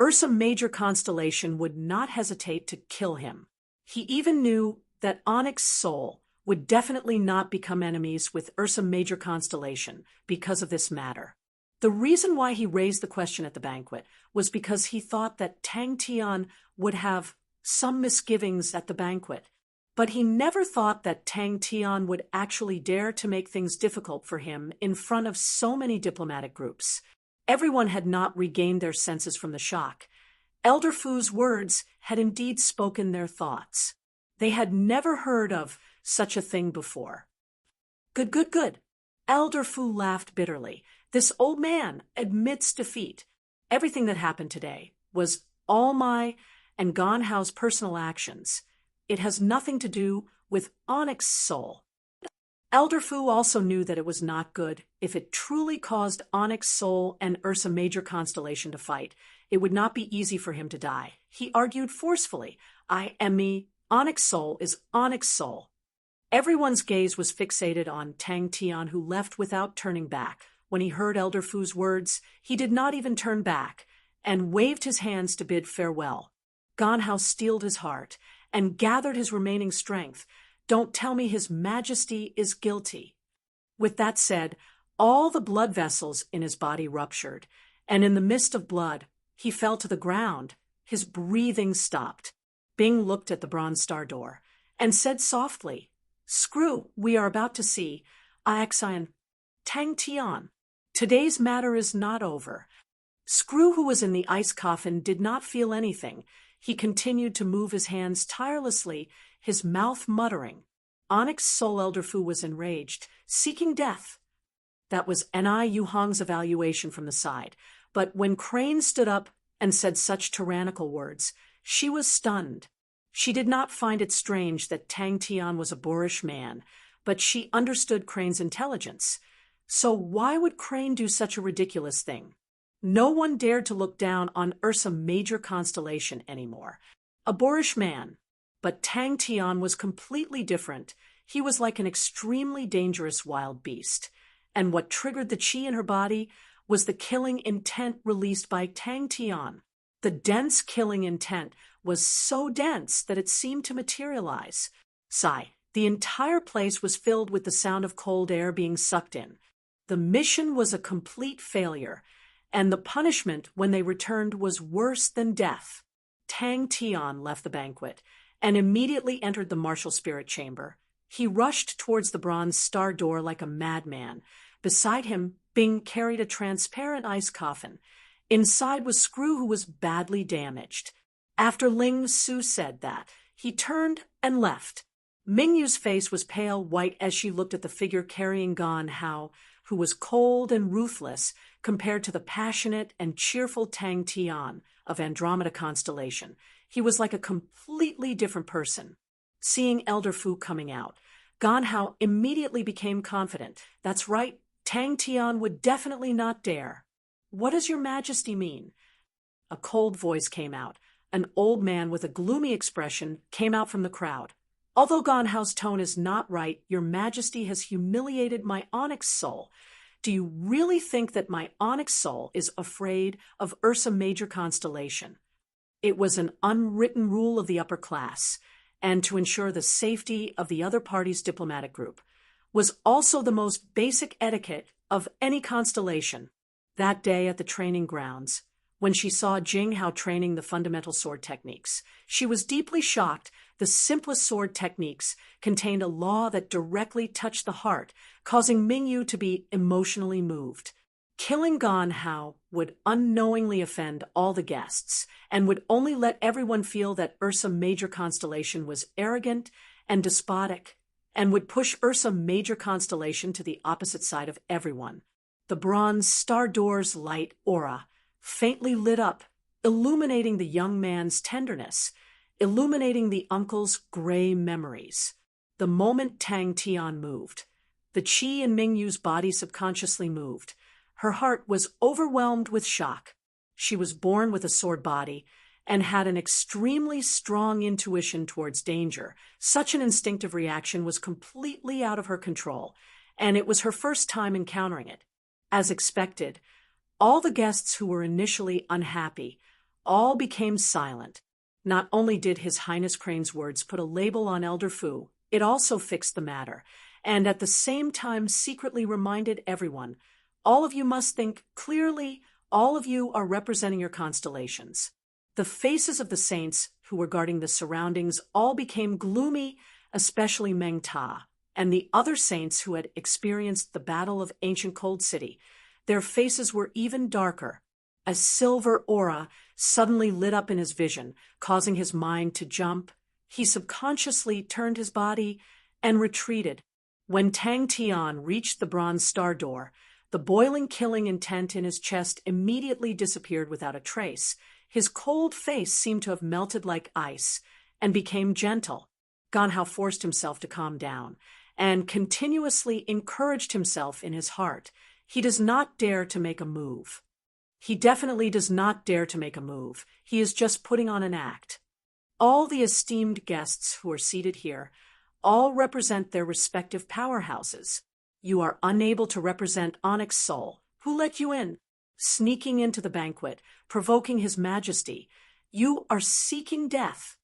Ursa Major Constellation would not hesitate to kill him. He even knew that Onyx Soul would definitely not become enemies with Ursa Major Constellation because of this matter. The reason why he raised the question at the banquet was because he thought that Tang Tian would have some misgivings at the banquet, but he never thought that Tang Tian would actually dare to make things difficult for him in front of so many diplomatic groups. Everyone had not regained their senses from the shock. Elder Fu's words had indeed spoken their thoughts. They had never heard of such a thing before. Good. Elder Fu laughed bitterly. This old man admits defeat. Everything that happened today was all my and Ganhao's personal actions. It has nothing to do with Onyx Soul. Elder Fu also knew that it was not good. If it truly caused Onyx Soul and Ursa Major Constellation to fight, it would not be easy for him to die. He argued forcefully, I am me, Onyx Soul is Onyx Soul. Everyone's gaze was fixated on Tang Tian, who left without turning back. When he heard Elder Fu's words, he did not even turn back, and waved his hands to bid farewell. Ganhao steeled his heart, and gathered his remaining strength. Don't tell me His Majesty is guilty. With that said, all the blood vessels in his body ruptured, and in the mist of blood, he fell to the ground. His breathing stopped. Bing looked at the bronze star door, and said softly, Screw, we are about to see, Iaxian, Tang Tian. Today's matter is not over. Screw, who was in the ice coffin, did not feel anything. He continued to move his hands tirelessly, his mouth muttering. Onyx Soul Elder Fu was enraged, seeking death. That was Ni Yuhong's evaluation from the side. But when Crane stood up and said such tyrannical words, she was stunned. She did not find it strange that Tang Tian was a boorish man, but she understood Crane's intelligence. So why would Crane do such a ridiculous thing? No one dared to look down on Ursa Major Constellation anymore. A boorish man. But Tang Tian was completely different. He was like an extremely dangerous wild beast. And what triggered the qi in her body was the killing intent released by Tang Tian. The dense killing intent was so dense that it seemed to materialize. Sigh. The entire place was filled with the sound of cold air being sucked in. The mission was a complete failure, and the punishment when they returned was worse than death. Tang Tian left the banquet and immediately entered the martial spirit chamber. He rushed towards the bronze star door like a madman. Beside him, Bing carried a transparent ice coffin. Inside was Screw, who was badly damaged. After Ling Su said that, he turned and left. Mingyu's face was pale white as she looked at the figure carrying Gan Hao, who was cold and ruthless compared to the passionate and cheerful Tang Tian of Andromeda Constellation. He was like a completely different person. Seeing Elder Fu coming out, Gan Hao immediately became confident. That's right, Tang Tian would definitely not dare. What does your majesty mean? A cold voice came out. An old man with a gloomy expression came out from the crowd. Although Gan Hao's tone is not right, your majesty has humiliated my onyx soul. Do you really think that my onyx soul is afraid of Ursa Major Constellation? It was an unwritten rule of the upper class, and to ensure the safety of the other party's diplomatic group, was also the most basic etiquette of any constellation. That day at the training grounds, when she saw Jing Hao training the fundamental sword techniques, she was deeply shocked. The simplest sword techniques contained a law that directly touched the heart, causing Mingyu to be emotionally moved. Killing Gan Hao would unknowingly offend all the guests, and would only let everyone feel that Ursa Major Constellation was arrogant and despotic, and would push Ursa Major Constellation to the opposite side of everyone. The bronze star door's light aura faintly lit up, illuminating the young man's tenderness, illuminating the uncle's gray memories. The moment Tang Tian moved, the qi in Mingyu's body subconsciously moved. Her heart was overwhelmed with shock. She was born with a sword body and had an extremely strong intuition towards danger. Such an instinctive reaction was completely out of her control, and it was her first time encountering it. As expected, all the guests who were initially unhappy all became silent. Not only did His Highness Crane's words put a label on Elder Fu, it also fixed the matter, and at the same time secretly reminded everyone, all of you must think clearly, all of you are representing your constellations. The faces of the saints who were guarding the surroundings all became gloomy, especially Meng Ta, and the other saints who had experienced the Battle of Ancient Cold City. Their faces were even darker. A silver aura suddenly lit up in his vision, causing his mind to jump. He subconsciously turned his body and retreated. When Tang Tian reached the bronze star door, the boiling killing intent in his chest immediately disappeared without a trace. His cold face seemed to have melted like ice and became gentle. Gan Hao forced himself to calm down and continuously encouraged himself in his heart. He does not dare to make a move. He definitely does not dare to make a move. He is just putting on an act. All the esteemed guests who are seated here all represent their respective powerhouses. You are unable to represent Onyx Soul. Who let you in? Sneaking into the banquet, provoking His Majesty. You are seeking death.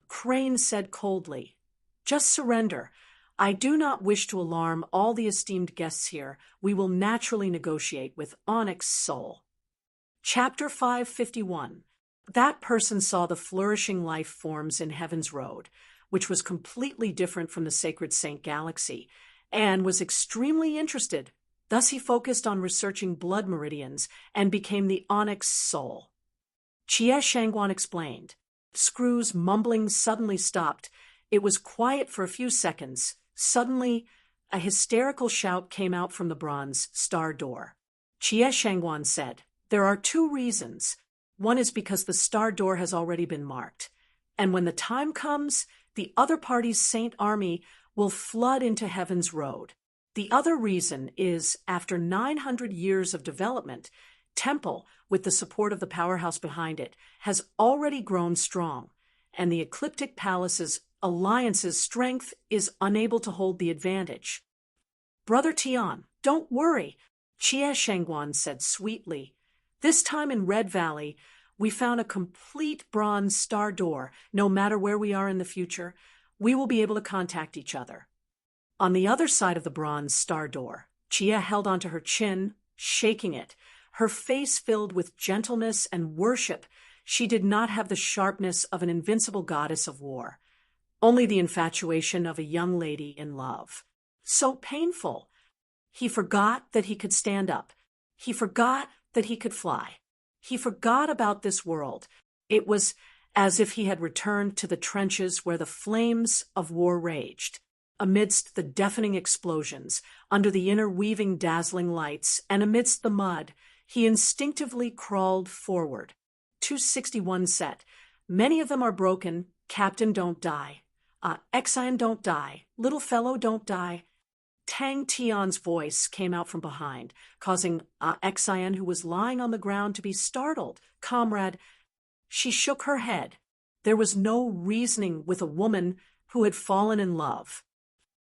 Crane said coldly, "Just surrender. I do not wish to alarm all the esteemed guests here. We will naturally negotiate with Onyx Soul." Chapter 551. That person saw the flourishing life forms in Heaven's Road, which was completely different from the Sacred Saint Galaxy, and was extremely interested. Thus he focused on researching blood meridians and became the Onyx Soul. Jie Shangguan explained. Screw's mumbling suddenly stopped. It was quiet for a few seconds. Suddenly, A hysterical shout came out from the bronze star door. Jie Shangguan said, "There are two reasons. One is because the star door has already been marked, and when the time comes, the other party's saint army will flood into Heaven's Road. The other reason is, after 900 years of development, Temple, with the support of the powerhouse behind it, has already grown strong, and the Ecliptic Palace's alliance's strength is unable to hold the advantage." "Brother Tian, don't worry," Jie Shangguan said sweetly. "This time in Red Valley, we found a complete bronze star door. No matter where we are in the future, we will be able to contact each other." On the other side of the bronze star door, Jie held onto her chin, shaking it, her face filled with gentleness and worship. She did not have the sharpness of an invincible goddess of war, only the infatuation of a young lady in love. So painful. He forgot that he could stand up. He forgot that he could fly. He forgot about this world. It was as if he had returned to the trenches where the flames of war raged. Amidst the deafening explosions, under the interweaving dazzling lights, and amidst the mud, he instinctively crawled forward. 261 set. "Many of them are broken. Captain, don't die. Xian, don't die. Little fellow, don't die." Tang Tian's voice came out from behind, causing Xian, who was lying on the ground, to be startled. "Comrade." She shook her head. There was no reasoning with a woman who had fallen in love.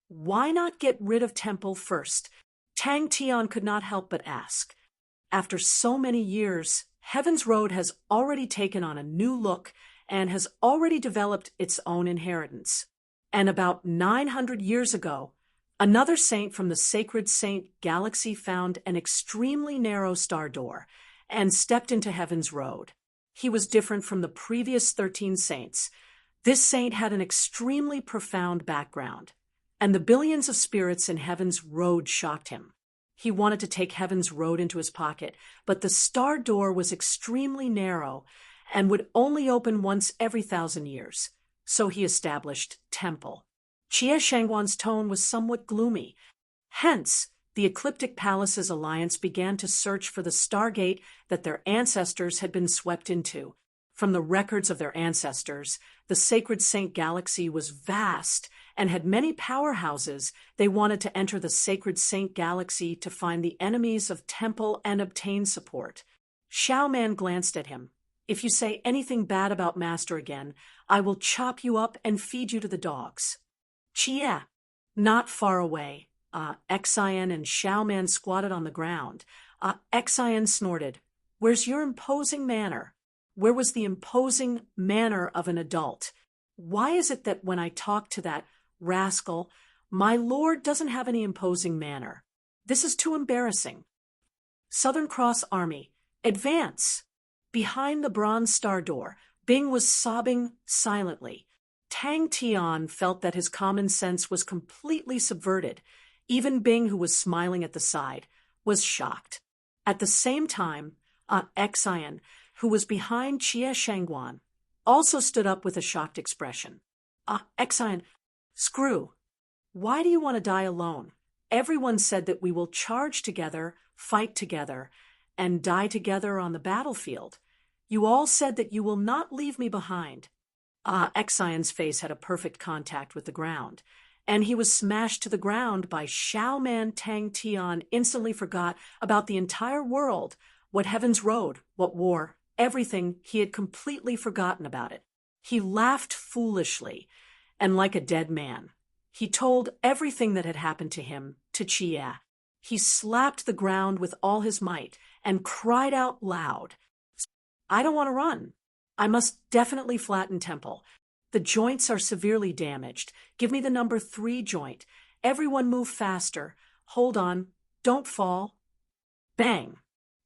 "Why not get rid of Temple first?" Tang Tian could not help but ask. After so many years, Heaven's Road has already taken on a new look and has already developed its own inheritance. And about 900 years ago, another saint from the sacred saint galaxy found an extremely narrow star door and stepped into Heaven's Road. He was different from the previous 13 saints. This saint had an extremely profound background, and the billions of spirits in Heaven's Road shocked him. He wanted to take Heaven's Road into his pocket, but the star door was extremely narrow and would only open once every 1,000 years. So he established Temple. Jie Shangguan's tone was somewhat gloomy. Hence, the Ecliptic Palace's alliance began to search for the stargate that their ancestors had been swept into. From the records of their ancestors, the sacred Saint Galaxy was vast and had many powerhouses. They wanted to enter the sacred Saint Galaxy to find the enemies of Temple and obtain support. Xiao Man glanced at him. "If you say anything bad about Master again, I will chop you up and feed you to the dogs." "Jie." Not far away, Xian and Xiao Man squatted on the ground. Xian snorted. "Where's your imposing manner? Where was the imposing manner of an adult? Why is it that when I talk to that rascal, my lord doesn't have any imposing manner? This is too embarrassing." "Southern Cross Army, advance!" Behind the bronze star door, Bing was sobbing silently. Tang Tian felt that his common sense was completely subverted. Even Bing, who was smiling at the side, was shocked. At the same time, Xian, who was behind Jie Shangguan, also stood up with a shocked expression. "Xian, screw. Why do you want to die alone? Everyone said that we will charge together, fight together, and die together on the battlefield. You all said that you will not leave me behind." Xian's face had a perfect contact with the ground, and he was smashed to the ground by Xiao Man. Tang Tian instantly forgot about the entire world, what Heaven's Road, what war, everything. He had completely forgotten about it. He laughed foolishly, and like a dead man, he told everything that had happened to him to Jie. He slapped the ground with all his might and cried out loud, "I don't want to run. I must definitely flatten Temple. The joints are severely damaged. Give me the number 3 joint. Everyone move faster. Hold on. Don't fall." Bang!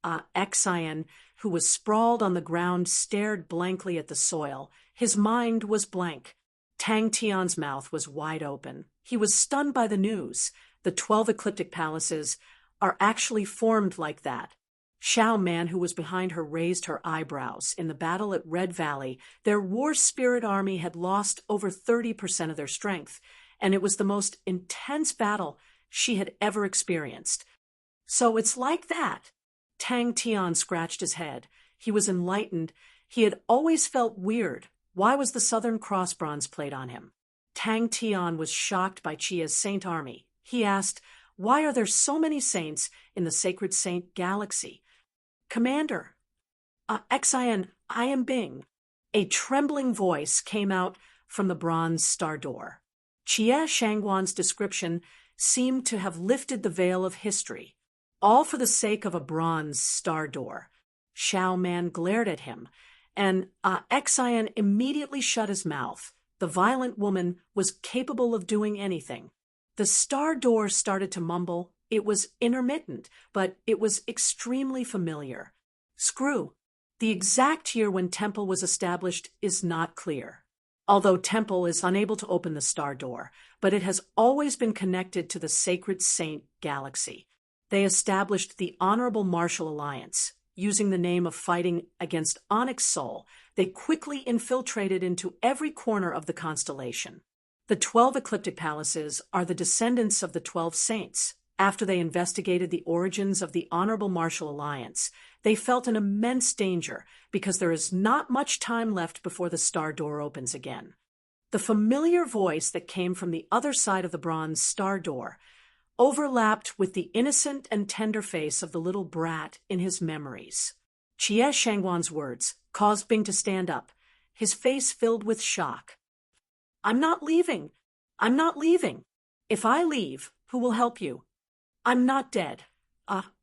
Xian, who was sprawled on the ground, stared blankly at the soil. His mind was blank. Tang Tian's mouth was wide open. He was stunned by the news. The 12 ecliptic palaces are actually formed like that. Xiao Man, who was behind her, raised her eyebrows. In the battle at Red Valley, their war spirit army had lost over 30% of their strength, and it was the most intense battle she had ever experienced. So it's like that. Tang Tian scratched his head. He was enlightened. He had always felt weird. Why was the Southern Cross bronze plate on him? Tang Tian was shocked by Chia's saint army. He asked, "Why are there so many saints in the sacred saint galaxy?" "Commander, Xian, I am Bing." A trembling voice came out from the bronze star door. Chia Shangguan's description seemed to have lifted the veil of history, all for the sake of a bronze star door. Xiao Man glared at him, and Xian immediately shut his mouth. The violent woman was capable of doing anything. The star door started to mumble. It was intermittent, but it was extremely familiar. "Screw. The exact year when Temple was established is not clear. Although Temple is unable to open the star door, but it has always been connected to the sacred saint galaxy. They established the Honorable Martial Alliance. Using the name of fighting against Onyx Sol, they quickly infiltrated into every corner of the constellation. The 12 ecliptic palaces are the descendants of the 12 saints. After they investigated the origins of the Honorable Martial Alliance, they felt an immense danger because there is not much time left before the star door opens again." The familiar voice that came from the other side of the bronze star door overlapped with the innocent and tender face of the little brat in his memories. Chia Shangguan's words caused Bing to stand up, his face filled with shock. "I'm not leaving. I'm not leaving. If I leave, who will help you? I'm not dead.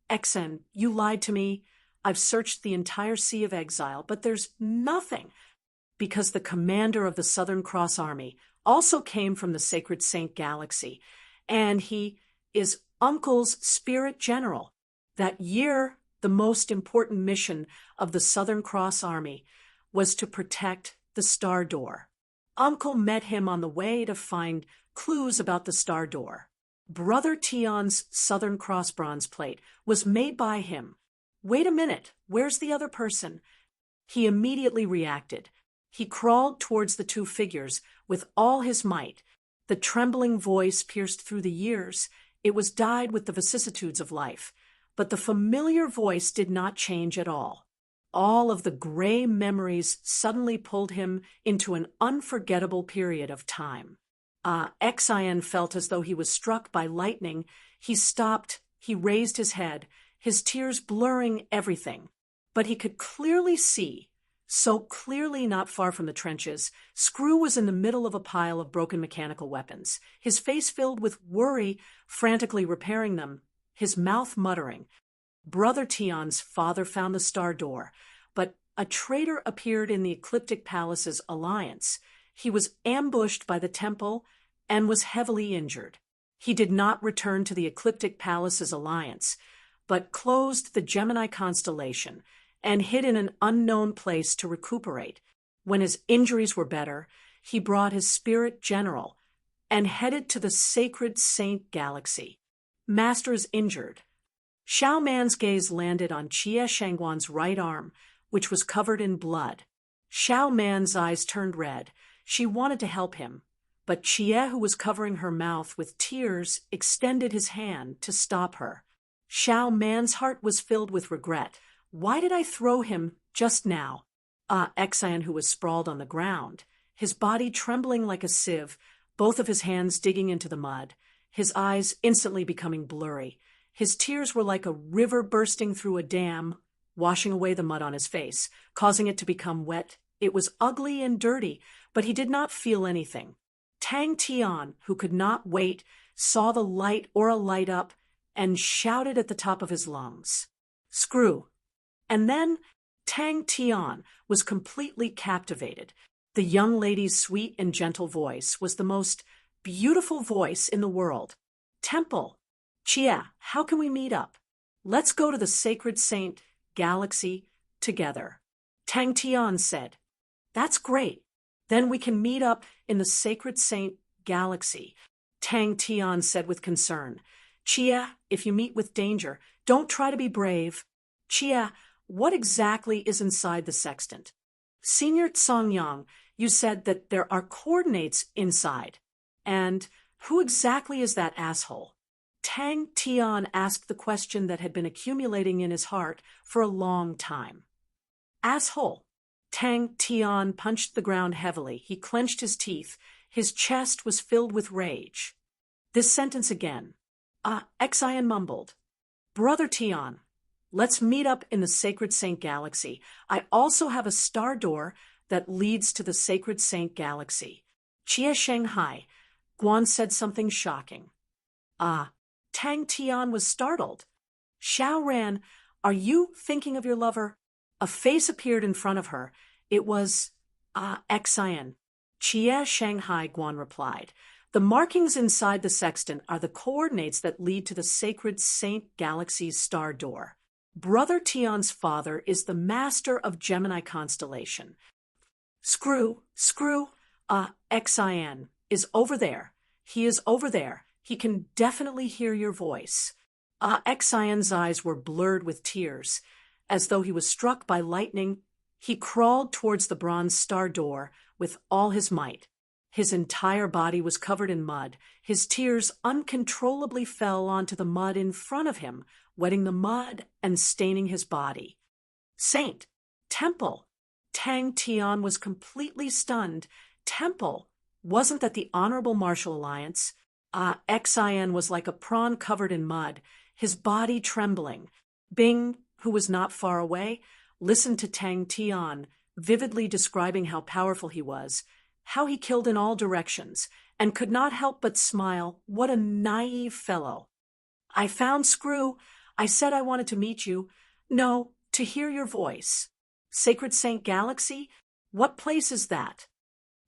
Exen, you lied to me. I've searched the entire Sea of Exile, but there's nothing." Because the commander of the Southern Cross Army also came from the Sacred Saint Galaxy, and he is Uncle's spirit general. That year, the most important mission of the Southern Cross Army was to protect the Star Door. Uncle met him on the way to find clues about the Star Door. Brother Tian's Southern Cross bronze plate was made by him. "Wait a minute, where's the other person?" He immediately reacted. He crawled towards the two figures with all his might. The trembling voice pierced through the years. It was dyed with the vicissitudes of life. But the familiar voice did not change at all. All of the gray memories suddenly pulled him into an unforgettable period of time. Xian felt as though he was struck by lightning. He stopped. He raised his head, his tears blurring everything. But he could clearly see, so clearly not far from the trenches, Screw was in the middle of a pile of broken mechanical weapons, his face filled with worry, frantically repairing them, his mouth muttering. Brother Tian's father found the Star Door, but a traitor appeared in the Ecliptic Palace's alliance. He was ambushed by the temple and was heavily injured. He did not return to the Ecliptic Palace's alliance, but closed the Gemini constellation and hid in an unknown place to recuperate. When his injuries were better, he brought his spirit general and headed to the sacred Saint Galaxy. "Master is injured." Xiao Man's gaze landed on Chia Shangguan's right arm, which was covered in blood. Xiao Man's eyes turned red. She wanted to help him, but Chia, who was covering her mouth with tears, extended his hand to stop her. Xiao Man's heart was filled with regret. "Why did I throw him just now?" Xian, who was sprawled on the ground, his body trembling like a sieve, both of his hands digging into the mud, his eyes instantly becoming blurry. His tears were like a river bursting through a dam, washing away the mud on his face, causing it to become wet. It was ugly and dirty, but he did not feel anything. Tang Tian, who could not wait, saw the light aura light up and shouted at the top of his lungs, "Screw!" And then Tang Tian was completely captivated. The young lady's sweet and gentle voice was the most beautiful voice in the world. "Temple, Chia, how can we meet up? Let's go to the Sacred Saint Galaxy together." Tang Tian said, "That's great. Then we can meet up in the Sacred Saint Galaxy." Tang Tian said with concern, "Chia, if you meet with danger, don't try to be brave." "Chia, what exactly is inside the sextant?" "Senior Songyang, you said that there are coordinates inside. And who exactly is that asshole?" Tang Tian asked the question that had been accumulating in his heart for a long time. Asshole. Tang Tian punched the ground heavily. He clenched his teeth. His chest was filled with rage. This sentence again. Xian mumbled. Brother Tian, let's meet up in the Sacred Saint Galaxy. I also have a star door that leads to the Sacred Saint Galaxy. Chia Shanghai. Guan said something shocking. Tang Tian was startled. Xiao Ran, are you thinking of your lover? A face appeared in front of her. It was, Xian. Chia Shanghai, Guan replied. The markings inside the sextant are the coordinates that lead to the Sacred Saint Galaxy's star door. Brother Tian's father is the master of Gemini constellation. Screw, Xian is over there. He is over there. He can definitely hear your voice. Xian's eyes were blurred with tears. As though he was struck by lightning, he crawled towards the bronze star door with all his might. His entire body was covered in mud. His tears uncontrollably fell onto the mud in front of him, wetting the mud and staining his body. Saint! Temple! Tang Tian was completely stunned. Temple! Wasn't that the Honorable Martial Alliance? Xian was like a prawn covered in mud, his body trembling. Bing, who was not far away, listened to Tang Tian, vividly describing how powerful he was, how he killed in all directions, and could not help but smile. What a naive fellow. I found Screw. I said I wanted to meet you. No, to hear your voice. Sacred Saint Galaxy? What place is that?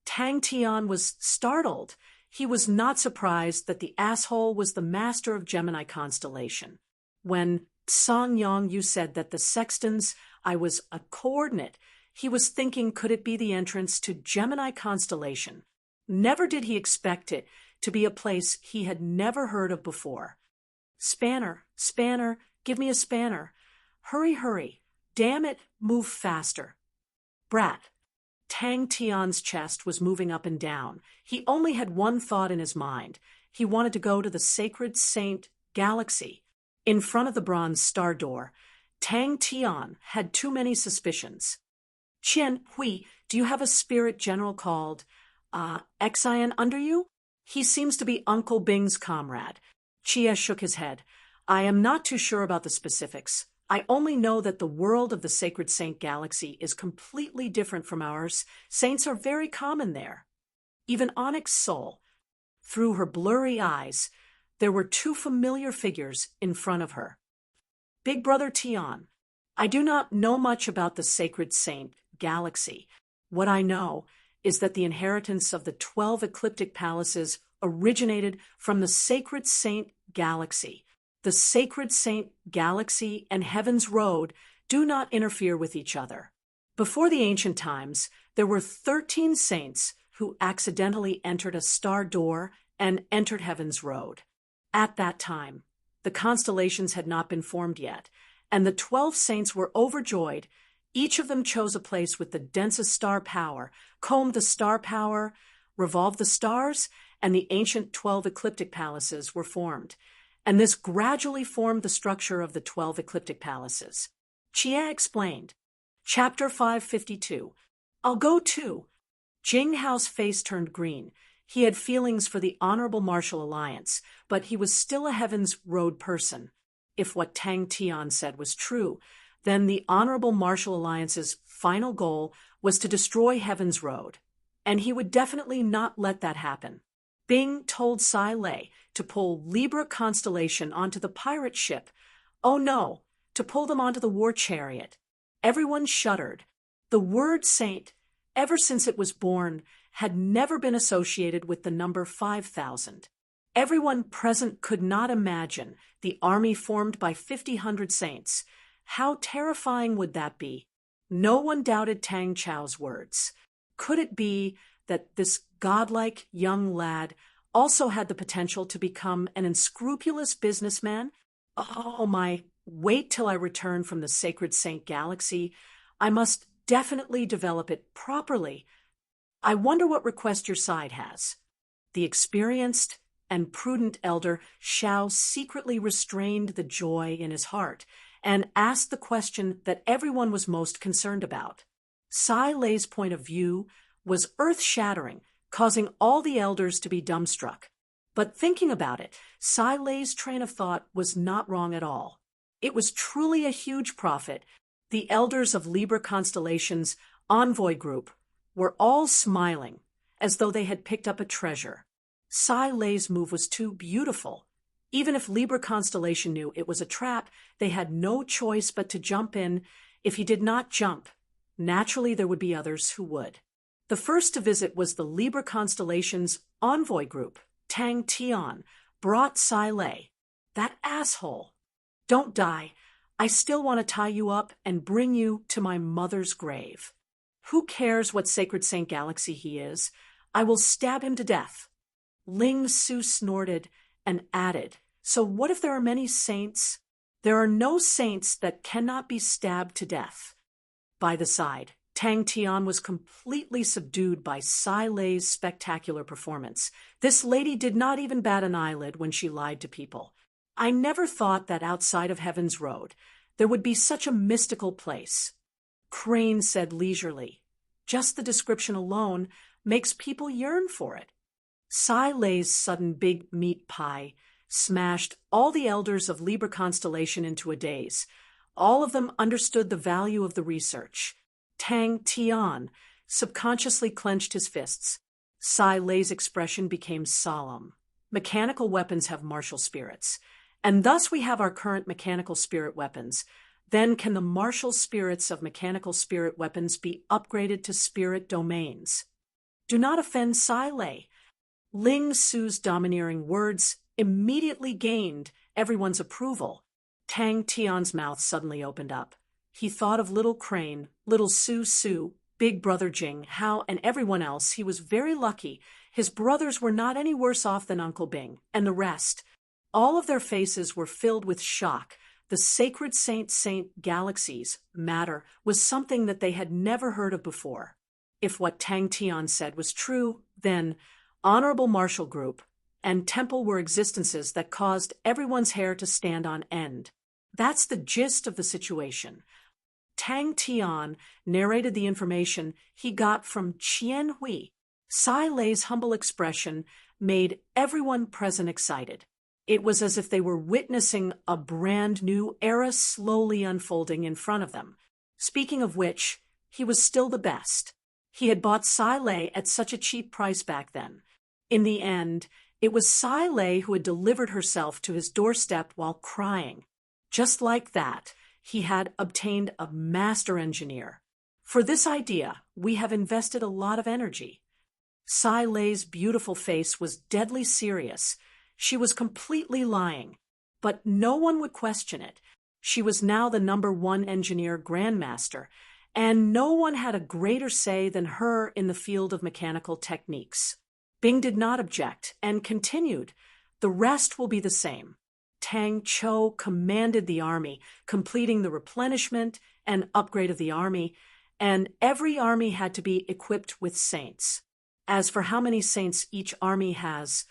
Tang Tian was startled. He was not surprised that the asshole was the master of Gemini constellation. When Song Yang Yu said that the sextants, I was a coordinate, he was thinking, could it be the entrance to Gemini constellation? Never did he expect it to be a place he had never heard of before. Spanner, give me a spanner. Hurry, damn it, move faster. Brat. Tang Tian's chest was moving up and down. He only had one thought in his mind. He wanted to go to the Sacred Saint Galaxy. In front of the bronze star door, Tang Tian had too many suspicions. Qian Hui, do you have a spirit general called, Xian under you? He seems to be Uncle Bing's comrade. Chia shook his head. I am not too sure about the specifics. I only know that the world of the Sacred Saint Galaxy is completely different from ours. Saints are very common there. Even Onyx Soul. Through her blurry eyes, there were two familiar figures in front of her. Big Brother Tian, I do not know much about the Sacred Saint Galaxy. What I know is that the inheritance of the 12 ecliptic palaces originated from the Sacred Saint Galaxy. The Sacred Saint Galaxy and Heaven's Road do not interfere with each other. Before the ancient times, there were 13 saints who accidentally entered a star door and entered Heaven's Road. At that time, the constellations had not been formed yet, and the 12 saints were overjoyed. Each of them chose a place with the densest star power, combed the star power, revolved the stars, and the ancient 12 ecliptic palaces were formed. And this gradually formed the structure of the 12 ecliptic palaces. Chia explained. Chapter 552. I'll go too. Jing Hao's face turned green. He had feelings for the Honorable Martial Alliance, but he was still a Heaven's Road person. If what Tang Tian said was true, then the Honorable Martial Alliance's final goal was to destroy Heaven's Road. And he would definitely not let that happen. Bing told Sai Lei to pull Libra constellation onto the pirate ship. Oh no, to pull them onto the war chariot. Everyone shuddered. The word saint, ever since it was born, had never been associated with the number 5,000. Everyone present could not imagine the army formed by 5,000 saints. How terrifying would that be? No one doubted Tang Chao's words. Could it be that this godlike young lad also had the potential to become an unscrupulous businessman? Oh my, wait till I return from the Sacred Saint Galaxy. I must definitely develop it properly. I wonder what request your side has. The experienced and prudent elder Xiao secretly restrained the joy in his heart and asked the question that everyone was most concerned about. Sai Lei's point of view was earth-shattering, causing all the elders to be dumbstruck. But thinking about it, Sai Lei's train of thought was not wrong at all. It was truly a huge profit. The elders of Libra Constellation's envoy group were all smiling, as though they had picked up a treasure. Sai Lei's move was too beautiful. Even if Libra Constellation knew it was a trap, they had no choice but to jump in. If he did not jump, naturally there would be others who would. The first to visit was the Libra Constellation's envoy group. Tang Tian brought Sai Lei. That asshole. Don't die. I still want to tie you up and bring you to my mother's grave. Who cares what sacred saint galaxy he is? I will stab him to death. Ling Su snorted and added, so what if there are many saints? There are no saints that cannot be stabbed to death. By the side, Tang Tian was completely subdued by Sai Lei's spectacular performance. This lady did not even bat an eyelid when she lied to people. I never thought that outside of Heaven's Road there would be such a mystical place. Crane said leisurely. Just the description alone makes people yearn for it. Sai Lei's sudden big meat pie smashed all the elders of Libra Constellation into a daze. All of them understood the value of the research. Tang Tian subconsciously clenched his fists. Sai Lei's expression became solemn. Mechanical weapons have martial spirits, and thus we have our current mechanical spirit weapons. Then can the martial spirits of mechanical spirit weapons be upgraded to spirit domains? Do not offend Sai Lei. Ling Su's domineering words immediately gained everyone's approval. Tang Tian's mouth suddenly opened up. He thought of little Crane, little Su, big brother Jing, Hao, and everyone else. He was very lucky. His brothers were not any worse off than Uncle Bing, and the rest. All of their faces were filled with shock. The sacred saint galaxies, matter, was something that they had never heard of before. If what Tang Tian said was true, then Honorable Martial Group and Temple were existences that caused everyone's hair to stand on end. That's the gist of the situation. Tang Tian narrated the information he got from Qian Hui. Sai Lei's humble expression made everyone present excited. It was as if they were witnessing a brand new era slowly unfolding in front of them. Speaking of which, he was still the best. He had bought Sai Lei at such a cheap price back then. In the end, it was Sai Lei who had delivered herself to his doorstep while crying. Just like that, he had obtained a master engineer. For this idea, we have invested a lot of energy. Sai Lei's beautiful face was deadly serious. She was completely lying, but no one would question it. She was now the #1 engineer grandmaster, and no one had a greater say than her in the field of mechanical techniques. Bing did not object and continued, "The rest will be the same." Tang Chou commanded the army, completing the replenishment and upgrade of the army, and every army had to be equipped with saints. As for how many saints each army has,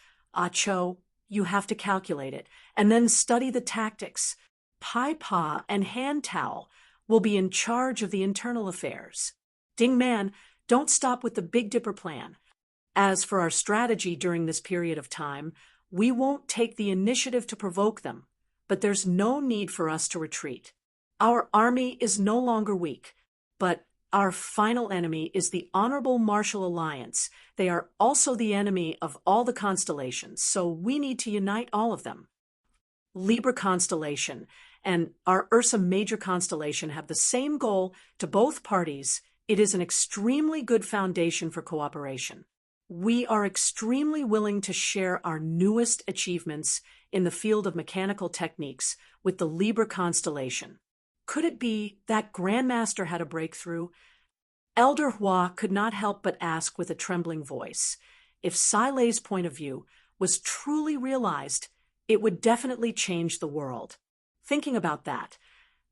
Chou, you have to calculate it, and then study the tactics. Pai Pa and Hand Towel will be in charge of the internal affairs. Ding Man, don't stop with the Big Dipper plan. As for our strategy during this period of time, we won't take the initiative to provoke them, but there's no need for us to retreat. Our army is no longer weak, but our final enemy is the Honorable Martial Alliance. They are also the enemy of all the constellations, so we need to unite all of them. Libra Constellation and our Ursa Major Constellation have the same goal to both parties. It is an extremely good foundation for cooperation. We are extremely willing to share our newest achievements in the field of mechanical techniques with the Libra Constellation. Could it be that Grandmaster had a breakthrough? Elder Hua could not help but ask with a trembling voice. If Sai Lei's point of view was truly realized, it would definitely change the world. Thinking about that,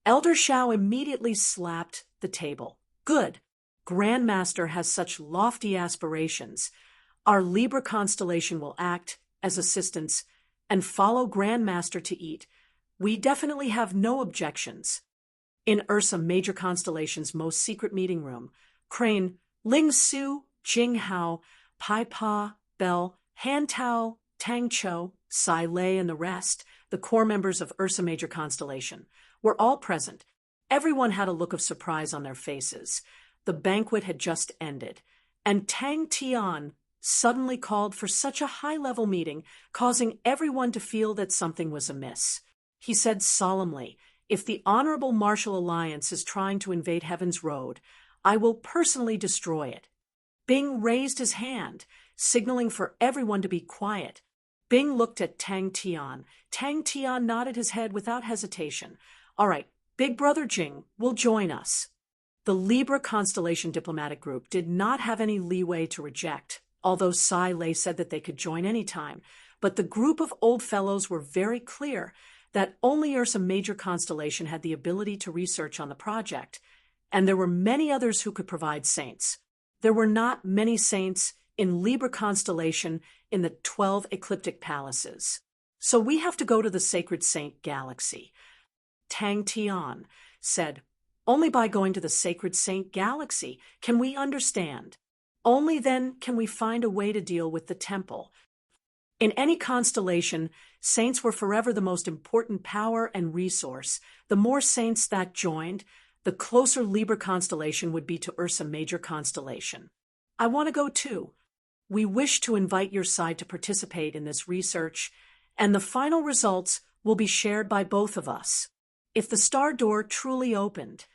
Elder Xiao immediately slapped the table. Good. Grandmaster has such lofty aspirations. Our Libra Constellation will act as assistants and follow Grandmaster to eat. We definitely have no objections. In Ursa Major Constellation's most secret meeting room, Crane, Ling Su, Jing Hao, Pai Pa, Bell, Han Tao, Tang Cho, Sai Lei, and the rest, the core members of Ursa Major Constellation, were all present. Everyone had a look of surprise on their faces. The banquet had just ended, and Tang Tian suddenly called for such a high-level meeting, causing everyone to feel that something was amiss. He said solemnly, "If the Honorable Martial Alliance is trying to invade Heaven's Road, I will personally destroy it." Bing raised his hand, signaling for everyone to be quiet. Bing looked at Tang Tian. Tang Tian nodded his head without hesitation. "All right, Big Brother Jing will join us." The Libra Constellation Diplomatic Group did not have any leeway to reject, although Sai Lei said that they could join any time. But the group of old fellows were very clear that only Ursa Major Constellation had the ability to research on the project, and there were many others who could provide saints. There were not many saints in Libra Constellation in the 12 ecliptic palaces. So we have to go to the Sacred Saint Galaxy. Tang Tian said, "Only by going to the Sacred Saint Galaxy can we understand. Only then can we find a way to deal with the temple." In any constellation, saints were forever the most important power and resource. The more saints that joined, the closer Libra constellation would be to Ursa Major Constellation. "I want to go too. We wish to invite your side to participate in this research, and the final results will be shared by both of us. If the star door truly opened,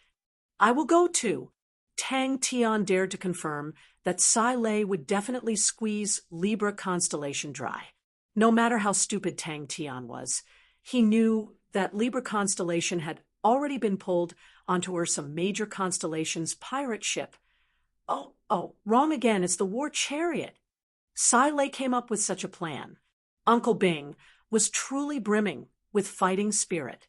I will go too." Tang Tian dared to confirm that Sai Lei would definitely squeeze Libra Constellation dry. No matter how stupid Tang Tian was, he knew that Libra Constellation had already been pulled onto Ursa Major Constellation's pirate ship. Oh, wrong again, it's the War Chariot. Sai Lei came up with such a plan. Uncle Bing was truly brimming with fighting spirit.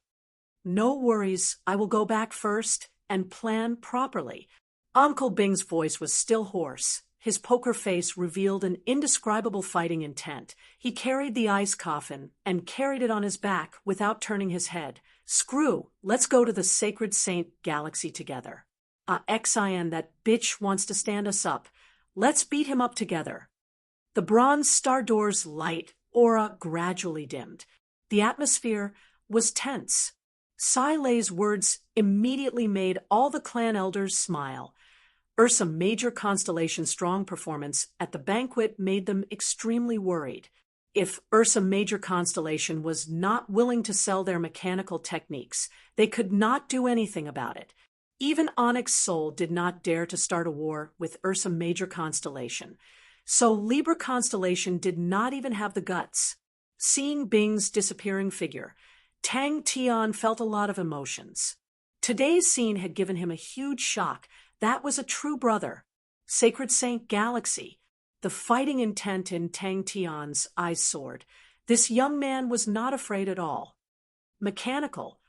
"No worries, I will go back first and plan properly." Uncle Bing's voice was still hoarse. His poker face revealed an indescribable fighting intent. He carried the ice coffin and carried it on his back without turning his head. "Screw, let's go to the Sacred Saint Galaxy together. Xin, that bitch wants to stand us up. Let's beat him up together." The bronze star door's light aura gradually dimmed. The atmosphere was tense. Sai Lei's words immediately made all the clan elders smile. Ursa Major Constellation's strong performance at the banquet made them extremely worried. If Ursa Major Constellation was not willing to sell their mechanical techniques, they could not do anything about it. Even Onyx Soul did not dare to start a war with Ursa Major Constellation. So Libra Constellation did not even have the guts. Seeing Bing's disappearing figure, Tang Tian felt a lot of emotions. Today's scene had given him a huge shock. That was a true brother. Sacred Saint Galaxy. The fighting intent in Tang Tian's eyes soared. This young man was not afraid at all. Mechanical.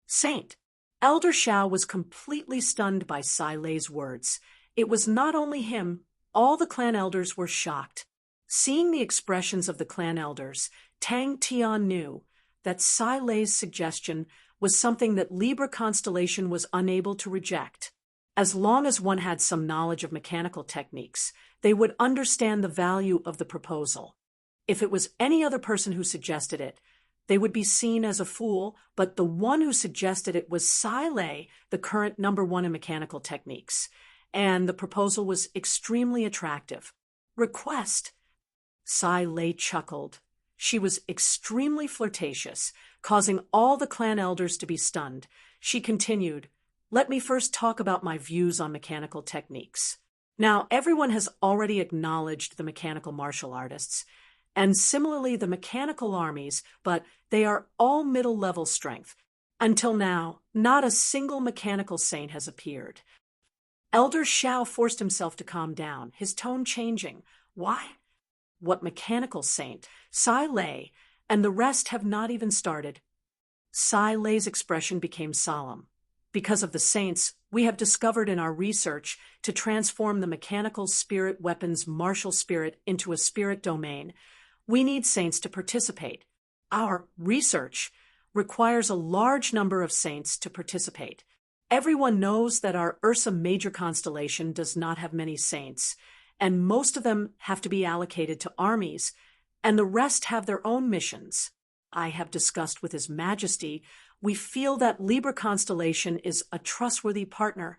Saint. Elder Shao was completely stunned by Sai Lei's words. It was not only him. All the clan elders were shocked. Seeing the expressions of the clan elders, Tang Tian knew that Sai Lei's suggestion was something that Libra Constellation was unable to reject. As long as one had some knowledge of mechanical techniques, they would understand the value of the proposal. If it was any other person who suggested it, they would be seen as a fool, but the one who suggested it was Sai Lei, the current #1 in mechanical techniques, and the proposal was extremely attractive. "Request." Sai Lei chuckled. She was extremely flirtatious, causing all the clan elders to be stunned. She continued, "Let me first talk about my views on mechanical techniques. Now, everyone has already acknowledged the mechanical martial artists, and similarly the mechanical armies, but they are all middle-level strength. Until now, not a single mechanical saint has appeared." Elder Shao forced himself to calm down, his tone changing. "Why? What mechanical saint? Sai Lei, and the rest have not even started." Sai Lei's expression became solemn. "Because of the saints, we have discovered in our research to transform the mechanical spirit weapon's martial spirit into a spirit domain. We need saints to participate. Our research requires a large number of saints to participate. Everyone knows that our Ursa Major constellation does not have many saints, and most of them have to be allocated to armies, and the rest have their own missions. I have discussed with His Majesty, we feel that Libra constellation is a trustworthy partner,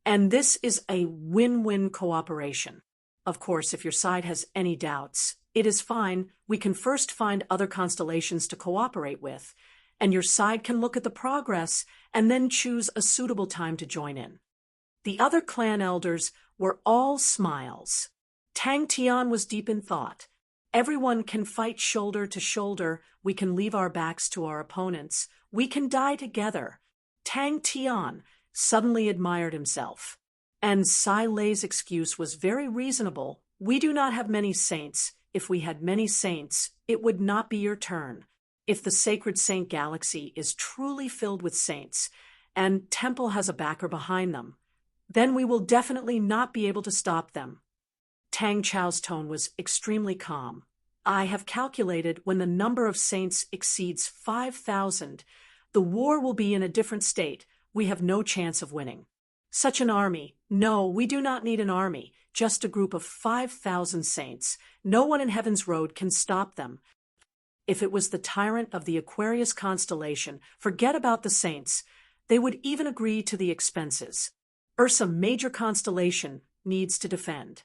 and this is a win-win cooperation. Of course, if your side has any doubts, it is fine. We can first find other constellations to cooperate with, and your side can look at the progress and then choose a suitable time to join in. The other clan elders were all smiles. Tang Tian was deep in thought. Everyone can fight shoulder to shoulder. We can leave our backs to our opponents. We can die together. Tang Tian suddenly admired himself. And Sai Lei's excuse was very reasonable. We do not have many saints. If we had many saints, it would not be your turn. If the sacred saint galaxy is truly filled with saints, and Temple has a backer behind them, then we will definitely not be able to stop them. Tang Chao's tone was extremely calm. I have calculated when the number of saints exceeds 5,000, the war will be in a different state. We have no chance of winning. Such an army? No, we do not need an army, just a group of 5,000 saints. No one in Heaven's Road can stop them. If it was the tyrant of the Aquarius constellation, forget about the saints. They would even agree to the expenses. Ursa Major constellation needs to defend.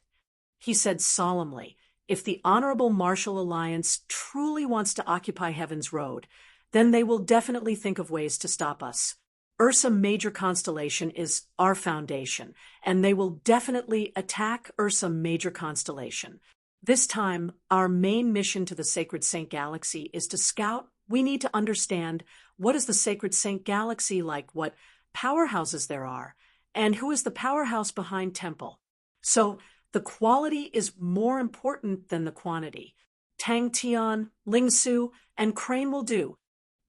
He said solemnly, if the Honorable Martial Alliance truly wants to occupy Heaven's Road, then they will definitely think of ways to stop us. Ursa Major constellation is our foundation, and they will definitely attack Ursa Major constellation. This time, our main mission to the Sacred Saint Galaxy is to scout. We need to understand what is the Sacred Saint Galaxy like, what powerhouses there are, and who is the powerhouse behind Temple. So, the quality is more important than the quantity. Tang Tian, Ling Su, and Crane will do.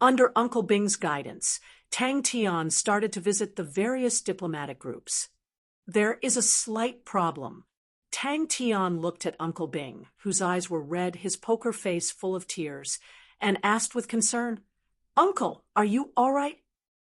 Under Uncle Bing's guidance, Tang Tian started to visit the various diplomatic groups. There is a slight problem. Tang Tian looked at Uncle Bing, whose eyes were red, his poker face full of tears, and asked with concern, Uncle, are you all right?